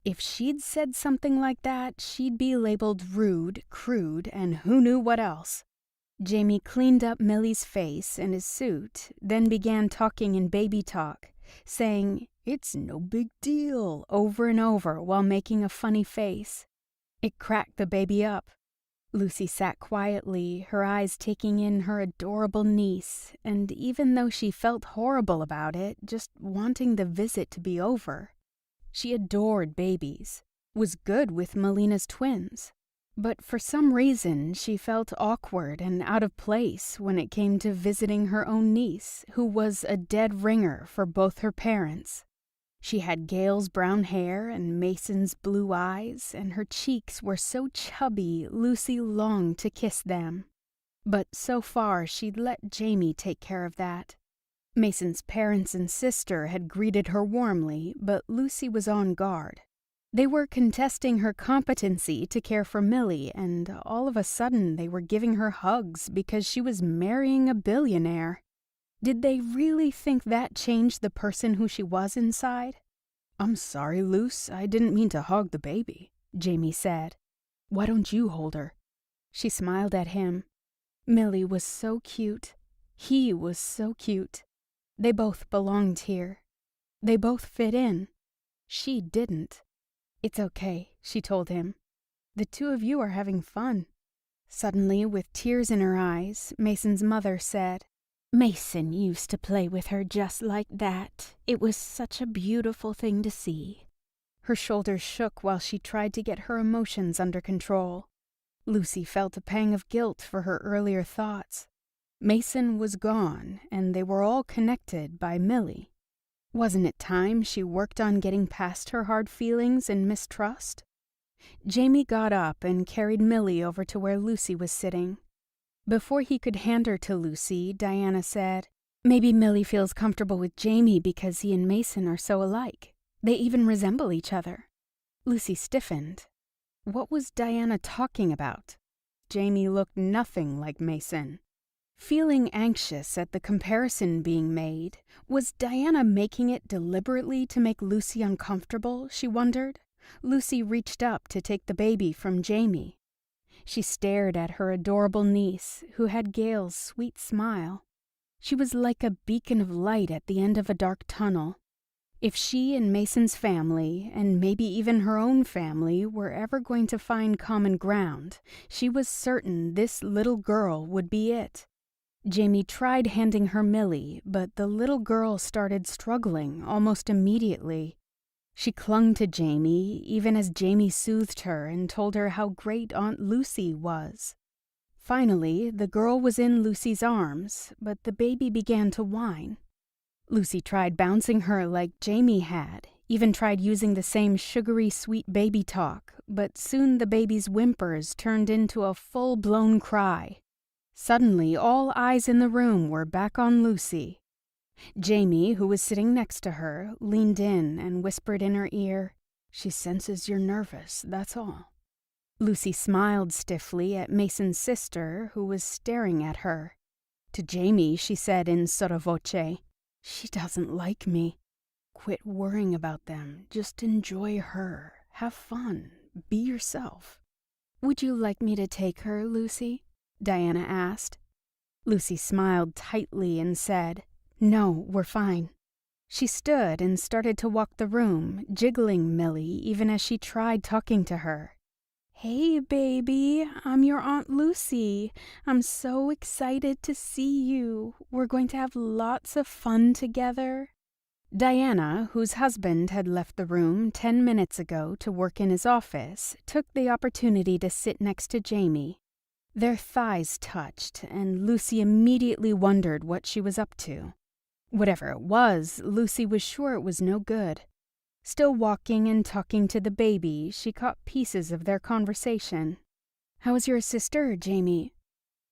If she'd said something like that, she'd be labeled rude, crude, and who knew what else. Jamie cleaned up Millie's face and his suit, then began talking in baby talk, saying, "It's no big deal," over and over while making a funny face. It cracked the baby up. Lucy sat quietly, her eyes taking in her adorable niece, and even though she felt horrible about it, just wanting the visit to be over. She adored babies, was good with Melina's twins. But for some reason, she felt awkward and out of place when it came to visiting her own niece, who was a dead ringer for both her parents. She had Gail's brown hair and Mason's blue eyes, and her cheeks were so chubby Lucy longed to kiss them. But so far, she'd let Jamie take care of that. Mason's parents and sister had greeted her warmly, but Lucy was on guard. They were contesting her competency to care for Millie, and all of a sudden they were giving her hugs because she was marrying a billionaire. Did they really think that changed the person who she was inside? "I'm sorry, Luce. I didn't mean to hug the baby," Jamie said. "Why don't you hold her?" She smiled at him. Millie was so cute. He was so cute. They both belonged here. They both fit in. She didn't. "It's okay," she told him. "The two of you are having fun." Suddenly, with tears in her eyes, Mason's mother said, "Mason used to play with her just like that. It was such a beautiful thing to see." Her shoulders shook while she tried to get her emotions under control. Lucy felt a pang of guilt for her earlier thoughts. Mason was gone, and they were all connected by Millie. Wasn't it time she worked on getting past her hard feelings and mistrust? Jamie got up and carried Millie over to where Lucy was sitting. Before he could hand her to Lucy, Diana said, "Maybe Millie feels comfortable with Jamie because he and Mason are so alike. They even resemble each other." Lucy stiffened. What was Diana talking about? Jamie looked nothing like Mason. Feeling anxious at the comparison being made, was Diana making it deliberately to make Lucy uncomfortable, she wondered? Lucy reached up to take the baby from Jamie. She stared at her adorable niece, who had Gail's sweet smile. She was like a beacon of light at the end of a dark tunnel. If she and Mason's family, and maybe even her own family, were ever going to find common ground, she was certain this little girl would be it. Jamie tried handing her Millie, but the little girl started struggling almost immediately. She clung to Jamie, even as Jamie soothed her and told her how great Aunt Lucy was. Finally, the girl was in Lucy's arms, but the baby began to whine. Lucy tried bouncing her like Jamie had, even tried using the same sugary sweet baby talk, but soon the baby's whimpers turned into a full-blown cry. Suddenly, all eyes in the room were back on Lucy. Jamie, who was sitting next to her, leaned in and whispered in her ear, "She senses you're nervous, that's all." Lucy smiled stiffly at Mason's sister, who was staring at her. To Jamie, she said in sotto voce, "She doesn't like me. Quit worrying about them. Just enjoy her. Have fun. Be yourself." "Would you like me to take her, Lucy?" Diana asked. Lucy smiled tightly and said, "No, we're fine." She stood and started to walk the room, jiggling Millie even as she tried talking to her. "Hey, baby, I'm your Aunt Lucy. I'm so excited to see you. We're going to have lots of fun together." Diana, whose husband had left the room 10 minutes ago to work in his office, took the opportunity to sit next to Jamie. Their thighs touched, and Lucy immediately wondered what she was up to. Whatever it was, Lucy was sure it was no good. Still walking and talking to the baby, she caught pieces of their conversation. "How is your sister, Jamie?"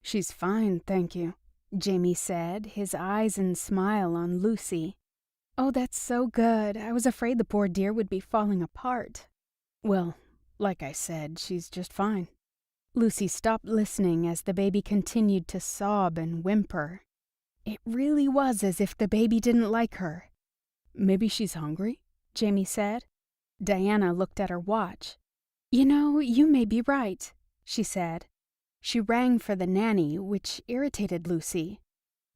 "She's fine, thank you," Jamie said, his eyes and smile on Lucy. "Oh, that's so good. I was afraid the poor dear would be falling apart." "Well, like I said, she's just fine." Lucy stopped listening as the baby continued to sob and whimper. It really was as if the baby didn't like her. "Maybe she's hungry?" Jamie said. Diana looked at her watch. "You know, you may be right," she said. She rang for the nanny, which irritated Lucy.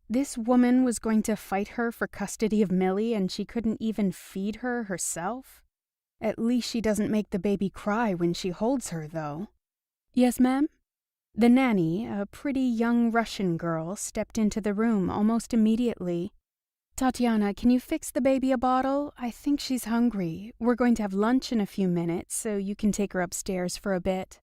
This woman was going to fight her for custody of Millie, and she couldn't even feed her herself. At least she doesn't make the baby cry when she holds her, though. "Yes, ma'am?" The nanny, a pretty young Russian girl, stepped into the room almost immediately. "Tatiana, can you fix the baby a bottle? I think she's hungry. We're going to have lunch in a few minutes, so you can take her upstairs for a bit."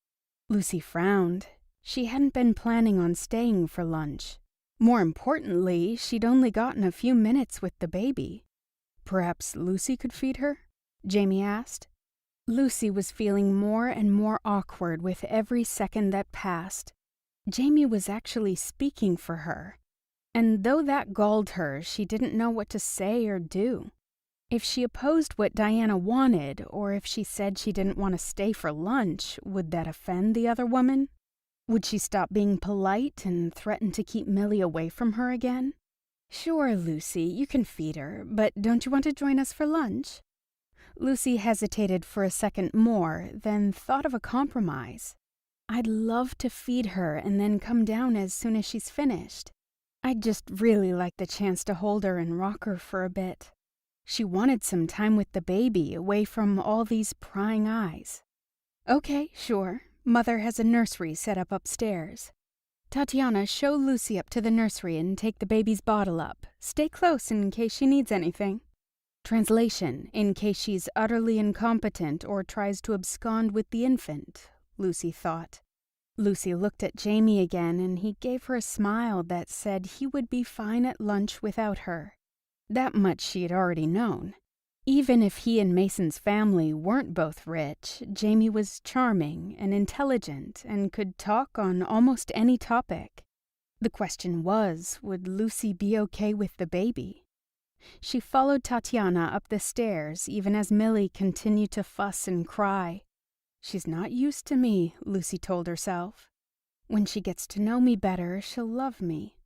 Lucy frowned. She hadn't been planning on staying for lunch. More importantly, she'd only gotten a few minutes with the baby. "Perhaps Lucy could feed her?" Jamie asked. Lucy was feeling more and more awkward with every second that passed. Jamie was actually speaking for her. And though that galled her, she didn't know what to say or do. If she opposed what Diana wanted, or if she said she didn't want to stay for lunch, would that offend the other woman? Would she stop being polite and threaten to keep Millie away from her again? "Sure, Lucy, you can feed her, but don't you want to join us for lunch?" Lucy hesitated for a second more, then thought of a compromise. "I'd love to feed her and then come down as soon as she's finished. I'd just really like the chance to hold her and rock her for a bit." She wanted some time with the baby, away from all these prying eyes. "Okay, sure. Mother has a nursery set up upstairs. Tatiana, show Lucy up to the nursery and take the baby's bottle up. Stay close in case she needs anything." Translation, in case she's utterly incompetent or tries to abscond with the infant, Lucy thought. Lucy looked at Jamie again, and he gave her a smile that said he would be fine at lunch without her. That much she had already known. Even if he and Mason's family weren't both rich, Jamie was charming and intelligent and could talk on almost any topic. The question was, would Lucy be okay with the baby? She followed Tatiana up the stairs even as Millie continued to fuss and cry. "She's not used to me," Lucy told herself. "When she gets to know me better, she'll love me."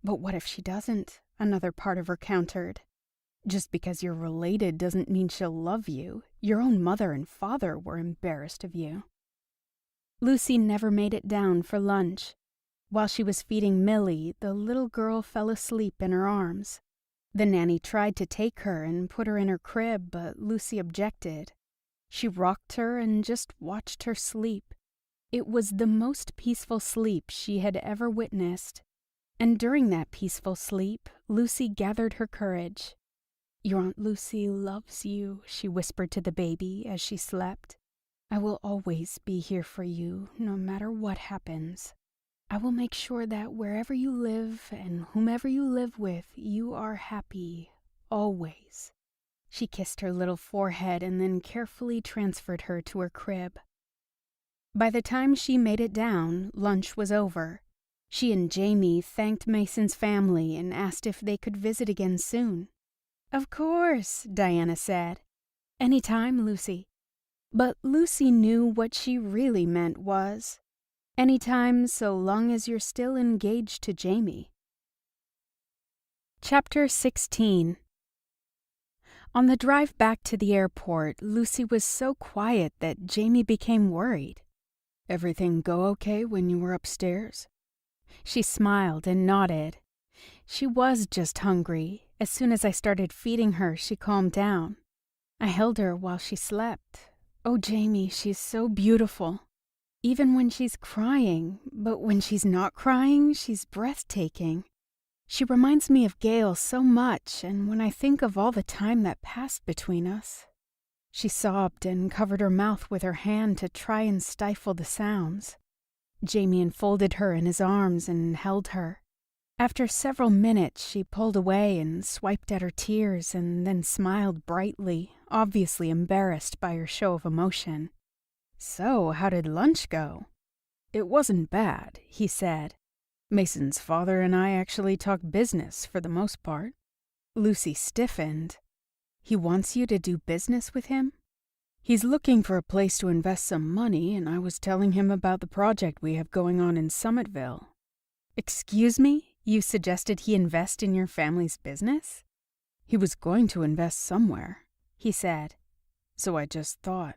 "But what if she doesn't?" another part of her countered. "Just because you're related doesn't mean she'll love you. Your own mother and father were embarrassed of you." Lucy never made it down for lunch. While she was feeding Millie, the little girl fell asleep in her arms. The nanny tried to take her and put her in her crib, but Lucy objected. She rocked her and just watched her sleep. It was the most peaceful sleep she had ever witnessed. And during that peaceful sleep, Lucy gathered her courage. "Your Aunt Lucy loves you," she whispered to the baby as she slept. "I will always be here for you, no matter what happens. I will make sure that wherever you live and whomever you live with, you are happy, always." She kissed her little forehead and then carefully transferred her to her crib. By the time she made it down, lunch was over. She and Jamie thanked Mason's family and asked if they could visit again soon. "Of course," Diana said. "Anytime, Lucy." But Lucy knew what she really meant was, anytime so long as you're still engaged to Jamie. Chapter 16. On the drive back to the airport, Lucy was so quiet that Jamie became worried. "Everything go okay when you were upstairs?" She smiled and nodded. She was just hungry. As soon as I started feeding her, she calmed down. I held her while she slept. Oh, Jamie, she's so beautiful. Even when she's crying, but when she's not crying, she's breathtaking. She reminds me of Gail so much, and when I think of all the time that passed between us. She sobbed and covered her mouth with her hand to try and stifle the sounds. Jamie enfolded her in his arms and held her. After several minutes, she pulled away and swiped at her tears and then smiled brightly, obviously embarrassed by her show of emotion. "So, how did lunch go?" "It wasn't bad," he said. "Mason's father and I actually talk business for the most part." Lucy stiffened. "He wants you to do business with him?" "He's looking for a place to invest some money, and I was telling him about the project we have going on in Summitville." "Excuse me? You suggested he invest in your family's business?" "He was going to invest somewhere," he said. "So I just thought."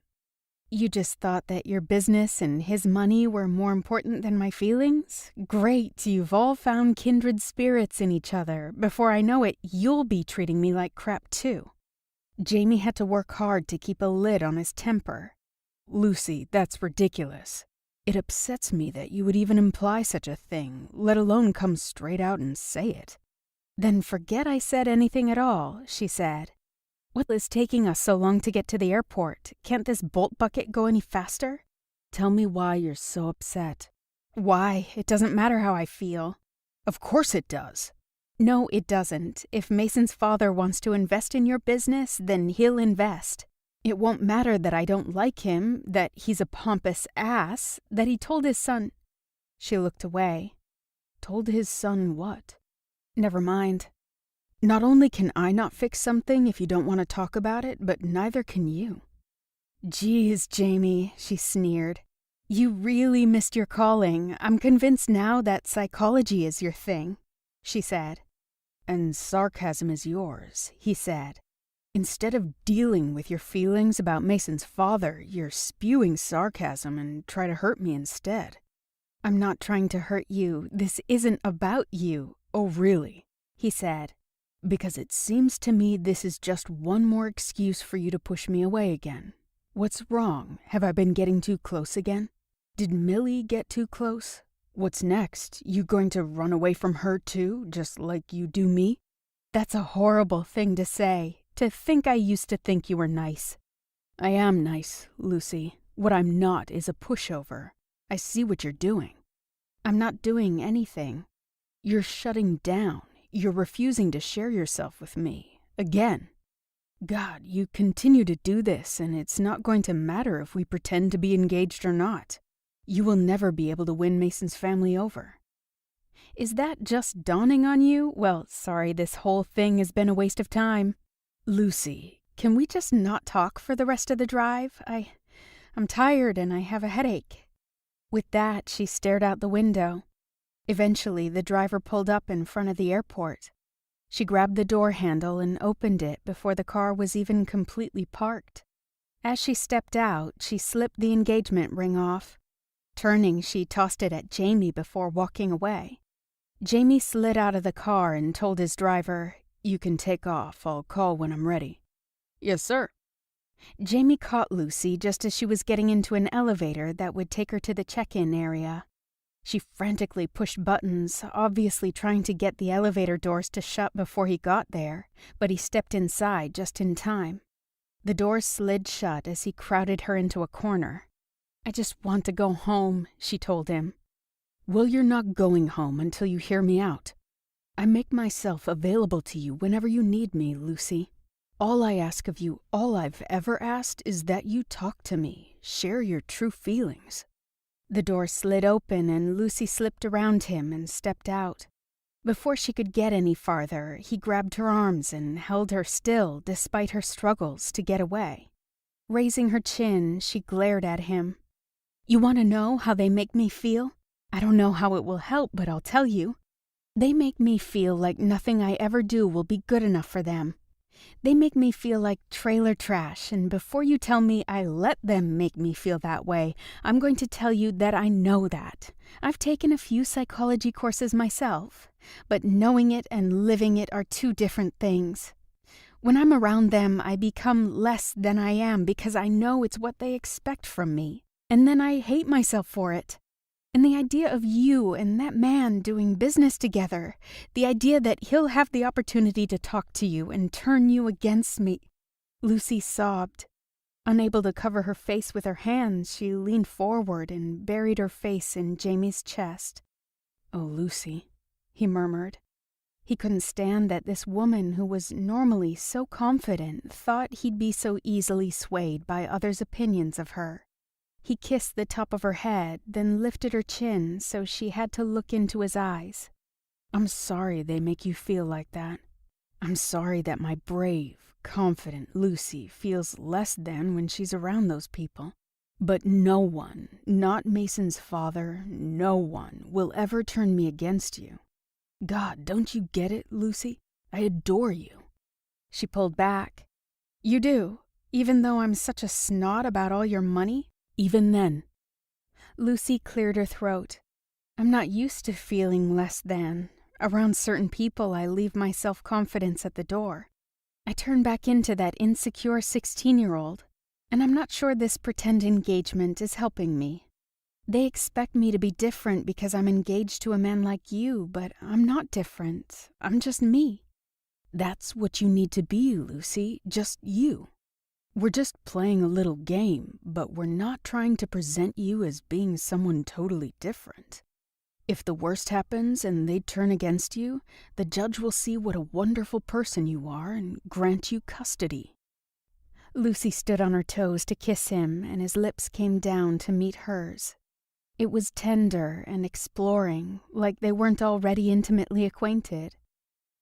"You just thought that your business and his money were more important than my feelings? Great, you've all found kindred spirits in each other. Before I know it, you'll be treating me like crap too." Jamie had to work hard to keep a lid on his temper. "Lucy, that's ridiculous. It upsets me that you would even imply such a thing, let alone come straight out and say it." "Then forget I said anything at all," she said. "What is taking us so long to get to the airport? Can't this bolt bucket go any faster?" "Tell me why you're so upset." "Why? It doesn't matter how I feel." "Of course it does." "No, it doesn't. If Mason's father wants to invest in your business, then he'll invest. It won't matter that I don't like him, that he's a pompous ass, that he told his son—" She looked away. "Told his son what?" "Never mind." "Not only can I not fix something if you don't want to talk about it, but neither can you." "Geez, Jamie," she sneered. "You really missed your calling. I'm convinced now that psychology is your thing," she said. "And sarcasm is yours," he said. "Instead of dealing with your feelings about Mason's father, you're spewing sarcasm and try to hurt me instead." "I'm not trying to hurt you. This isn't about you." "Oh, really?" he said. "Because it seems to me this is just one more excuse for you to push me away again. What's wrong? Have I been getting too close again? Did Millie get too close? What's next? You going to run away from her too, just like you do me?" "That's a horrible thing to say. To think I used to think you were nice." "I am nice, Lucy. What I'm not is a pushover. I see what you're doing." "I'm not doing anything." "You're shutting down. You're refusing to share yourself with me. Again. God, you continue to do this, and it's not going to matter if we pretend to be engaged or not. You will never be able to win Mason's family over." "Is that just dawning on you? Well, sorry, this whole thing has been a waste of time." "Lucy, can we just not talk for the rest of the drive? I'm tired and I have a headache." With that, she stared out the window. Eventually, the driver pulled up in front of the airport. She grabbed the door handle and opened it before the car was even completely parked. As she stepped out, she slipped the engagement ring off. Turning, she tossed it at Jamie before walking away. Jamie slid out of the car and told his driver, "You can take off. I'll call when I'm ready." "Yes, sir." Jamie caught Lucy just as she was getting into an elevator that would take her to the check-in area. She frantically pushed buttons, obviously trying to get the elevator doors to shut before he got there, but he stepped inside just in time. The doors slid shut as he crowded her into a corner. "I just want to go home," she told him. "Well, you're not going home until you hear me out. I make myself available to you whenever you need me, Lucy. All I ask of you, all I've ever asked, is that you talk to me, share your true feelings." The door slid open and Lucy slipped around him and stepped out. Before she could get any farther, he grabbed her arms and held her still despite her struggles to get away. Raising her chin, she glared at him. "You want to know how they make me feel? I don't know how it will help, but I'll tell you. They make me feel like nothing I ever do will be good enough for them. They make me feel like trailer trash, and before you tell me I let them make me feel that way, I'm going to tell you that I know that. I've taken a few psychology courses myself, but knowing it and living it are two different things. When I'm around them, I become less than I am because I know it's what they expect from me, and then I hate myself for it. And the idea of you and that man doing business together, the idea that he'll have the opportunity to talk to you and turn you against me." Lucy sobbed. Unable to cover her face with her hands, she leaned forward and buried her face in Jamie's chest. "Oh, Lucy," he murmured. He couldn't stand that this woman who was normally so confident thought he'd be so easily swayed by others' opinions of her. He kissed the top of her head, then lifted her chin so she had to look into his eyes. "I'm sorry they make you feel like that. I'm sorry that my brave, confident Lucy feels less than when she's around those people. But no one, not Mason's father, no one, will ever turn me against you. God, don't you get it, Lucy? I adore you." She pulled back. "You do, even though I'm such a snot about all your money?" "Even then." Lucy cleared her throat. "I'm not used to feeling less than. Around certain people, I leave my self-confidence at the door. I turn back into that insecure 16-year-old, and I'm not sure this pretend engagement is helping me. They expect me to be different because I'm engaged to a man like you, but I'm not different. I'm just me." "That's what you need to be, Lucy, just you. We're just playing a little game, but we're not trying to present you as being someone totally different. If the worst happens and they turn against you, the judge will see what a wonderful person you are and grant you custody." Lucy stood on her toes to kiss him, and his lips came down to meet hers. It was tender and exploring, like they weren't already intimately acquainted.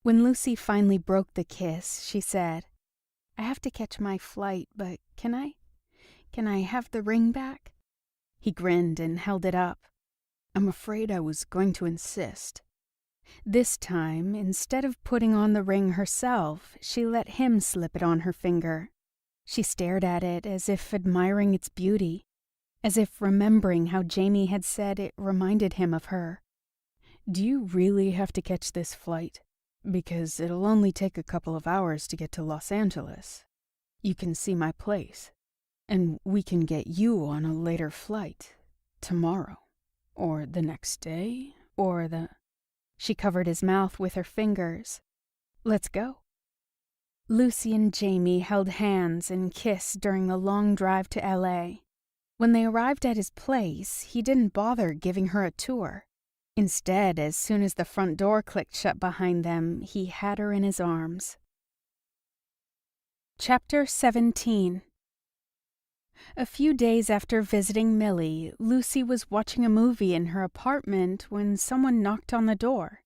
When Lucy finally broke the kiss, she said, "I have to catch my flight, but can I have the ring back?" He grinned and held it up. "I'm afraid I was going to insist." This time, instead of putting on the ring herself, she let him slip it on her finger. She stared at it as if admiring its beauty, as if remembering how Jamie had said it reminded him of her. "Do you really have to catch this flight? Because it'll only take a couple of hours to get to Los Angeles. You can see my place, and we can get you on a later flight, tomorrow, or the next day, or the—" She covered his mouth with her fingers. "Let's go." Lucy and Jamie held hands and kissed during the long drive to L.A. When they arrived at his place, he didn't bother giving her a tour. Instead, as soon as the front door clicked shut behind them, he had her in his arms. Chapter 17. A few days after visiting Millie, Lucy was watching a movie in her apartment when someone knocked on the door.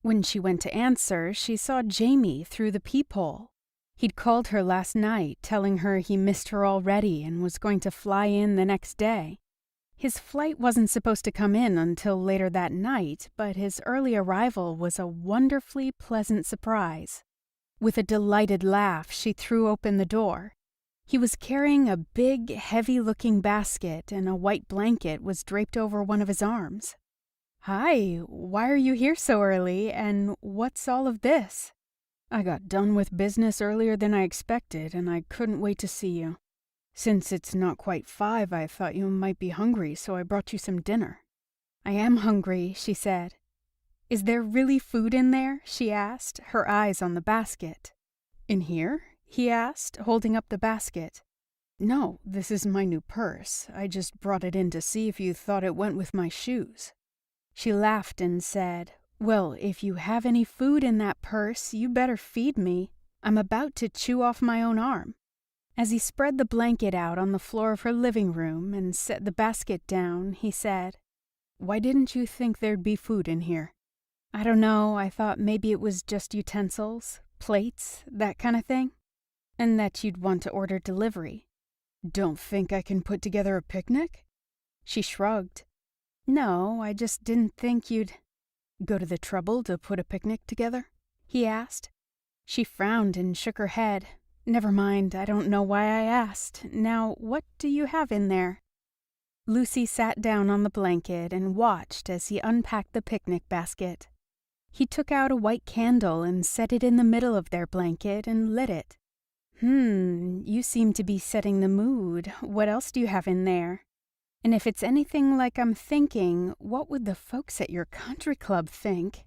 When she went to answer, she saw Jamie through the peephole. He'd called her last night, telling her he missed her already and was going to fly in the next day. His flight wasn't supposed to come in until later that night, but his early arrival was a wonderfully pleasant surprise. With a delighted laugh, she threw open the door. He was carrying a big, heavy-looking basket, and a white blanket was draped over one of his arms. "Hi, why are you here so early, and what's all of this?" "I got done with business earlier than I expected, and I couldn't wait to see you. Since it's not quite 5, I thought you might be hungry, so I brought you some dinner." "I am hungry," she said. "Is there really food in there?" she asked, her eyes on the basket. "In here?" he asked, holding up the basket. "No, this is my new purse. I just brought it in to see if you thought it went with my shoes." She laughed and said, "Well, if you have any food in that purse, you better feed me." I'm about to chew off my own arm." As he spread the blanket out on the floor of her living room and set the basket down, he said, "Why didn't you think there'd be food in here?" "I don't know, I thought maybe it was just utensils, plates, that kind of thing, and that you'd want to order delivery." "Don't think I can put together a picnic?" She shrugged. "No, I just didn't think you'd—" "Go to the trouble to put a picnic together?" he asked. She frowned and shook her head. "Never mind, I don't know why I asked. Now, what do you have in there?" Lucy sat down on the blanket and watched as he unpacked the picnic basket. He took out a white candle and set it in the middle of their blanket and lit it. You seem to be setting the mood. What else do you have in there? And if it's anything like I'm thinking, what would the folks at your country club think?"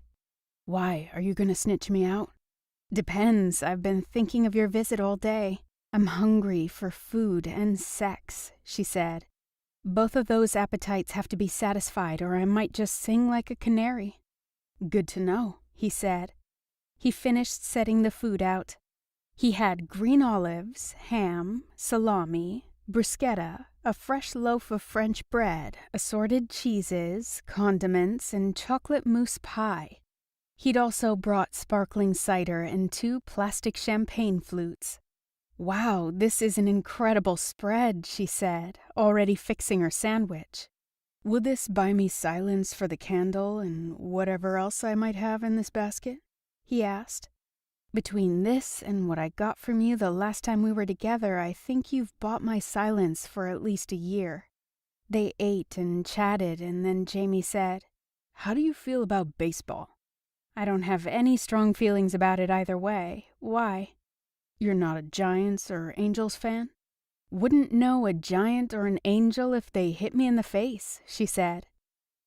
"Why, are you going to snitch me out?" "Depends. I've been thinking of your visit all day. I'm hungry for food and sex," she said. "Both of those appetites have to be satisfied or I might just sing like a canary." "Good to know," he said. He finished setting the food out. He had green olives, ham, salami, bruschetta, a fresh loaf of French bread, assorted cheeses, condiments, and chocolate mousse pie. He'd also brought sparkling cider and 2 plastic champagne flutes. "Wow, this is an incredible spread," she said, already fixing her sandwich. "Will this buy me silence for the candle and whatever else I might have in this basket?" he asked. "Between this and what I got from you the last time we were together, I think you've bought my silence for at least a year." They ate and chatted, and then Jamie said, "How do you feel about baseball?" "I don't have any strong feelings about it either way. Why?" "You're not a Giants or Angels fan?" "Wouldn't know a giant or an angel if they hit me in the face," she said.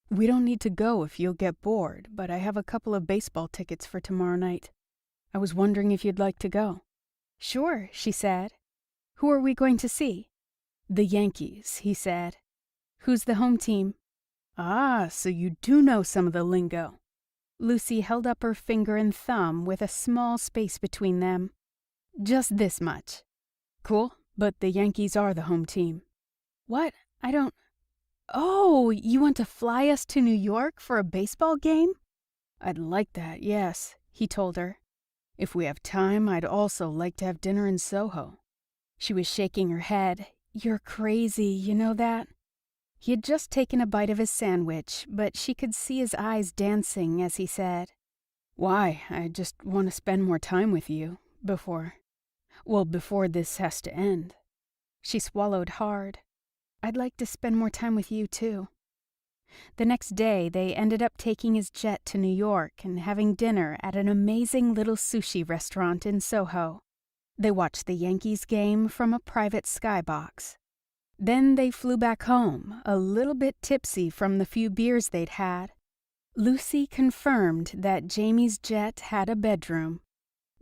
"We don't need to go if you'll get bored, but I have a couple of baseball tickets for tomorrow night. I was wondering if you'd like to go." "Sure," she said. "Who are we going to see?" "The Yankees," he said. "Who's the home team?" "Ah, so you do know some of the lingo." Lucy held up her finger and thumb with a small space between them. "Just this much." "Cool, but the Yankees are the home team." "What? I don't—" "Oh, you want to fly us to New York for a baseball game?" "I'd like that, yes," he told her. "If we have time, I'd also like to have dinner in Soho." She was shaking her head. "You're crazy, you know that?" He had just taken a bite of his sandwich, but she could see his eyes dancing as he said, "Why, I just want to spend more time with you before this has to end." She swallowed hard. "I'd like to spend more time with you, too." The next day, they ended up taking his jet to New York and having dinner at an amazing little sushi restaurant in Soho. They watched the Yankees game from a private skybox. Then they flew back home, a little bit tipsy from the few beers they'd had. Lucy confirmed that Jamie's jet had a bedroom.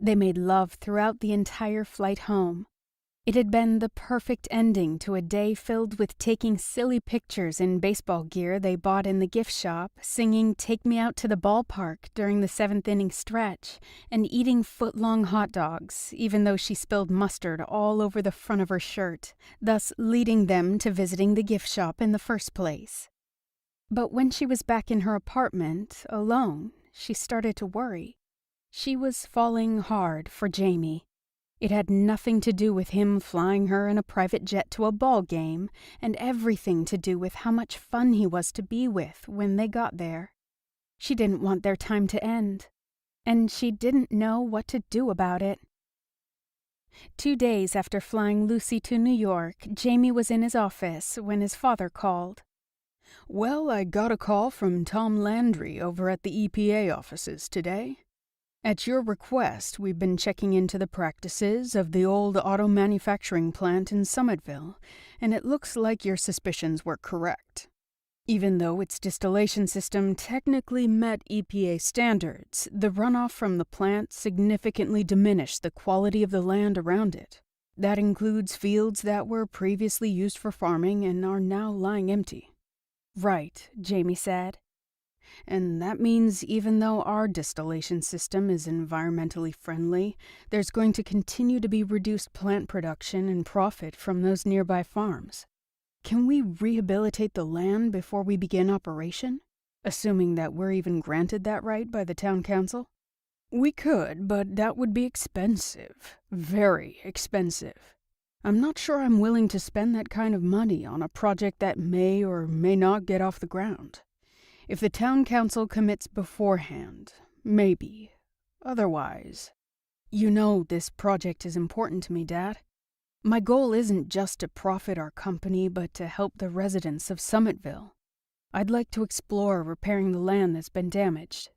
They made love throughout the entire flight home. It had been the perfect ending to a day filled with taking silly pictures in baseball gear they bought in the gift shop, singing "Take Me Out to the Ballpark" during the 7th-inning stretch, and eating foot-long hot dogs, even though she spilled mustard all over the front of her shirt, thus leading them to visiting the gift shop in the first place. But when she was back in her apartment, alone, she started to worry. She was falling hard for Jamie. It had nothing to do with him flying her in a private jet to a ball game, and everything to do with how much fun he was to be with when they got there. She didn't want their time to end, and she didn't know what to do about it. 2 days after flying Lucy to New York, Jamie was in his office when his father called. "Well, I got a call from Tom Landry over at the EPA offices today. At your request, we've been checking into the practices of the old auto manufacturing plant in Summitville, and it looks like your suspicions were correct. Even though its distillation system technically met EPA standards, the runoff from the plant significantly diminished the quality of the land around it. That includes fields that were previously used for farming and are now lying empty." "Right," Jamie said. And that means even though our distillation system is environmentally friendly, there's going to continue to be reduced plant production and profit from those nearby farms. Can we rehabilitate the land before we begin operation? Assuming that we're even granted that right by the town council? We could, but that would be expensive. Very expensive. I'm not sure I'm willing to spend that kind of money on a project that may or may not get off the ground. If the town council commits beforehand, maybe. Otherwise. You know this project is important to me, Dad. My goal isn't just to profit our company, but to help the residents of Summitville. I'd like to explore repairing the land that's been damaged.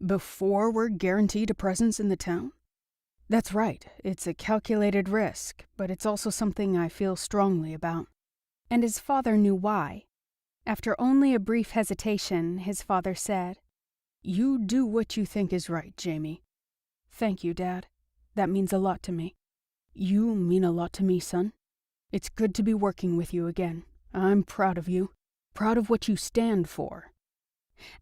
Before we're guaranteed a presence in the town? That's right, it's a calculated risk, but it's also something I feel strongly about. And his father knew why. After only a brief hesitation, his father said, You do what you think is right, Jamie. Thank you, Dad. That means a lot to me. You mean a lot to me, son. It's good to be working with you again. I'm proud of you. Proud of what you stand for.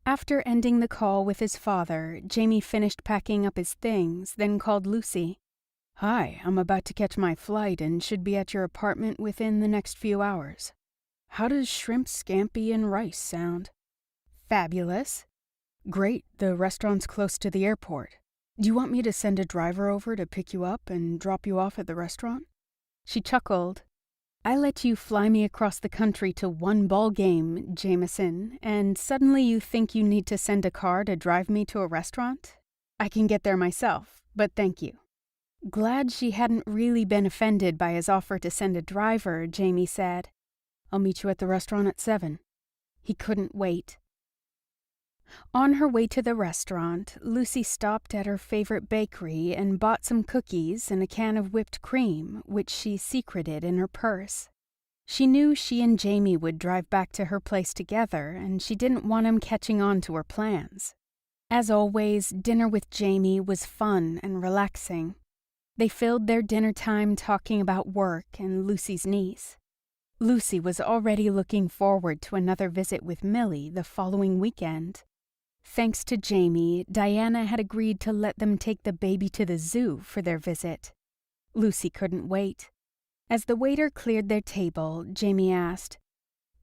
After ending the call with his father, Jamie finished packing up his things, then called Lucy. Hi, I'm about to catch my flight and should be at your apartment within the next few hours. How does shrimp scampi and rice sound? Fabulous. Great, the restaurant's close to the airport. Do you want me to send a driver over to pick you up and drop you off at the restaurant? She chuckled. I let you fly me across the country to one ball game, Jameson, and suddenly you think you need to send a car to drive me to a restaurant? I can get there myself, but thank you. Glad she hadn't really been offended by his offer to send a driver, Jamie said. I'll meet you at the restaurant at 7. He couldn't wait. On her way to the restaurant, Lucy stopped at her favorite bakery and bought some cookies and a can of whipped cream, which she secreted in her purse. She knew she and Jamie would drive back to her place together, and she didn't want him catching on to her plans. As always, dinner with Jamie was fun and relaxing. They filled their dinner time talking about work and Lucy's niece. Lucy was already looking forward to another visit with Millie the following weekend. Thanks to Jamie, Diana had agreed to let them take the baby to the zoo for their visit. Lucy couldn't wait. As the waiter cleared their table, Jamie asked,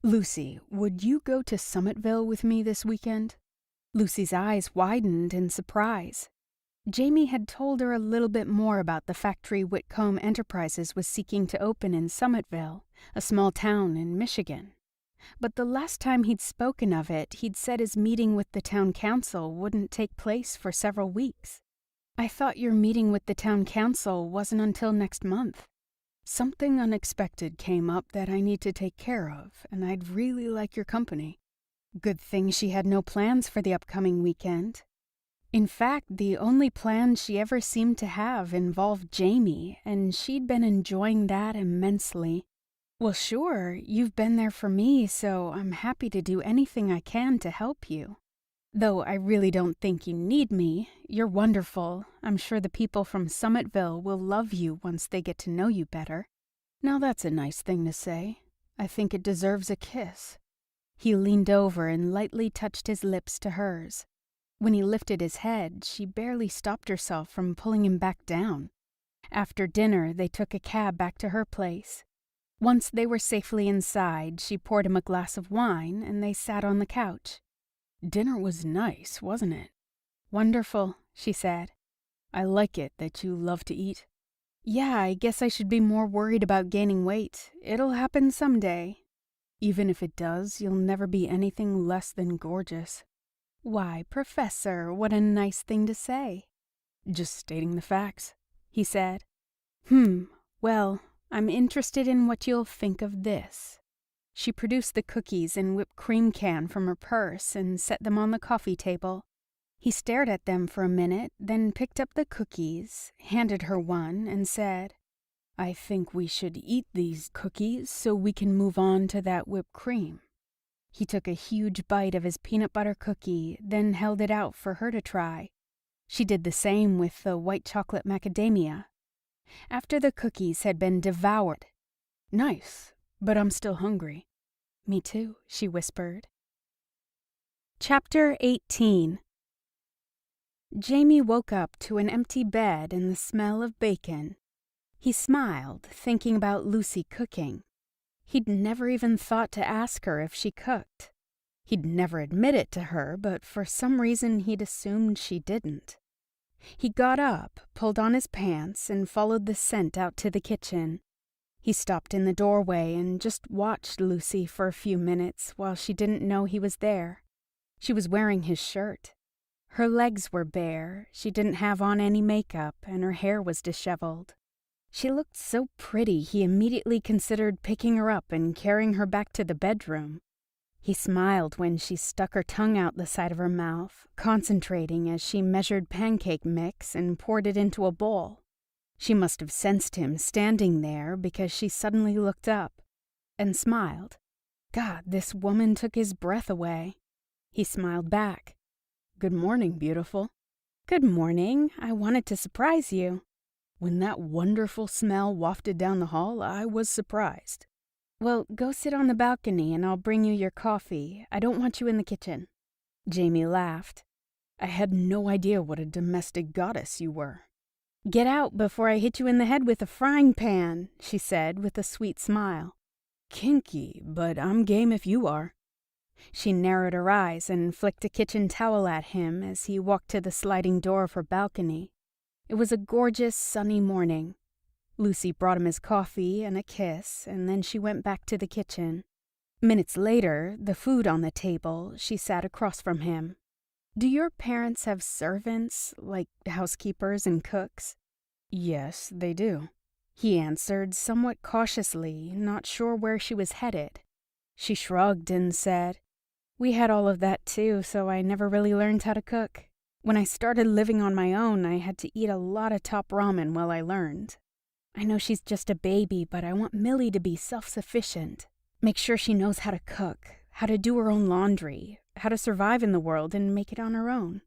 Lucy, would you go to Summitville with me this weekend? Lucy's eyes widened in surprise. Jamie had told her a little bit more about the factory Whitcomb Enterprises was seeking to open in Summitville, a small town in Michigan. But the last time he'd spoken of it, he'd said his meeting with the town council wouldn't take place for several weeks. I thought your meeting with the town council wasn't until next month. Something unexpected came up that I need to take care of, and I'd really like your company. Good thing she had no plans for the upcoming weekend. In fact, the only plans she ever seemed to have involved Jamie, and she'd been enjoying that immensely. Well, sure, you've been there for me, so I'm happy to do anything I can to help you. Though I really don't think you need me. You're wonderful. I'm sure the people from Summitville will love you once they get to know you better. Now that's a nice thing to say. I think it deserves a kiss. He leaned over and lightly touched his lips to hers. When he lifted his head, she barely stopped herself from pulling him back down. After dinner, they took a cab back to her place. Once they were safely inside, she poured him a glass of wine, and they sat on the couch. Dinner was nice, wasn't it? Wonderful, she said. I like it that you love to eat. Yeah, I guess I should be more worried about gaining weight. It'll happen someday. Even if it does, you'll never be anything less than gorgeous. Why, Professor, what a nice thing to say. Just stating the facts, he said. Well, I'm interested in what you'll think of this. She produced the cookies and whipped cream can from her purse and set them on the coffee table. He stared at them for a minute, then picked up the cookies, handed her one, and said, I think we should eat these cookies so we can move on to that whipped cream. He took a huge bite of his peanut butter cookie, then held it out for her to try. She did the same with the white chocolate macadamia. After the cookies had been devoured, Nice, but I'm still hungry. Me too, she whispered. Chapter 18. Jamie woke up to an empty bed and the smell of bacon. He smiled, thinking about Lucy cooking. He'd never even thought to ask her if she cooked. He'd never admit it to her, but for some reason he'd assumed she didn't. He got up, pulled on his pants, and followed the scent out to the kitchen. He stopped in the doorway and just watched Lucy for a few minutes while she didn't know he was there. She was wearing his shirt. Her legs were bare, she didn't have on any makeup, and her hair was disheveled. She looked so pretty he immediately considered picking her up and carrying her back to the bedroom. He smiled when she stuck her tongue out the side of her mouth, concentrating as she measured pancake mix and poured it into a bowl. She must have sensed him standing there because she suddenly looked up and smiled. God, this woman took his breath away. He smiled back. "Good morning, beautiful." "Good morning. I wanted to surprise you." When that wonderful smell wafted down the hall, I was surprised. "Well, go sit on the balcony and I'll bring you your coffee. I don't want you in the kitchen." Jamie laughed. "I had no idea what a domestic goddess you were." "Get out before I hit you in the head with a frying pan," she said with a sweet smile. "Kinky, but I'm game if you are." She narrowed her eyes and flicked a kitchen towel at him as he walked to the sliding door of her balcony. It was a gorgeous, sunny morning. Lucy brought him his coffee and a kiss, and then she went back to the kitchen. Minutes later, the food on the table, she sat across from him. "Do your parents have servants, like housekeepers and cooks?" "Yes, they do," he answered somewhat cautiously, not sure where she was headed. She shrugged and said, "We had all of that too, so I never really learned how to cook. When I started living on my own, I had to eat a lot of top ramen while I learned. I know she's just a baby, but I want Millie to be self-sufficient. Make sure she knows how to cook, how to do her own laundry, how to survive in the world and make it on her own."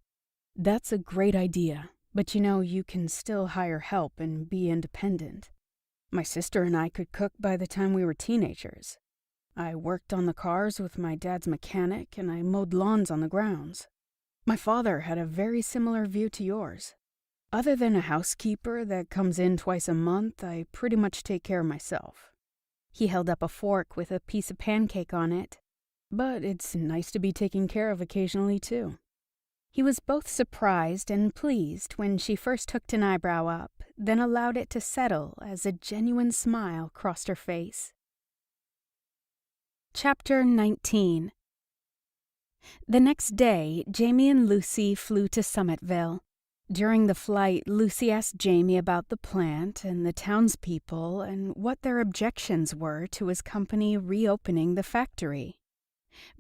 "That's a great idea, but you can still hire help and be independent. My sister and I could cook by the time we were teenagers. I worked on the cars with my dad's mechanic, and I mowed lawns on the grounds. My father had a very similar view to yours. Other than a housekeeper that comes in twice a month, I pretty much take care of myself." He held up a fork with a piece of pancake on it. "But it's nice to be taken care of occasionally, too." He was both surprised and pleased when she first hooked an eyebrow up, then allowed it to settle as a genuine smile crossed her face. Chapter 19. The next day, Jamie and Lucy flew to Summitville. During the flight, Lucy asked Jamie about the plant and the townspeople and what their objections were to his company reopening the factory.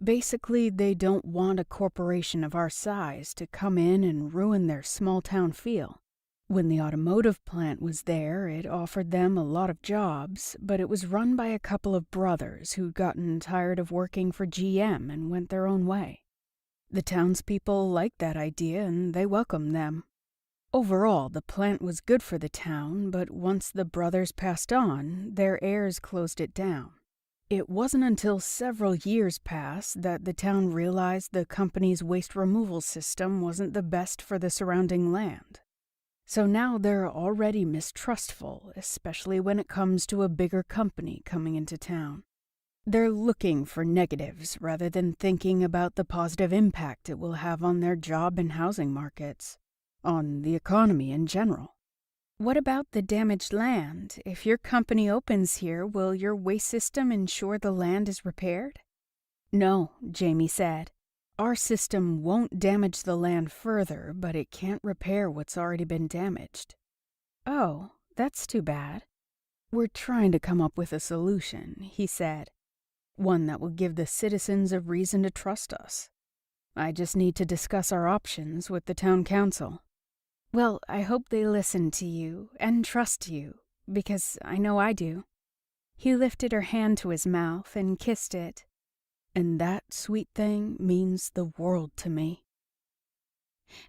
"Basically, they don't want a corporation of our size to come in and ruin their small-town feel. When the automotive plant was there, it offered them a lot of jobs, but it was run by a couple of brothers who'd gotten tired of working for GM and went their own way. The townspeople liked that idea and they welcomed them. Overall, the plant was good for the town, but once the brothers passed on, their heirs closed it down. It wasn't until several years passed that the town realized the company's waste removal system wasn't the best for the surrounding land. So now they're already mistrustful, especially when it comes to a bigger company coming into town. They're looking for negatives rather than thinking about the positive impact it will have on their job and housing markets, on the economy in general." "What about the damaged land? If your company opens here, will your waste system ensure the land is repaired?" "No," Jamie said. "Our system won't damage the land further, but it can't repair what's already been damaged." "Oh, that's too bad." "We're trying to come up with a solution," he said. "One that will give the citizens a reason to trust us. I just need to discuss our options with the town council." "Well, I hope they listen to you and trust you, because I know I do." He lifted her hand to his mouth and kissed it. "And that, sweet thing, means the world to me."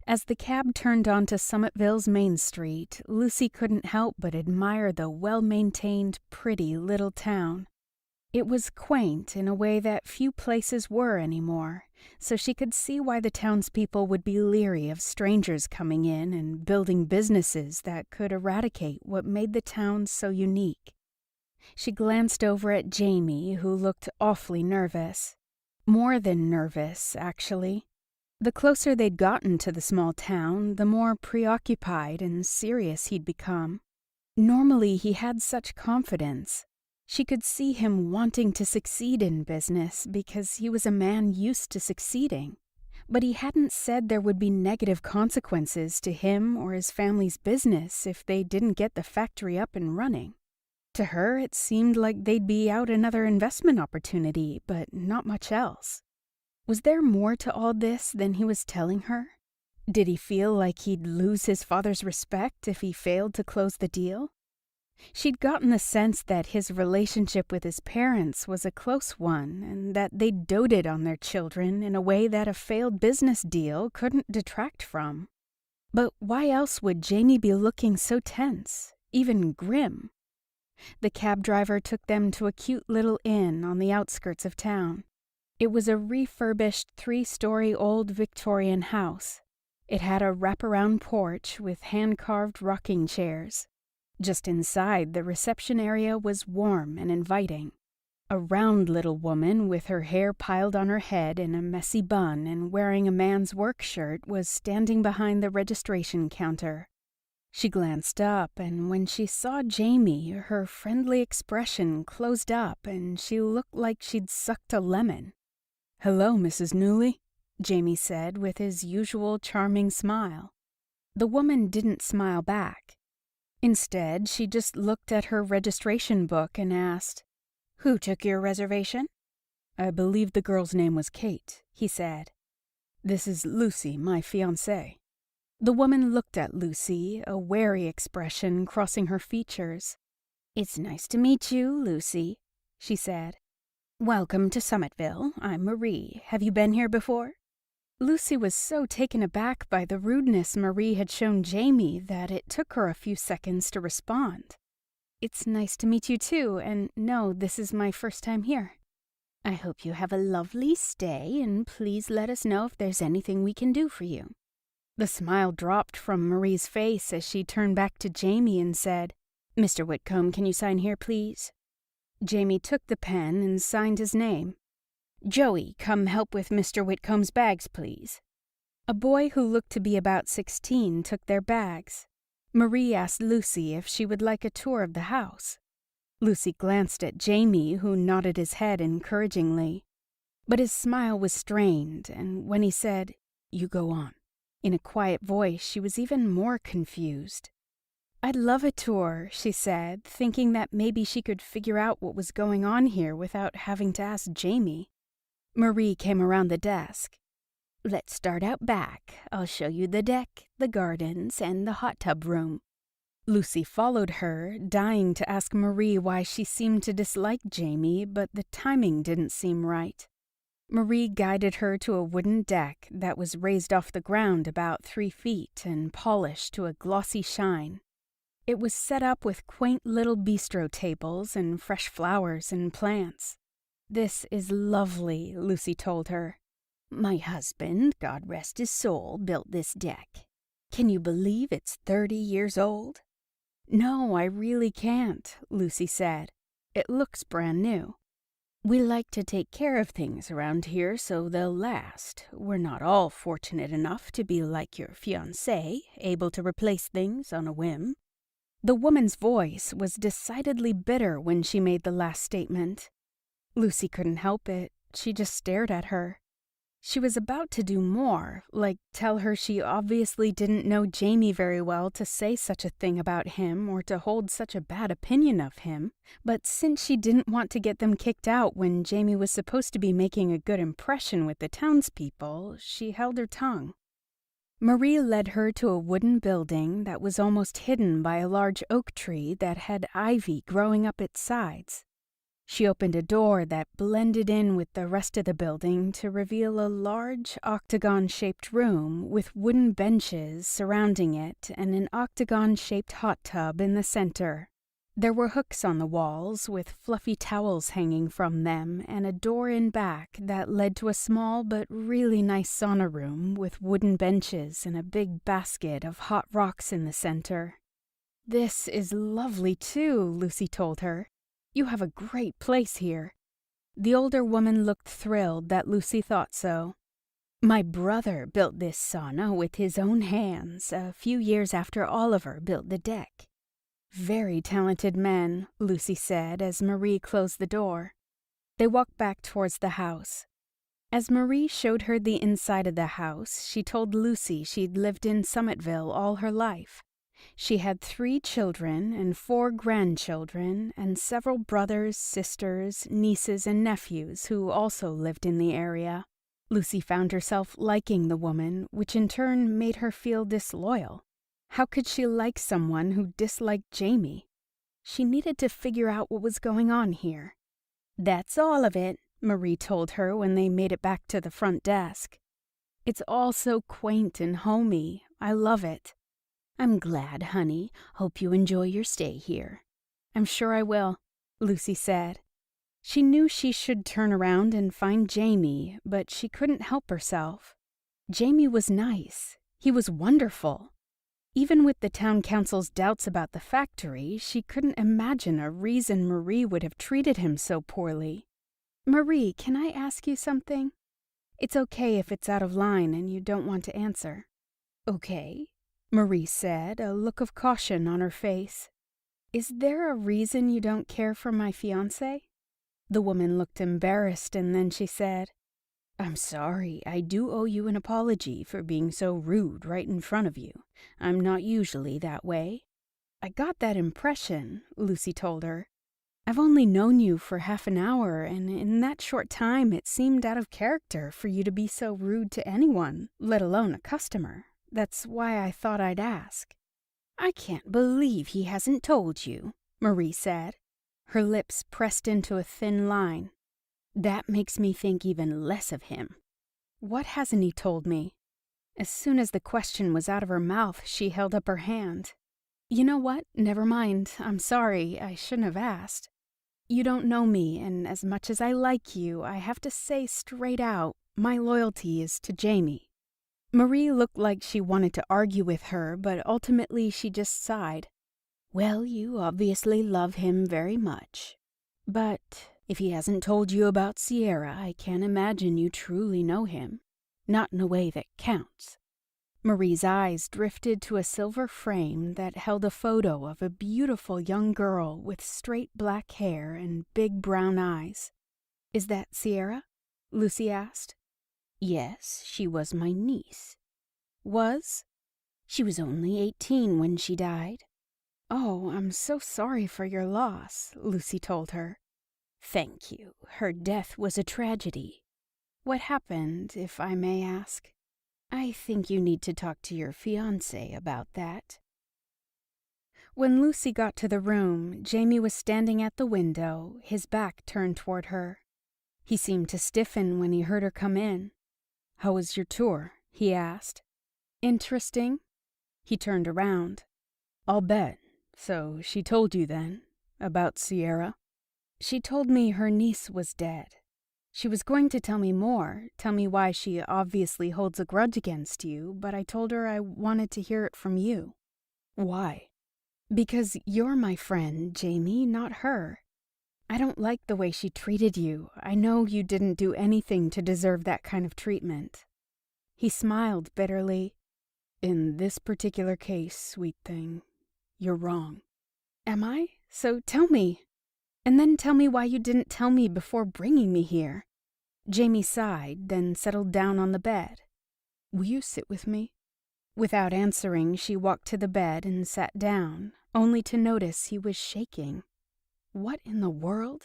As the cab turned onto Summitville's main street, Lucy couldn't help but admire the well-maintained, pretty little town. It was quaint in a way that few places were anymore, so she could see why the townspeople would be leery of strangers coming in and building businesses that could eradicate what made the town so unique. She glanced over at Jamie, who looked awfully nervous. More than nervous, actually. The closer they'd gotten to the small town, the more preoccupied and serious he'd become. Normally he had such confidence. She could see him wanting to succeed in business because he was a man used to succeeding. But he hadn't said there would be negative consequences to him or his family's business if they didn't get the factory up and running. To her, it seemed like they'd be out another investment opportunity, but not much else. Was there more to all this than he was telling her? Did he feel like he'd lose his father's respect if he failed to close the deal? She'd gotten the sense that his relationship with his parents was a close one and that they doted on their children in a way that a failed business deal couldn't detract from. But why else would Jamie be looking so tense, even grim? The cab driver took them to a cute little inn on the outskirts of town. It was a refurbished 3-story old Victorian house. It had a wraparound porch with hand-carved rocking chairs. Just inside, the reception area was warm and inviting. A round little woman with her hair piled on her head in a messy bun and wearing a man's work shirt was standing behind the registration counter. She glanced up, and when she saw Jamie, her friendly expression closed up and she looked like she'd sucked a lemon. "Hello, Mrs. Newley," Jamie said with his usual charming smile. The woman didn't smile back. Instead, she just looked at her registration book and asked, "Who took your reservation?" "I believe the girl's name was Kate," he said. "This is Lucy, my fiancée." The woman looked at Lucy, a wary expression crossing her features. "It's nice to meet you, Lucy," she said. "Welcome to Summitville. I'm Marie. Have you been here before?" Lucy was so taken aback by the rudeness Marie had shown Jamie that it took her a few seconds to respond. "It's nice to meet you too, and no, this is my first time here. I hope you have a lovely stay, and please let us know if there's anything we can do for you." The smile dropped from Marie's face as she turned back to Jamie and said, "Mr. Whitcomb, can you sign here, please?" Jamie took the pen and signed his name. "Joey, come help with Mr. Whitcomb's bags, please." A boy who looked to be about 16 took their bags. Marie asked Lucy if she would like a tour of the house. Lucy glanced at Jamie, who nodded his head encouragingly. But his smile was strained, and when he said, "You go on," in a quiet voice, she was even more confused. "I'd love a tour," she said, thinking that maybe she could figure out what was going on here without having to ask Jamie. Marie came around the desk. "Let's start out back. I'll show you the deck, the gardens, and the hot tub room." Lucy followed her, dying to ask Marie why she seemed to dislike Jamie, but the timing didn't seem right. Marie guided her to a wooden deck that was raised off the ground about 3 feet and polished to a glossy shine. It was set up with quaint little bistro tables and fresh flowers and plants. "This is lovely," Lucy told her. "My husband, God rest his soul, built this deck. Can you believe it's 30 years old?" "No, I really can't," Lucy said. "It looks brand new." "We like to take care of things around here so they'll last. We're not all fortunate enough to be like your fiancé, able to replace things on a whim." The woman's voice was decidedly bitter when she made the last statement. Lucy couldn't help it. She just stared at her. She was about to do more, like tell her she obviously didn't know Jamie very well to say such a thing about him or to hold such a bad opinion of him, but since she didn't want to get them kicked out when Jamie was supposed to be making a good impression with the townspeople, she held her tongue. Marie led her to a wooden building that was almost hidden by a large oak tree that had ivy growing up its sides. She opened a door that blended in with the rest of the building to reveal a large octagon-shaped room with wooden benches surrounding it and an octagon-shaped hot tub in the center. There were hooks on the walls with fluffy towels hanging from them and a door in back that led to a small but really nice sauna room with wooden benches and a big basket of hot rocks in the center. "This is lovely too," Lucy told her. "You have a great place here." The older woman looked thrilled that Lucy thought so. "My brother built this sauna with his own hands a few years after Oliver built the deck." "Very talented men," Lucy said as Marie closed the door. They walked back towards the house. As Marie showed her the inside of the house, she told Lucy she'd lived in Summitville all her life. She had 3 children and 4 grandchildren and several brothers, sisters, nieces, and nephews who also lived in the area. Lucy found herself liking the woman, which in turn made her feel disloyal. How could she like someone who disliked Jamie? She needed to figure out what was going on here. "That's all of it," Marie told her when they made it back to the front desk. "It's all so quaint and homey. I love it." "I'm glad, honey. Hope you enjoy your stay here." "I'm sure I will," Lucy said. She knew she should turn around and find Jamie, but she couldn't help herself. Jamie was nice. He was wonderful. Even with the town council's doubts about the factory, she couldn't imagine a reason Marie would have treated him so poorly. "Marie, can I ask you something? It's okay if it's out of line and you don't want to answer." "Okay," Marie said, a look of caution on her face. "Is there a reason you don't care for my fiancé?" The woman looked embarrassed and then she said, "I'm sorry, I do owe you an apology for being so rude right in front of you. I'm not usually that way." "I got that impression," Lucy told her. "I've only known you for half an hour, and in that short time it seemed out of character for you to be so rude to anyone, let alone a customer. That's why I thought I'd ask." "I can't believe he hasn't told you," Marie said. Her lips pressed into a thin line. "That makes me think even less of him." "What hasn't he told me?" As soon as the question was out of her mouth, she held up her hand. "You know what? Never mind. I'm sorry. I shouldn't have asked. You don't know me, and as much as I like you, I have to say straight out, my loyalty is to Jamie." Marie looked like she wanted to argue with her, but ultimately she just sighed. "Well, you obviously love him very much. But if he hasn't told you about Sierra, I can't imagine you truly know him. Not in a way that counts." Marie's eyes drifted to a silver frame that held a photo of a beautiful young girl with straight black hair and big brown eyes. "Is that Sierra?" Lucy asked. "Yes, she was my niece." "Was?" "She was only 18 when she died." "Oh, I'm so sorry for your loss," Lucy told her. "Thank you. Her death was a tragedy." "What happened, if I may ask?" "I think you need to talk to your fiancé about that." When Lucy got to the room, Jamie was standing at the window, his back turned toward her. He seemed to stiffen when he heard her come in. "How was your tour?" he asked. "Interesting." He turned around. "I'll bet. So she told you then, about Sierra?" "She told me her niece was dead. She was going to tell me more, tell me why she obviously holds a grudge against you, but I told her I wanted to hear it from you." "Why?" "Because you're my friend, Jamie, not her. I don't like the way she treated you. I know you didn't do anything to deserve that kind of treatment." He smiled bitterly. "In this particular case, sweet thing, you're wrong." "Am I? So tell me. And then tell me why you didn't tell me before bringing me here." Jamie sighed, then settled down on the bed. "Will you sit with me?" Without answering, she walked to the bed and sat down, only to notice he was shaking. What in the world?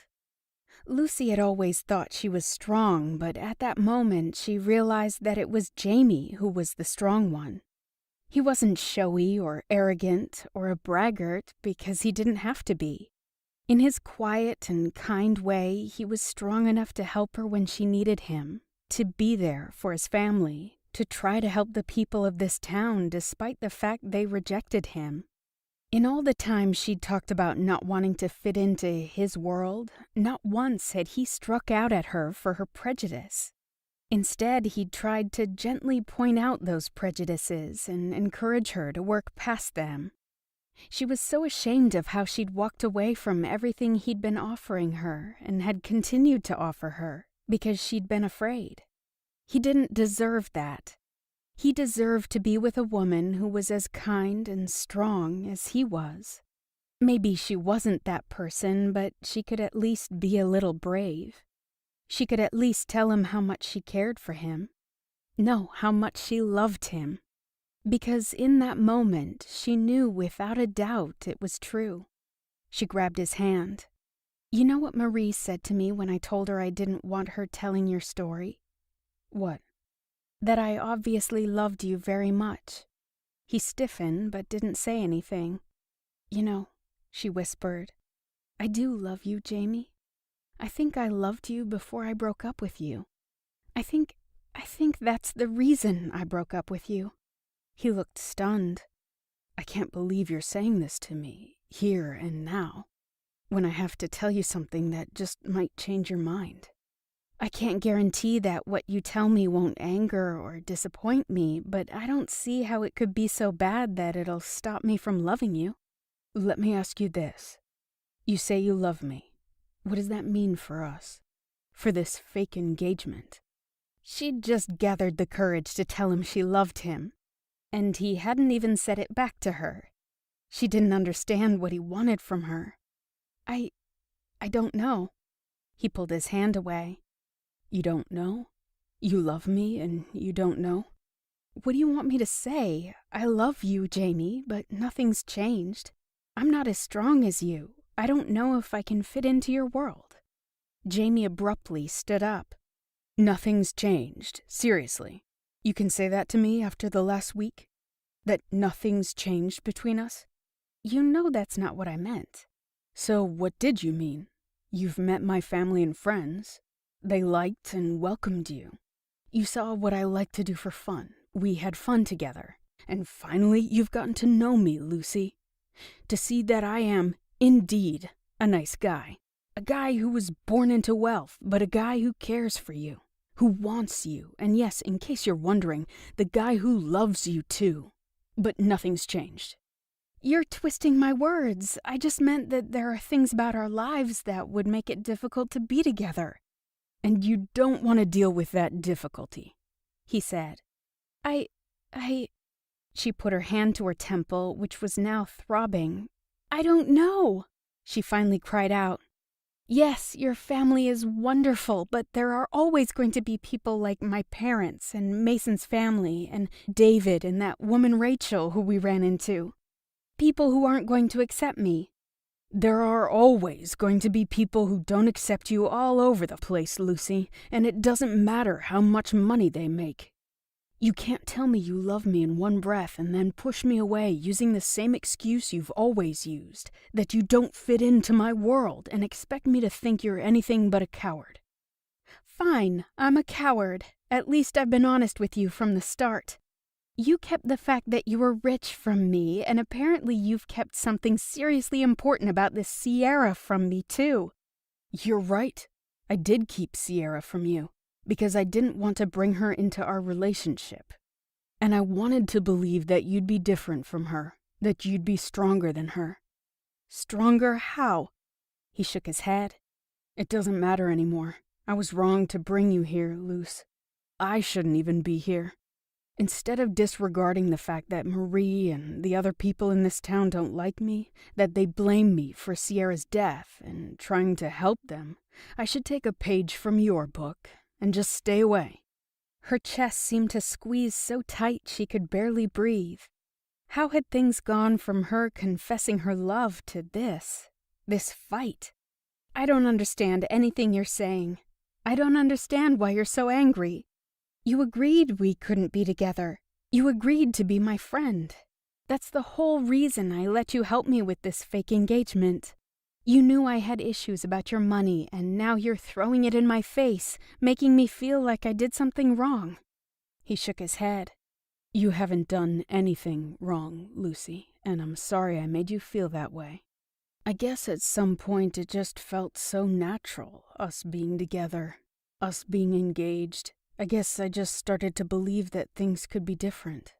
Lucy had always thought she was strong, but at that moment she realized that it was Jamie who was the strong one. He wasn't showy or arrogant or a braggart because he didn't have to be. In his quiet and kind way, he was strong enough to help her when she needed him, to be there for his family, to try to help the people of this town despite the fact they rejected him. In all the time she'd talked about not wanting to fit into his world, not once had he struck out at her for her prejudice. Instead, he'd tried to gently point out those prejudices and encourage her to work past them. She was so ashamed of how she'd walked away from everything he'd been offering her and had continued to offer her because she'd been afraid. He didn't deserve that. He deserved to be with a woman who was as kind and strong as he was. Maybe she wasn't that person, but she could at least be a little brave. She could at least tell him how much she cared for him. No, how much she loved him. Because in that moment, she knew without a doubt it was true. She grabbed his hand. You know what Marie said to me when I told her I didn't want her telling your story? What? That I obviously loved you very much. He stiffened but didn't say anything. You know, she whispered, I do love you, Jamie. I think I loved you before I broke up with you. I think that's the reason I broke up with you. He looked stunned. I can't believe you're saying this to me, here and now, when I have to tell you something that just might change your mind. I can't guarantee that what you tell me won't anger or disappoint me, but I don't see how it could be so bad that it'll stop me from loving you. Let me ask you this. You say you love me. What does that mean for us? For this fake engagement? She'd just gathered the courage to tell him she loved him, and he hadn't even said it back to her. She didn't understand what he wanted from her. I don't know. He pulled his hand away. You don't know? You love me and you don't know? What do you want me to say? I love you, Jamie, but nothing's changed. I'm not as strong as you. I don't know if I can fit into your world. Jamie abruptly stood up. Nothing's changed, seriously. You can say that to me after the last week? That nothing's changed between us? You know that's not what I meant. So what did you mean? You've met my family and friends. They liked and welcomed you. You saw what I like to do for fun. We had fun together. And finally, you've gotten to know me, Lucy. To see that I am, indeed, a nice guy. A guy who was born into wealth, but a guy who cares for you, who wants you, and yes, in case you're wondering, the guy who loves you too. But nothing's changed. You're twisting my words. I just meant that there are things about our lives that would make it difficult to be together. And you don't want to deal with that difficulty, he said. She put her hand to her temple, which was now throbbing. I don't know, she finally cried out. Yes, your family is wonderful, but there are always going to be people like my parents and Mason's family and David and that woman Rachel who we ran into. People who aren't going to accept me. There are always going to be people who don't accept you all over the place, Lucy, and it doesn't matter how much money they make. You can't tell me you love me in one breath and then push me away using the same excuse you've always used, that you don't fit into my world, and expect me to think you're anything but a coward. Fine, I'm a coward. At least I've been honest with you from the start. You kept the fact that you were rich from me, and apparently you've kept something seriously important about this Sierra from me, too. You're right. I did keep Sierra from you, because I didn't want to bring her into our relationship. And I wanted to believe that you'd be different from her, that you'd be stronger than her. Stronger how? He shook his head. It doesn't matter anymore. I was wrong to bring you here, Luce. I shouldn't even be here. Instead of disregarding the fact that Marie and the other people in this town don't like me, that they blame me for Sierra's death and trying to help them, I should take a page from your book and just stay away. Her chest seemed to squeeze so tight she could barely breathe. How had things gone from her confessing her love to this fight? I don't understand anything you're saying. I don't understand why you're so angry. You agreed we couldn't be together. You agreed to be my friend. That's the whole reason I let you help me with this fake engagement. You knew I had issues about your money, and now you're throwing it in my face, making me feel like I did something wrong. He shook his head. You haven't done anything wrong, Lucy, and I'm sorry I made you feel that way. I guess at some point it just felt so natural, us being together, us being engaged. I guess I just started to believe that things could be different.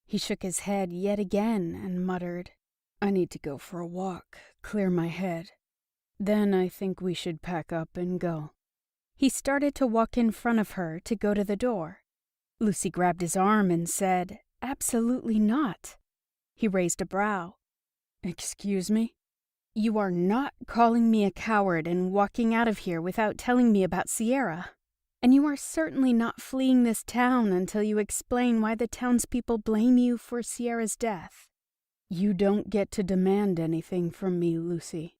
He shook his head yet again and muttered, I need to go for a walk, clear my head. Then I think we should pack up and go. He started to walk in front of her to go to the door. Lucy grabbed his arm and said, Absolutely not. He raised a brow. Excuse me? You are not calling me a coward and walking out of here without telling me about Sierra. And you are certainly not fleeing this town until you explain why the townspeople blame you for Sierra's death. You don't get to demand anything from me, Lucy.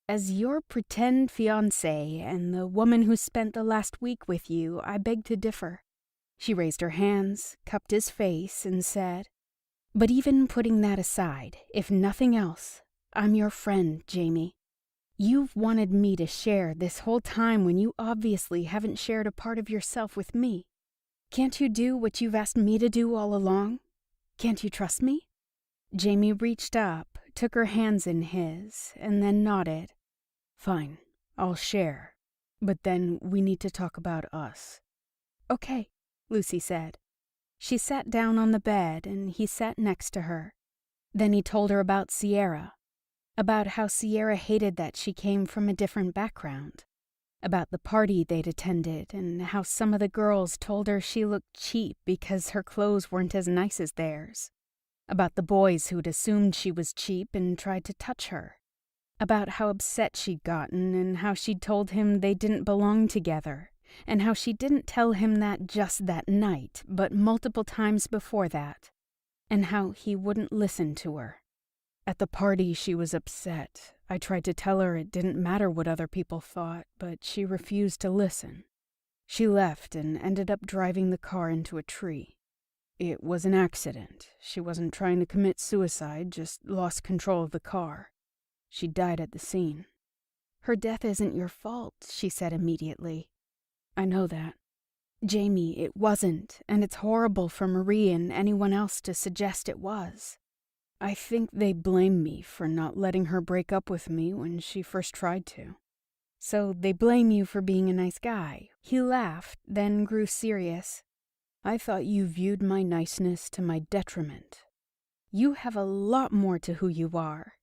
As your pretend fiancée and the woman who spent the last week with you, I beg to differ. She raised her hands, cupped his face, and said, But even putting that aside, if nothing else, I'm your friend, Jamie. You've wanted me to share this whole time when you obviously haven't shared a part of yourself with me. Can't you do what you've asked me to do all along? Can't you trust me? Jamie reached up, took her hands in his, and then nodded. Fine, I'll share, but then we need to talk about us. Okay, Lucy said. She sat down on the bed and he sat next to her. Then he told her about Sierra, about how Sierra hated that she came from a different background, about the party they'd attended and how some of the girls told her she looked cheap because her clothes weren't as nice as theirs, about the boys who'd assumed she was cheap and tried to touch her, about how upset she'd gotten and how she'd told him they didn't belong together, and how she didn't tell him that just that night, but multiple times before that, and how he wouldn't listen to her. At the party, she was upset. I tried to tell her it didn't matter what other people thought, but she refused to listen. She left and ended up driving the car into a tree. It was an accident. She wasn't trying to commit suicide, just lost control of the car. She died at the scene. Her death isn't your fault, she said immediately. I know that. Jamie, it wasn't, and it's horrible for Marie and anyone else to suggest it was. I think they blame me for not letting her break up with me when she first tried to. So they blame you for being a nice guy. He laughed, then grew serious. I thought you viewed my niceness to my detriment. You have a lot more to who you are.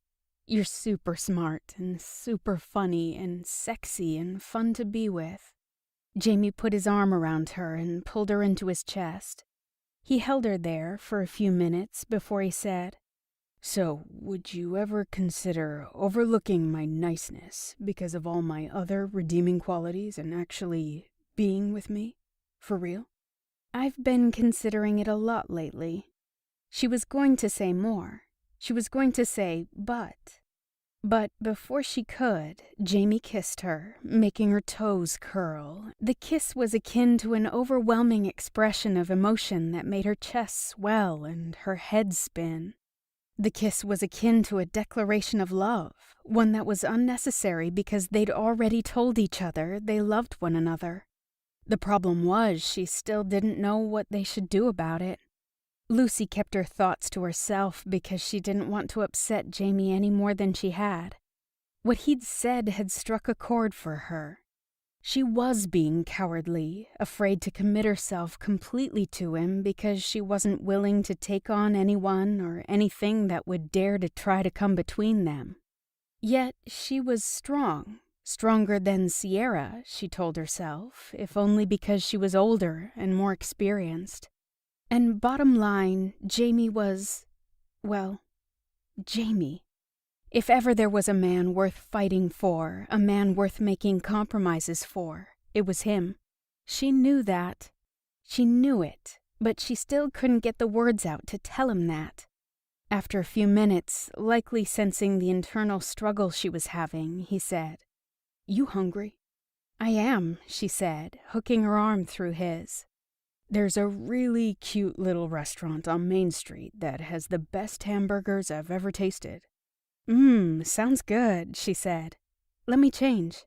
You're super smart and super funny and sexy and fun to be with. Jamie put his arm around her and pulled her into his chest. He held her there for a few minutes before he said, So, would you ever consider overlooking my niceness because of all my other redeeming qualities and actually being with me? For real? I've been considering it a lot lately. She was going to say more. She was going to say, but before she could, Jamie kissed her, making her toes curl. The kiss was akin to an overwhelming expression of emotion that made her chest swell and her head spin. The kiss was akin to a declaration of love, one that was unnecessary because they'd already told each other they loved one another. The problem was she still didn't know what they should do about it. Lucy kept her thoughts to herself because she didn't want to upset Jamie any more than she had. What he'd said had struck a chord for her. She was being cowardly, afraid to commit herself completely to him because she wasn't willing to take on anyone or anything that would dare to try to come between them. Yet she was strong, stronger than Sierra, she told herself, if only because she was older and more experienced. And bottom line, Jamie was, well, Jamie. If ever there was a man worth fighting for, a man worth making compromises for, it was him. She knew that. She knew it, but she still couldn't get the words out to tell him that. After a few minutes, likely sensing the internal struggle she was having, he said, "You hungry?" "I am," she said, hooking her arm through his. There's a really cute little restaurant on Main Street that has the best hamburgers I've ever tasted. Sounds good, she said. Let me change.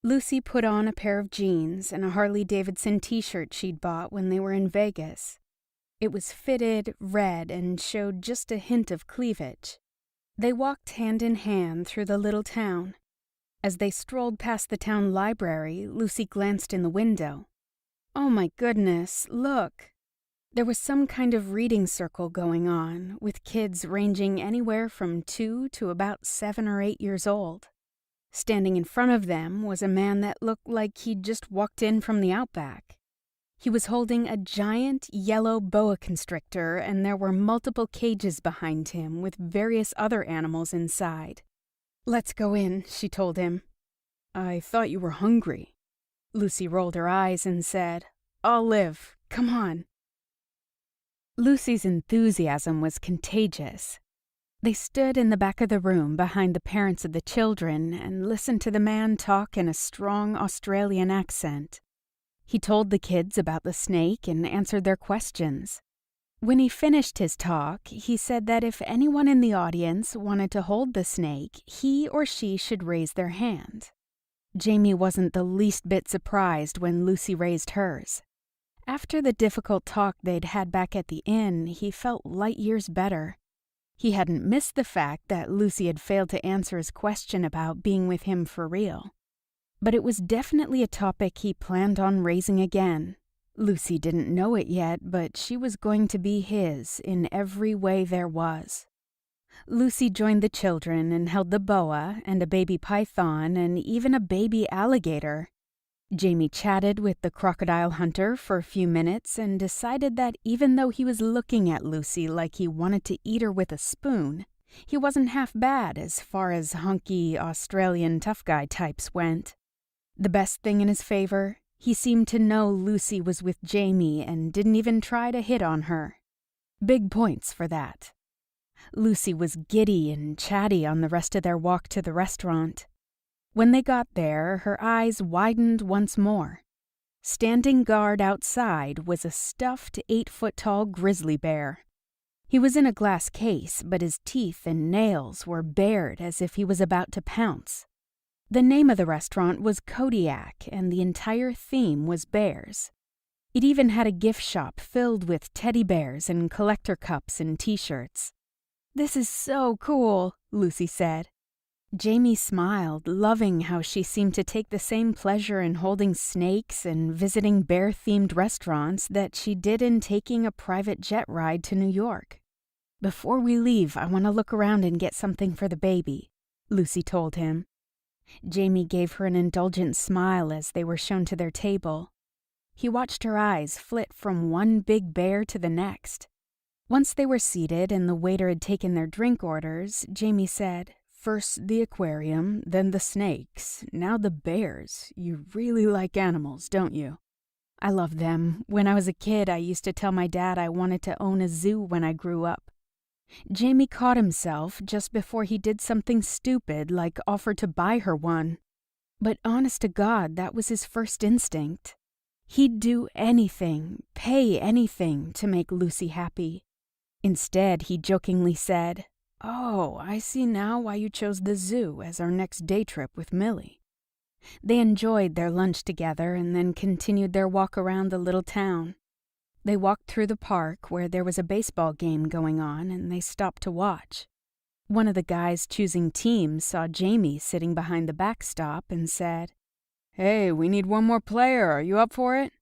Lucy put on a pair of jeans and a Harley-Davidson t-shirt she'd bought when they were in Vegas. It was fitted, red, and showed just a hint of cleavage. They walked hand in hand through the little town. As they strolled past the town library, Lucy glanced in the window. Oh my goodness, look! There was some kind of reading circle going on, with kids ranging anywhere from 2 to about 7 or 8 years old. Standing in front of them was a man that looked like he'd just walked in from the outback. He was holding a giant yellow boa constrictor, and there were multiple cages behind him with various other animals inside. "Let's go in," she told him. "I thought you were hungry." Lucy rolled her eyes and said, "I'll live. Come on." Lucy's enthusiasm was contagious. They stood in the back of the room behind the parents of the children and listened to the man talk in a strong Australian accent. He told the kids about the snake and answered their questions. When he finished his talk, he said that if anyone in the audience wanted to hold the snake, he or she should raise their hand. Jamie wasn't the least bit surprised when Lucy raised hers. After the difficult talk they'd had back at the inn, he felt light years better. He hadn't missed the fact that Lucy had failed to answer his question about being with him for real. But it was definitely a topic he planned on raising again. Lucy didn't know it yet, but she was going to be his in every way there was. Lucy joined the children and held the boa and a baby python and even a baby alligator. Jamie chatted with the crocodile hunter for a few minutes and decided that even though he was looking at Lucy like he wanted to eat her with a spoon, he wasn't half bad as far as hunky Australian tough guy types went. The best thing in his favor, he seemed to know Lucy was with Jamie and didn't even try to hit on her. Big points for that. Lucy was giddy and chatty on the rest of their walk to the restaurant. When they got there, her eyes widened once more. Standing guard outside was a stuffed 8-foot-tall grizzly bear. He was in a glass case, but his teeth and nails were bared as if he was about to pounce. The name of the restaurant was Kodiak, and the entire theme was bears. It even had a gift shop filled with teddy bears and collector cups and t-shirts. "This is so cool," Lucy said. Jamie smiled, loving how she seemed to take the same pleasure in holding snakes and visiting bear-themed restaurants that she did in taking a private jet ride to New York. "Before we leave, I want to look around and get something for the baby," Lucy told him. Jamie gave her an indulgent smile as they were shown to their table. He watched her eyes flit from one big bear to the next. Once they were seated and the waiter had taken their drink orders, Jamie said, "First the aquarium, then the snakes, now the bears. You really like animals, don't you?" "I love them. When I was a kid, I used to tell my dad I wanted to own a zoo when I grew up." Jamie caught himself just before he did something stupid like offer to buy her one. But honest to God, that was his first instinct. He'd do anything, pay anything to make Lucy happy. Instead, he jokingly said, "Oh, I see now why you chose the zoo as our next day trip with Millie." They enjoyed their lunch together and then continued their walk around the little town. They walked through the park where there was a baseball game going on, and they stopped to watch. One of the guys choosing teams saw Jamie sitting behind the backstop and said, "Hey, we need one more player. Are you up for it?"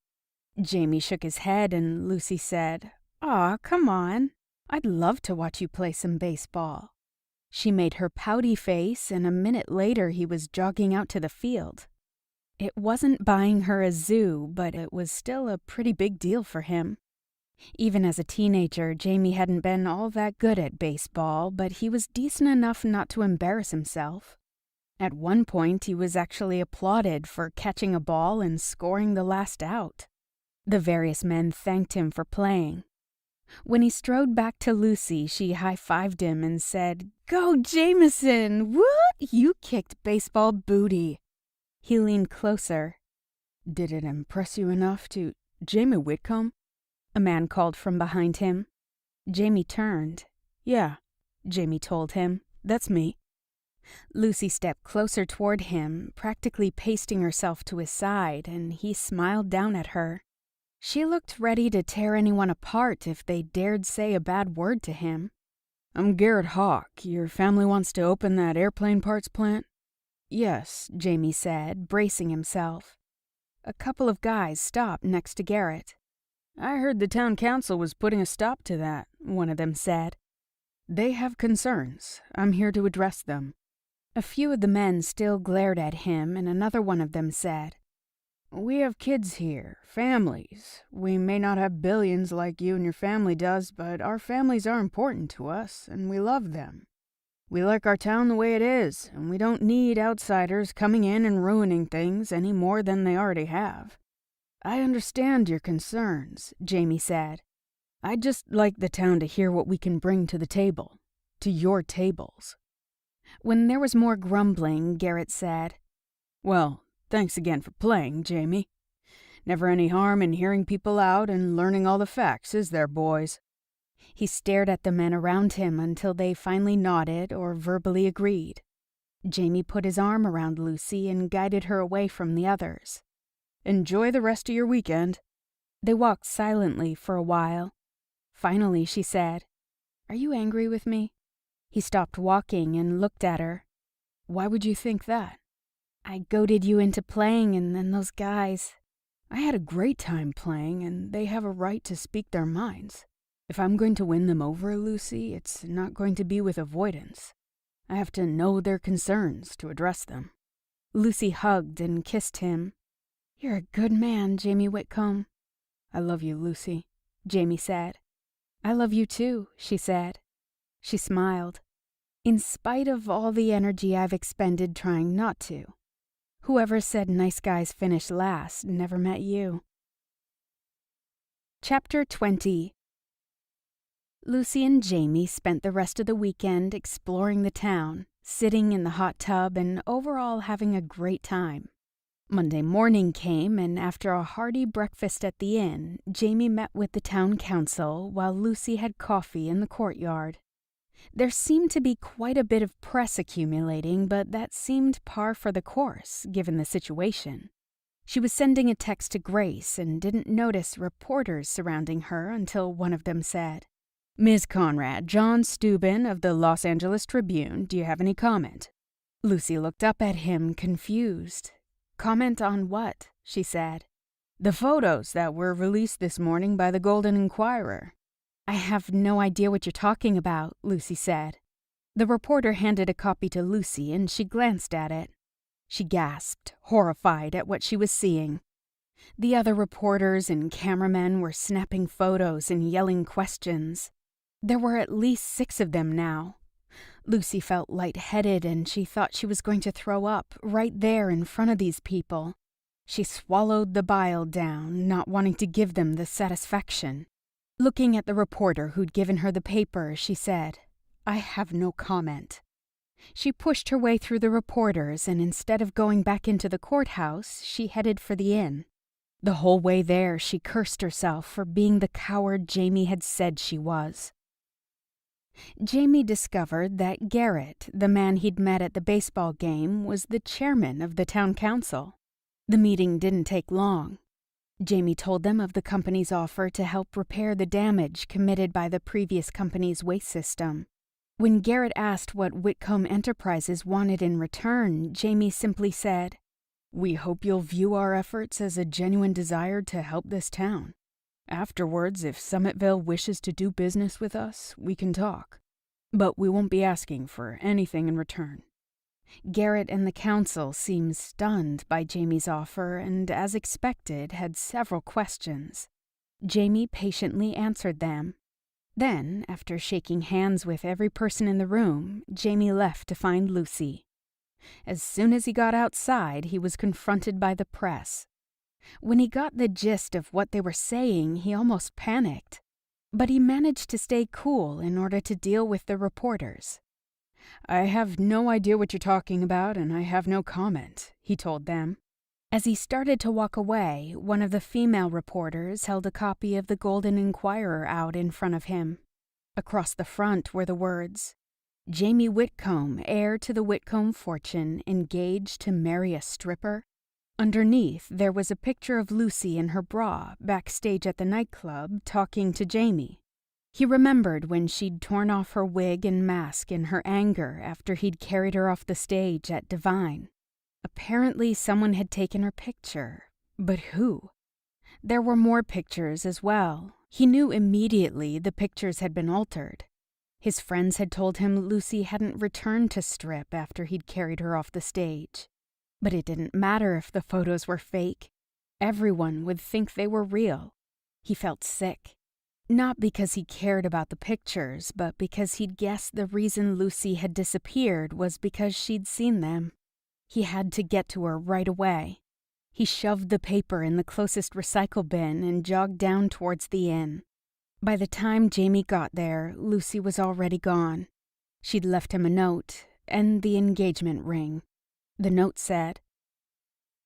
Jamie shook his head and Lucy said, "Aw, come on. I'd love to watch you play some baseball." She made her pouty face, and a minute later he was jogging out to the field. It wasn't buying her a zoo, but it was still a pretty big deal for him. Even as a teenager, Jamie hadn't been all that good at baseball, but he was decent enough not to embarrass himself. At one point, he was actually applauded for catching a ball and scoring the last out. The various men thanked him for playing. When he strode back to Lucy, she high-fived him and said, "Go, Jameson! What? You kicked baseball booty." He leaned closer. "Did it impress you enough to—" "Jamie Whitcomb?" a man called from behind him. Jamie turned. "Yeah," Jamie told him. "That's me." Lucy stepped closer toward him, practically pasting herself to his side, and he smiled down at her. She looked ready to tear anyone apart if they dared say a bad word to him. I'm Garrett Hawk. Your family wants to open that airplane parts plant? Yes, Jamie said, bracing himself. A couple of guys stopped next to Garrett. I heard the town council was putting a stop to that, one of them said. They have concerns. I'm here to address them. A few of the men still glared at him, and another one of them said, We have kids here, families. We may not have billions like you and your family does, but our families are important to us, and we love them. We like our town the way it is, and we don't need outsiders coming in and ruining things any more than they already have. I understand your concerns, Jamie said. I'd just like the town to hear what we can bring to the table, to your tables. When there was more grumbling, Garrett said, Well, thanks again for playing, Jamie. Never any harm in hearing people out and learning all the facts, is there, boys? He stared at the men around him until they finally nodded or verbally agreed. Jamie put his arm around Lucy and guided her away from the others. Enjoy the rest of your weekend. They walked silently for a while. Finally, she said, Are you angry with me? He stopped walking and looked at her. Why would you think that? I goaded you into playing, and then those guys. I had a great time playing, and they have a right to speak their minds. If I'm going to win them over, Lucy, it's not going to be with avoidance. I have to know their concerns to address them. Lucy hugged and kissed him. You're a good man, Jamie Whitcomb. I love you, Lucy, Jamie said. I love you too, she said. She smiled. In spite of all the energy I've expended trying not to. Whoever said nice guys finish last never met you. Chapter 20. Lucy and Jamie spent the rest of the weekend exploring the town, sitting in the hot tub and overall having a great time. Monday morning came, and after a hearty breakfast at the inn, Jamie met with the town council while Lucy had coffee in the courtyard. There seemed to be quite a bit of press accumulating, but that seemed par for the course, given the situation. She was sending a text to Grace and didn't notice reporters surrounding her until one of them said, Ms. Conrad, John Steuben of the Los Angeles Tribune, do you have any comment? Lucy looked up at him, confused. Comment on what? She said. The photos that were released this morning by the Golden Inquirer. I have no idea what you're talking about, Lucy said. The reporter handed a copy to Lucy and she glanced at it. She gasped, horrified at what she was seeing. The other reporters and cameramen were snapping photos and yelling questions. There were at least 6 of them now. Lucy felt lightheaded and she thought she was going to throw up right there in front of these people. She swallowed the bile down, not wanting to give them the satisfaction. Looking at the reporter who'd given her the paper, she said, I have no comment. She pushed her way through the reporters and instead of going back into the courthouse, she headed for the inn. The whole way there, she cursed herself for being the coward Jamie had said she was. Jamie discovered that Garrett, the man he'd met at the baseball game, was the chairman of the town council. The meeting didn't take long. Jamie told them of the company's offer to help repair the damage committed by the previous company's waste system. When Garrett asked what Whitcomb Enterprises wanted in return, Jamie simply said, We hope you'll view our efforts as a genuine desire to help this town. Afterwards, if Summitville wishes to do business with us, we can talk. But we won't be asking for anything in return. Garrett and the council seemed stunned by Jamie's offer and, as expected, had several questions. Jamie patiently answered them. Then, after shaking hands with every person in the room, Jamie left to find Lucy. As soon as he got outside, he was confronted by the press. When he got the gist of what they were saying, he almost panicked. But he managed to stay cool in order to deal with the reporters. I have no idea what you're talking about, and I have no comment, he told them. As he started to walk away, one of the female reporters held a copy of the Golden Inquirer out in front of him. Across the front were the words, Jamie Whitcomb, heir to the Whitcomb fortune, engaged to marry a stripper? Underneath, there was a picture of Lucy in her bra, backstage at the nightclub, talking to Jamie. He remembered when she'd torn off her wig and mask in her anger after he'd carried her off the stage at Divine. Apparently, someone had taken her picture. But who? There were more pictures as well. He knew immediately the pictures had been altered. His friends had told him Lucy hadn't returned to strip after he'd carried her off the stage. But it didn't matter if the photos were fake. Everyone would think they were real. He felt sick. Not because he cared about the pictures, but because he'd guessed the reason Lucy had disappeared was because she'd seen them. He had to get to her right away. He shoved the paper in the closest recycle bin and jogged down towards the inn. By the time Jamie got there, Lucy was already gone. She'd left him a note and the engagement ring. The note said,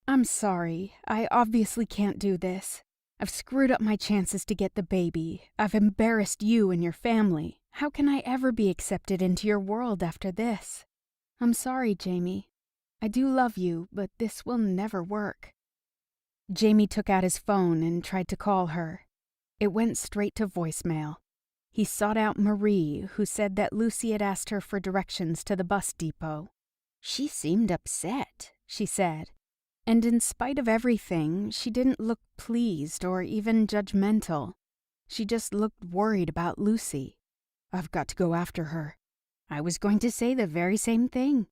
"I'm sorry. I obviously can't do this. I've screwed up my chances to get the baby. I've embarrassed you and your family. How can I ever be accepted into your world after this? I'm sorry, Jamie. I do love you, but this will never work." Jamie took out his phone and tried to call her. It went straight to voicemail. He sought out Marie, who said that Lucy had asked her for directions to the bus depot. "She seemed upset," she said. And in spite of everything, she didn't look pleased or even judgmental. She just looked worried about Lucy. "I've got to go after her." "I was going to say the very same thing."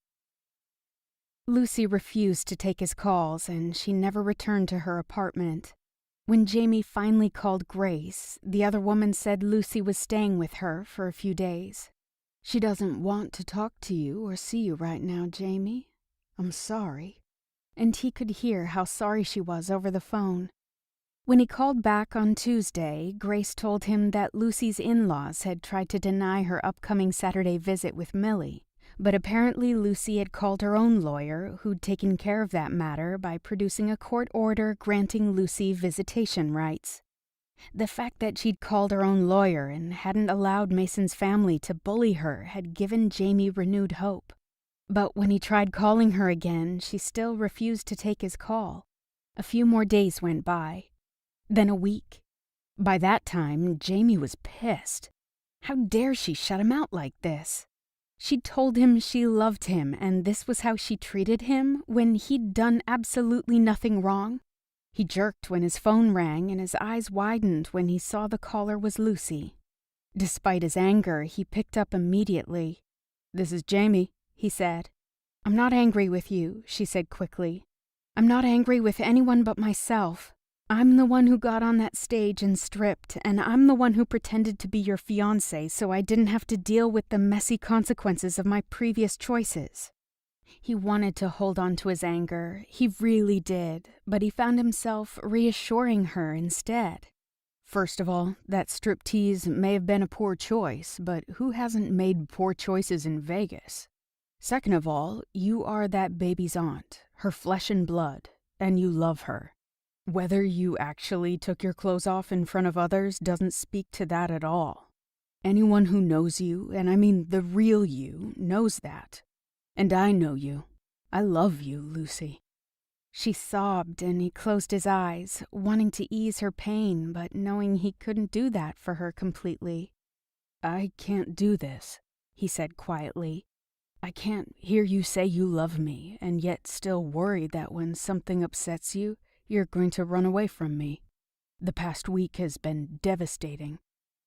Lucy refused to take his calls, and she never returned to her apartment. When Jamie finally called Grace, the other woman said Lucy was staying with her for a few days. "She doesn't want to talk to you or see you right now, Jamie. I'm sorry." And he could hear how sorry she was over the phone. When he called back on Tuesday, Grace told him that Lucy's in-laws had tried to deny her upcoming Saturday visit with Millie, but apparently Lucy had called her own lawyer, who'd taken care of that matter by producing a court order granting Lucy visitation rights. The fact that she'd called her own lawyer and hadn't allowed Mason's family to bully her had given Jamie renewed hope. But when he tried calling her again, she still refused to take his call. A few more days went by. Then a week. By that time, Jamie was pissed. How dare she shut him out like this? She'd told him she loved him, and this was how she treated him when he'd done absolutely nothing wrong. He jerked when his phone rang, and his eyes widened when he saw the caller was Lucy. Despite his anger, he picked up immediately. "This is Jamie," he said. "I'm not angry with you," she said quickly. "I'm not angry with anyone but myself. I'm the one who got on that stage and stripped, and I'm the one who pretended to be your fiancé so I didn't have to deal with the messy consequences of my previous choices." He wanted to hold on to his anger, he really did, but he found himself reassuring her instead. "First of all, that striptease may have been a poor choice, but who hasn't made poor choices in Vegas? Second of all, you are that baby's aunt, her flesh and blood, and you love her. Whether you actually took your clothes off in front of others doesn't speak to that at all. Anyone who knows you, and I mean the real you, knows that. And I know you. I love you, Lucy." She sobbed, and he closed his eyes, wanting to ease her pain, but knowing he couldn't do that for her completely. "I can't do this," he said quietly. "I can't hear you say you love me, and yet still worry that when something upsets you, you're going to run away from me. The past week has been devastating."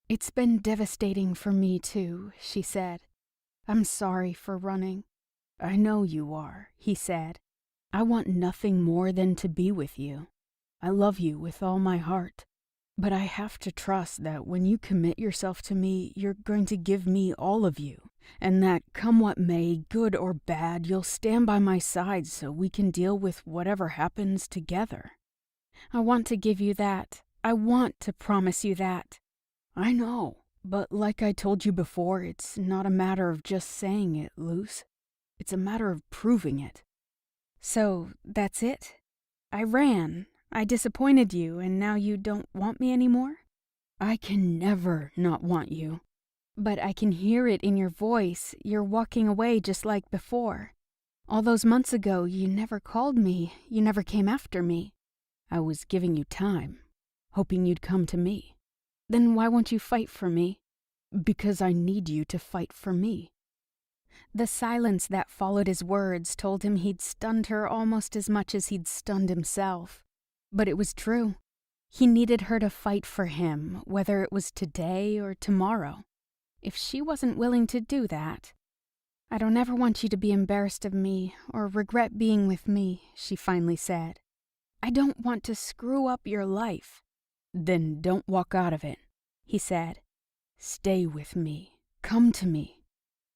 "It's been devastating for me too," she said. "I'm sorry for running." "I know you are," he said. "I want nothing more than to be with you. I love you with all my heart. But I have to trust that when you commit yourself to me, you're going to give me all of you, and that, come what may, good or bad, you'll stand by my side so we can deal with whatever happens together." "I want to give you that. I want to promise you that." "I know, but like I told you before, it's not a matter of just saying it, Luce. It's a matter of proving it." "So, that's it? I ran. I disappointed you, and now you don't want me anymore?" "I can never not want you." "But I can hear it in your voice. You're walking away just like before." All those months ago, you never called me. You never came after me. I was giving you time, hoping you'd come to me. Then why won't you fight for me? Because I need you to fight for me. The silence that followed his words told him he'd stunned her almost as much as he'd stunned himself. But it was true. He needed her to fight for him, whether it was today or tomorrow. If she wasn't willing to do that... "I don't ever want you to be embarrassed of me or regret being with me," she finally said. "I don't want to screw up your life." "Then don't walk out of it," he said. "Stay with me. Come to me.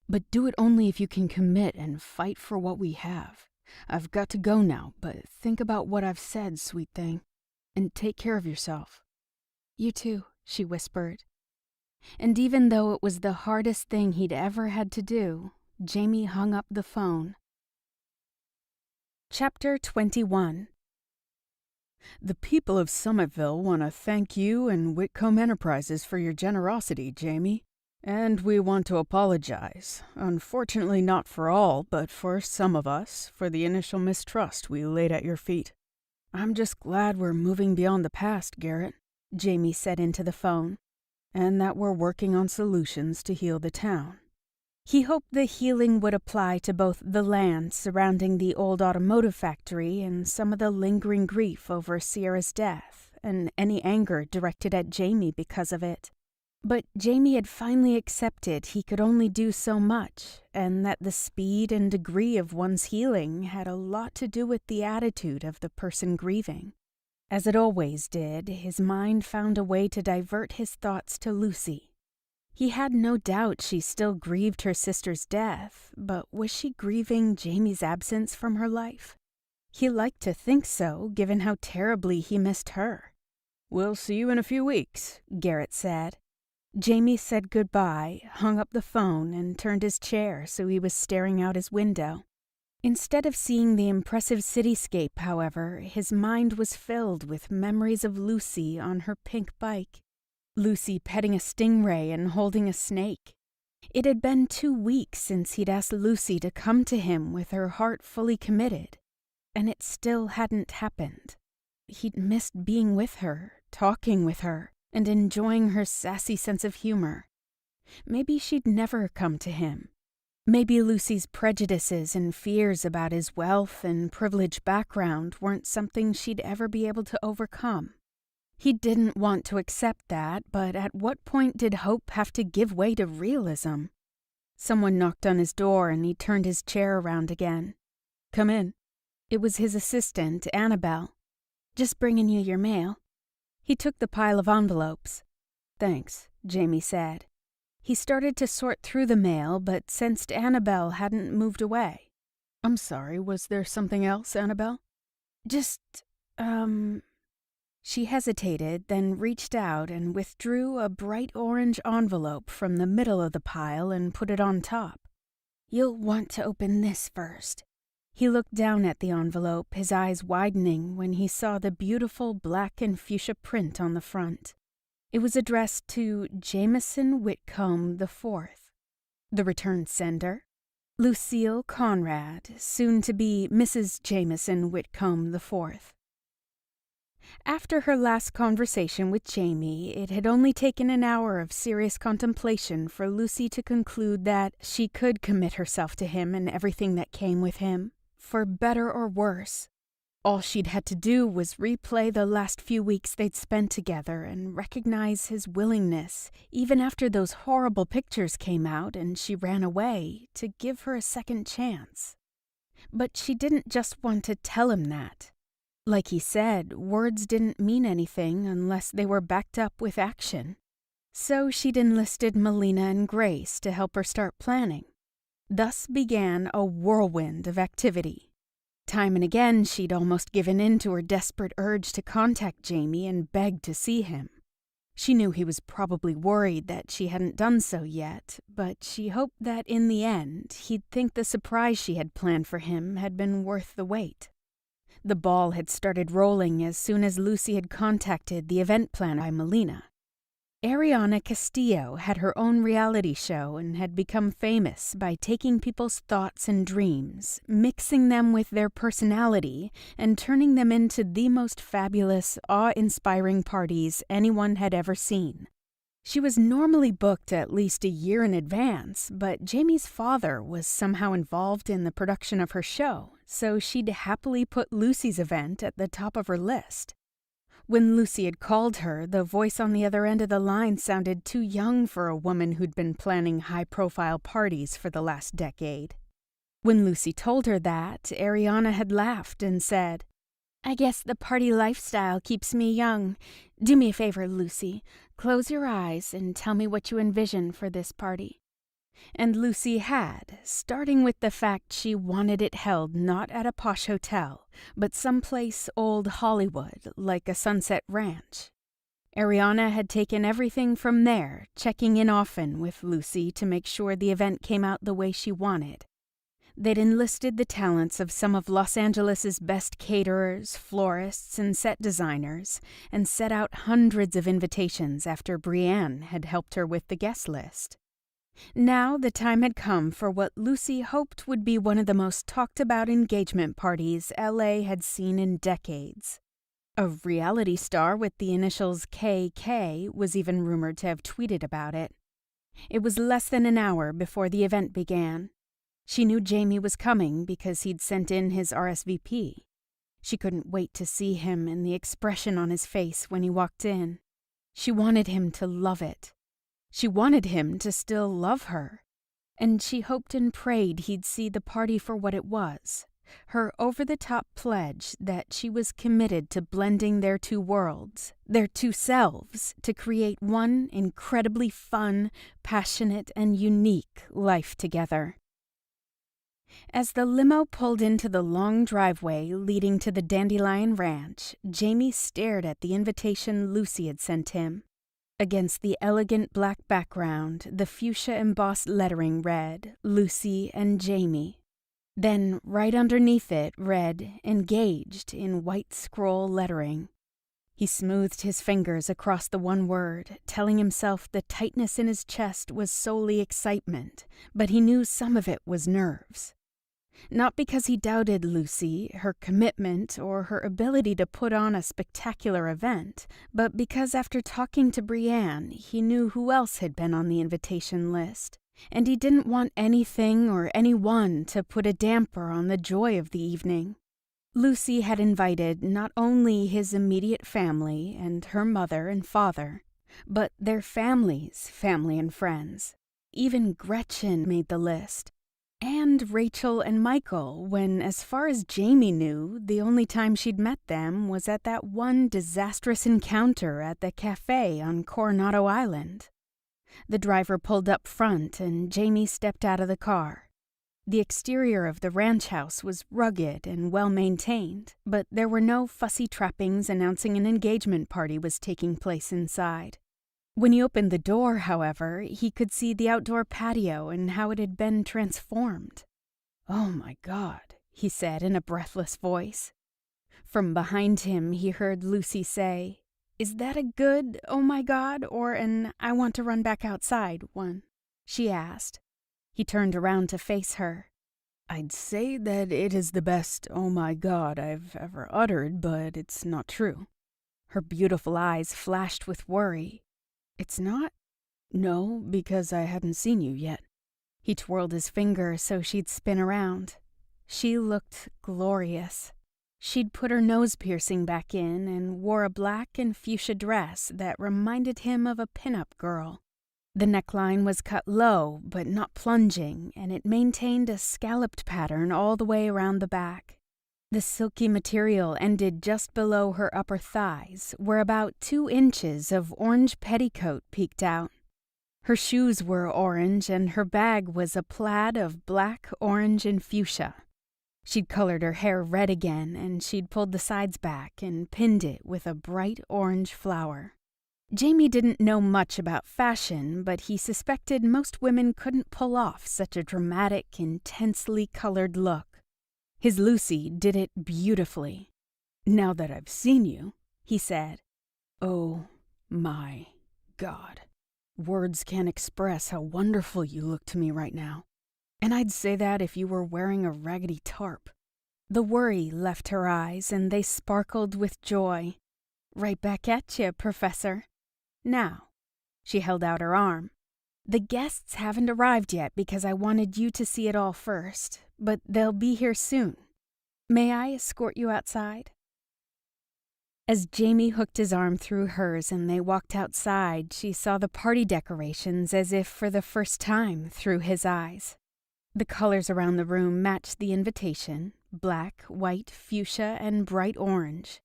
But do it only if you can commit and fight for what we have. I've got to go now, but think about what I've said, sweet thing, and take care of yourself." "You too," she whispered. And even though it was the hardest thing he'd ever had to do, Jamie hung up the phone. Chapter 21. "The people of Summitville want to thank you and Whitcomb Enterprises for your generosity, Jamie. And we want to apologize, unfortunately not for all, but for some of us, for the initial mistrust we laid at your feet. I'm just glad we're moving beyond the past, Garrett," Jamie said into the phone. "and that we're working on solutions to heal the town." He hoped the healing would apply to both the land surrounding the old automotive factory and some of the lingering grief over Sierra's death and any anger directed at Jamie because of it. But Jamie had finally accepted he could only do so much, and that the speed and degree of one's healing had a lot to do with the attitude of the person grieving. As it always did, his mind found a way to divert his thoughts to Lucy. He had no doubt she still grieved her sister's death, but was she grieving Jamie's absence from her life? He liked to think so, given how terribly he missed her. "We'll see you in a few weeks," Garrett said. Jamie said goodbye, hung up the phone, and turned his chair so he was staring out his window. Instead of seeing the impressive cityscape, however, his mind was filled with memories of Lucy on her pink bike. Lucy petting a stingray and holding a snake. It had been 2 weeks since he'd asked Lucy to come to him with her heart fully committed, and it still hadn't happened. He'd missed being with her, talking with her, and enjoying her sassy sense of humor. Maybe she'd never come to him. Maybe Lucy's prejudices and fears about his wealth and privileged background weren't something she'd ever be able to overcome. He didn't want to accept that, but at what point did hope have to give way to realism? Someone knocked on his door and he turned his chair around again. "Come in." It was his assistant, Annabelle. "Just bringing you your mail." He took the pile of envelopes. "Thanks," Jamie said. He started to sort through the mail, but sensed Annabelle hadn't moved away. "I'm sorry, was there something else, Annabelle?" Just, She hesitated, then reached out and withdrew a bright orange envelope from the middle of the pile and put it on top. "You'll want to open this first." He looked down at the envelope, his eyes widening when he saw the beautiful black and fuchsia print on the front. It was addressed to Jameson Whitcomb IV. The return sender, Lucille Conrad, soon to be Mrs. Jameson Whitcomb IV. After her last conversation with Jamie, it had only taken an hour of serious contemplation for Lucy to conclude that she could commit herself to him and everything that came with him, for better or worse. All she'd had to do was replay the last few weeks they'd spent together and recognize his willingness, even after those horrible pictures came out and she ran away, to give her a second chance. But she didn't just want to tell him that. Like he said, words didn't mean anything unless they were backed up with action. So she'd enlisted Melina and Grace to help her start planning. Thus began a whirlwind of activity. Time and again, she'd almost given in to her desperate urge to contact Jamie and beg to see him. She knew he was probably worried that she hadn't done so yet, but she hoped that in the end, he'd think the surprise she had planned for him had been worth the wait. The ball had started rolling as soon as Lucy had contacted the event planner by Melina. Ariana Castillo had her own reality show and had become famous by taking people's thoughts and dreams, mixing them with their personality, and turning them into the most fabulous, awe-inspiring parties anyone had ever seen. She was normally booked at least a year in advance, but Jamie's father was somehow involved in the production of her show, so she'd happily put Lucy's event at the top of her list. When Lucy had called her, the voice on the other end of the line sounded too young for a woman who'd been planning high-profile parties for the last decade. When Lucy told her that, Ariana had laughed and said, "I guess the party lifestyle keeps me young. Do me a favor, Lucy. Close your eyes and tell me what you envision for this party." And Lucy had, starting with the fact she wanted it held not at a posh hotel, but someplace old Hollywood, like a Sunset Ranch. Ariana had taken everything from there, checking in often with Lucy to make sure the event came out the way she wanted. They'd enlisted the talents of some of Los Angeles's best caterers, florists, and set designers, and set out hundreds of invitations after Brienne had helped her with the guest list. Now the time had come for what Lucy hoped would be one of the most talked-about engagement parties LA had seen in decades. A reality star with the initials KK was even rumored to have tweeted about it. It was less than an hour before the event began. She knew Jamie was coming because he'd sent in his RSVP. She couldn't wait to see him and the expression on his face when he walked in. She wanted him to love it. She wanted him to still love her. And she hoped and prayed he'd see the party for what it was, her over-the-top pledge that she was committed to blending their two worlds, their two selves, to create one incredibly fun, passionate, and unique life together. As the limo pulled into the long driveway leading to the Dandelion Ranch, Jamie stared at the invitation Lucy had sent him. Against the elegant black background, the fuchsia-embossed lettering read, "Lucy and Jamie." Then, right underneath it, read, "Engaged," in white scroll lettering. He smoothed his fingers across the one word, telling himself the tightness in his chest was solely excitement, but he knew some of it was nerves. Not because he doubted Lucy, her commitment, or her ability to put on a spectacular event, but because after talking to Brienne, he knew who else had been on the invitation list, and he didn't want anything or anyone to put a damper on the joy of the evening. Lucy had invited not only his immediate family and her mother and father, but their families, family and friends. Even Gretchen made the list. And Rachel and Michael, when, as far as Jamie knew, the only time she'd met them was at that one disastrous encounter at the cafe on Coronado Island. The driver pulled up front and Jamie stepped out of the car. The exterior of the ranch house was rugged and well-maintained, but there were no fussy trappings announcing an engagement party was taking place inside. When he opened the door, however, he could see the outdoor patio and how it had been transformed. "Oh my God," he said in a breathless voice. From behind him, he heard Lucy say, "Is that a good, oh my God, or an I want to run back outside one?" she asked. He turned around to face her. "I'd say that it is the best oh my God I've ever uttered, but it's not true." Her beautiful eyes flashed with worry. "It's not?" "No, because I hadn't seen you yet." He twirled his finger so she'd spin around. She looked glorious. She'd put her nose piercing back in and wore a black and fuchsia dress that reminded him of a pin-up girl. The neckline was cut low, but not plunging, and it maintained a scalloped pattern all the way around the back. The silky material ended just below her upper thighs, where about 2 inches of orange petticoat peeked out. Her shoes were orange, and her bag was a plaid of black, orange, and fuchsia. She'd colored her hair red again, and she'd pulled the sides back and pinned it with a bright orange flower. Jamie didn't know much about fashion, but he suspected most women couldn't pull off such a dramatic, intensely colored look. His Lucy did it beautifully. "Now that I've seen you," he said. "Oh my God. Words can't express how wonderful you look to me right now. And I'd say that if you were wearing a raggedy tarp." The worry left her eyes, and they sparkled with joy. "Right back at you, Professor. Now," she held out her arm. "The guests haven't arrived yet because I wanted you to see it all first, but they'll be here soon. May I escort you outside?" As Jamie hooked his arm through hers and they walked outside, she saw the party decorations as if for the first time through his eyes. The colors around the room matched the invitation: black, white, fuchsia, and bright orange.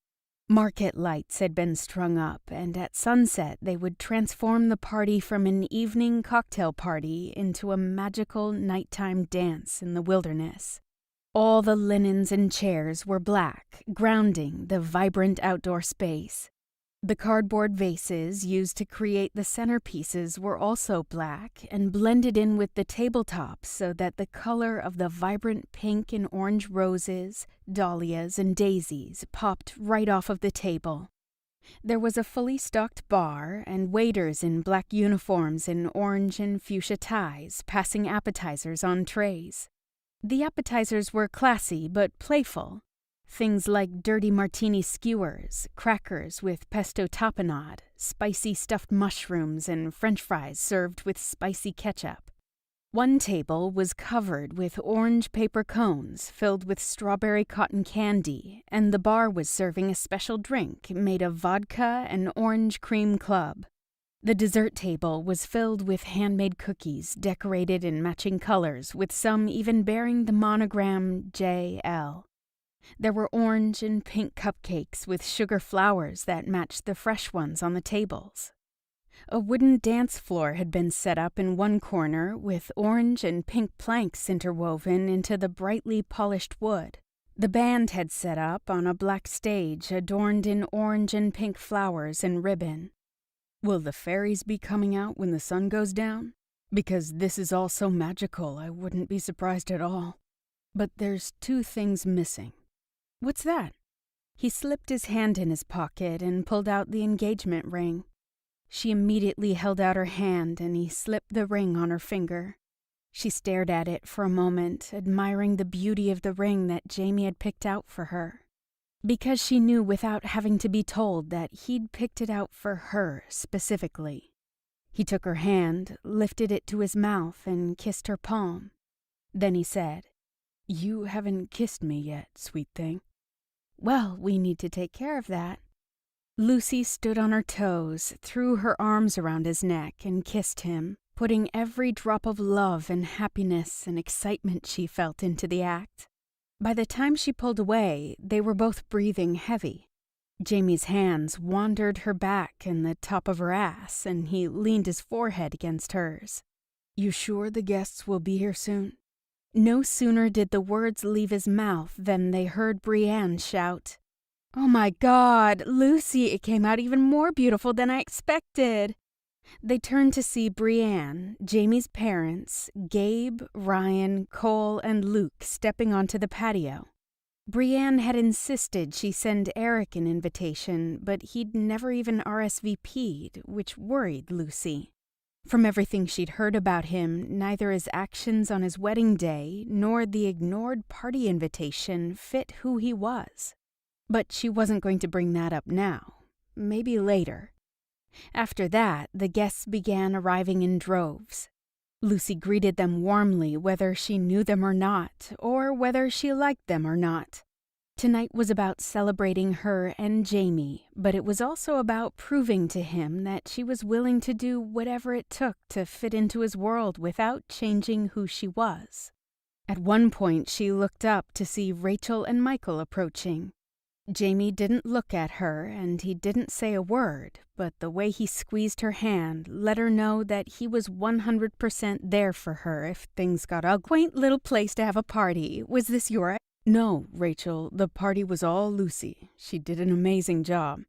Market lights had been strung up, and at sunset they would transform the party from an evening cocktail party into a magical nighttime dance in the wilderness. All the linens and chairs were black, grounding the vibrant outdoor space. The cardboard vases used to create the centerpieces were also black and blended in with the tabletops so that the color of the vibrant pink and orange roses, dahlias, and daisies popped right off of the table. There was a fully stocked bar and waiters in black uniforms and orange and fuchsia ties passing appetizers on trays. The appetizers were classy but playful. Things like dirty martini skewers, crackers with pesto tapenade, spicy stuffed mushrooms, and French fries served with spicy ketchup. One table was covered with orange paper cones filled with strawberry cotton candy, and the bar was serving a special drink made of vodka and orange cream club. The dessert table was filled with handmade cookies decorated in matching colors, with some even bearing the monogram JL. There were orange and pink cupcakes with sugar flowers that matched the fresh ones on the tables. A wooden dance floor had been set up in one corner with orange and pink planks interwoven into the brightly polished wood. The band had set up on a black stage adorned in orange and pink flowers and ribbon. "Will the fairies be coming out when the sun goes down? Because this is all so magical, I wouldn't be surprised at all. But there's two things missing." "What's that?" He slipped his hand in his pocket and pulled out the engagement ring. She immediately held out her hand and he slipped the ring on her finger. She stared at it for a moment, admiring the beauty of the ring that Jamie had picked out for her. Because she knew without having to be told that he'd picked it out for her specifically. He took her hand, lifted it to his mouth, and kissed her palm. Then he said, "You haven't kissed me yet, sweet thing." "Well, we need to take care of that." Lucy stood on her toes, threw her arms around his neck, and kissed him, putting every drop of love and happiness and excitement she felt into the act. By the time she pulled away, they were both breathing heavy. Jamie's hands wandered her back and the top of her ass, and he leaned his forehead against hers. "You sure the guests will be here soon?" No sooner did the words leave his mouth than they heard Brienne shout, "Oh my God, Lucy, it came out even more beautiful than I expected." They turned to see Brienne, Jamie's parents, Gabe, Ryan, Cole, and Luke stepping onto the patio. Brienne had insisted she send Eric an invitation, but he'd never even RSVP'd, which worried Lucy. From everything she'd heard about him, neither his actions on his wedding day nor the ignored party invitation fit who he was. But she wasn't going to bring that up now. Maybe later. After that, the guests began arriving in droves. Lucy greeted them warmly whether she knew them or not, or whether she liked them or not. Tonight was about celebrating her and Jamie, but it was also about proving to him that she was willing to do whatever it took to fit into his world without changing who she was. At one point, she looked up to see Rachel and Michael approaching. Jamie didn't look at her, and he didn't say a word, but the way he squeezed her hand let her know that he was 100% there for her if things got ugly. "Quaint little place to have a party. Was this your—" "No, Rachel, the party was all Lucy. She did an amazing job."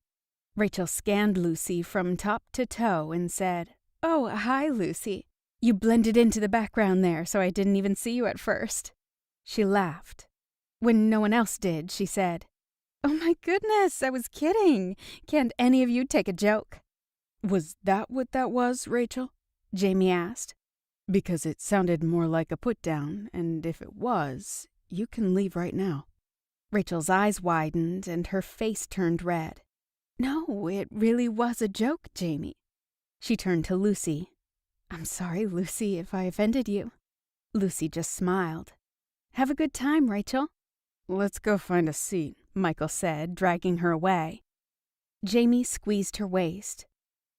Rachel scanned Lucy from top to toe and said, "Oh, hi, Lucy. You blended into the background there, so I didn't even see you at first." She laughed. When no one else did, she said, "Oh my goodness, I was kidding. Can't any of you take a joke?" Was that what that was, Rachel? Jamie asked. Because it sounded more like a put-down, and if it was, you can leave right now. Rachel's eyes widened and her face turned red. No, it really was a joke, Jamie. She turned to Lucy. I'm sorry, Lucy, if I offended you. Lucy just smiled. Have a good time, Rachel. Let's go find a seat, Michael said, dragging her away. Jamie squeezed her waist.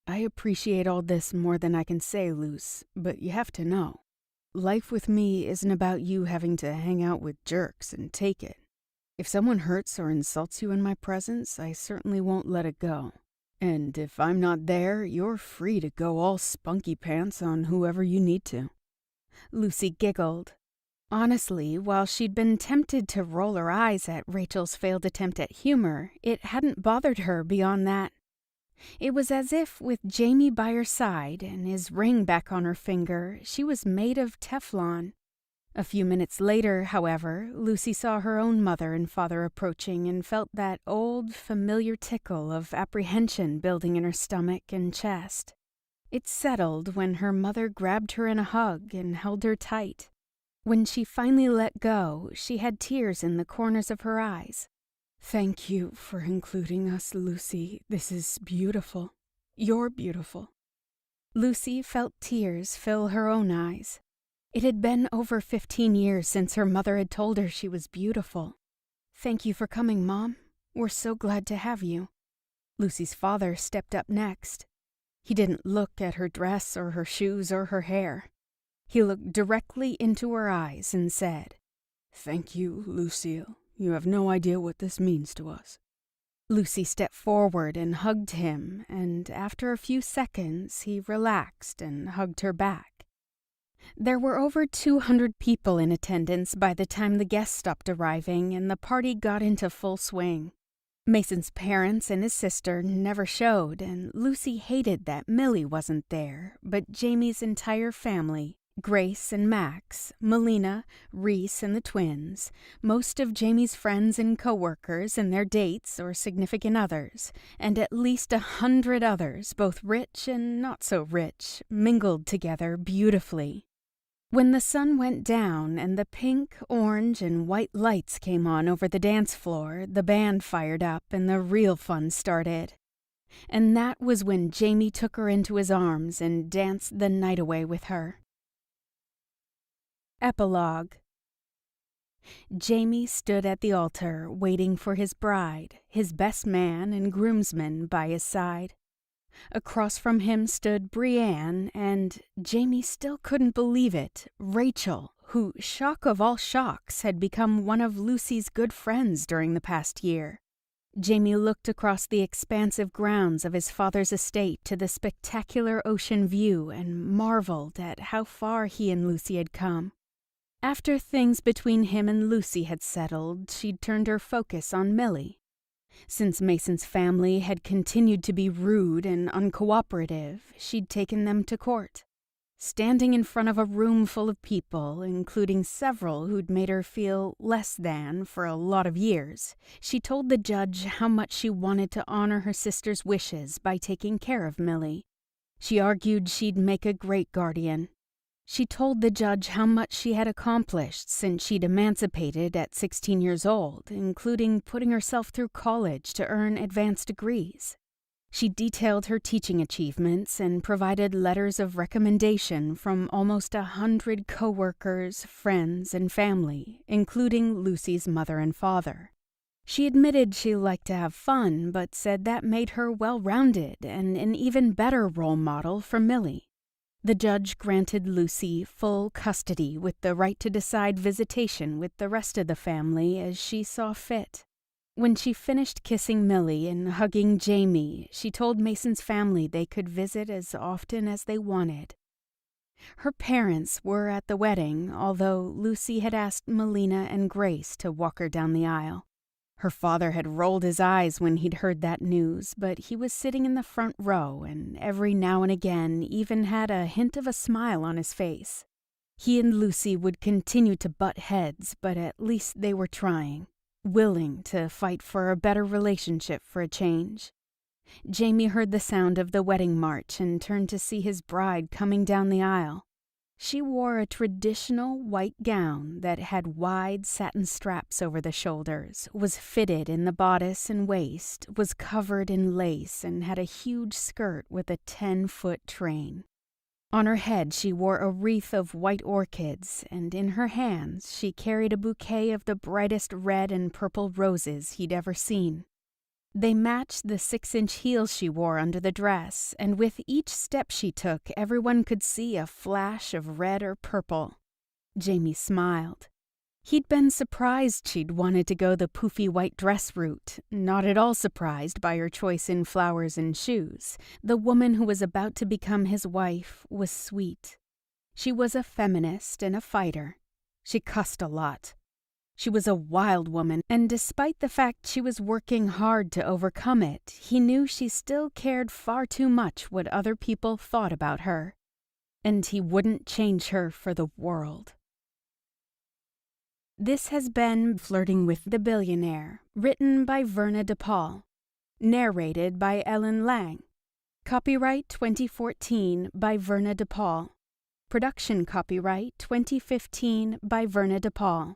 I appreciate all this more than I can say, Luce, but you have to know. Life with me isn't about you having to hang out with jerks and take it. If someone hurts or insults you in my presence, I certainly won't let it go. And if I'm not there, you're free to go all spunky pants on whoever you need to. Lucy giggled. Honestly, while she'd been tempted to roll her eyes at Rachel's failed attempt at humor, it hadn't bothered her beyond that. It was as if, with Jamie by her side and his ring back on her finger, she was made of Teflon. A few minutes later, however, Lucy saw her own mother and father approaching and felt that old, familiar tickle of apprehension building in her stomach and chest. It settled when her mother grabbed her in a hug and held her tight. When she finally let go, she had tears in the corners of her eyes. Thank you for including us, Lucy. This is beautiful. You're beautiful. Lucy felt tears fill her own eyes. It had been over 15 years since her mother had told her she was beautiful. Thank you for coming, Mom. We're so glad to have you. Lucy's father stepped up next. He didn't look at her dress or her shoes or her hair. He looked directly into her eyes and said, Thank you, Lucille. You have no idea what this means to us. Lucy stepped forward and hugged him, and after a few seconds, he relaxed and hugged her back. There were over 200 people in attendance by the time the guests stopped arriving and the party got into full swing. Mason's parents and his sister never showed, and Lucy hated that Millie wasn't there, but Jamie's entire family, Grace and Max, Melina, Reese and the twins, most of Jamie's friends and coworkers and their dates or significant others, and at least 100 others, both rich and not so rich, mingled together beautifully. When the sun went down and the pink, orange, and white lights came on over the dance floor, the band fired up and the real fun started. And that was when Jamie took her into his arms and danced the night away with her. Epilogue. Jamie stood at the altar waiting for his bride, his best man and groomsman by his side. Across from him stood Brienne and, Jamie still couldn't believe it, Rachel, who, shock of all shocks, had become one of Lucy's good friends during the past year. Jamie looked across the expansive grounds of his father's estate to the spectacular ocean view and marveled at how far he and Lucy had come. After things between him and Lucy had settled, she'd turned her focus on Millie. Since Mason's family had continued to be rude and uncooperative, she'd taken them to court. Standing in front of a room full of people, including several who'd made her feel less than for a lot of years, she told the judge how much she wanted to honor her sister's wishes by taking care of Millie. She argued she'd make a great guardian. She told the judge how much she had accomplished since she'd emancipated at 16 years old, including putting herself through college to earn advanced degrees. She detailed her teaching achievements and provided letters of recommendation from almost 100 coworkers, friends, and family, including Lucy's mother and father. She admitted she liked to have fun, but said that made her well-rounded and an even better role model for Millie. The judge granted Lucy full custody with the right to decide visitation with the rest of the family as she saw fit. When she finished kissing Millie and hugging Jamie, she told Mason's family they could visit as often as they wanted. Her parents were at the wedding, although Lucy had asked Melina and Grace to walk her down the aisle. Her father had rolled his eyes when he'd heard that news, but he was sitting in the front row and every now and again even had a hint of a smile on his face. He and Lucy would continue to butt heads, but at least they were trying, willing to fight for a better relationship for a change. Jamie heard the sound of the wedding march and turned to see his bride coming down the aisle. She wore a traditional white gown that had wide satin straps over the shoulders, was fitted in the bodice and waist, was covered in lace, and had a huge skirt with a 10-foot train. On her head she wore a wreath of white orchids, and in her hands she carried a bouquet of the brightest red and purple roses he'd ever seen. They matched the 6-inch heels she wore under the dress, and with each step she took, everyone could see a flash of red or purple. Jamie smiled. He'd been surprised she'd wanted to go the poofy white dress route, not at all surprised by her choice in flowers and shoes. The woman who was about to become his wife was sweet. She was a feminist and a fighter. She cussed a lot. She was a wild woman, and despite the fact she was working hard to overcome it, he knew she still cared far too much what other people thought about her. And he wouldn't change her for the world. This has been Flirting with the Billionaire, written by Verna DePaul, narrated by Ellen Lang. Copyright 2014 by Verna DePaul. Production copyright 2015 by Verna DePaul.